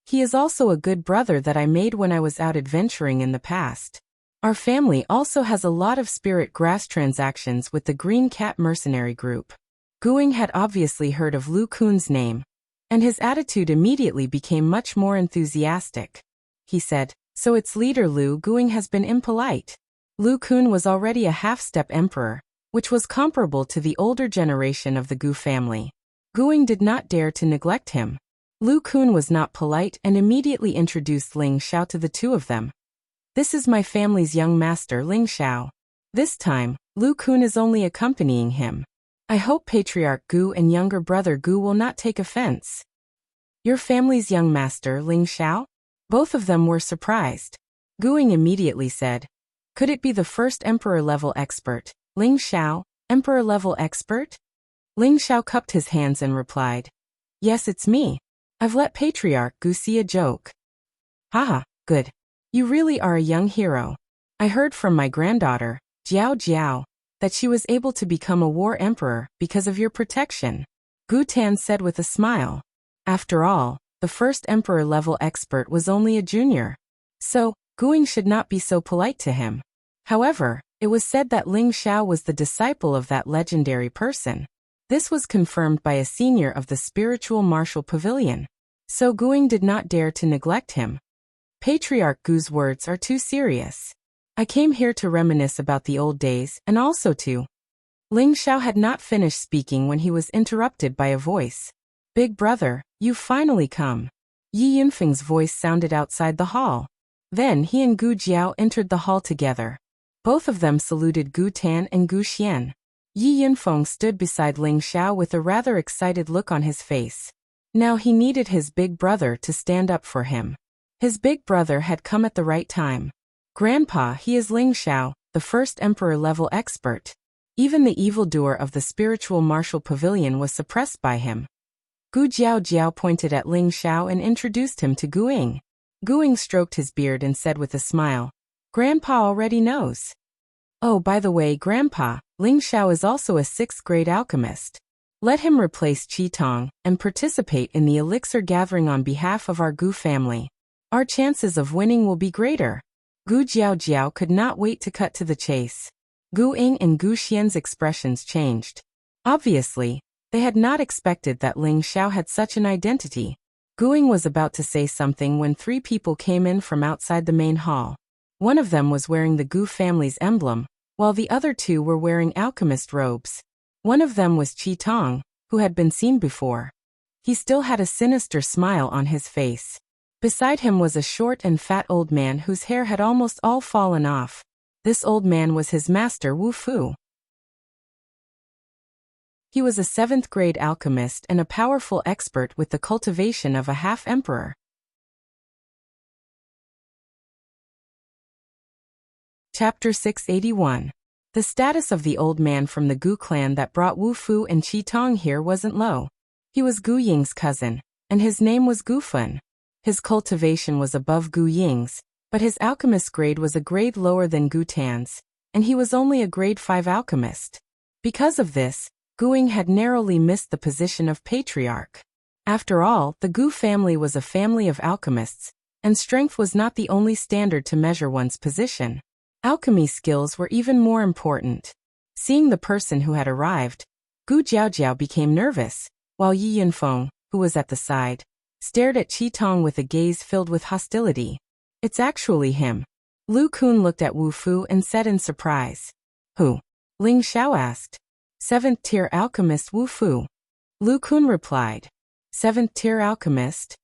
He is also a good brother that I made when I was out adventuring in the past. Our family also has a lot of spirit grass transactions with the Green Cat mercenary group. Gu Ying had obviously heard of Lu Kun's name, and his attitude immediately became much more enthusiastic. He said, So its leader Gu Ying has been impolite. Lu Kun was already a half-step emperor, which was comparable to the older generation of the Gu family. Gu Ying did not dare to neglect him. Lu Kun was not polite and immediately introduced Ling Xiao to the two of them. This is my family's young master Ling Xiao. This time, Lu Kun is only accompanying him. I hope Patriarch Gu and younger brother Gu will not take offense. Your family's young master Ling Xiao? Both of them were surprised. Gu Ying immediately said, Could it be the first emperor-level expert, Ling Xiao, emperor-level expert? Ling Xiao cupped his hands and replied, Yes, it's me. I've let Patriarch Gu see a joke. Haha, good. You really are a young hero. I heard from my granddaughter, Jiao Jiao, that she was able to become a war emperor because of your protection. Gu Tan said with a smile. After all, the first emperor-level expert was only a junior. So, Guing should not be so polite to him. However, it was said that Ling Xiao was the disciple of that legendary person. This was confirmed by a senior of the spiritual martial pavilion. So Guing did not dare to neglect him. Patriarch Gu's words are too serious. I came here to reminisce about the old days and also to... Ling Xiao had not finished speaking when he was interrupted by a voice. Big brother, you've finally come. Yi Yunfeng's voice sounded outside the hall. Then he and Gu Jiao entered the hall together. Both of them saluted Gu Tan and Gu Xian. Yi Yunfeng stood beside Ling Xiao with a rather excited look on his face. Now he needed his big brother to stand up for him. His big brother had come at the right time. Grandpa, he is Ling Xiao, the first emperor-level expert. Even the evildoer of the spiritual martial pavilion was suppressed by him. Gu Jiao pointed at Ling Xiao and introduced him to Guing. Guing stroked his beard and said with a smile, Grandpa already knows. Oh, by the way, Grandpa, Ling Xiao is also a 6th grade alchemist. Let him replace Qi Tong and participate in the elixir gathering on behalf of our Gu family. Our chances of winning will be greater. Gu Jiao could not wait to cut to the chase. Gu Ying and Gu Xian's expressions changed. Obviously, they had not expected that Ling Xiao had such an identity. Gu Ying was about to say something when 3 people came in from outside the main hall. One of them was wearing the Gu family's emblem, while the other 2 were wearing alchemist robes. One of them was Qi Tong, who had been seen before. He still had a sinister smile on his face. Beside him was a short and fat old man whose hair had almost all fallen off. This old man was his master Wu Fu. He was a 7th grade alchemist and a powerful expert with the cultivation of a half-emperor. Chapter 681. The status of the old man from the Gu clan that brought Wu Fu and Qi Tong here wasn't low. He was Gu Ying's cousin, and his name was Gu Fun. His cultivation was above Gu Ying's, but his alchemist grade was a grade lower than Gu Tan's, and he was only a grade 5 alchemist. Because of this, Gu Ying had narrowly missed the position of patriarch. After all, the Gu family was a family of alchemists, and strength was not the only standard to measure one's position. Alchemy skills were even more important. Seeing the person who had arrived, Gu Jiao became nervous, while Yi Yunfeng, who was at the side, stared at Qi Tong with a gaze filled with hostility. It's actually him. Lu Kun looked at Wu Fu and said in surprise. Who? Ling Xiao asked. 7th tier alchemist Wu Fu. Lu Kun replied. 7th tier alchemist?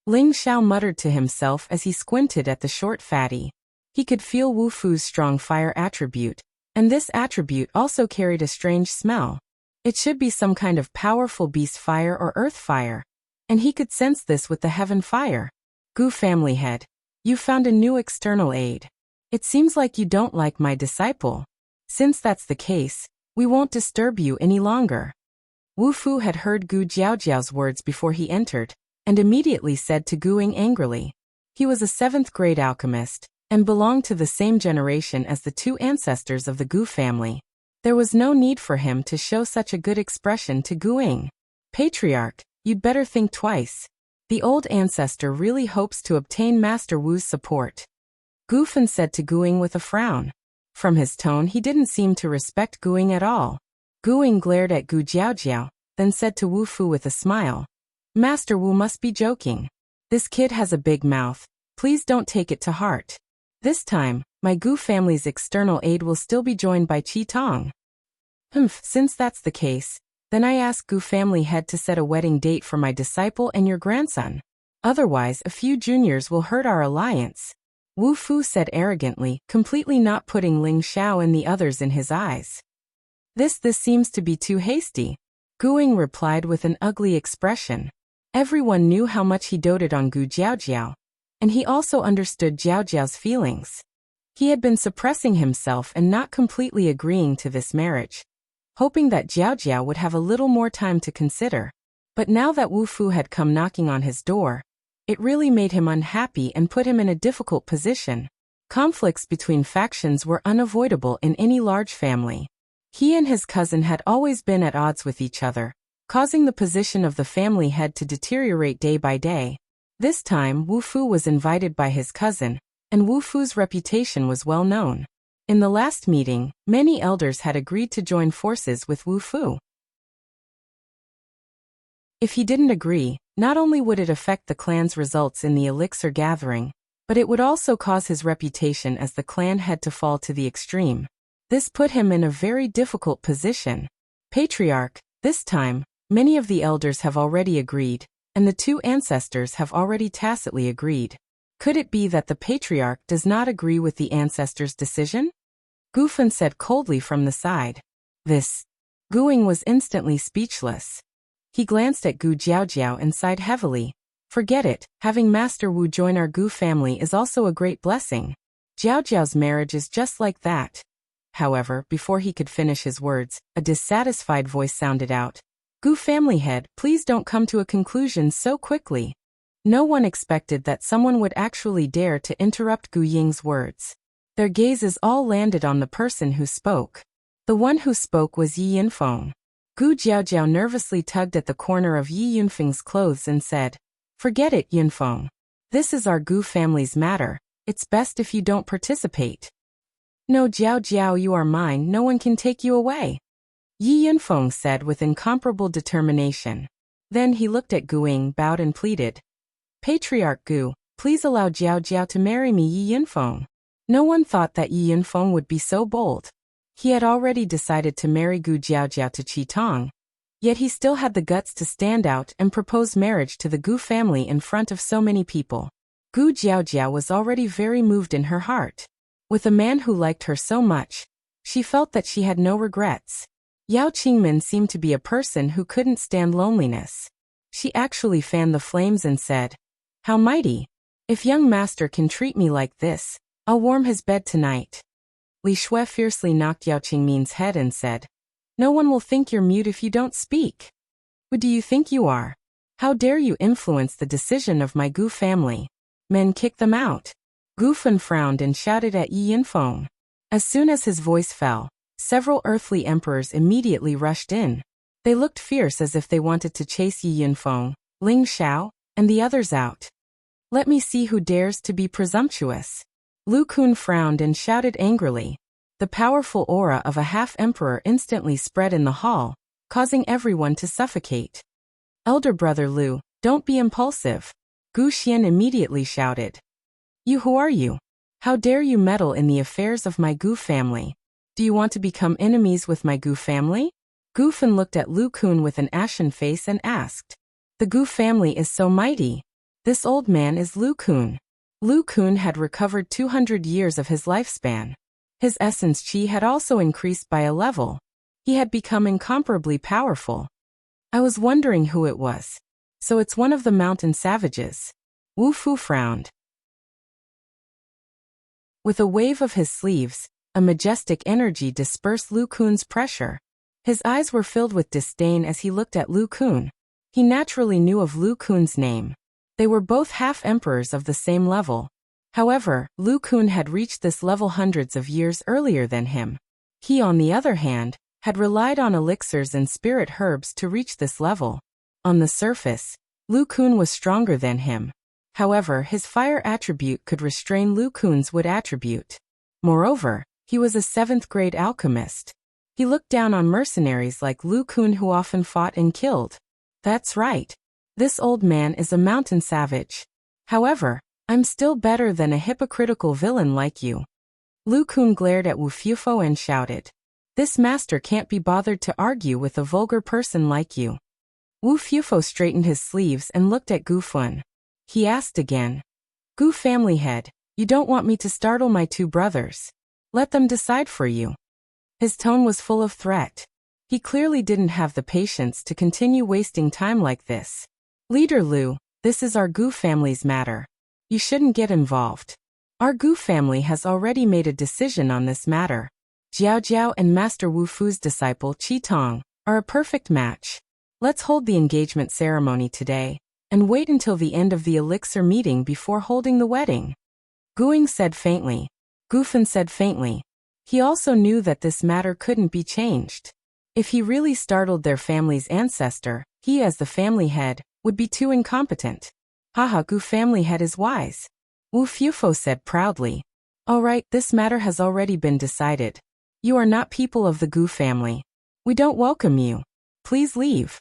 Ling Xiao muttered to himself as he squinted at the short fatty. He could feel Wu Fu's strong fire attribute, and this attribute also carried a strange smell. It should be some kind of powerful beast fire or earth fire, and he could sense this with the heaven fire. Gu family head, you found a new external aid. It seems like you don't like my disciple. Since that's the case, we won't disturb you any longer. Wu Fu had heard Gu Jiao's words before he entered, and immediately said to Gu Ying angrily. He was a 7th grade alchemist, and belonged to the same generation as the 2 ancestors of the Gu family. There was no need for him to show such a good expression to Gu Ying. Patriarch, you'd better think twice. The old ancestor really hopes to obtain Master Wu's support. Gu Fan said to Gu Ying with a frown. From his tone he didn't seem to respect Gu Ying at all. Gu Ying glared at Gu Jiao, then said to Wu Fu with a smile. Master Wu must be joking. This kid has a big mouth. Please don't take it to heart. This time, my Gu family's external aid will still be joined by Qi Tong. Since that's the case, then I ask Gu family head to set a wedding date for my disciple and your grandson. Otherwise, a few juniors will hurt our alliance. Wu Fu said arrogantly, completely not putting Ling Xiao and the others in his eyes. This seems to be too hasty. Gu Ying replied with an ugly expression. Everyone knew how much he doted on Gu Jiao, and he also understood Jiao's feelings. He had been suppressing himself and not completely agreeing to this marriage, hoping that Jiao would have a little more time to consider. But now that Wu Fu had come knocking on his door, it really made him unhappy and put him in a difficult position. Conflicts between factions were unavoidable in any large family. He and his cousin had always been at odds with each other, causing the position of the family head to deteriorate day by day. This time, Wu Fu was invited by his cousin, and Wu Fu's reputation was well known. In the last meeting, many elders had agreed to join forces with Wu Fu. If he didn't agree, not only would it affect the clan's results in the elixir gathering, but it would also cause his reputation as the clan head to fall to the extreme. This put him in a very difficult position. Patriarch, this time, many of the elders have already agreed, and the two ancestors have already tacitly agreed. Could it be that the patriarch does not agree with the ancestors' decision? Gu Fen said coldly from the side. This. Guing was instantly speechless. He glanced at Gu Jiaojiao and sighed heavily. Forget it, having Master Wu join our Gu family is also a great blessing. Jiaojiao's marriage is just like that. However, before he could finish his words, a dissatisfied voice sounded out. Gu family head, please don't come to a conclusion so quickly. No one expected that someone would actually dare to interrupt Gu Ying's words. Their gazes all landed on the person who spoke. The one who spoke was Yi Yunfeng. Gu Jiaojiao nervously tugged at the corner of Yi Yunfeng's clothes and said, Forget it, Yunfeng. This is our Gu family's matter. It's best if you don't participate. No, Jiaojiao, you are mine. No one can take you away. Yi Yunfeng said with incomparable determination. Then he looked at Guing, bowed and pleaded. Patriarch Gu, please allow Jiaojiao to marry me, Yi Yunfeng. No one thought that Yi Yunfeng would be so bold. He had already decided to marry Gu Jiaojiao to Qi Tong. Yet he still had the guts to stand out and propose marriage to the Gu family in front of so many people. Gu Jiaojiao was already very moved in her heart. With a man who liked her so much, she felt that she had no regrets. Yao Qingmin seemed to be a person who couldn't stand loneliness. She actually fanned the flames and said, How mighty! If young master can treat me like this, I'll warm his bed tonight. Li Shui fiercely knocked Yao Qingmin's head and said, No one will think you're mute if you don't speak. Who do you think you are? How dare you influence the decision of my Gu family? Men kick them out. Gu Fen frowned and shouted at Yi Yunfeng. As soon as his voice fell, several earthly emperors immediately rushed in. They looked fierce as if they wanted to chase Yi Yunfeng, Ling Xiao, and the others out. Let me see who dares to be presumptuous. Lu Kun frowned and shouted angrily. The powerful aura of a half-emperor instantly spread in the hall, causing everyone to suffocate. Elder brother Lu, don't be impulsive. Gu Xian immediately shouted. You, who are you? How dare you meddle in the affairs of my Gu family? Do you want to become enemies with my Gu family? Gu Fen looked at Lu Kun with an ashen face and asked. The Gu family is so mighty. This old man is Lu Kun. Lu Kun had recovered 200 years of his lifespan. His essence chi had also increased by a level. He had become incomparably powerful. I was wondering who it was. So it's one of the mountain savages. Wu Fu frowned. With a wave of his sleeves, a majestic energy dispersed Lu Kun's pressure. His eyes were filled with disdain as he looked at Lu Kun. He naturally knew of Lu Kun's name. They were both half-emperors of the same level. However, Lu Kun had reached this level hundreds of years earlier than him. He, on the other hand, had relied on elixirs and spirit herbs to reach this level. On the surface, Lu Kun was stronger than him. However, his fire attribute could restrain Lu Kun's wood attribute. Moreover, he was a 7th-grade alchemist. He looked down on mercenaries like Lu Kun who often fought and killed. That's right. This old man is a mountain savage. However, I'm still better than a hypocritical villain like you. Lu Kun glared at Wu Fufo and shouted. This master can't be bothered to argue with a vulgar person like you. Wu Fufo straightened his sleeves and looked at Gu Fun. He asked again. Gu family head, you don't want me to startle my two brothers. Let them decide for you. His tone was full of threat. He clearly didn't have the patience to continue wasting time like this. Leader Lu, this is our Gu family's matter. You shouldn't get involved. Our Gu family has already made a decision on this matter. Jiao Jiao and Master Wu Fu's disciple Qi Tong are a perfect match. Let's hold the engagement ceremony today, and wait until the end of the elixir meeting before holding the wedding. Guing said faintly. Gu Fen said faintly. He also knew that this matter couldn't be changed. If he really startled their family's ancestor, he as the family head, would be too incompetent. Haha, Gu family head is wise. Wu Fufo said proudly. All right, this matter has already been decided. You are not people of the Gu family. We don't welcome you. Please leave.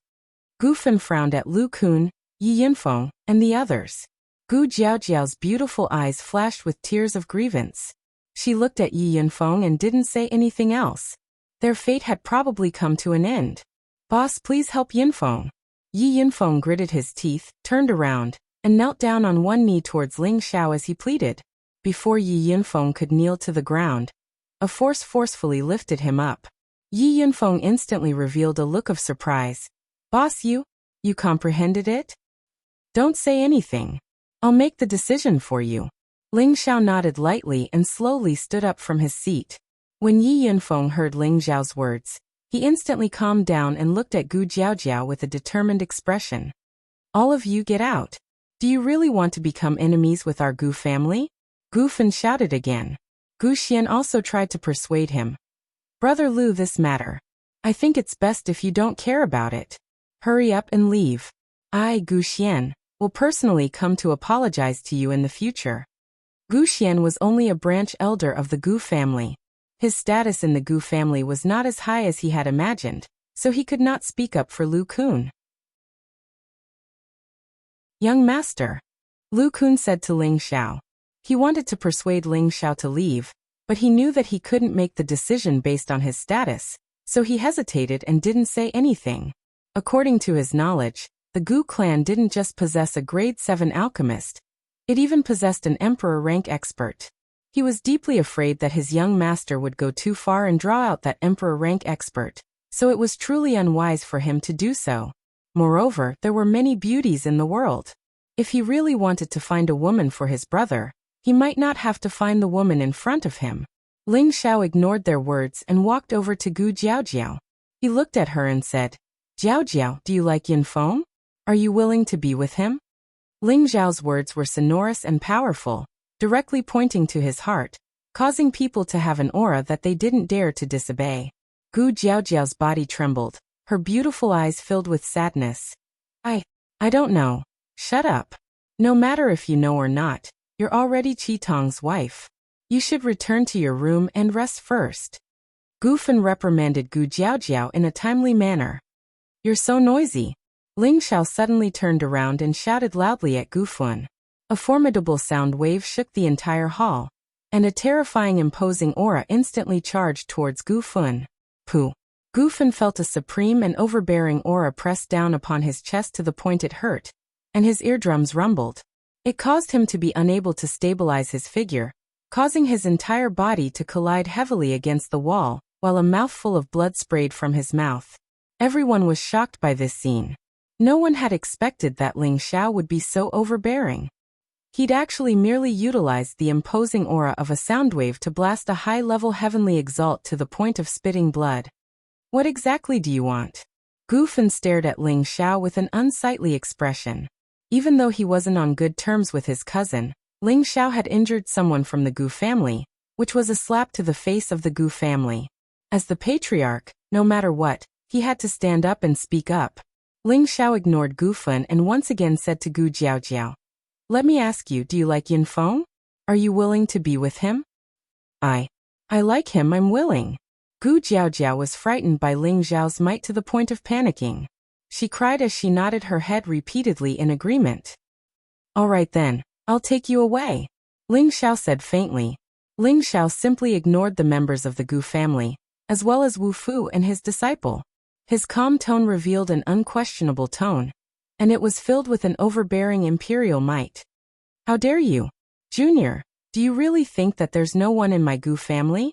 Gu Fen frowned at Lu Kun, Yi Yinfeng, and the others. Gu Jiaojiao's beautiful eyes flashed with tears of grievance. She looked at Yi Yinfeng and didn't say anything else. Their fate had probably come to an end. Boss, please help Yinfeng. Yi Yinfeng gritted his teeth, turned around, and knelt down on one knee towards Ling Xiao as he pleaded. Before Yi Yinfeng could kneel to the ground, a force forcefully lifted him up. Yi Yinfeng instantly revealed a look of surprise. Boss, you comprehended it? Don't say anything. I'll make the decision for you. Ling Xiao nodded lightly and slowly stood up from his seat. When Yi Yinfeng heard Ling Xiao's words, he instantly calmed down and looked at Gu Jiaojiao with a determined expression. All of you get out. Do you really want to become enemies with our Gu family? Gu Fen shouted again. Gu Xian also tried to persuade him. Brother Lu, this matter. I think it's best if you don't care about it. Hurry up and leave. I, Gu Xian, will personally come to apologize to you in the future. Gu Xian was only a branch elder of the Gu family. His status in the Gu family was not as high as he had imagined, so he could not speak up for Lu Kun. Young master, Lu Kun said to Ling Xiao. He wanted to persuade Ling Xiao to leave, but he knew that he couldn't make the decision based on his status, so he hesitated and didn't say anything. According to his knowledge, the Gu clan didn't just possess a grade 7 alchemist, it even possessed an emperor rank expert. He was deeply afraid that his young master would go too far and draw out that emperor rank expert, so it was truly unwise for him to do so. Moreover, there were many beauties in the world. If he really wanted to find a woman for his brother, he might not have to find the woman in front of him. Ling Xiao ignored their words and walked over to Gu Jiaojiao. He looked at her and said, Jiaojiao, do you like Yinfeng? Are you willing to be with him? Ling Xiao's words were sonorous and powerful, directly pointing to his heart, causing people to have an aura that they didn't dare to disobey. Gu Jiaojiao's body trembled, her beautiful eyes filled with sadness. I don't know. Shut up. No matter if you know or not, you're already Qitong's wife. You should return to your room and rest first. Gu Fen reprimanded Gu Jiaojiao in a timely manner. You're so noisy. Ling Xiao suddenly turned around and shouted loudly at Gu Fen. A formidable sound wave shook the entire hall, and a terrifying imposing aura instantly charged towards Gu Fen. Pooh. Gu Fen felt a supreme and overbearing aura press down upon his chest to the point it hurt, and his eardrums rumbled. It caused him to be unable to stabilize his figure, causing his entire body to collide heavily against the wall, while a mouthful of blood sprayed from his mouth. Everyone was shocked by this scene. No one had expected that Ling Xiao would be so overbearing. He'd actually merely utilized the imposing aura of a sound wave to blast a high-level heavenly exalt to the point of spitting blood. What exactly do you want? Gu Fen stared at Ling Xiao with an unsightly expression. Even though he wasn't on good terms with his cousin, Ling Xiao had injured someone from the Gu family, which was a slap to the face of the Gu family. As the patriarch, no matter what, he had to stand up and speak up. Ling Xiao ignored Gu Fen and once again said to Gu Jiaojiao, Let me ask you, do you like Yinfeng? Are you willing to be with him? I like him, I'm willing. Gu Jiaojiao was frightened by Ling Xiao's might to the point of panicking. She cried as she nodded her head repeatedly in agreement. All right then, I'll take you away, Ling Xiao said faintly. Ling Xiao simply ignored the members of the Gu family, as well as Wu Fu and his disciple. His calm tone revealed an unquestionable tone, and it was filled with an overbearing imperial might. How dare you? Junior, do you really think that there's no one in my Gu family?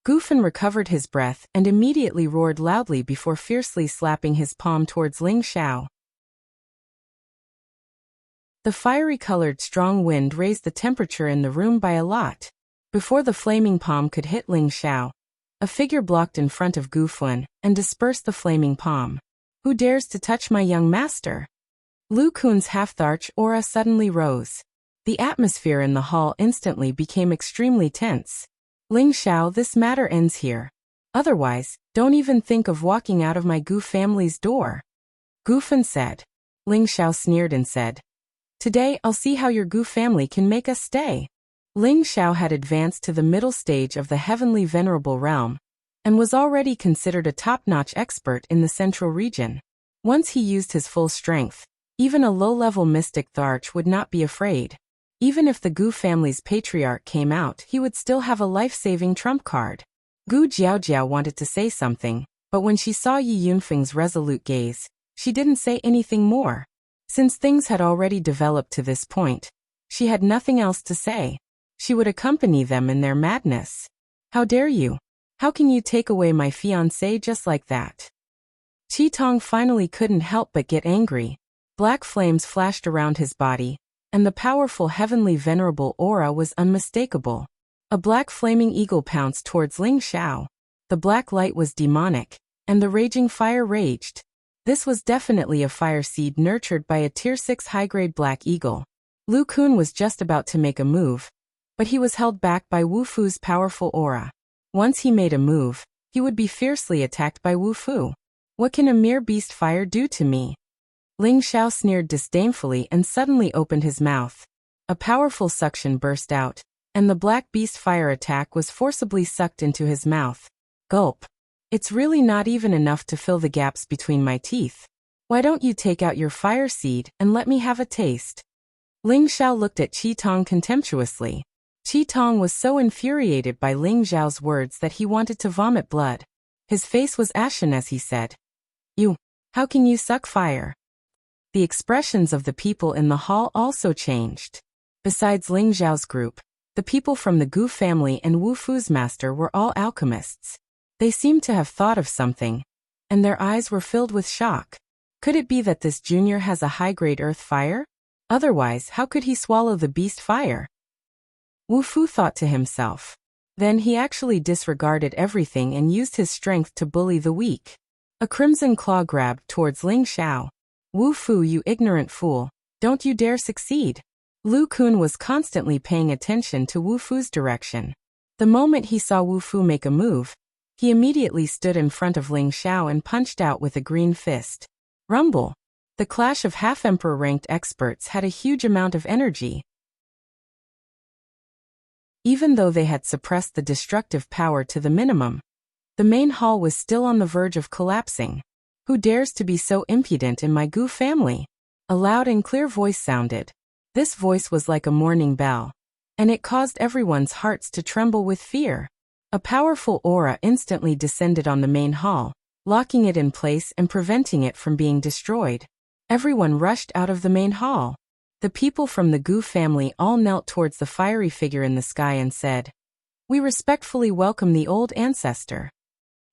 Gu Fen recovered his breath and immediately roared loudly before fiercely slapping his palm towards Ling Xiao. The fiery-colored strong wind raised the temperature in the room by a lot. Before the flaming palm could hit Ling Xiao, a figure blocked in front of Gu Fen and dispersed the flaming palm. Who dares to touch my young master? Lu Kun's half-arch aura suddenly rose. The atmosphere in the hall instantly became extremely tense. Ling Xiao, this matter ends here. Otherwise, don't even think of walking out of my Gu family's door. Gu Fen said. Ling Xiao sneered and said, Today I'll see how your Gu family can make us stay. Ling Xiao had advanced to the middle stage of the heavenly venerable realm, and was already considered a top-notch expert in the central region. Once he used his full strength, even a low-level mystic Tharch would not be afraid. Even if the Gu family's patriarch came out, he would still have a life-saving trump card. Gu Jiaojiao wanted to say something, but when she saw Yi Yunfeng's resolute gaze, she didn't say anything more. Since things had already developed to this point, she had nothing else to say. She would accompany them in their madness. How dare you? How can you take away my fiancé just like that? Qi Tong finally couldn't help but get angry. Black flames flashed around his body, and the powerful heavenly venerable aura was unmistakable. A black flaming eagle pounced towards Ling Xiao. The black light was demonic, and the raging fire raged. This was definitely a fire seed nurtured by a Tier 6 high-grade black eagle. Lu Kun was just about to make a move, but he was held back by Wu Fu's powerful aura. Once he made a move, he would be fiercely attacked by Wu Fu. What can a mere beast fire do to me? Ling Xiao sneered disdainfully and suddenly opened his mouth. A powerful suction burst out, and the black beast fire attack was forcibly sucked into his mouth. Gulp. It's really not even enough to fill the gaps between my teeth. Why don't you take out your fire seed and let me have a taste? Ling Xiao looked at Qi Tong contemptuously. Qi Tong was so infuriated by Ling Xiao's words that he wanted to vomit blood. His face was ashen as he said, how can you suck fire? The expressions of the people in the hall also changed. Besides Ling Xiao's group, the people from the Gu family and Wu Fu's master were all alchemists. They seemed to have thought of something, and their eyes were filled with shock. Could it be that this junior has a high-grade earth fire? Otherwise, how could he swallow the beast fire? Wu Fu thought to himself. Then he actually disregarded everything and used his strength to bully the weak. A crimson claw grabbed towards Ling Xiao. Wu Fu, you ignorant fool, don't you dare succeed. Lu Kun was constantly paying attention to Wu Fu's direction. The moment he saw Wu Fu make a move, he immediately stood in front of Ling Xiao and punched out with a green fist. Rumble. The clash of half-emperor ranked experts had a huge amount of energy. Even though they had suppressed the destructive power to the minimum, the main hall was still on the verge of collapsing. Who dares to be so impudent in my Gu family? A loud and clear voice sounded. This voice was like a morning bell, and it caused everyone's hearts to tremble with fear. A powerful aura instantly descended on the main hall, locking it in place and preventing it from being destroyed. Everyone rushed out of the main hall. The people from the Gu family all knelt towards the fiery figure in the sky and said, "We respectfully welcome the old ancestor."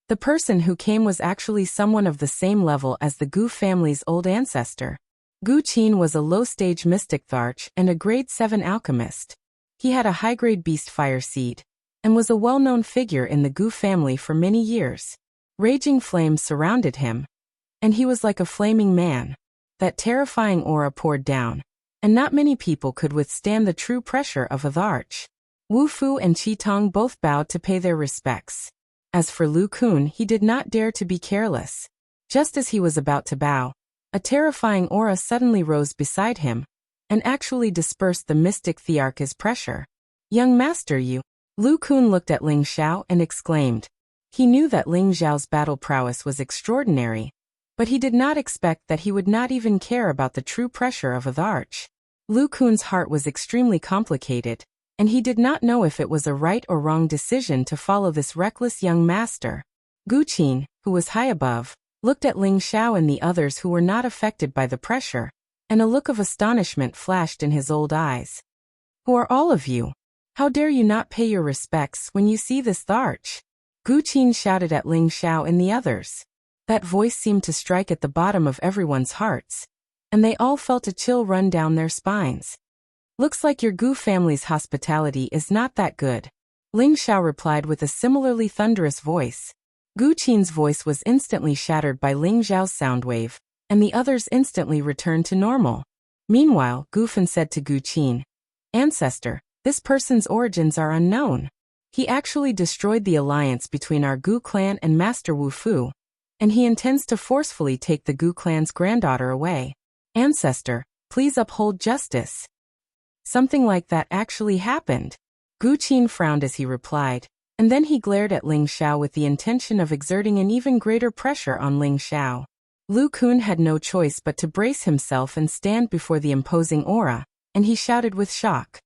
The person who came was actually someone of the same level as the Gu family's old ancestor. Gu Qin was a low-stage mystic Tharch and a grade 7 alchemist. He had a high-grade beast fire seed, and was a well-known figure in the Gu family for many years. Raging flames surrounded him, and he was like a flaming man. That terrifying aura poured down, and not many people could withstand the true pressure of a Tharch. Wu Fu and Qi Tong both bowed to pay their respects. As for Lu Kun, he did not dare to be careless. Just as he was about to bow, a terrifying aura suddenly rose beside him, and actually dispersed the mystic Thearch's pressure. "Young master, you." Lu Kun looked at Ling Xiao and exclaimed. He knew that Ling Xiao's battle prowess was extraordinary, but he did not expect that he would not even care about the true pressure of a Tharch. Lu Kun's heart was extremely complicated, and he did not know if it was a right or wrong decision to follow this reckless young master. Gu Qin, who was high above, looked at Ling Xiao and the others who were not affected by the pressure, and a look of astonishment flashed in his old eyes. "Who are all of you? How dare you not pay your respects when you see this Tharch?" Gu Qin shouted at Ling Xiao and the others. That voice seemed to strike at the bottom of everyone's hearts, and they all felt a chill run down their spines. "Looks like your Gu family's hospitality is not that good," Ling Xiao replied with a similarly thunderous voice. Gu Qin's voice was instantly shattered by Ling Xiao's sound wave, and the others instantly returned to normal. Meanwhile, Gu Fen said to Gu Qin, "Ancestor, this person's origins are unknown. He actually destroyed the alliance between our Gu clan and Master Wu Fu, and he intends to forcefully take the Gu clan's granddaughter away. Ancestor, please uphold justice. Something like that actually happened. Gu Qin frowned as he replied, and then he glared at Ling Xiao with the intention of exerting an even greater pressure on Ling Xiao. Lu Kun had no choice but to brace himself and stand before the imposing aura, and he shouted with shock.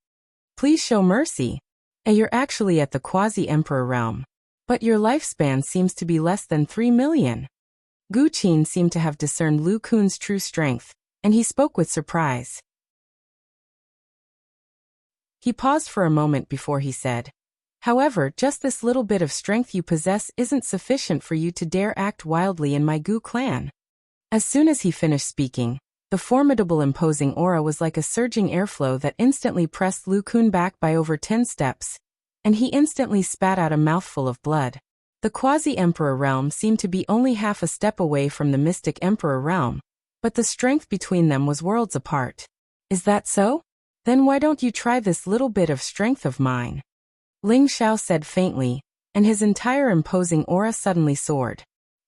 Please show mercy. You're actually at the quasi-emperor realm. But your lifespan seems to be less than 3 million. Gu Qin seemed to have discerned Lu Kun's true strength, and he spoke with surprise. He paused for a moment before he said, however, just this little bit of strength you possess isn't sufficient for you to dare act wildly in my Gu clan. As soon as he finished speaking, the formidable imposing aura was like a surging airflow that instantly pressed Lu Kun back by over 10 steps, and he instantly spat out a mouthful of blood. The quasi-emperor realm seemed to be only half a step away from the mystic emperor realm, but the strength between them was worlds apart. Is that so? Then why don't you try this little bit of strength of mine? Ling Xiao said faintly, and his entire imposing aura suddenly soared.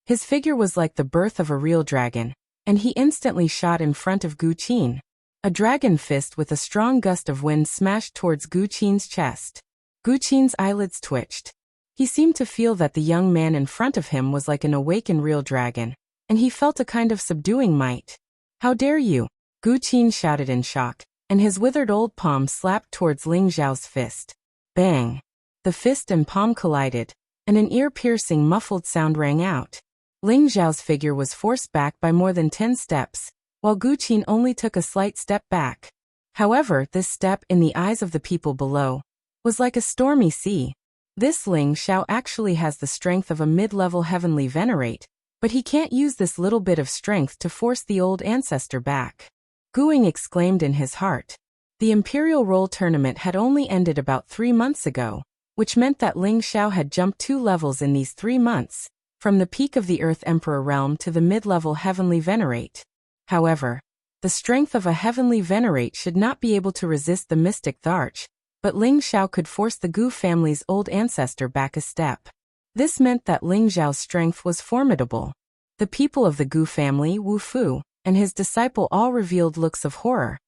His figure was like the birth of a real dragon, and he instantly shot in front of Gu Qin. A dragon fist with a strong gust of wind smashed towards Gu Qin's chest. Gu Qin's eyelids twitched. He seemed to feel that the young man in front of him was like an awakened real dragon, and he felt a kind of subduing might. How dare you? Gu Qin shouted in shock, and his withered old palm slapped towards Ling Xiao's fist. Bang! The fist and palm collided, and an ear-piercing muffled sound rang out. Ling Xiao's figure was forced back by more than 10 steps, while Gu Qin only took a slight step back. However, this step, in the eyes of the people below, was like a stormy sea. This Ling Xiao actually has the strength of a mid-level heavenly venerate, but he can't use this little bit of strength to force the old ancestor back. Guing exclaimed in his heart. The Imperial Roll tournament had only ended about 3 months ago, which meant that Ling Xiao had jumped 2 levels in these 3 months, from the peak of the Earth Emperor realm to the mid-level heavenly venerate. However, the strength of a heavenly venerate should not be able to resist the mystic Tharch, but Ling Xiao could force the Gu family's old ancestor back a step. This meant that Ling Xiao's strength was formidable. The people of the Gu family, Wu Fu, and his disciple all revealed looks of horror,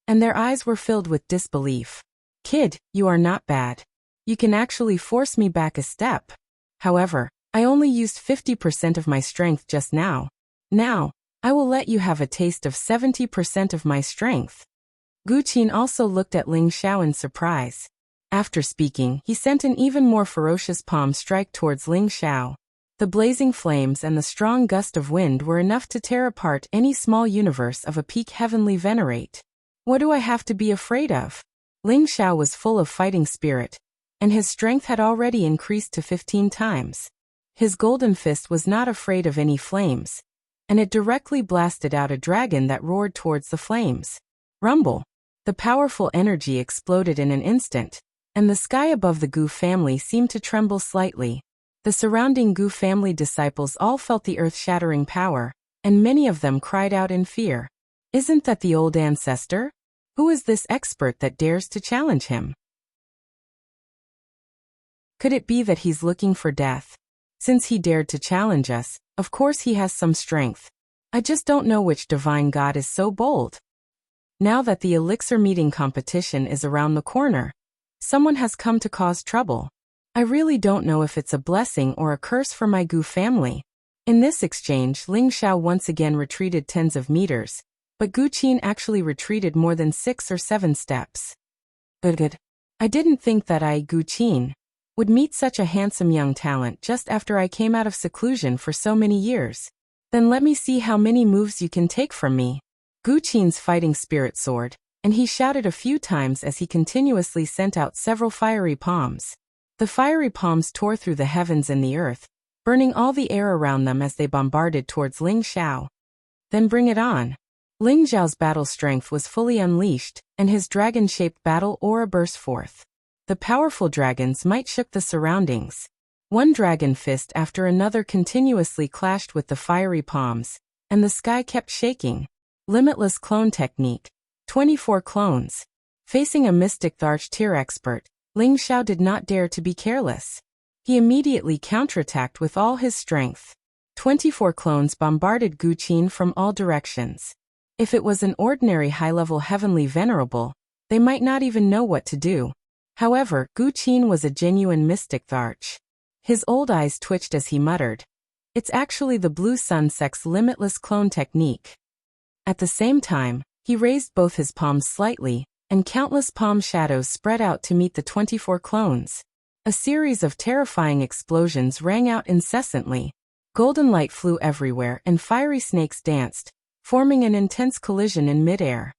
and their eyes were filled with disbelief. Kid, you are not bad. You can actually force me back a step. However, I only used 50% of my strength just now. Now, I will let you have a taste of 70% of my strength. Gu Qin also looked at Ling Xiao in surprise. After speaking, he sent an even more ferocious palm strike towards Ling Xiao. The blazing flames and the strong gust of wind were enough to tear apart any small universe of a peak heavenly venerate. What do I have to be afraid of? Ling Xiao was full of fighting spirit, and his strength had already increased to 15 times. His golden fist was not afraid of any flames, and it directly blasted out a dragon that roared towards the flames. Rumble! The powerful energy exploded in an instant, and the sky above the Gu family seemed to tremble slightly. The surrounding Gu family disciples all felt the earth-shattering power, and many of them cried out in fear. Isn't that the old ancestor? Who is this expert that dares to challenge him? Could it be that he's looking for death? Since he dared to challenge us, of course he has some strength. I just don't know which divine god is so bold. Now that the elixir meeting competition is around the corner, someone has come to cause trouble. I really don't know if it's a blessing or a curse for my Gu family. In this exchange, Ling Xiao once again retreated tens of meters, but Gu Qin actually retreated more than 6 or 7 steps. Good. I didn't think that I, Gu Qin, would meet such a handsome young talent just after I came out of seclusion for so many years. Then let me see how many moves you can take from me. Gu Qin's fighting spirit soared, and he shouted a few times as he continuously sent out several fiery palms. The fiery palms tore through the heavens and the earth, burning all the air around them as they bombarded towards Ling Xiao. Then bring it on. Ling Xiao's battle strength was fully unleashed, and his dragon-shaped battle aura burst forth. The powerful dragon's might shook the surroundings. One dragon fist after another continuously clashed with the fiery palms, and the sky kept shaking. Limitless clone technique. 24 clones. Facing a mystic Tharch tier expert, Ling Xiao did not dare to be careless. He immediately counterattacked with all his strength. 24 clones bombarded Gu Qin from all directions. If it was an ordinary high-level heavenly venerable, they might not even know what to do. However, Gu Qin was a genuine mystic Tharch. His old eyes twitched as he muttered, "It's actually the Blue Sun Sect's limitless clone technique." At the same time, he raised both his palms slightly, and countless palm shadows spread out to meet the 24 clones. A series of terrifying explosions rang out incessantly. Golden light flew everywhere and fiery snakes danced, forming an intense collision in midair.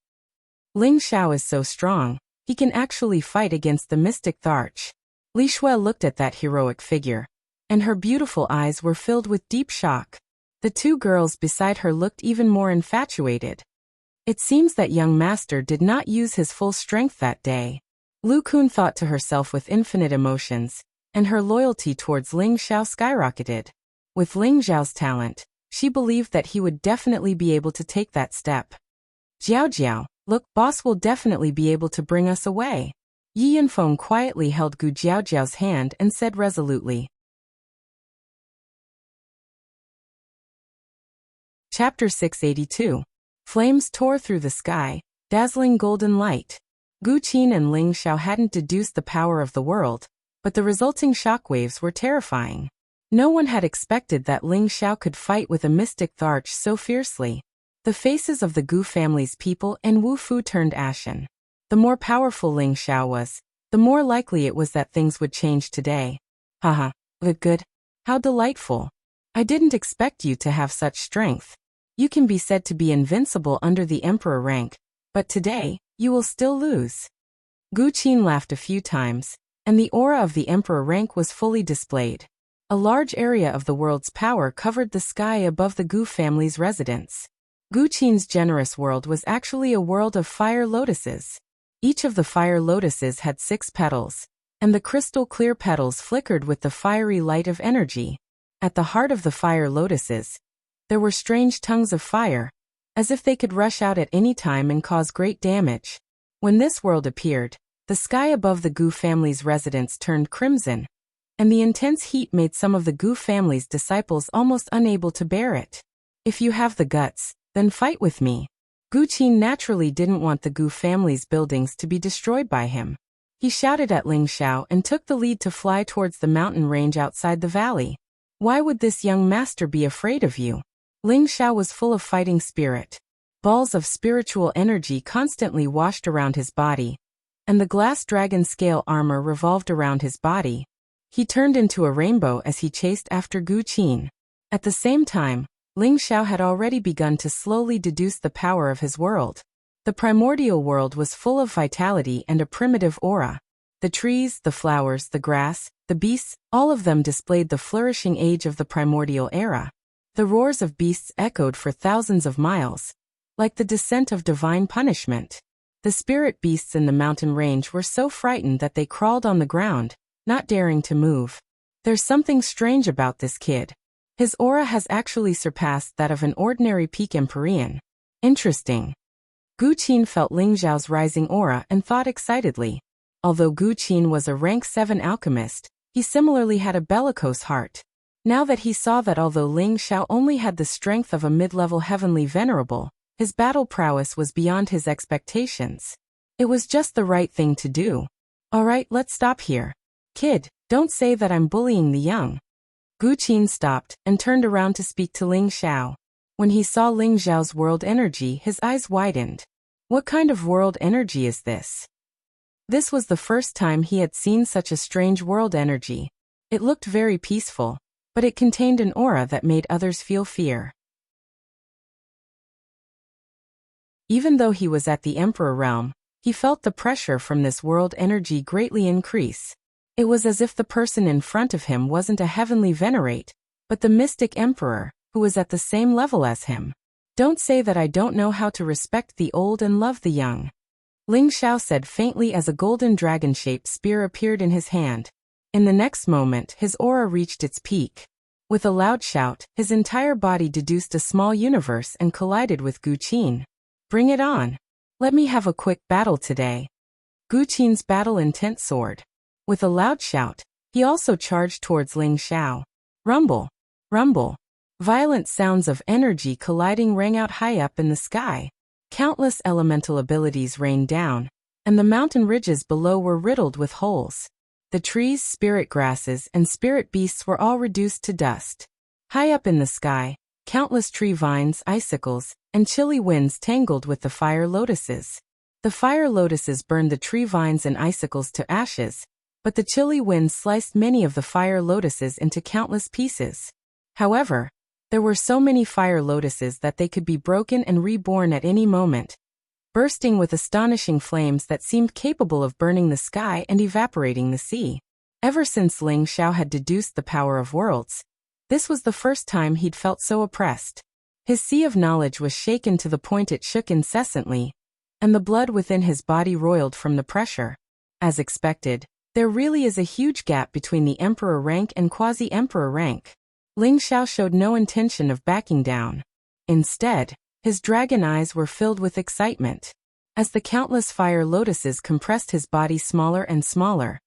Ling Xiao is so strong, he can actually fight against the mystic Tharch. Li Shui looked at that heroic figure, and her beautiful eyes were filled with deep shock. The two girls beside her looked even more infatuated. It seems that young master did not use his full strength that day. Lu Kun thought to herself with infinite emotions, and her loyalty towards Ling Xiao skyrocketed. With Ling Xiao's talent, she believed that he would definitely be able to take that step. "Jiao Jiao, look, boss will definitely be able to bring us away." Yi Yanfeng quietly held Gu Jiaojiao's hand and said resolutely. Chapter 682. Flames tore through the sky, dazzling golden light. Gu Qin and Ling Xiao hadn't deduced the power of the world, but the resulting shockwaves were terrifying. No one had expected that Ling Xiao could fight with a mystic Tharch so fiercely. The faces of the Gu family's people and Wu Fu turned ashen. The more powerful Ling Xiao was, the more likely it was that things would change today. Haha, good. How delightful. I didn't expect you to have such strength. You can be said to be invincible under the emperor rank, but today, you will still lose. Gu Qin laughed a few times, and the aura of the emperor rank was fully displayed. A large area of the world's power covered the sky above the Gu family's residence. Gu Qin's generous world was actually a world of fire lotuses. Each of the fire lotuses had 6 petals, and the crystal-clear petals flickered with the fiery light of energy. At the heart of the fire lotuses, there were strange tongues of fire, as if they could rush out at any time and cause great damage. When this world appeared, the sky above the Gu family's residence turned crimson, and the intense heat made some of the Gu family's disciples almost unable to bear it. "If you have the guts, then fight with me." Gu Qin naturally didn't want the Gu family's buildings to be destroyed by him. He shouted at Ling Xiao and took the lead to fly towards the mountain range outside the valley. "Why would this young master be afraid of you?" Ling Xiao was full of fighting spirit. Balls of spiritual energy constantly washed around his body, and the glass dragon scale armor revolved around his body. He turned into a rainbow as he chased after Gu Qin. At the same time, Ling Xiao had already begun to slowly deduce the power of his world. The primordial world was full of vitality and a primitive aura. The trees, the flowers, the grass, the beasts, all of them displayed the flourishing age of the primordial era. The roars of beasts echoed for thousands of miles, like the descent of divine punishment. The spirit beasts in the mountain range were so frightened that they crawled on the ground, not daring to move. "There's something strange about this kid. His aura has actually surpassed that of an ordinary peak Empyrean. Interesting." Gu Qin felt Ling Xiao's rising aura and thought excitedly. Although Gu Qin was a rank 7 alchemist, he similarly had a bellicose heart. Now that he saw that although Ling Xiao only had the strength of a mid-level heavenly venerable, his battle prowess was beyond his expectations. It was just the right thing to do. "Alright, let's stop here. Kid, don't say that I'm bullying the young." Gu Qin stopped and turned around to speak to Ling Xiao. When he saw Ling Xiao's world energy, his eyes widened. What kind of world energy is this? This was the first time he had seen such a strange world energy. It looked very peaceful, but it contained an aura that made others feel fear. Even though he was at the Emperor realm, he felt the pressure from this world energy greatly increase. It was as if the person in front of him wasn't a heavenly venerate, but the mystic emperor, who was at the same level as him. "Don't say that I don't know how to respect the old and love the young," Ling Xiao said faintly as a golden dragon-shaped spear appeared in his hand. In the next moment, his aura reached its peak. With a loud shout, his entire body deduced a small universe and collided with Gu Qin. "Bring it on. Let me have a quick battle today." Gu Qin's battle intent soared. With a loud shout, he also charged towards Ling Xiao. Rumble! Rumble! Violent sounds of energy colliding rang out high up in the sky. Countless elemental abilities rained down, and the mountain ridges below were riddled with holes. The trees, spirit grasses, and spirit beasts were all reduced to dust. High up in the sky, countless tree vines, icicles, and chilly winds tangled with the fire lotuses. The fire lotuses burned the tree vines and icicles to ashes, but the chilly winds sliced many of the fire lotuses into countless pieces. However, there were so many fire lotuses that they could be broken and reborn at any moment, bursting with astonishing flames that seemed capable of burning the sky and evaporating the sea. Ever since Ling Xiao had deduced the power of worlds, this was the first time he'd felt so oppressed. His sea of knowledge was shaken to the point it shook incessantly, and the blood within his body roiled from the pressure. As expected, there really is a huge gap between the emperor rank and quasi-emperor rank. Ling Xiao showed no intention of backing down. Instead, his dragon eyes were filled with excitement. As the countless fire lotuses compressed his body smaller and smaller,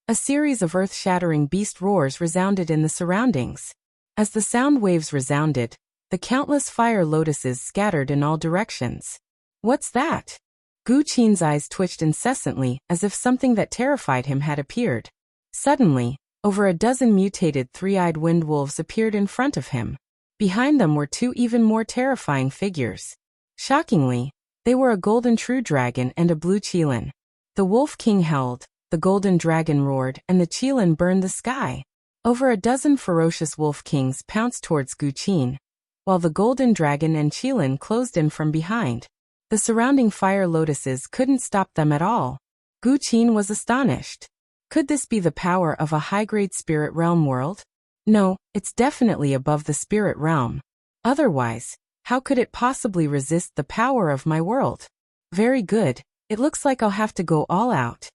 a series of earth-shattering beast roars resounded in the surroundings. As the sound waves resounded, the countless fire lotuses scattered in all directions. What's that? Gu Qin's eyes twitched incessantly as if something that terrified him had appeared. Suddenly, over a dozen mutated three-eyed wind wolves appeared in front of him. Behind them were two even more terrifying figures. Shockingly, they were a golden true dragon and a blue qilin. The wolf king howled, the golden dragon roared, and the qilin burned the sky. Over a dozen ferocious wolf kings pounced towards Gu Qin, while the golden dragon and qilin closed in from behind. The surrounding fire lotuses couldn't stop them at all. Gu Qin was astonished. Could this be the power of a high-grade spirit realm world? No, it's definitely above the spirit realm. Otherwise, how could it possibly resist the power of my world? Very good, it looks like I'll have to go all out.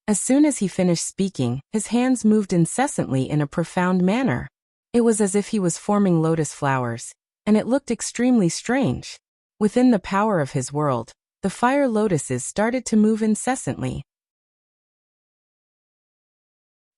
As soon as he finished speaking, his hands moved incessantly in a profound manner. It was as if he was forming lotus flowers, and it looked extremely strange. Within the power of his world, the fire lotuses started to move incessantly.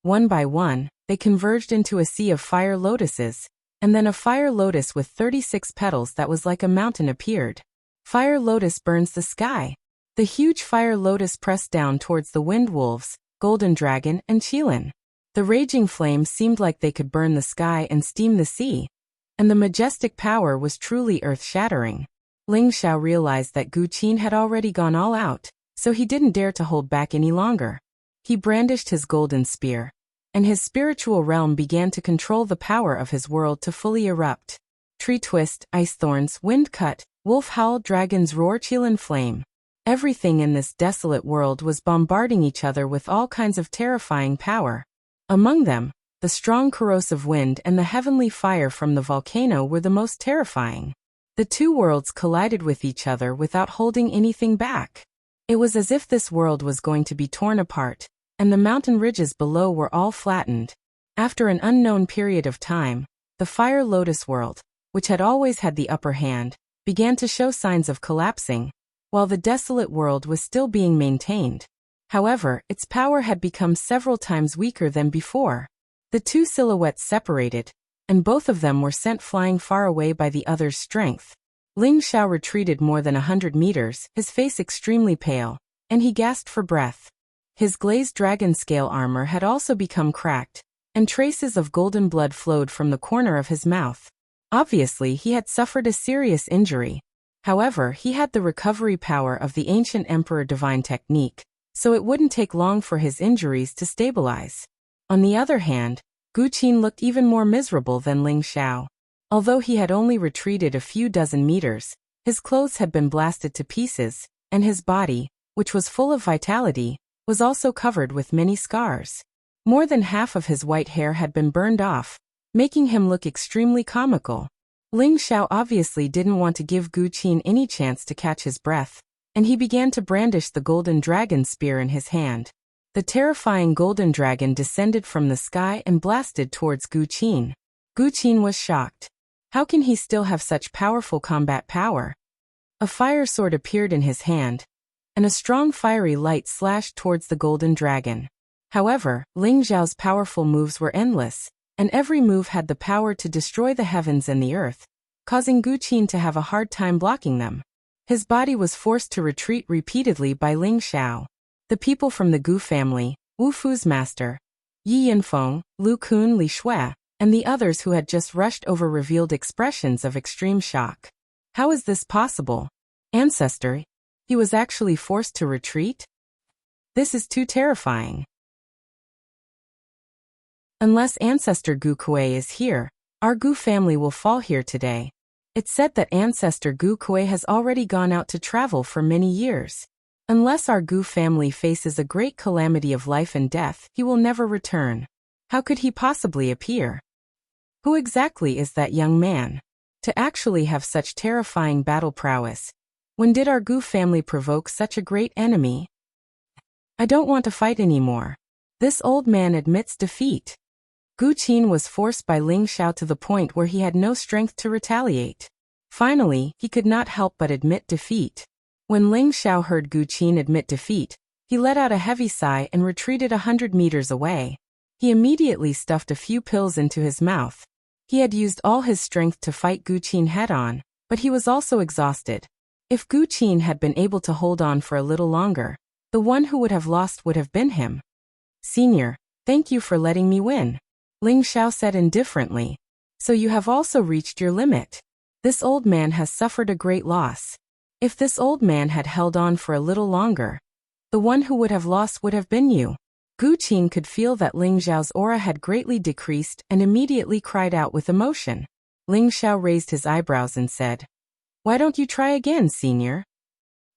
One by one, they converged into a sea of fire lotuses, and then a fire lotus with 36 petals that was like a mountain appeared. Fire lotus burns the sky. The huge fire lotus pressed down towards the wind wolves, golden dragon, and qilin. The raging flames seemed like they could burn the sky and steam the sea, and the majestic power was truly earth-shattering. Ling Xiao realized that Gu Qin had already gone all out, so he didn't dare to hold back any longer. He brandished his golden spear, and his spiritual realm began to control the power of his world to fully erupt. Tree twist, ice thorns, wind cut, wolf howl, dragon's roar, qilin flame. Everything in this desolate world was bombarding each other with all kinds of terrifying power. Among them, the strong corrosive wind and the heavenly fire from the volcano were the most terrifying. The two worlds collided with each other without holding anything back. It was as if this world was going to be torn apart, and the mountain ridges below were all flattened. After an unknown period of time, the fire lotus world, which had always had the upper hand, began to show signs of collapsing, while the desolate world was still being maintained. However, its power had become several times weaker than before. The two silhouettes separated, and both of them were sent flying far away by the other's strength. Ling Xiao retreated more than 100 meters, his face extremely pale, and he gasped for breath. His glazed dragon scale armor had also become cracked, and traces of golden blood flowed from the corner of his mouth. Obviously, he had suffered a serious injury. However, he had the recovery power of the ancient emperor divine technique, so it wouldn't take long for his injuries to stabilize. On the other hand, Gu Qin looked even more miserable than Ling Xiao. Although he had only retreated a few dozen meters, his clothes had been blasted to pieces, and his body, which was full of vitality, was also covered with many scars. More than half of his white hair had been burned off, making him look extremely comical. Ling Xiao obviously didn't want to give Gu Qin any chance to catch his breath, and he began to brandish the golden dragon spear in his hand. The terrifying golden dragon descended from the sky and blasted towards Gu Qin. Gu Qin was shocked. How can he still have such powerful combat power? A fire sword appeared in his hand, and a strong fiery light slashed towards the golden dragon. However, Ling Xiao's powerful moves were endless, and every move had the power to destroy the heavens and the earth, causing Gu Qin to have a hard time blocking them. His body was forced to retreat repeatedly by Ling Xiao. The people from the Gu family, Wu Fu's master, Yi Yinfeng, Lu Kun, Li Shui, and the others who had just rushed over revealed expressions of extreme shock. How is this possible? Ancestor, he was actually forced to retreat? This is too terrifying. Unless Ancestor Gu Kuei is here, our Gu family will fall here today. It's said that Ancestor Gu Kuei has already gone out to travel for many years. Unless our Gu family faces a great calamity of life and death, he will never return. How could he possibly appear? Who exactly is that young man? To actually have such terrifying battle prowess. When did our Gu family provoke such a great enemy? I don't want to fight anymore. This old man admits defeat. Gu Qin was forced by Ling Xiao to the point where he had no strength to retaliate. Finally, he could not help but admit defeat. When Ling Xiao heard Gu Qin admit defeat, he let out a heavy sigh and retreated 100 meters away. He immediately stuffed a few pills into his mouth. He had used all his strength to fight Gu Qin head-on, but he was also exhausted. If Gu Qin had been able to hold on for a little longer, the one who would have lost would have been him. Senior, thank you for letting me win. Ling Xiao said indifferently. So you have also reached your limit. This old man has suffered a great loss. If this old man had held on for a little longer, the one who would have lost would have been you. Gu Qin could feel that Ling Xiao's aura had greatly decreased and immediately cried out with emotion. Ling Xiao raised his eyebrows and said, "Why don't you try again, senior?"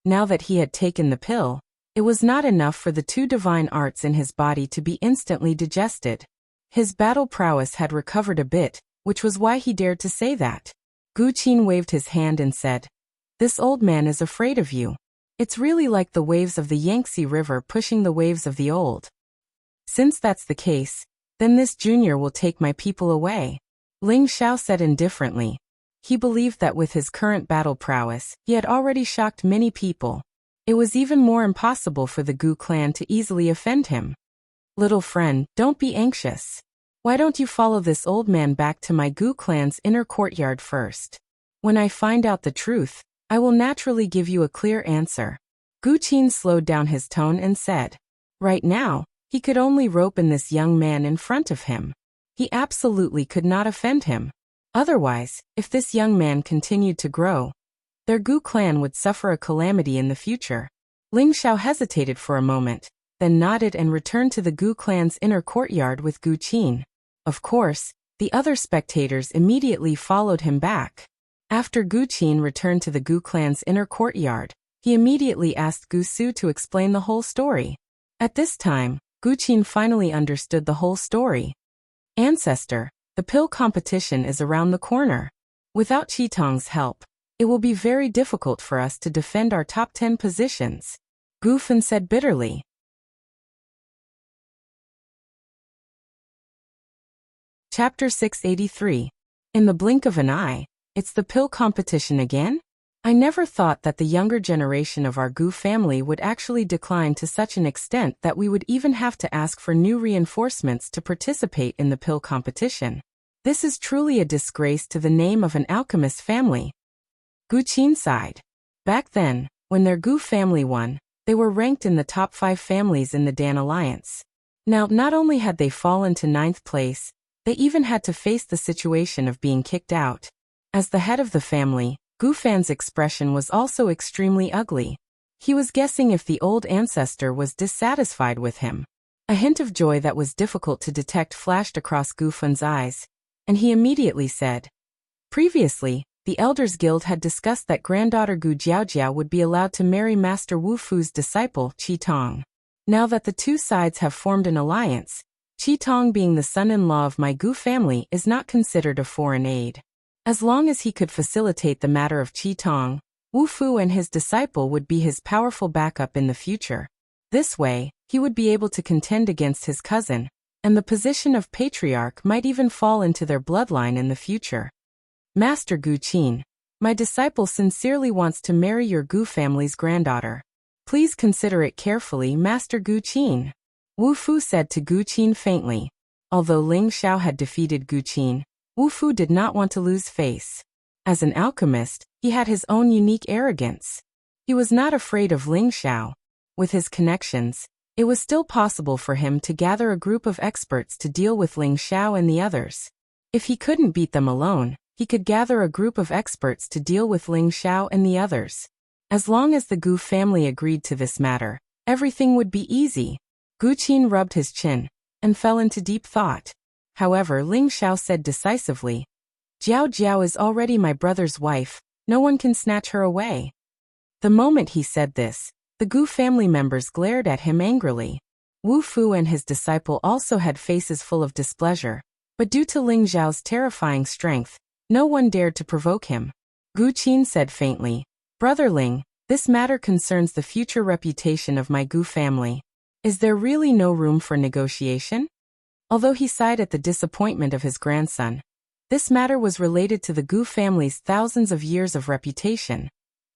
Now that he had taken the pill, it was not enough for the two divine arts in his body to be instantly digested. His battle prowess had recovered a bit, which was why he dared to say that. Gu Qin waved his hand and said, "This old man is afraid of you. It's really like the waves of the Yangtze River pushing the waves of the old. Since that's the case, then this junior will take my people away." Ling Xiao said indifferently. He believed that with his current battle prowess, he had already shocked many people. It was even more impossible for the Gu clan to easily offend him. "Little friend, don't be anxious. Why don't you follow this old man back to my Gu clan's inner courtyard first? When I find out the truth, I will naturally give you a clear answer." Gu Qin slowed down his tone and said, right now, he could only rope in this young man in front of him. He absolutely could not offend him. Otherwise, if this young man continued to grow, their Gu clan would suffer a calamity in the future. Ling Xiao hesitated for a moment, then nodded and returned to the Gu clan's inner courtyard with Gu Qin. Of course, the other spectators immediately followed him back. After Gu Qin returned to the Gu clan's inner courtyard, he immediately asked Gu Su to explain the whole story. At this time, Gu Qin finally understood the whole story. Ancestor, the pill competition is around the corner. Without Qitong's help, it will be very difficult for us to defend our top 10 positions, Gu Fen said bitterly. Chapter 683. In the blink of an eye, it's the pill competition again? I never thought that the younger generation of our Gu family would actually decline to such an extent that we would even have to ask for new reinforcements to participate in the pill competition. This is truly a disgrace to the name of an alchemist family. Gu Qin sighed. Back then, when their Gu family won, they were ranked in the top 5 families in the Dan Alliance. Now, not only had they fallen to 9th place, they even had to face the situation of being kicked out. As the head of the family, Gu Fan's expression was also extremely ugly. He was guessing if the old ancestor was dissatisfied with him. A hint of joy that was difficult to detect flashed across Gu Fan's eyes, and he immediately said, "Previously, the Elders Guild had discussed that granddaughter Gu Jiaojiao would be allowed to marry Master Wu Fu's disciple, Qitong. Now that the two sides have formed an alliance, Qitong being the son-in-law of my Gu family is not considered a foreign aid. As long as he could facilitate the matter of Qitong, Wu Fu and his disciple would be his powerful backup in the future. This way, he would be able to contend against his cousin, and the position of patriarch might even fall into their bloodline in the future. Master Gu Qin, my disciple sincerely wants to marry your Gu family's granddaughter. Please consider it carefully, Master Gu Qin." Wu Fu said to Gu Qin faintly. Although Ling Xiao had defeated Gu Qin, Wu Fu did not want to lose face. As an alchemist, he had his own unique arrogance. He was not afraid of Ling Xiao. With his connections, it was still possible for him to gather a group of experts to deal with Ling Xiao and the others. If he couldn't beat them alone, he could gather a group of experts to deal with Ling Xiao and the others. As long as the Gu family agreed to this matter, everything would be easy. Gu Qin rubbed his chin and fell into deep thought. However, Ling Xiao said decisively, Jiao Jiao is already my brother's wife, no one can snatch her away. The moment he said this, the Gu family members glared at him angrily. Wu Fu and his disciple also had faces full of displeasure, but due to Ling Xiao's terrifying strength, no one dared to provoke him. Gu Qin said faintly, Brother Ling, this matter concerns the future reputation of my Gu family. Is there really no room for negotiation? Although he sighed at the disappointment of his grandson, this matter was related to the Gu family's thousands of years of reputation.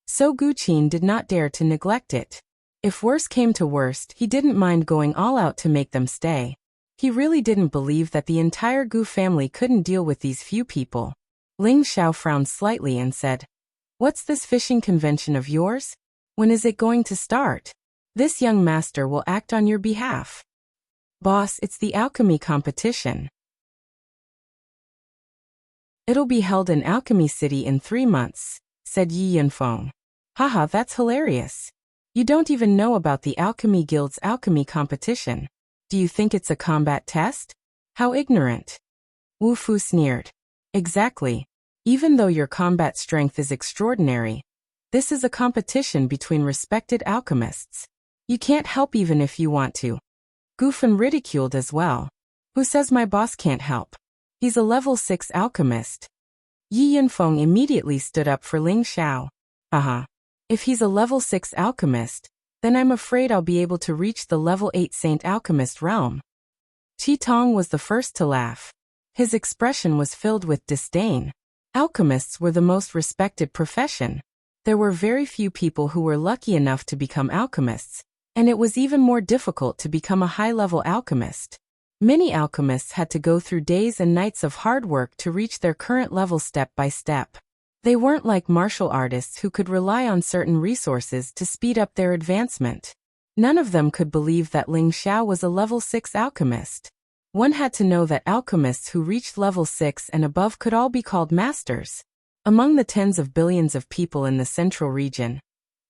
So Gu Qin did not dare to neglect it. If worse came to worst, he didn't mind going all out to make them stay. He really didn't believe that the entire Gu family couldn't deal with these few people. Ling Xiao frowned slightly and said, What's this fishing convention of yours? When is it going to start? This young master will act on your behalf. Boss, it's the alchemy competition. It'll be held in Alchemy City in 3 months, said Yi Yunfeng. Haha, that's hilarious. You don't even know about the Alchemy Guild's alchemy competition. Do you think it's a combat test? How ignorant. Wu Fu sneered. Exactly. Even though your combat strength is extraordinary, this is a competition between respected alchemists. You can't help even if you want to. Gu Fen ridiculed as well. Who says my boss can't help? He's a level 6 alchemist. Yi Yunfeng immediately stood up for Ling Xiao. If he's a level 6 alchemist, then I'm afraid I'll be able to reach the level 8 Saint Alchemist realm. Qi Tong was the first to laugh. His expression was filled with disdain. Alchemists were the most respected profession. There were very few people who were lucky enough to become alchemists, and it was even more difficult to become a high-level alchemist. Many alchemists had to go through days and nights of hard work to reach their current level step by step. They weren't like martial artists who could rely on certain resources to speed up their advancement. None of them could believe that Ling Xiao was a level 6 alchemist. One had to know that alchemists who reached level 6 and above could all be called masters. Among the tens of billions of people in the central region,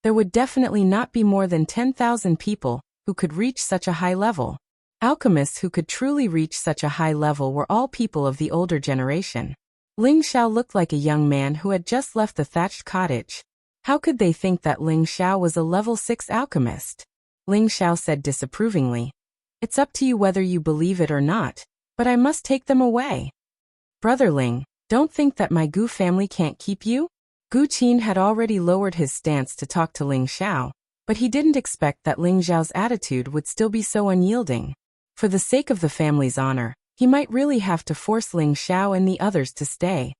there would definitely not be more than 10,000 people who could reach such a high level. Alchemists who could truly reach such a high level were all people of the older generation. Ling Xiao looked like a young man who had just left the thatched cottage. How could they think that Ling Xiao was a level 6 alchemist? Ling Xiao said disapprovingly, It's up to you whether you believe it or not, but I must take them away. Brother Ling, don't think that my Gu family can't keep you? Gu Qin had already lowered his stance to talk to Ling Xiao, but he didn't expect that Ling Xiao's attitude would still be so unyielding. For the sake of the family's honor, he might really have to force Ling Xiao and the others to stay.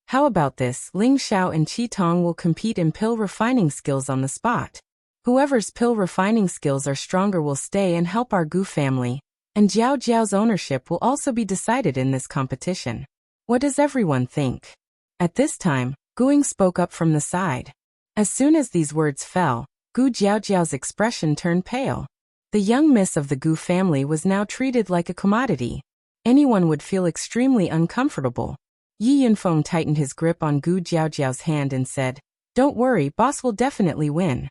How about this? Ling Xiao and Qi Tong will compete in pill refining skills on the spot. Whoever's pill refining skills are stronger will stay and help our Gu family, and Jiao Jiao's ownership will also be decided in this competition. What does everyone think? At this time, Guing spoke up from the side. As soon as these words fell, Gu Jiaojiao's expression turned pale. The young miss of the Gu family was now treated like a commodity. Anyone would feel extremely uncomfortable. Yi Yunfeng tightened his grip on Gu Jiaojiao's hand and said, Don't worry, boss will definitely win.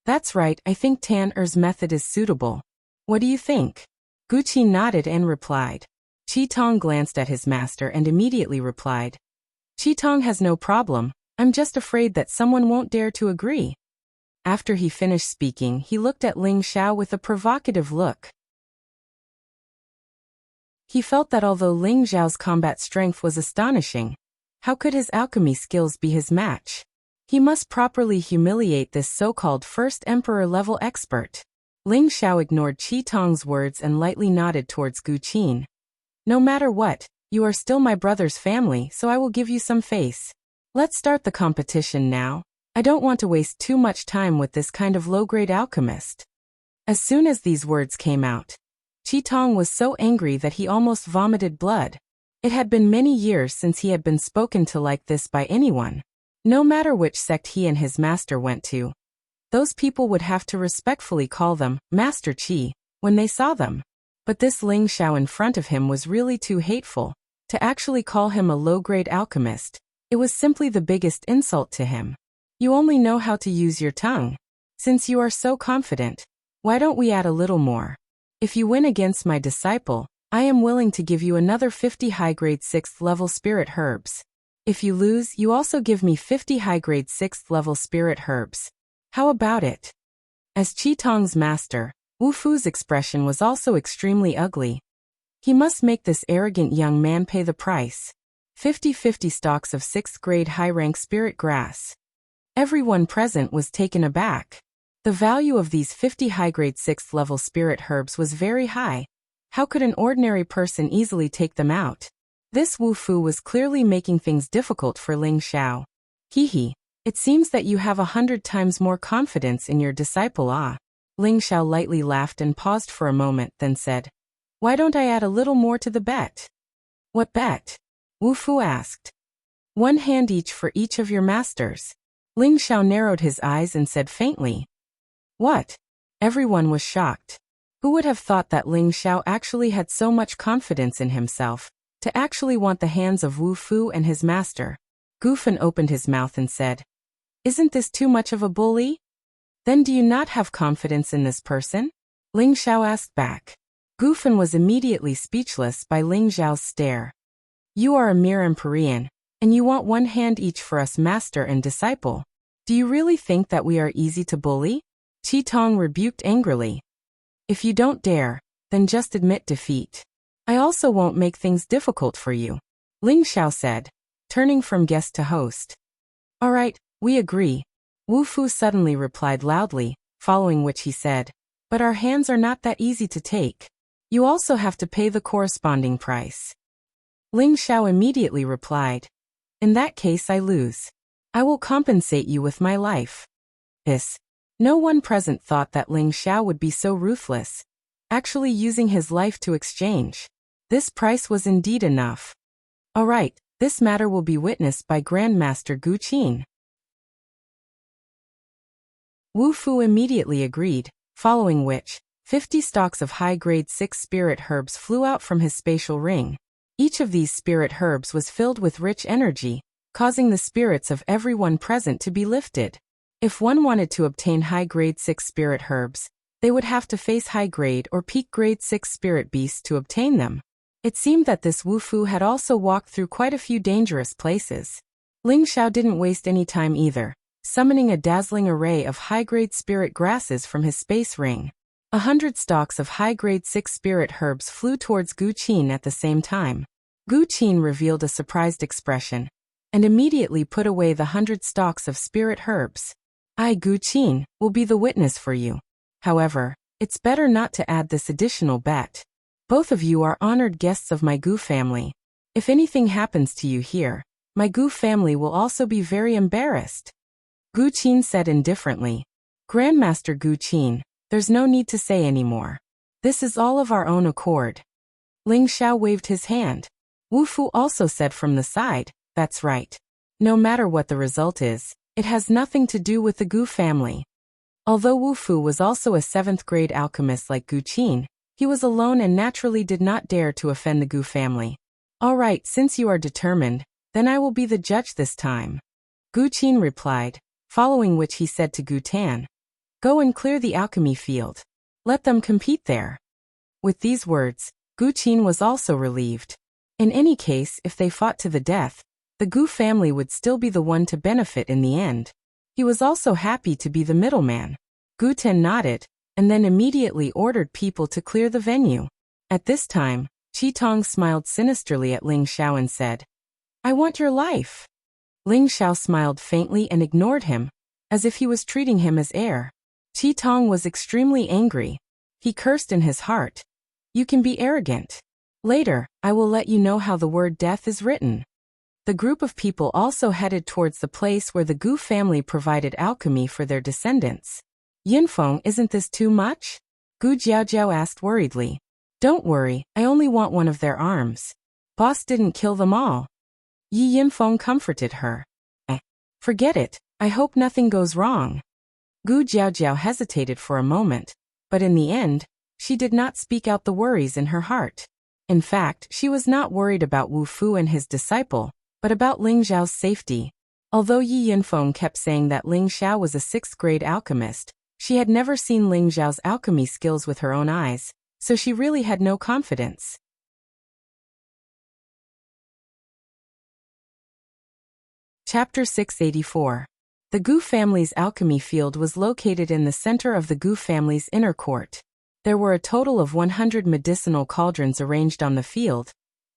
That's right, I think Tan Er's method is suitable. What do you think? Gu Qi nodded and replied. Qi Tong glanced at his master and immediately replied, Qi Tong has no problem, I'm just afraid that someone won't dare to agree. After he finished speaking, he looked at Ling Xiao with a provocative look. He felt that although Ling Xiao's combat strength was astonishing, how could his alchemy skills be his match? He must properly humiliate this so-called first emperor-level expert. Ling Xiao ignored Qi Tong's words and lightly nodded towards Gu Qin. No matter what, you are still my brother's family, so I will give you some face. Let's start the competition now. I don't want to waste too much time with this kind of low-grade alchemist. As soon as these words came out, Qi Tong was so angry that he almost vomited blood. It had been many years since he had been spoken to like this by anyone. No matter which sect he and his master went to, those people would have to respectfully call them Master Qi when they saw them. But this Ling Xiao in front of him was really too hateful. To actually call him a low-grade alchemist, it was simply the biggest insult to him. You only know how to use your tongue. Since you are so confident, why don't we add a little more? If you win against my disciple, I am willing to give you another 50 high-grade 6th level spirit herbs. If you lose, you also give me 50 high-grade 6th level spirit herbs. How about it? As Qi Tong's master, Wu Fu's expression was also extremely ugly. He must make this arrogant young man pay the price. 50 stalks of 6th grade high-rank spirit grass. Everyone present was taken aback. The value of these 50 high-grade 6th level spirit herbs was very high. How could an ordinary person easily take them out? This Wu Fu was clearly making things difficult for Ling Xiao. Hehe. It seems that you have 100 times more confidence in your disciple, ah. Ling Xiao lightly laughed and paused for a moment, then said, "Why don't I add a little more to the bet?" "What bet?" Wu Fu asked. "1 hand each for each of your masters." Ling Xiao narrowed his eyes and said faintly, "What?" Everyone was shocked. Who would have thought that Ling Xiao actually had so much confidence in himself, to actually want the hands of Wu Fu and his master? Gu Fen opened his mouth and said, "Isn't this too much of a bully? Then do you not have confidence in this person?" Ling Xiao asked back. Gu Fen was immediately speechless by Ling Xiao's stare. "You are a mere Empyrean, and you want 1 hand each for us master and disciple. Do you really think that we are easy to bully?" Qi Tong rebuked angrily. "If you don't dare, then just admit defeat. I also won't make things difficult for you," Ling Xiao said, turning from guest to host. "All right, we agree," Wu Fu suddenly replied loudly, following which he said, "But our hands are not that easy to take. You also have to pay the corresponding price." Ling Xiao immediately replied, "In that case I lose. I will compensate you with my life." No one present thought that Ling Xiao would be so ruthless, actually using his life to exchange. This price was indeed enough. "All right, this matter will be witnessed by Grandmaster Gu Qin." Wu Fu immediately agreed, following which, 50 stalks of high-grade 6 spirit herbs flew out from his spatial ring. Each of these spirit herbs was filled with rich energy, causing the spirits of everyone present to be lifted. If one wanted to obtain high-grade 6 spirit herbs, they would have to face high-grade or peak-grade 6 spirit beasts to obtain them. It seemed that this Wu Fu had also walked through quite a few dangerous places. Ling Xiao didn't waste any time either, summoning a dazzling array of high-grade spirit grasses from his space ring. 100 stalks of high-grade 6 spirit herbs flew towards Gu Qin at the same time. Gu Qin revealed a surprised expression, and immediately put away the 100 stalks of spirit herbs. "I, Gu Qin, will be the witness for you. However, it's better not to add this additional bet. Both of you are honored guests of my Gu family. If anything happens to you here, my Gu family will also be very embarrassed." Gu Qin said indifferently, "Grandmaster Gu Qin, there's no need to say any more. This is all of our own accord." Ling Xiao waved his hand. Wu Fu also said from the side, "That's right. No matter what the result is, it has nothing to do with the Gu family." Although Wu Fu was also a 7th grade alchemist like Gu Qin, he was alone and naturally did not dare to offend the Gu family. "All right, since you are determined, then I will be the judge this time," Gu Qin replied, following which he said to Gu Tan, "Go and clear the alchemy field. Let them compete there." With these words, Gu Qin was also relieved. In any case, if they fought to the death, the Gu family would still be the one to benefit in the end. He was also happy to be the middleman. Gu Tan nodded, and then immediately ordered people to clear the venue. At this time, Qi Tong smiled sinisterly at Ling Xiao and said, "I want your life." Ling Xiao smiled faintly and ignored him, as if he was treating him as air. Qi Tong was extremely angry. He cursed in his heart. "You can be arrogant. Later, I will let you know how the word death is written." The group of people also headed towards the place where the Gu family provided alchemy for their descendants. "Yinfeng, isn't this too much?" Gu Jiaojiao asked worriedly. Don't worry, I only want one of their arms. Boss didn't kill them all. Yi Yinfeng comforted her. Forget it, I hope nothing goes wrong. Gu Jiaojiao hesitated for a moment, but in the end, she did not speak out the worries in her heart. In fact, she was not worried about Wu Fu and his disciple, but about Ling Xiao's safety. Although Yi Yinfeng kept saying that Ling Xiao was a 6th grade alchemist, she had never seen Ling Xiao's alchemy skills with her own eyes, so she really had no confidence. Chapter 684. The Gu family's alchemy field was located in the center of the Gu family's inner court. There were a total of 100 medicinal cauldrons arranged on the field,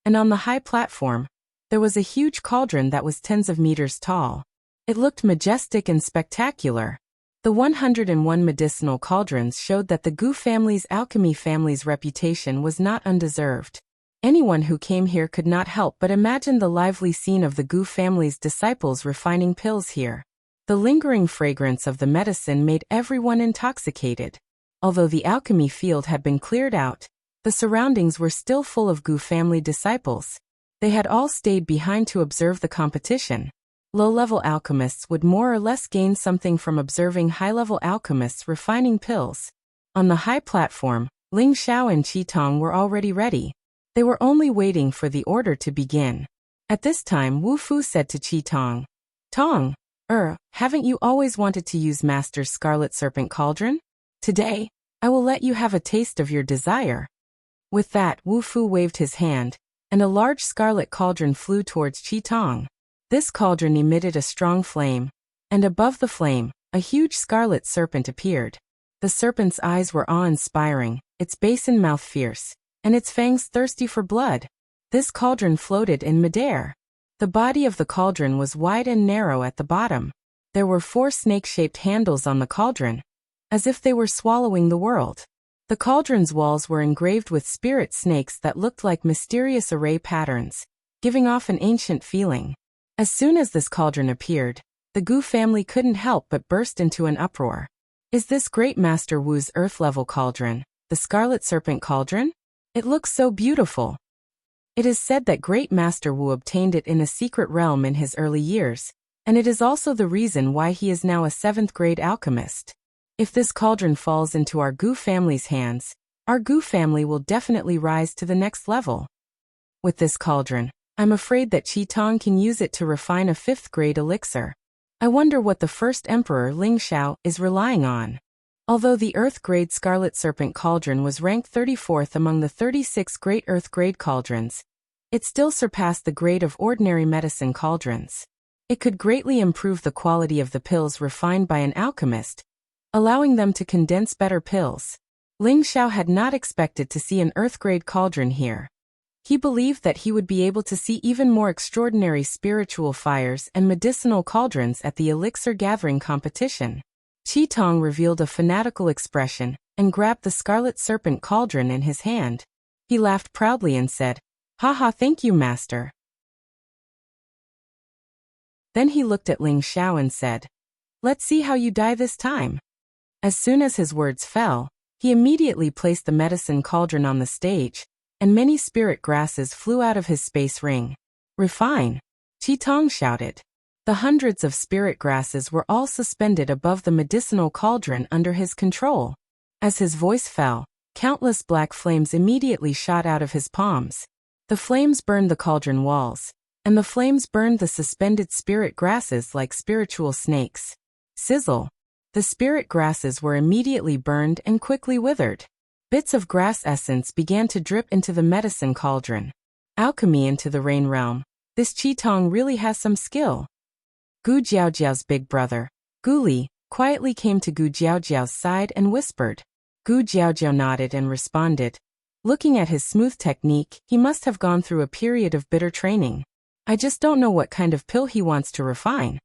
and on the high platform, there was a huge cauldron that was tens of meters tall. It looked majestic and spectacular. The 101 medicinal cauldrons showed that the Gu family's alchemy family's reputation was not undeserved. Anyone who came here could not help but imagine the lively scene of the Gu family's disciples refining pills here. The lingering fragrance of the medicine made everyone intoxicated. Although the alchemy field had been cleared out, the surroundings were still full of Gu family disciples. They had all stayed behind to observe the competition. Low-level alchemists would more or less gain something from observing high-level alchemists refining pills. On the high platform, Ling Xiao and Qi Tong were already ready. They were only waiting for the order to begin. At this time, Wu Fu said to Qi Tong, "Tong, haven't you always wanted to use Master's Scarlet Serpent Cauldron? Today, I will let you have a taste of your desire." With that, Wu Fu waved his hand, and a large scarlet cauldron flew towards Qi Tong. This cauldron emitted a strong flame, and above the flame, a huge scarlet serpent appeared. The serpent's eyes were awe-inspiring, its basin mouth fierce, and its fangs thirsty for blood. This cauldron floated in midair. The body of the cauldron was wide and narrow at the bottom. There were 4 snake-shaped handles on the cauldron, as if they were swallowing the world. The cauldron's walls were engraved with spirit snakes that looked like mysterious array patterns, giving off an ancient feeling. As soon as this cauldron appeared, the Gu family couldn't help but burst into an uproar. Is this Great Master Wu's Earth-level cauldron, the Scarlet Serpent Cauldron? It looks so beautiful. It is said that Great Master Wu obtained it in a secret realm in his early years, and it is also the reason why he is now a 7th grade alchemist. If this cauldron falls into our Gu family's hands, our Gu family will definitely rise to the next level. With this cauldron, I'm afraid that Qi Tong can use it to refine a 5th grade elixir. I wonder what the first emperor Ling Xiao is relying on. Although the Earth-grade Scarlet Serpent Cauldron was ranked 34th among the 36 great Earth-grade cauldrons, it still surpassed the grade of ordinary medicine cauldrons. It could greatly improve the quality of the pills refined by an alchemist, allowing them to condense better pills. Ling Xiao had not expected to see an Earth-grade cauldron here. He believed that he would be able to see even more extraordinary spiritual fires and medicinal cauldrons at the elixir gathering competition. Qi Tong revealed a fanatical expression and grabbed the Scarlet Serpent Cauldron in his hand. He laughed proudly and said, "Haha, thank you, Master." Then he looked at Ling Xiao and said, "Let's see how you die this time." As soon as his words fell, he immediately placed the medicine cauldron on the stage, and many spirit grasses flew out of his space ring. "Refine!" Qi Tong shouted. The hundreds of spirit grasses were all suspended above the medicinal cauldron under his control. As his voice fell, countless black flames immediately shot out of his palms. The flames burned the cauldron walls, and the flames burned the suspended spirit grasses like spiritual snakes. Sizzle! The spirit grasses were immediately burned and quickly withered. Bits of grass essence began to drip into the medicine cauldron. Alchemy into the rain realm. This Qi Tong really has some skill. Gu Jiaojiao's big brother, Gu Li, quietly came to Gu Jiaojiao's side and whispered. Gu Jiaojiao nodded and responded. Looking at his smooth technique, he must have gone through a period of bitter training. I just don't know what kind of pill he wants to refine.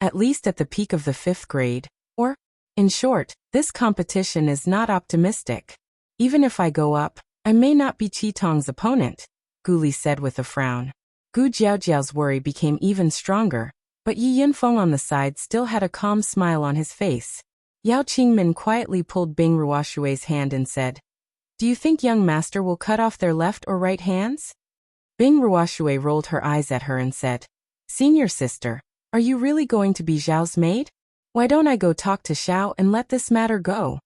At least at the peak of the 5th grade, or, in short, this competition is not optimistic. Even if I go up, I may not be Qi Tong's opponent, Gu Li said with a frown. Gu Jiaojiao's worry became even stronger, but Yi Yinfeng on the side still had a calm smile on his face. Yao Qingmin quietly pulled Bing Ruoshui's hand and said, Do you think young master will cut off their left or right hands? Bing Ruoshui rolled her eyes at her and said, Senior sister, are you really going to be Xiao's maid? Why don't I go talk to Xiao and let this matter go?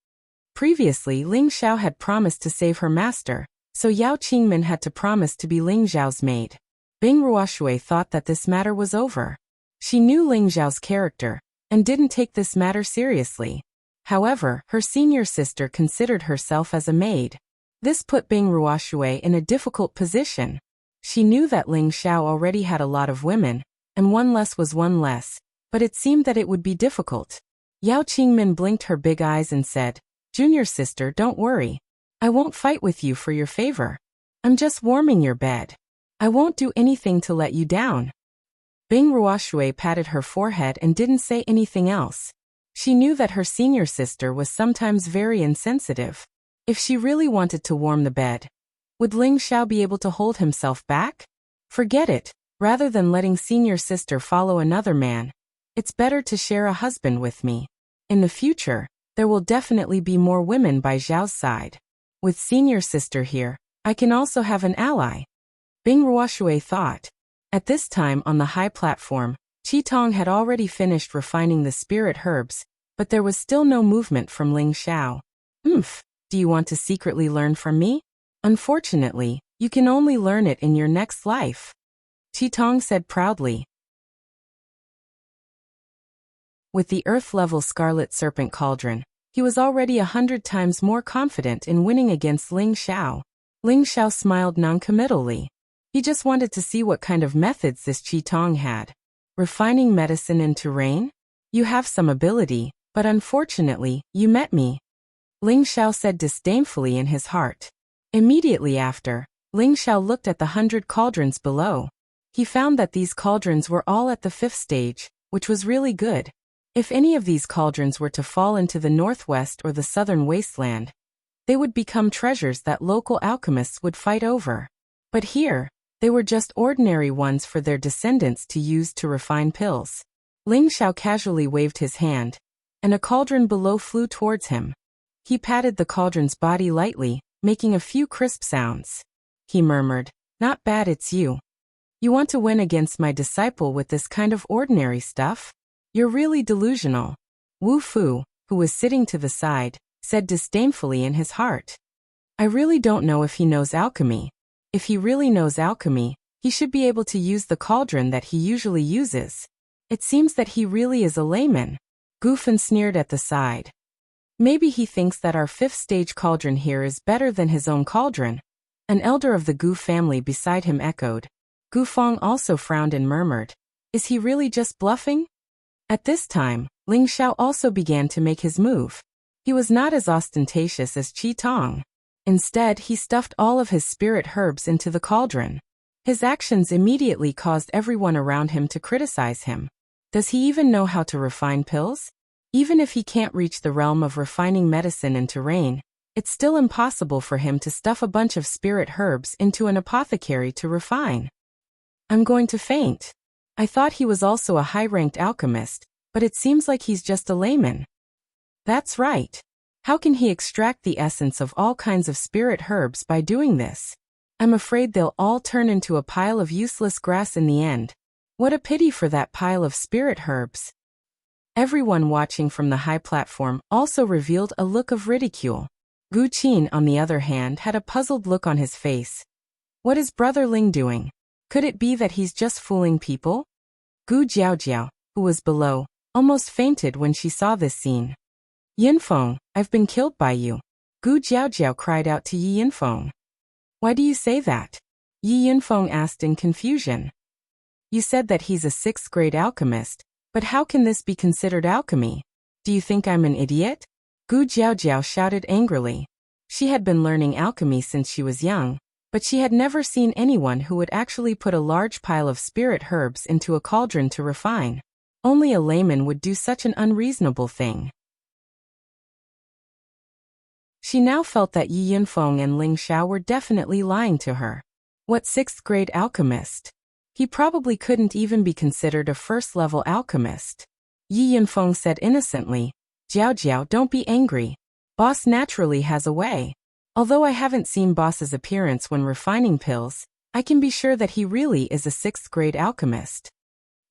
Previously, Ling Xiao had promised to save her master, so Yao Qingmin had to promise to be Ling Xiao's maid. Bing Ruoshui thought that this matter was over. She knew Ling Xiao's character, and didn't take this matter seriously. However, her senior sister considered herself as a maid. This put Bing Ruoshui in a difficult position. She knew that Ling Xiao already had a lot of women, and one less was one less, but it seemed that it would be difficult. Yao Qingmin blinked her big eyes and said, Junior sister, don't worry. I won't fight with you for your favor. I'm just warming your bed. I won't do anything to let you down. Bing Ruoshui patted her forehead and didn't say anything else. She knew that her senior sister was sometimes very insensitive. If she really wanted to warm the bed, would Ling Xiao be able to hold himself back? Forget it. Rather than letting senior sister follow another man, it's better to share a husband with me. In the future, there will definitely be more women by Xiao's side. With senior sister here, I can also have an ally. Bing Ruoshui thought. At this time on the high platform, Qi Tong had already finished refining the spirit herbs, but there was still no movement from Ling Xiao. Do you want to secretly learn from me? Unfortunately, you can only learn it in your next life. Qi Tong said proudly. With the earth-level Scarlet Serpent Cauldron, he was already 100 times more confident in winning against Ling Xiao. Ling Xiao smiled noncommittally. He just wanted to see what kind of methods this Qi Tong had. Refining medicine into rain? You have some ability, but unfortunately, you met me. Ling Xiao said disdainfully in his heart. Immediately after, Ling Xiao looked at the 100 cauldrons below. He found that these cauldrons were all at the 5th stage, which was really good. If any of these cauldrons were to fall into the northwest or the southern wasteland, they would become treasures that local alchemists would fight over. But here, they were just ordinary ones for their descendants to use to refine pills. Ling Xiao casually waved his hand, and a cauldron below flew towards him. He patted the cauldron's body lightly, making a few crisp sounds. He murmured, Not bad, it's you. You want to win against my disciple with this kind of ordinary stuff? You're really delusional. Wu Fu, who was sitting to the side, said disdainfully in his heart. I really don't know if he knows alchemy. If he really knows alchemy, he should be able to use the cauldron that he usually uses. It seems that he really is a layman. Gu Fen sneered at the side. Maybe he thinks that our 5th stage cauldron here is better than his own cauldron. An elder of the Gu family beside him echoed. Gu Feng also frowned and murmured, Is he really just bluffing? At this time, Ling Xiao also began to make his move. He was not as ostentatious as Qi Tong. Instead, he stuffed all of his spirit herbs into the cauldron. His actions immediately caused everyone around him to criticize him. Does he even know how to refine pills? Even if he can't reach the realm of refining medicine into rain, it's still impossible for him to stuff a bunch of spirit herbs into an apothecary to refine. I'm going to faint. I thought he was also a high-ranked alchemist, but it seems like he's just a layman. That's right. How can he extract the essence of all kinds of spirit herbs by doing this? I'm afraid they'll all turn into a pile of useless grass in the end. What a pity for that pile of spirit herbs. Everyone watching from the high platform also revealed a look of ridicule. Gu Qin, on the other hand, had a puzzled look on his face. What is Brother Ling doing? Could it be that he's just fooling people? Gu Jiaojiao, who was below, almost fainted when she saw this scene. Yinfeng, I've been killed by you. Gu Jiaojiao cried out to Yi Yinfeng. Why do you say that? Yi Yinfeng asked in confusion. You said that he's a 6th grade alchemist, but how can this be considered alchemy? Do you think I'm an idiot? Gu Jiaojiao shouted angrily. She had been learning alchemy since she was young, but she had never seen anyone who would actually put a large pile of spirit herbs into a cauldron to refine. Only a layman would do such an unreasonable thing. She now felt that Yi Yinfeng and Ling Xiao were definitely lying to her. What 6th grade alchemist? He probably couldn't even be considered a first-level alchemist. Yi Yinfeng said innocently, Jiao Jiao, don't be angry. Boss naturally has a way. Although I haven't seen boss's appearance when refining pills, I can be sure that he really is a 6th grade alchemist.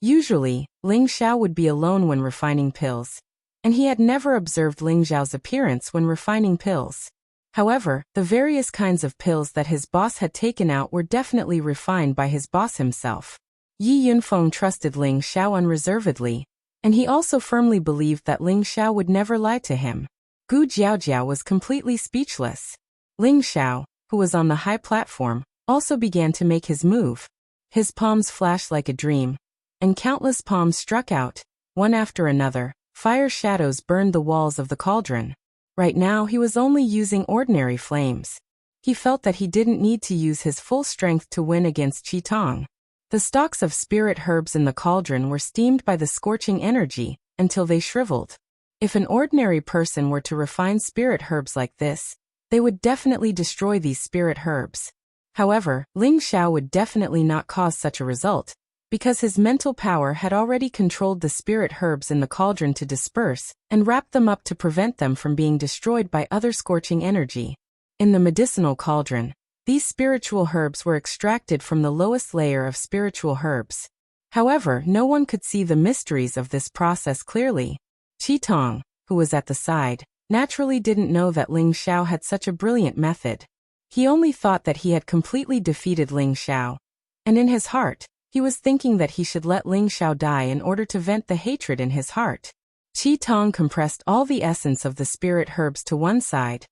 Usually, Ling Xiao would be alone when refining pills, and he had never observed Ling Xiao's appearance when refining pills. However, the various kinds of pills that his boss had taken out were definitely refined by his boss himself. Yi Yunfeng trusted Ling Xiao unreservedly, and he also firmly believed that Ling Xiao would never lie to him. Gu Jiaojiao was completely speechless. Ling Xiao, who was on the high platform, also began to make his move. His palms flashed like a dream, and countless palms struck out, one after another. Fire shadows burned the walls of the cauldron. Right now he was only using ordinary flames. He felt that he didn't need to use his full strength to win against Qi Tong. The stalks of spirit herbs in the cauldron were steamed by the scorching energy, until they shriveled. If an ordinary person were to refine spirit herbs like this, they would definitely destroy these spirit herbs. However, Ling Xiao would definitely not cause such a result, because his mental power had already controlled the spirit herbs in the cauldron to disperse and wrap them up to prevent them from being destroyed by other scorching energy. In the medicinal cauldron, these spiritual herbs were extracted from the lowest layer of spiritual herbs. However, no one could see the mysteries of this process clearly. Qi Tong, who was at the side, naturally didn't know that Ling Xiao had such a brilliant method. He only thought that he had completely defeated Ling Xiao, and in his heart, he was thinking that he should let Ling Xiao die in order to vent the hatred in his heart. Qi Tong compressed all the essence of the spirit herbs to one side,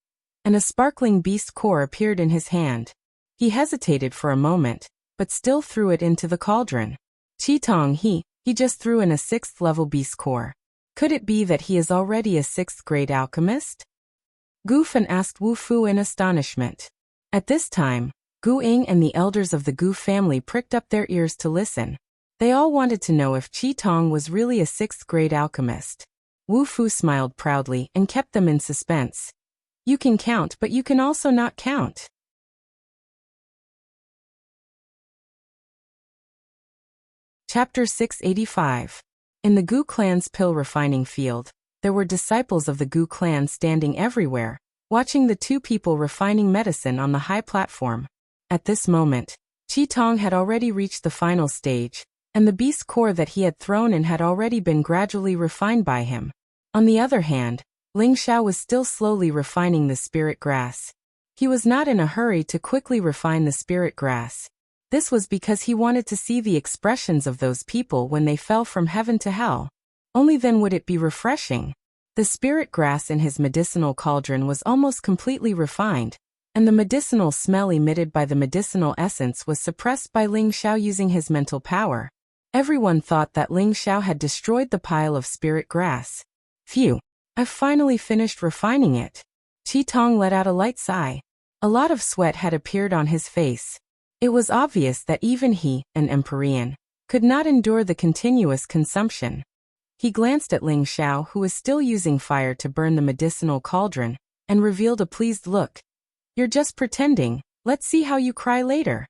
and a sparkling beast core appeared in his hand. He hesitated for a moment, but still threw it into the cauldron. Qi Tong he just threw in a 6th level beast core. Could it be that he is already a 6th grade alchemist? Gu Fan asked Wu Fu in astonishment. At this time, Gu Ying and the elders of the Gu family pricked up their ears to listen. They all wanted to know if Qi Tong was really a 6th grade alchemist. Wu Fu smiled proudly and kept them in suspense. You can count, but you can also not count. Chapter 685. In the Gu clan's pill refining field, there were disciples of the Gu clan standing everywhere, watching the two people refining medicine on the high platform. At this moment, Qi Tong had already reached the final stage, and the beast core that he had thrown in had already been gradually refined by him. On the other hand, Ling Xiao was still slowly refining the spirit grass. He was not in a hurry to quickly refine the spirit grass. This was because he wanted to see the expressions of those people when they fell from heaven to hell. Only then would it be refreshing. The spirit grass in his medicinal cauldron was almost completely refined, and the medicinal smell emitted by the medicinal essence was suppressed by Ling Xiao using his mental power. Everyone thought that Ling Xiao had destroyed the pile of spirit grass. Phew! I've finally finished refining it. Qi Tong let out a light sigh. A lot of sweat had appeared on his face. It was obvious that even he, an Empyrean, could not endure the continuous consumption. He glanced at Ling Xiao, who was still using fire to burn the medicinal cauldron, and revealed a pleased look. You're just pretending, let's see how you cry later.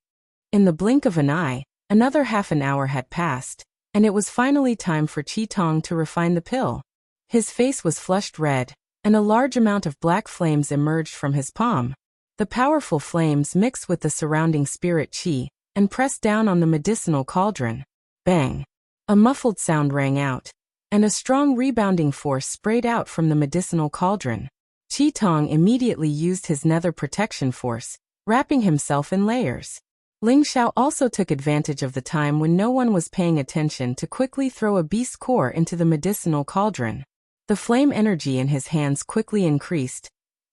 In the blink of an eye, another half an hour had passed, and it was finally time for Qi Tong to refine the pill. His face was flushed red, and a large amount of black flames emerged from his palm. The powerful flames mixed with the surrounding spirit qi, and pressed down on the medicinal cauldron. Bang! A muffled sound rang out, and a strong rebounding force sprayed out from the medicinal cauldron. Qi Tong immediately used his nether protection force, wrapping himself in layers. Ling Xiao also took advantage of the time when no one was paying attention to quickly throw a beast core into the medicinal cauldron. The flame energy in his hands quickly increased,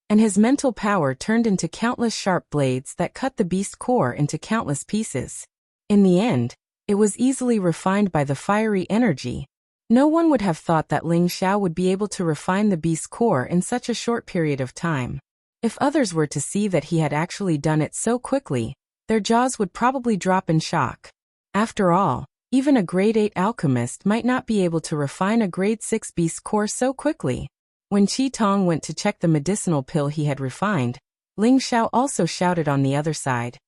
and his mental power turned into countless sharp blades that cut the beast core into countless pieces. In the end, it was easily refined by the fiery energy. No one would have thought that Ling Xiao would be able to refine the beast core in such a short period of time. If others were to see that he had actually done it so quickly, their jaws would probably drop in shock. After all, even a grade 8 alchemist might not be able to refine a grade 6 beast core so quickly. When Qi Tong went to check the medicinal pill he had refined, Ling Xiao also shouted on the other side.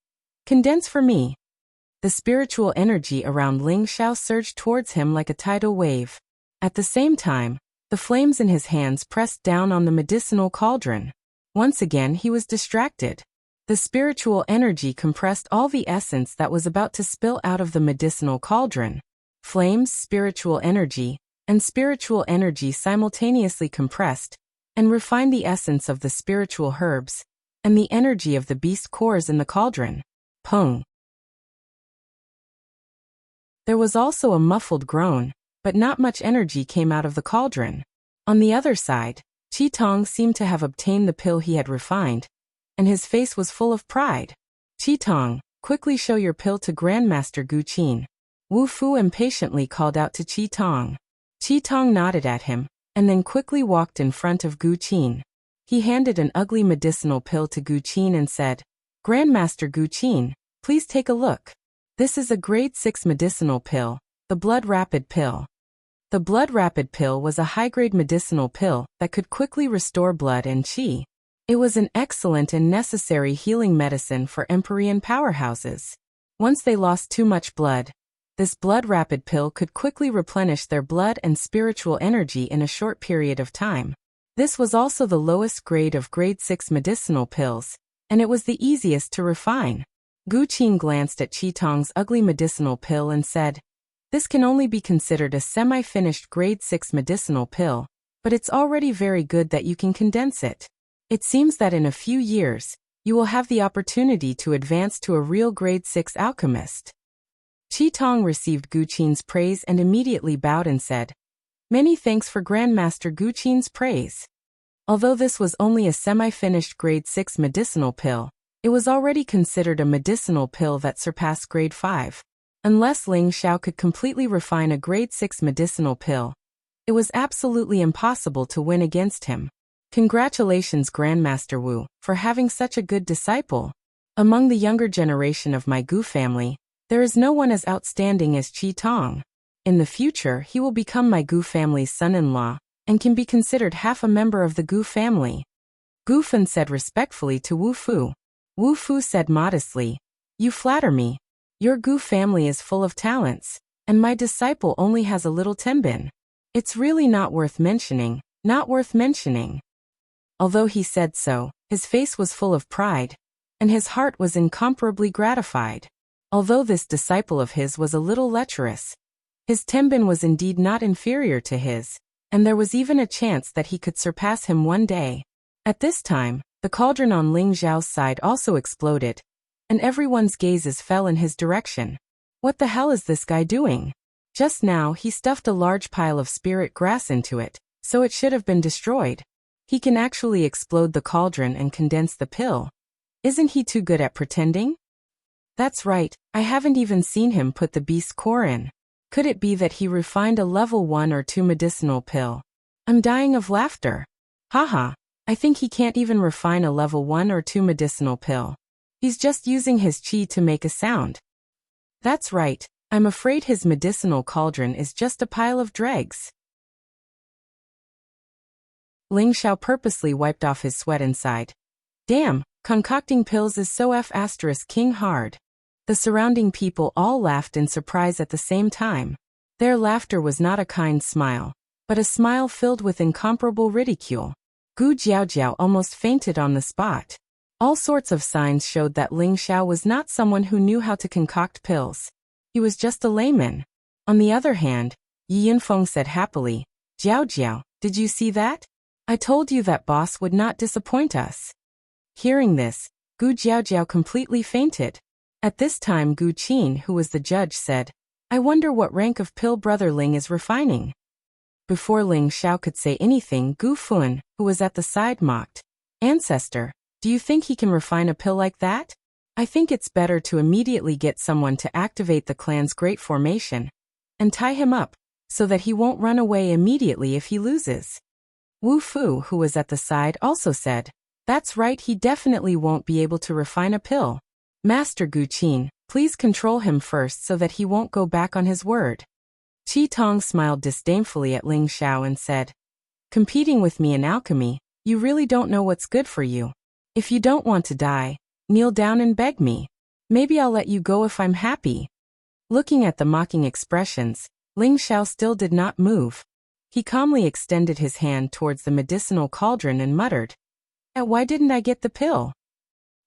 Condense for me. The spiritual energy around Ling Xiao surged towards him like a tidal wave. At the same time, the flames in his hands pressed down on the medicinal cauldron. Once again he was distracted. The spiritual energy compressed all the essence that was about to spill out of the medicinal cauldron. Flames, spiritual energy, and spiritual energy simultaneously compressed and refined the essence of the spiritual herbs and the energy of the beast cores in the cauldron. Pung. There was also a muffled groan, but not much energy came out of the cauldron. On the other side, Qi Tong seemed to have obtained the pill he had refined, and his face was full of pride. Qi Tong, quickly show your pill to Grandmaster Gu Qin. Wu Fu impatiently called out to Qi Tong. Qi Tong nodded at him, and then quickly walked in front of Gu Qin. He handed an ugly medicinal pill to Gu Qin and said, Grandmaster Gu Qin, please take a look. This is a grade 6 medicinal pill, the Blood Rapid Pill. The Blood Rapid Pill was a high-grade medicinal pill that could quickly restore blood and qi. It was an excellent and necessary healing medicine for Empyrean powerhouses. Once they lost too much blood, this Blood Rapid Pill could quickly replenish their blood and spiritual energy in a short period of time. This was also the lowest grade of grade 6 medicinal pills, and it was the easiest to refine. Gu Qin glanced at Qi Tong's ugly medicinal pill and said, this can only be considered a semi-finished grade 6 medicinal pill, but it's already very good that you can condense it. It seems that in a few years, you will have the opportunity to advance to a real grade 6 alchemist. Qi Tong received Gu Qin's praise and immediately bowed and said, many thanks for Grandmaster Gu Qin's praise. Although this was only a semi-finished grade 6 medicinal pill, it was already considered a medicinal pill that surpassed grade 5. Unless Ling Xiao could completely refine a grade 6 medicinal pill, it was absolutely impossible to win against him. Congratulations Grandmaster Wu, for having such a good disciple. Among the younger generation of my Gu family, there is no one as outstanding as Qi Tong. In the future he will become my Gu family's son-in-law, and can be considered half a member of the Gu family. Gu Fen said respectfully to Wu Fu. Wu Fu said modestly, you flatter me. Your Gu family is full of talents, and my disciple only has a little tenbin. It's really not worth mentioning, not worth mentioning. Although he said so, his face was full of pride, and his heart was incomparably gratified. Although this disciple of his was a little lecherous, his tenbin was indeed not inferior to his, and there was even a chance that he could surpass him one day. At this time, the cauldron on Ling Xiao's side also exploded, and everyone's gazes fell in his direction. What the hell is this guy doing? Just now he stuffed a large pile of spirit grass into it, so it should have been destroyed. He can actually explode the cauldron and condense the pill. Isn't he too good at pretending? That's right, I haven't even seen him put the beast core in. Could it be that he refined a level 1 or 2 medicinal pill? I'm dying of laughter. Haha, I think he can't even refine a level 1 or 2 medicinal pill. He's just using his qi to make a sound. That's right, I'm afraid his medicinal cauldron is just a pile of dregs. Ling Xiao purposely wiped off his sweat and sighed. Damn, concocting pills is so king hard. The surrounding people all laughed in surprise at the same time. Their laughter was not a kind smile, but a smile filled with incomparable ridicule. Gu Jiaojiao almost fainted on the spot. All sorts of signs showed that Ling Xiao was not someone who knew how to concoct pills. He was just a layman. On the other hand, Yi Yinfeng said happily, Jiao, did you see that? I told you that boss would not disappoint us. Hearing this, Gu Jiaojiao completely fainted. At this time Gu Qin, who was the judge, said, I wonder what rank of pill brother Ling is refining. Before Ling Xiao could say anything, Gu Fun, who was at the side, mocked, Ancestor, do you think he can refine a pill like that? I think it's better to immediately get someone to activate the clan's great formation and tie him up, so that he won't run away immediately if he loses. Wu Fu, who was at the side, also said, that's right, he definitely won't be able to refine a pill. Master Gu Qin, please control him first so that he won't go back on his word. Qi Tong smiled disdainfully at Ling Xiao and said, competing with me in alchemy, you really don't know what's good for you. If you don't want to die, kneel down and beg me. Maybe I'll let you go if I'm happy. Looking at the mocking expressions, Ling Xiao still did not move. He calmly extended his hand towards the medicinal cauldron and muttered, Why didn't I get the pill?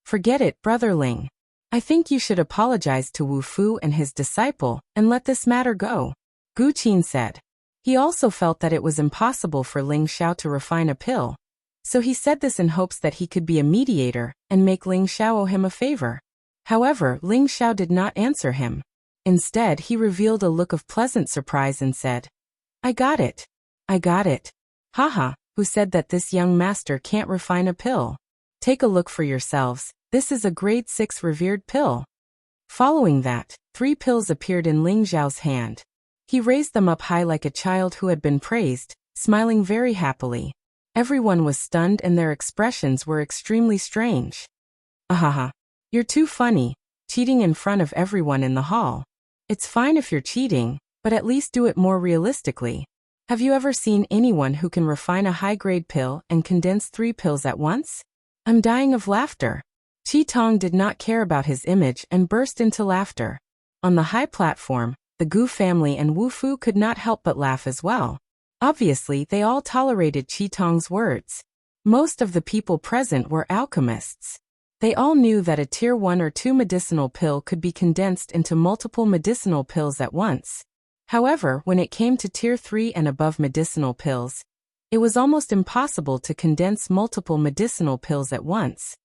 Forget it, Brother Ling. I think you should apologize to Wu Fu and his disciple and let this matter go, Gu Qin said. He also felt that it was impossible for Ling Xiao to refine a pill, so he said this in hopes that he could be a mediator and make Ling Xiao owe him a favor. However, Ling Xiao did not answer him. Instead, he revealed a look of pleasant surprise and said, I got it. I got it. Haha, who said that this young master can't refine a pill? Take a look for yourselves, this is a grade 6 revered pill. Following that, 3 pills appeared in Ling Xiao's hand. He raised them up high like a child who had been praised, smiling very happily. Everyone was stunned and their expressions were extremely strange. Ahaha. You're too funny, cheating in front of everyone in the hall. It's fine if you're cheating, but at least do it more realistically. Have you ever seen anyone who can refine a high-grade pill and condense 3 pills at once? I'm dying of laughter. Qi Tong did not care about his image and burst into laughter. On the high platform, the Gu family and Wu Fu could not help but laugh as well. Obviously, they all tolerated Qi Tong's words. Most of the people present were alchemists. They all knew that a tier 1 or 2 medicinal pill could be condensed into multiple medicinal pills at once. However, when it came to tier 3 and above medicinal pills, it was almost impossible to condense multiple medicinal pills at once.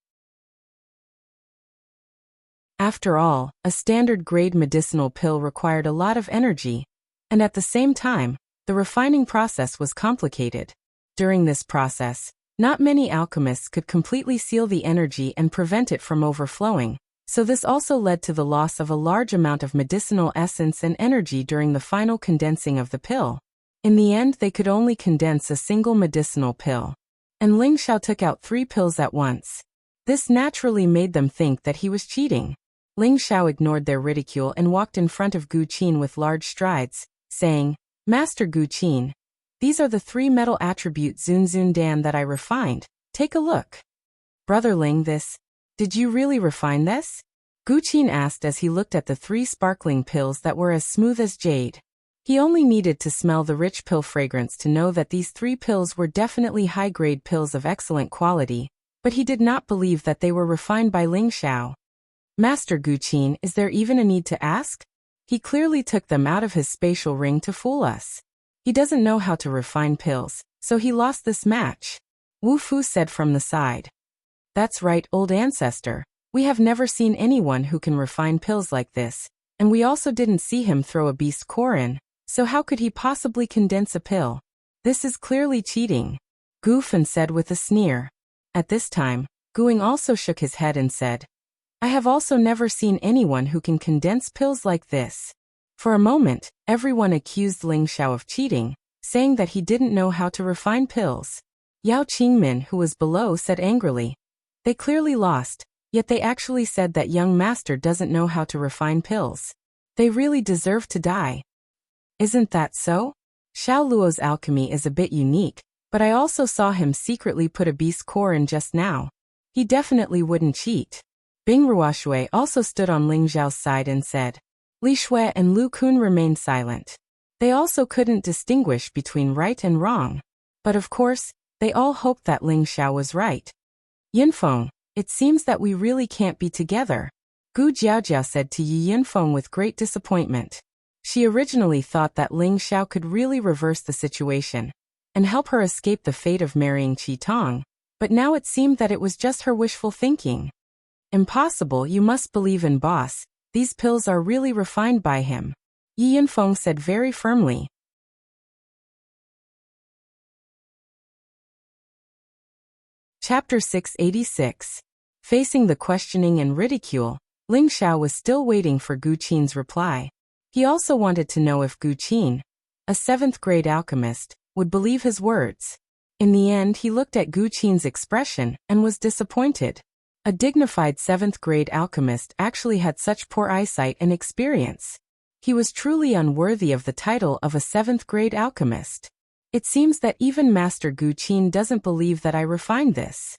After all, a standard grade medicinal pill required a lot of energy, and at the same time, the refining process was complicated. During this process, not many alchemists could completely seal the energy and prevent it from overflowing, so this also led to the loss of a large amount of medicinal essence and energy during the final condensing of the pill. In the end, they could only condense a single medicinal pill. And Ling Xiao took out 3 pills at once. This naturally made them think that he was cheating. Ling Xiao ignored their ridicule and walked in front of Gu Qin with large strides, saying, Master Gu Qin, these are the 3 metal attribute Zun Dan that I refined. Take a look. Brother Ling, did you really refine this? Gu Qin asked as he looked at the 3 sparkling pills that were as smooth as jade. He only needed to smell the rich pill fragrance to know that these 3 pills were definitely high-grade pills of excellent quality, but he did not believe that they were refined by Ling Xiao. Master Gu Qin, is there even a need to ask? He clearly took them out of his spatial ring to fool us. He doesn't know how to refine pills, so he lost this match. Wu Fu said from the side. That's right, old ancestor. We have never seen anyone who can refine pills like this, and we also didn't see him throw a beast core in, so how could he possibly condense a pill? This is clearly cheating. Gu Fen said with a sneer. At this time, Guing also shook his head and said, I have also never seen anyone who can condense pills like this. For a moment, everyone accused Ling Xiao of cheating, saying that he didn't know how to refine pills. Yao Qingmin, who was below, said angrily, They clearly lost, yet they actually said that young master doesn't know how to refine pills. They really deserve to die. Isn't that so? Xiao Luo's alchemy is a bit unique, but I also saw him secretly put a beast core in just now. He definitely wouldn't cheat. Bing Ruoshui also stood on Ling Xiao's side and said. Li Shui and Lu Kun remained silent. They also couldn't distinguish between right and wrong. But of course, they all hoped that Ling Xiao was right. Yinfeng, it seems that we really can't be together, Gu Jiaojiao said to Yi Yinfeng with great disappointment. She originally thought that Ling Xiao could really reverse the situation and help her escape the fate of marrying Qi Tong, but now it seemed that it was just her wishful thinking. Impossible, you must believe in boss, these pills are really refined by him, Yi Yinfeng said very firmly. Chapter 686. Facing the questioning and ridicule, Ling Xiao was still waiting for Gu Qin's reply. He also wanted to know if Gu Qin, a 7th-grade alchemist, would believe his words. In the end, he looked at Gu Qin's expression and was disappointed. A dignified 7th-grade alchemist actually had such poor eyesight and experience. He was truly unworthy of the title of a 7th-grade alchemist. It seems that even Master Gu Qin doesn't believe that I refined this,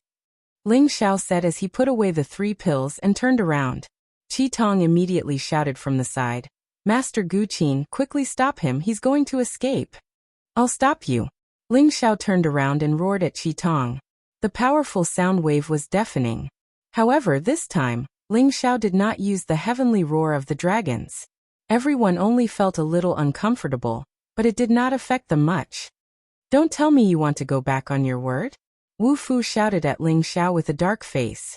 Ling Xiao said as he put away the 3 pills and turned around. Qi Tong immediately shouted from the side. Master Gu Qin, quickly stop him, he's going to escape. I'll stop you. Ling Xiao turned around and roared at Qi Tong. The powerful sound wave was deafening. However, this time, Ling Xiao did not use the heavenly roar of the dragons. Everyone only felt a little uncomfortable, but it did not affect them much. Don't tell me you want to go back on your word? Wu Fu shouted at Ling Xiao with a dark face.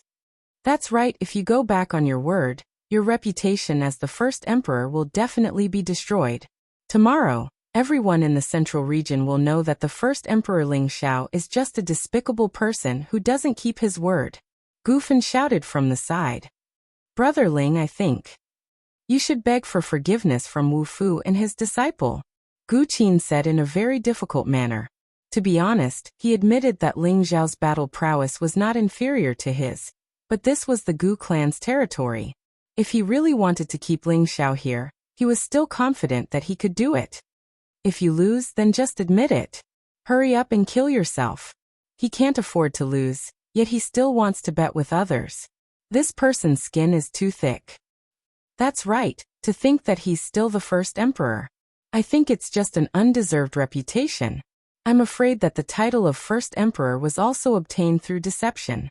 That's right, if you go back on your word, your reputation as the first emperor will definitely be destroyed. Tomorrow, everyone in the central region will know that the first emperor Ling Xiao is just a despicable person who doesn't keep his word. Gu Fan shouted from the side. Brother Ling, I think you should beg for forgiveness from Wu Fu and his disciple, Gu Qin said in a very difficult manner. To be honest, he admitted that Ling Xiao's battle prowess was not inferior to his, but this was the Gu clan's territory. If he really wanted to keep Ling Xiao here, he was still confident that he could do it. If you lose, then just admit it. Hurry up and kill yourself. He can't afford to lose, yet he still wants to bet with others. This person's skin is too thick. That's right, to think that he's still the first emperor. I think it's just an undeserved reputation. I'm afraid that the title of first emperor was also obtained through deception.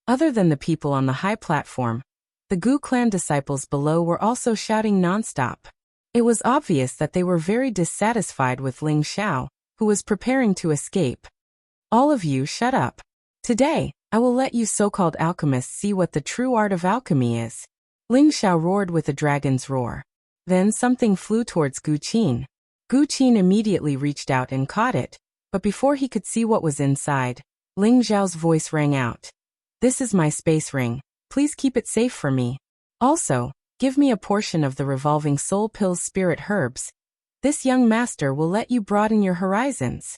Other than the people on the high platform, the Gu clan disciples below were also shouting nonstop. It was obvious that they were very dissatisfied with Ling Xiao, who was preparing to escape. All of you shut up. Today, I will let you so-called alchemists see what the true art of alchemy is. Ling Xiao roared with a dragon's roar. Then something flew towards Gu Qin. Gu Qin immediately reached out and caught it, but before he could see what was inside, Ling Xiao's voice rang out. This is my space ring. Please keep it safe for me. Also, give me a portion of the revolving soul pills spirit herbs. This young master will let you broaden your horizons.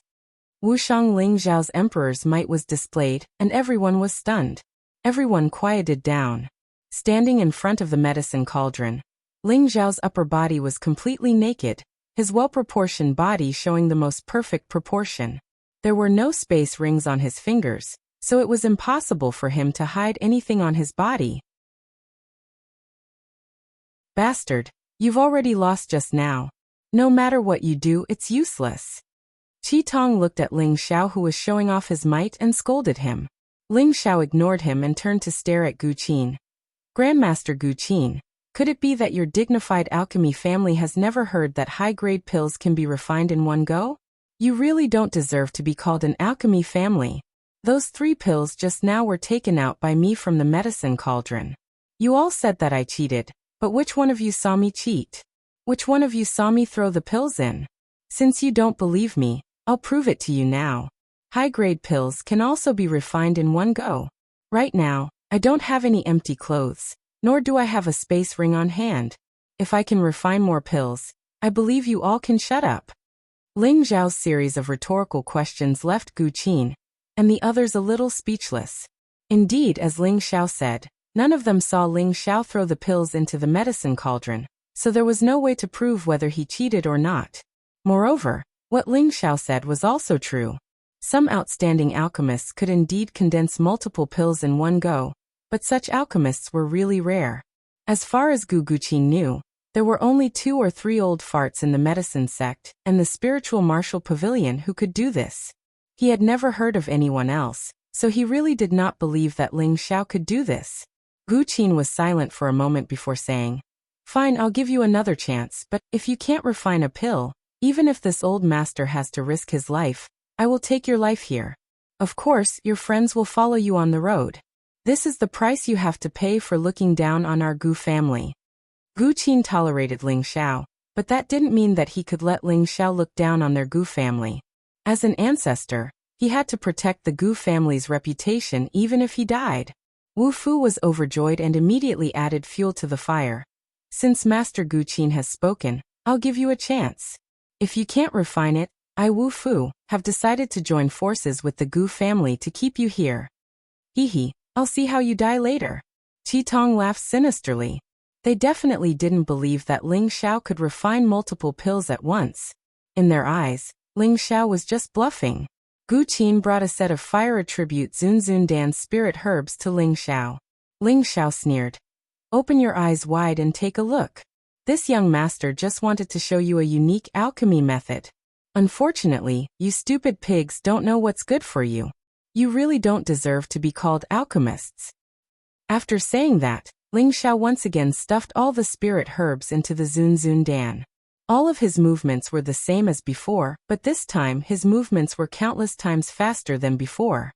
Wushang Ling Xiao's emperor's might was displayed, and everyone was stunned. Everyone quieted down. Standing in front of the medicine cauldron, Ling Xiao's upper body was completely naked, his well-proportioned body showing the most perfect proportion. There were no space rings on his fingers, so it was impossible for him to hide anything on his body. Bastard, you've already lost just now. No matter what you do, it's useless. Qi Tong looked at Ling Xiao, who was showing off his might, and scolded him. Ling Xiao ignored him and turned to stare at Gu Qin. Grandmaster Gu Qin, could it be that your dignified alchemy family has never heard that high-grade pills can be refined in one go? You really don't deserve to be called an alchemy family. Those 3 pills just now were taken out by me from the medicine cauldron. You all said that I cheated, but which one of you saw me cheat? Which one of you saw me throw the pills in? Since you don't believe me, I'll prove it to you now. High-grade pills can also be refined in one go. Right now, I don't have any empty clothes, nor do I have a space ring on hand. If I can refine more pills, I believe you all can shut up. Ling Xiao's series of rhetorical questions left Gu Qin and the others a little speechless. Indeed, as Ling Xiao said, none of them saw Ling Xiao throw the pills into the medicine cauldron, so there was no way to prove whether he cheated or not. Moreover, what Ling Xiao said was also true. Some outstanding alchemists could indeed condense multiple pills in one go, but such alchemists were really rare. As far as Gu Qin knew, there were only 2 or 3 old farts in the medicine sect and the spiritual martial pavilion who could do this. He had never heard of anyone else, so he really did not believe that Ling Xiao could do this. Gu Qin was silent for a moment before saying, Fine, I'll give you another chance, but if you can't refine a pill, even if this old master has to risk his life, I will take your life here. Of course, your friends will follow you on the road. This is the price you have to pay for looking down on our Gu family. Gu Qin tolerated Ling Xiao, but that didn't mean that he could let Ling Xiao look down on their Gu family. As an ancestor, he had to protect the Gu family's reputation even if he died. Wu Fu was overjoyed and immediately added fuel to the fire. Since Master Gu Qin has spoken, I'll give you a chance. If you can't refine it, I, Wu Fu, have decided to join forces with the Gu family to keep you here. Hee, I'll see how you die later. Qi Tong laughed sinisterly. They definitely didn't believe that Ling Xiao could refine multiple pills at once. In their eyes, Ling Xiao was just bluffing. Gu Qin brought a set of fire attribute Zun Dan's spirit herbs to Ling Xiao. Ling Xiao sneered. Open your eyes wide and take a look. This young master just wanted to show you a unique alchemy method. Unfortunately, you stupid pigs don't know what's good for you. You really don't deserve to be called alchemists." After saying that, Ling Xiao once again stuffed all the spirit herbs into the Zun Dan. All of his movements were the same as before, but this time his movements were countless times faster than before.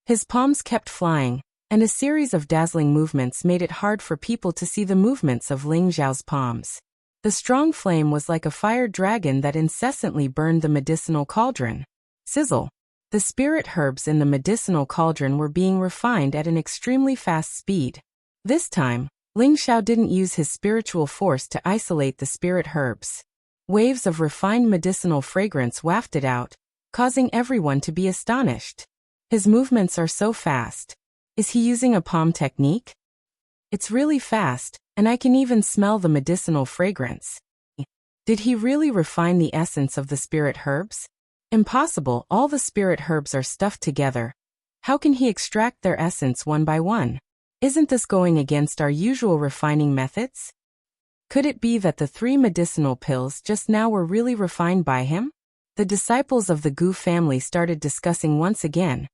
His palms kept flying, and a series of dazzling movements made it hard for people to see the movements of Ling Xiao's palms. The strong flame was like a fire dragon that incessantly burned the medicinal cauldron. Sizzle! The spirit herbs in the medicinal cauldron were being refined at an extremely fast speed. This time, Ling Xiao didn't use his spiritual force to isolate the spirit herbs. Waves of refined medicinal fragrance wafted out, causing everyone to be astonished. His movements are so fast. Is he using a palm technique? It's really fast, and I can even smell the medicinal fragrance. Did he really refine the essence of the spirit herbs? Impossible, all the spirit herbs are stuffed together. How can he extract their essence one by one? Isn't this going against our usual refining methods? Could it be that the 3 medicinal pills just now were really refined by him? The disciples of the Gu family started discussing once again,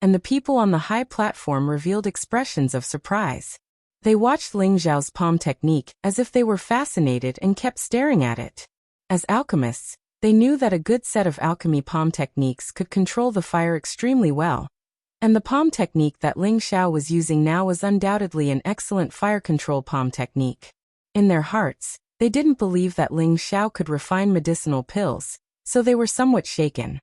and the people on the high platform revealed expressions of surprise. They watched Ling Xiao's palm technique as if they were fascinated and kept staring at it. As alchemists, they knew that a good set of alchemy palm techniques could control the fire extremely well, and the palm technique that Ling Xiao was using now was undoubtedly an excellent fire control palm technique. In their hearts, they didn't believe that Ling Xiao could refine medicinal pills, so they were somewhat shaken.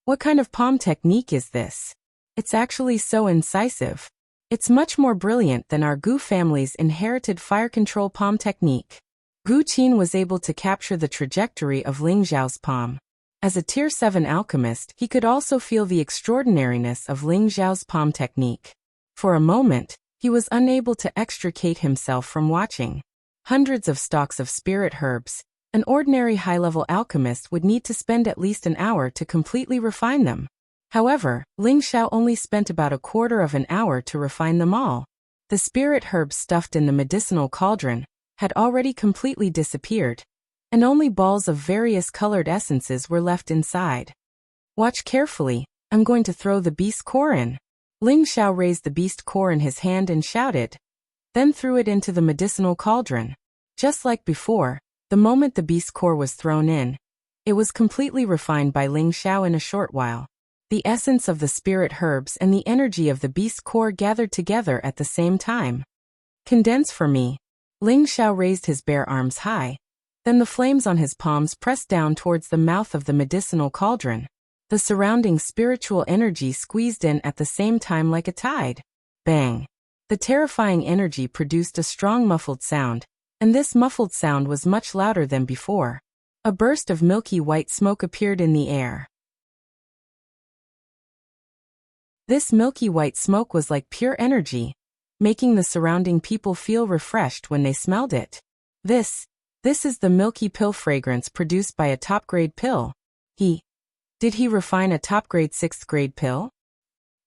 What kind of palm technique is this? It's actually so incisive. It's much more brilliant than our Gu family's inherited fire control palm technique. Gu Qin was able to capture the trajectory of Ling Xiao's palm. As a Tier 7 alchemist, he could also feel the extraordinariness of Ling Xiao's palm technique. For a moment, he was unable to extricate himself from watching. Hundreds of stalks of spirit herbs. An ordinary high-level alchemist would need to spend at least an hour to completely refine them. However, Ling Xiao only spent about a quarter of an hour to refine them all. The spirit herbs stuffed in the medicinal cauldron had already completely disappeared, and only balls of various colored essences were left inside. Watch carefully, I'm going to throw the beast core in. Ling Xiao raised the beast core in his hand and shouted, then threw it into the medicinal cauldron. Just like before, the moment the beast core was thrown in, it was completely refined by Ling Xiao in a short while. The essence of the spirit herbs and the energy of the beast core gathered together at the same time. Condense for me. Ling Xiao raised his bare arms high. Then the flames on his palms pressed down towards the mouth of the medicinal cauldron. The surrounding spiritual energy squeezed in at the same time like a tide. Bang! The terrifying energy produced a strong muffled sound, and this muffled sound was much louder than before. A burst of milky white smoke appeared in the air. This milky white smoke was like pure energy, making the surrounding people feel refreshed when they smelled it. This is the milky pill fragrance produced by a top-grade pill. Did he refine a top-grade 6th-grade pill?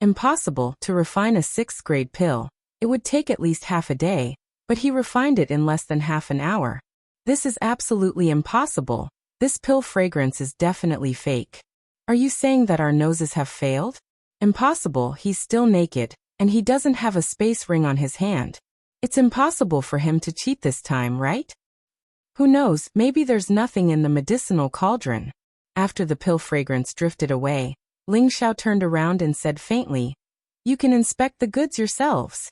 Impossible to refine a 6th-grade pill. It would take at least half a day, but he refined it in less than half an hour. This is absolutely impossible. This pill fragrance is definitely fake. Are you saying that our noses have failed? Impossible, he's still naked, and he doesn't have a space ring on his hand. It's impossible for him to cheat this time, right? Who knows, maybe there's nothing in the medicinal cauldron. After the pill fragrance drifted away, Ling Xiao turned around and said faintly, "You can inspect the goods yourselves."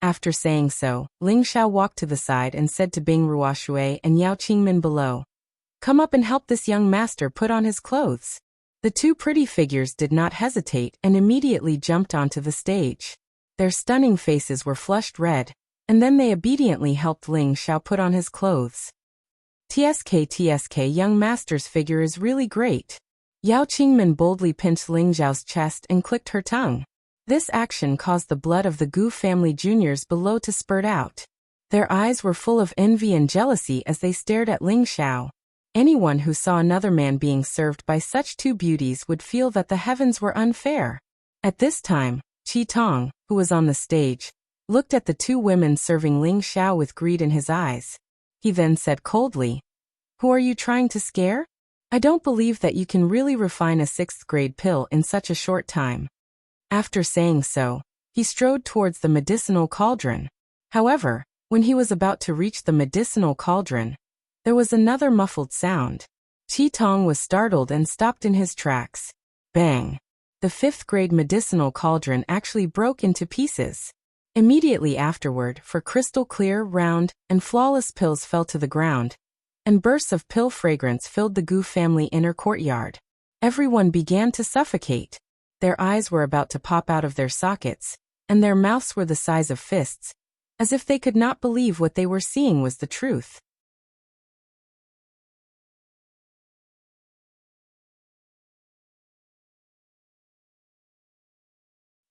After saying so, Ling Xiao walked to the side and said to Bing Ruoshui and Yao Qingmin below, "Come up and help this young master put on his clothes." The 2 pretty figures did not hesitate and immediately jumped onto the stage. Their stunning faces were flushed red, and then they obediently helped Ling Xiao put on his clothes. TSK, young master's figure is really great. Yao Qingmin boldly pinched Ling Xiao's chest and clicked her tongue. This action caused the blood of the Gu family juniors below to spurt out. Their eyes were full of envy and jealousy as they stared at Ling Xiao. Anyone who saw another man being served by such 2 beauties would feel that the heavens were unfair. At this time, Qi Tong, who was on the stage, looked at the 2 women serving Ling Xiao with greed in his eyes. He then said coldly, "Who are you trying to scare?" I don't believe that you can really refine a 6th grade pill in such a short time. After saying so, he strode towards the medicinal cauldron. However, when he was about to reach the medicinal cauldron, there was another muffled sound. Chi Tong was startled and stopped in his tracks. Bang! The 5th grade medicinal cauldron actually broke into pieces. Immediately afterward, four crystal clear, round, and flawless pills fell to the ground, and bursts of pill fragrance filled the Gu family inner courtyard. Everyone began to suffocate. Their eyes were about to pop out of their sockets, and their mouths were the size of fists, as if they could not believe what they were seeing was the truth.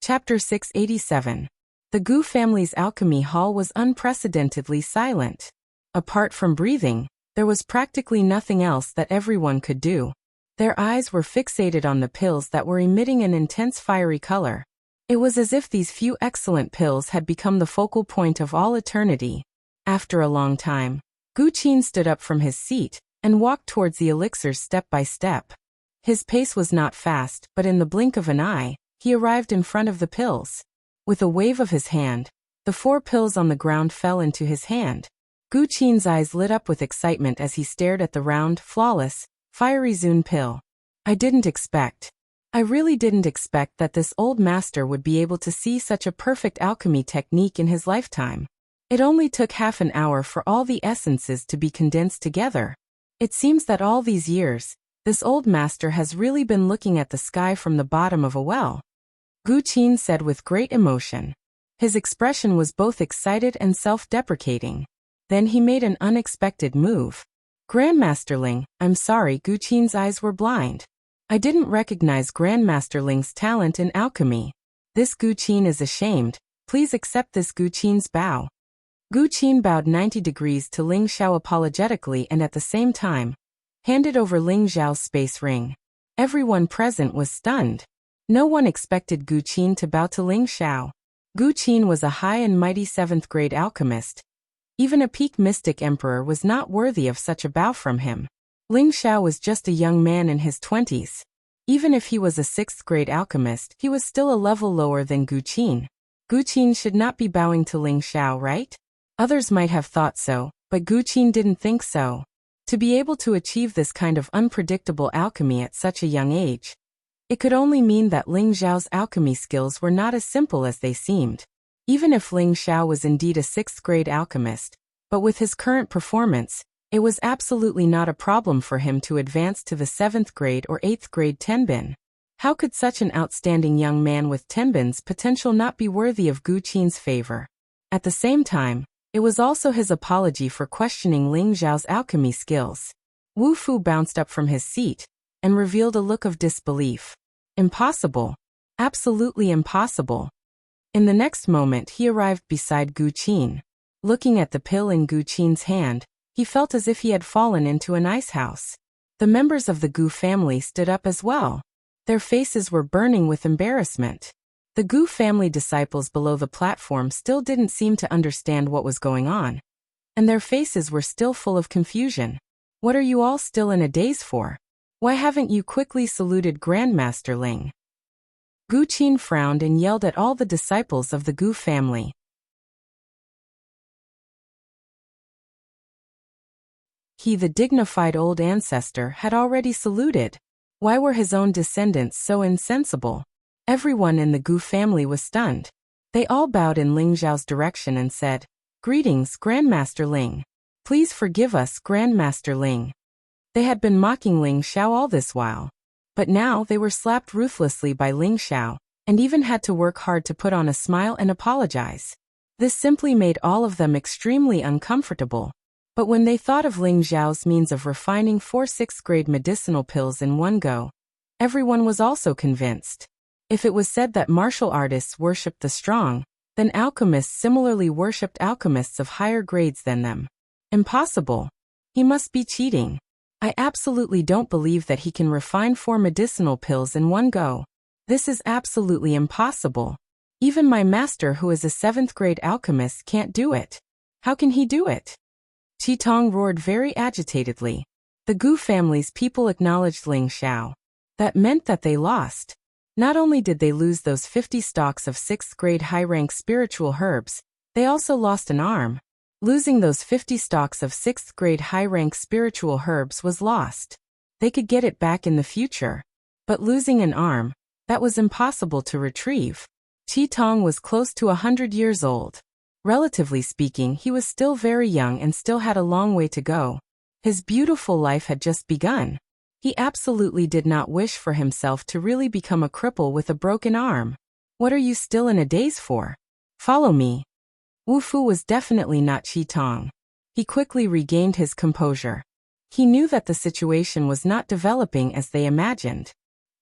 Chapter 687. The Gu family's alchemy hall was unprecedentedly silent. Apart from breathing, there was practically nothing else that everyone could do. Their eyes were fixated on the pills that were emitting an intense fiery color. It was as if these few excellent pills had become the focal point of all eternity. After a long time, Gu Qin stood up from his seat and walked towards the elixirs step by step. His pace was not fast, but in the blink of an eye, he arrived in front of the pills. With a wave of his hand, the 4 pills on the ground fell into his hand. Gu Qin's eyes lit up with excitement as he stared at the round, flawless, fiery Zun pill. I really didn't expect that this old master would be able to see such a perfect alchemy technique in his lifetime. It only took half an hour for all the essences to be condensed together. It seems that all these years, this old master has really been looking at the sky from the bottom of a well. Gu Qin said with great emotion. His expression was both excited and self-deprecating. Then he made an unexpected move. Grandmaster Ling, I'm sorry. Gu Qin's eyes were blind. I didn't recognize Grandmaster Ling's talent in alchemy. This Gu Qin is ashamed. Please accept this. Gu Qin's bow. Gu Qin bowed 90 degrees to Ling Xiao apologetically and at the same time handed over Ling Xiao's space ring. Everyone present was stunned. No one expected Gu Qin to bow to Ling Xiao. Gu Qin was a high and mighty 7th grade alchemist. Even a peak mystic emperor was not worthy of such a bow from him. Ling Xiao was just a young man in his 20s. Even if he was a 6th grade alchemist, he was still a level lower than Gu Qin. Gu Qin should not be bowing to Ling Xiao, right? Others might have thought so, but Gu Qin didn't think so. To be able to achieve this kind of unpredictable alchemy at such a young age, it could only mean that Ling Xiao's alchemy skills were not as simple as they seemed. Even if Ling Xiao was indeed a 6th grade alchemist, but with his current performance, it was absolutely not a problem for him to advance to the 7th grade or 8th grade Tenbin. How could such an outstanding young man with Tenbin's potential not be worthy of Gu Qin's favor? At the same time, it was also his apology for questioning Ling Xiao's alchemy skills. Wu Fu bounced up from his seat and revealed a look of disbelief. Impossible. Absolutely impossible. In the next moment he arrived beside Gu Qin. Looking at the pill in Gu Qin's hand, he felt as if he had fallen into an ice house. The members of the Gu family stood up as well. Their faces were burning with embarrassment. The Gu family disciples below the platform still didn't seem to understand what was going on, and their faces were still full of confusion. What are you all still in a daze for? Why haven't you quickly saluted Grandmaster Ling? Gu Qin frowned and yelled at all the disciples of the Gu family. He, the dignified old ancestor, had already saluted. Why were his own descendants so insensible? Everyone in the Gu family was stunned. They all bowed in Ling Xiao's direction and said, "Greetings, Grandmaster Ling. Please forgive us, Grandmaster Ling." They had been mocking Ling Xiao all this while. But now they were slapped ruthlessly by Ling Xiao, and even had to work hard to put on a smile and apologize. This simply made all of them extremely uncomfortable. But when they thought of Ling Xiao's means of refining 4 6th grade medicinal pills in one go, everyone was also convinced. If it was said that martial artists worshipped the strong, then alchemists similarly worshipped alchemists of higher grades than them. Impossible. He must be cheating. I absolutely don't believe that he can refine 4 medicinal pills in one go. This is absolutely impossible. Even my master, who is a 7th grade alchemist, can't do it. How can he do it? Chi Tong roared very agitatedly. The Gu family's people acknowledged Ling Xiao. That meant that they lost. Not only did they lose those 50 stalks of 6th grade high-rank spiritual herbs, they also lost an arm. Losing those 50 stalks of 6th grade high-rank spiritual herbs was lost. They could get it back in the future. But losing an arm, that was impossible to retrieve. Qi Tong was close to 100 years old. Relatively speaking, he was still very young and still had a long way to go. His beautiful life had just begun. He absolutely did not wish for himself to really become a cripple with a broken arm. What are you still in a daze for? Follow me. Wu Fu was definitely not Qi Tong. He quickly regained his composure. He knew that the situation was not developing as they imagined.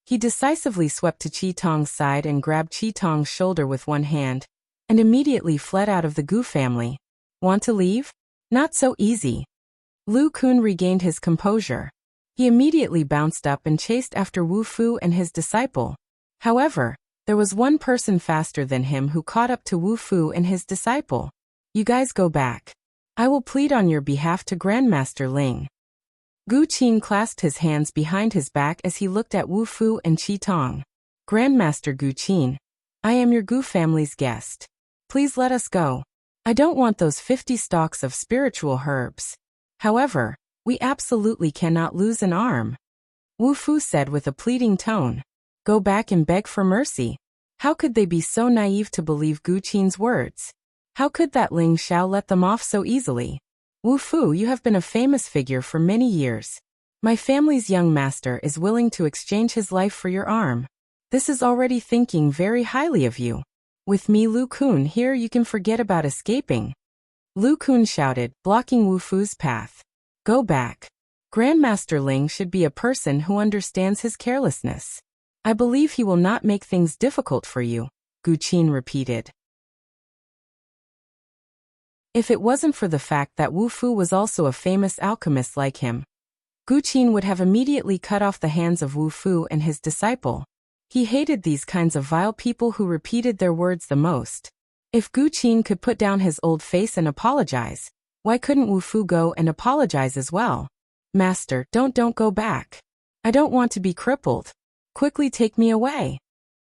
He decisively swept to Qi Tong's side and grabbed Qi Tong's shoulder with one hand, and immediately fled out of the Gu family. Want to leave? Not so easy. Lu Kun regained his composure. He immediately bounced up and chased after Wu Fu and his disciple. However, there was one person faster than him who caught up to Wu Fu and his disciple. You guys go back. I will plead on your behalf to Grandmaster Ling. Gu Qin clasped his hands behind his back as he looked at Wu Fu and Qi Tong. Grandmaster Gu Qin, I am your Gu family's guest. Please let us go. I don't want those 50 stalks of spiritual herbs. However, we absolutely cannot lose an arm. Wu Fu said with a pleading tone. Go back and beg for mercy. How could they be so naive to believe Gu Qin's words? How could that Ling Xiao let them off so easily? Wu Fu, you have been a famous figure for many years. My family's young master is willing to exchange his life for your arm. This is already thinking very highly of you. With me Lu Kun here you can forget about escaping. Lu Kun shouted, blocking Wu Fu's path. Go back. Grandmaster Ling should be a person who understands his carelessness. I believe he will not make things difficult for you, Gu Qin repeated. If it wasn't for the fact that Wu Fu was also a famous alchemist like him, Gu Qin would have immediately cut off the hands of Wu Fu and his disciple. He hated these kinds of vile people who repeated their words the most. If Gu Qin could put down his old face and apologize, why couldn't Wu Fu go and apologize as well? Master, don't go back. I don't want to be crippled. Quickly take me away.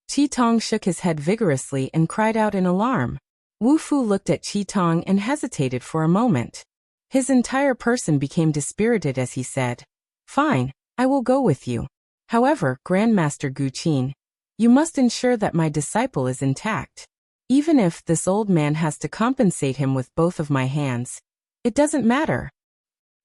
Qi Tong shook his head vigorously and cried out in alarm. Wu Fu looked at Qi Tong and hesitated for a moment. His entire person became dispirited as he said, Fine, I will go with you. However, Grandmaster Gu Qin, you must ensure that my disciple is intact. Even if this old man has to compensate him with both of my hands, it doesn't matter.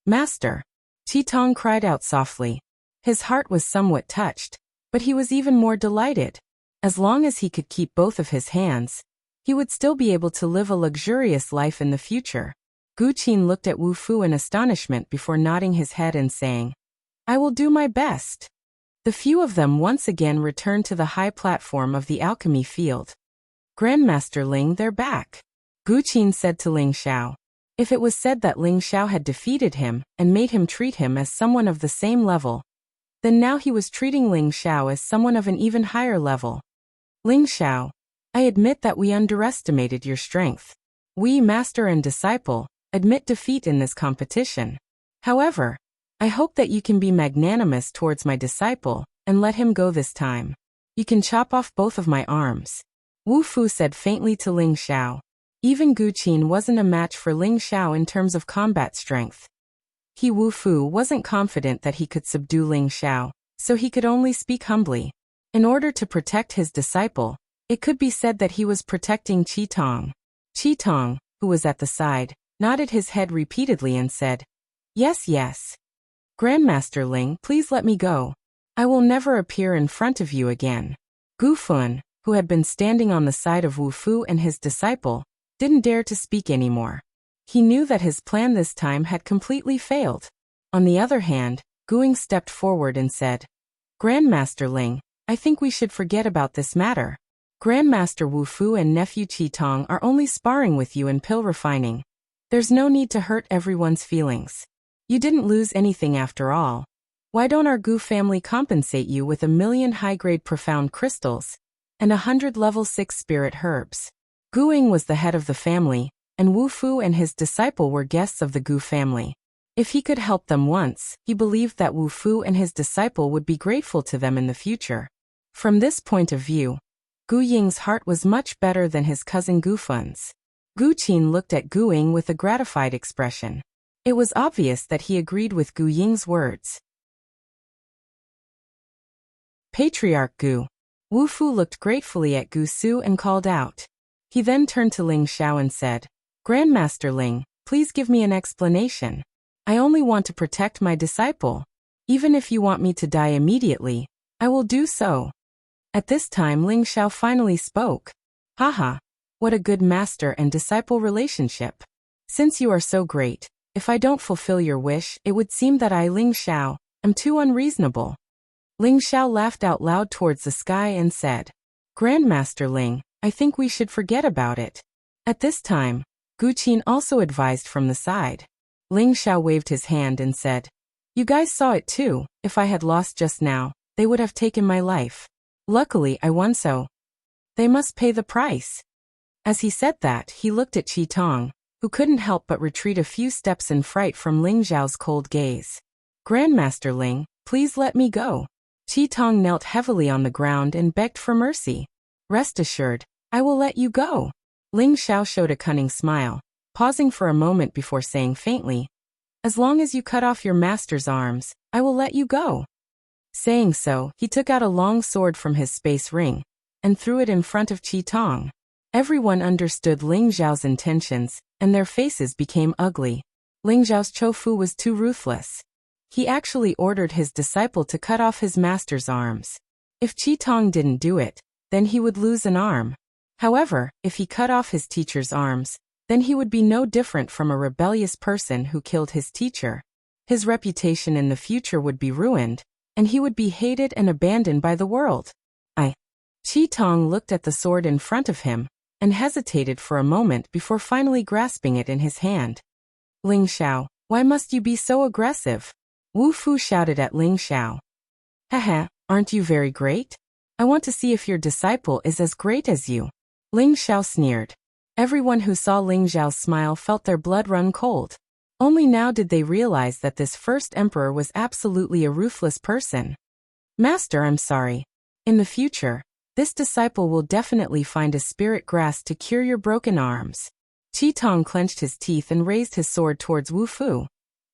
Master, Qi Tong cried out softly. His heart was somewhat touched, but he was even more delighted. As long as he could keep both of his hands, he would still be able to live a luxurious life in the future. Gu Qin looked at Wu Fu in astonishment before nodding his head and saying, I will do my best. The few of them once again returned to the high platform of the alchemy field. Grandmaster Ling, they're back. Gu Qin said to Ling Xiao. If it was said that Ling Xiao had defeated him and made him treat him as someone of the same level, then now he was treating Ling Xiao as someone of an even higher level. Ling Xiao, I admit that we underestimated your strength. We, master and disciple, admit defeat in this competition. However, I hope that you can be magnanimous towards my disciple and let him go this time. You can chop off both of my arms. Wu Fu said faintly to Ling Xiao. Even Gu Qin wasn't a match for Ling Xiao in terms of combat strength. Wu Fu wasn't confident that he could subdue Ling Xiao, so he could only speak humbly. In order to protect his disciple, it could be said that he was protecting Qi Tong. Qi Tong, who was at the side, nodded his head repeatedly and said, Yes, yes. Grandmaster Ling, please let me go. I will never appear in front of you again. Gu Fun, who had been standing on the side of Wu Fu and his disciple, didn't dare to speak anymore. He knew that his plan this time had completely failed. On the other hand, Guing stepped forward and said, Grandmaster Ling, I think we should forget about this matter. Grandmaster Wu Fu and nephew Qi Tong are only sparring with you in pill refining. There's no need to hurt everyone's feelings. You didn't lose anything after all. Why don't our Gu family compensate you with 1,000,000 high-grade profound crystals and 100 level 6 spirit herbs? Guing was the head of the family, and Wu Fu and his disciple were guests of the Gu family. If he could help them once, he believed that Wu Fu and his disciple would be grateful to them in the future. From this point of view, Gu Ying's heart was much better than his cousin Gu Fun's. Gu Qin looked at Gu Ying with a gratified expression. It was obvious that he agreed with Gu Ying's words. Patriarch Gu. Wu Fu looked gratefully at Gu Su and called out. He then turned to Ling Xiao and said, Grandmaster Ling, please give me an explanation. I only want to protect my disciple. Even if you want me to die immediately, I will do so. At this time Ling Xiao finally spoke. Haha, what a good master and disciple relationship. Since you are so great, if I don't fulfill your wish, it would seem that I, Ling Xiao, am too unreasonable. Ling Xiao laughed out loud towards the sky and said, Grandmaster Ling, I think we should forget about it. At this time, Gu Qin also advised from the side. Ling Xiao waved his hand and said, You guys saw it too. If I had lost just now, they would have taken my life. Luckily I won, so they must pay the price. As he said that, he looked at Qi Tong, who couldn't help but retreat a few steps in fright from Ling Xiao's cold gaze. Grandmaster Ling, please let me go. Qi Tong knelt heavily on the ground and begged for mercy. Rest assured, I will let you go. Ling Xiao showed a cunning smile, pausing for a moment before saying faintly, As long as you cut off your master's arms, I will let you go. Saying so, he took out a long sword from his space ring and threw it in front of Qi Tong. Everyone understood Ling Xiao's intentions, and their faces became ugly. Ling Xiao's Chofu was too ruthless. He actually ordered his disciple to cut off his master's arms. If Qi Tong didn't do it, then he would lose an arm. However, if he cut off his teacher's arms, then he would be no different from a rebellious person who killed his teacher. His reputation in the future would be ruined, and he would be hated and abandoned by the world. Qi Tong looked at the sword in front of him, and hesitated for a moment before finally grasping it in his hand. Ling Xiao, why must you be so aggressive? Wu Fu shouted at Ling Xiao. Haha, aren't you very great? I want to see if your disciple is as great as you. Ling Xiao sneered. Everyone who saw Ling Xiao's smile felt their blood run cold. Only now did they realize that this first emperor was absolutely a ruthless person. Master, I'm sorry. In the future, this disciple will definitely find a spirit grass to cure your broken arms. Qi Tong clenched his teeth and raised his sword towards Wu Fu.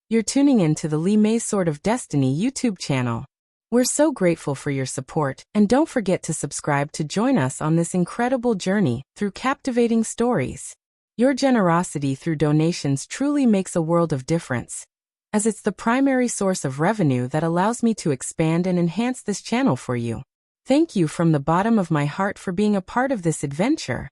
You're tuning in to the Li Mei's Sword of Destiny YouTube channel. We're so grateful for your support, and don't forget to subscribe to join us on this incredible journey through captivating stories. Your generosity through donations truly makes a world of difference, as it's the primary source of revenue that allows me to expand and enhance this channel for you. Thank you from the bottom of my heart for being a part of this adventure.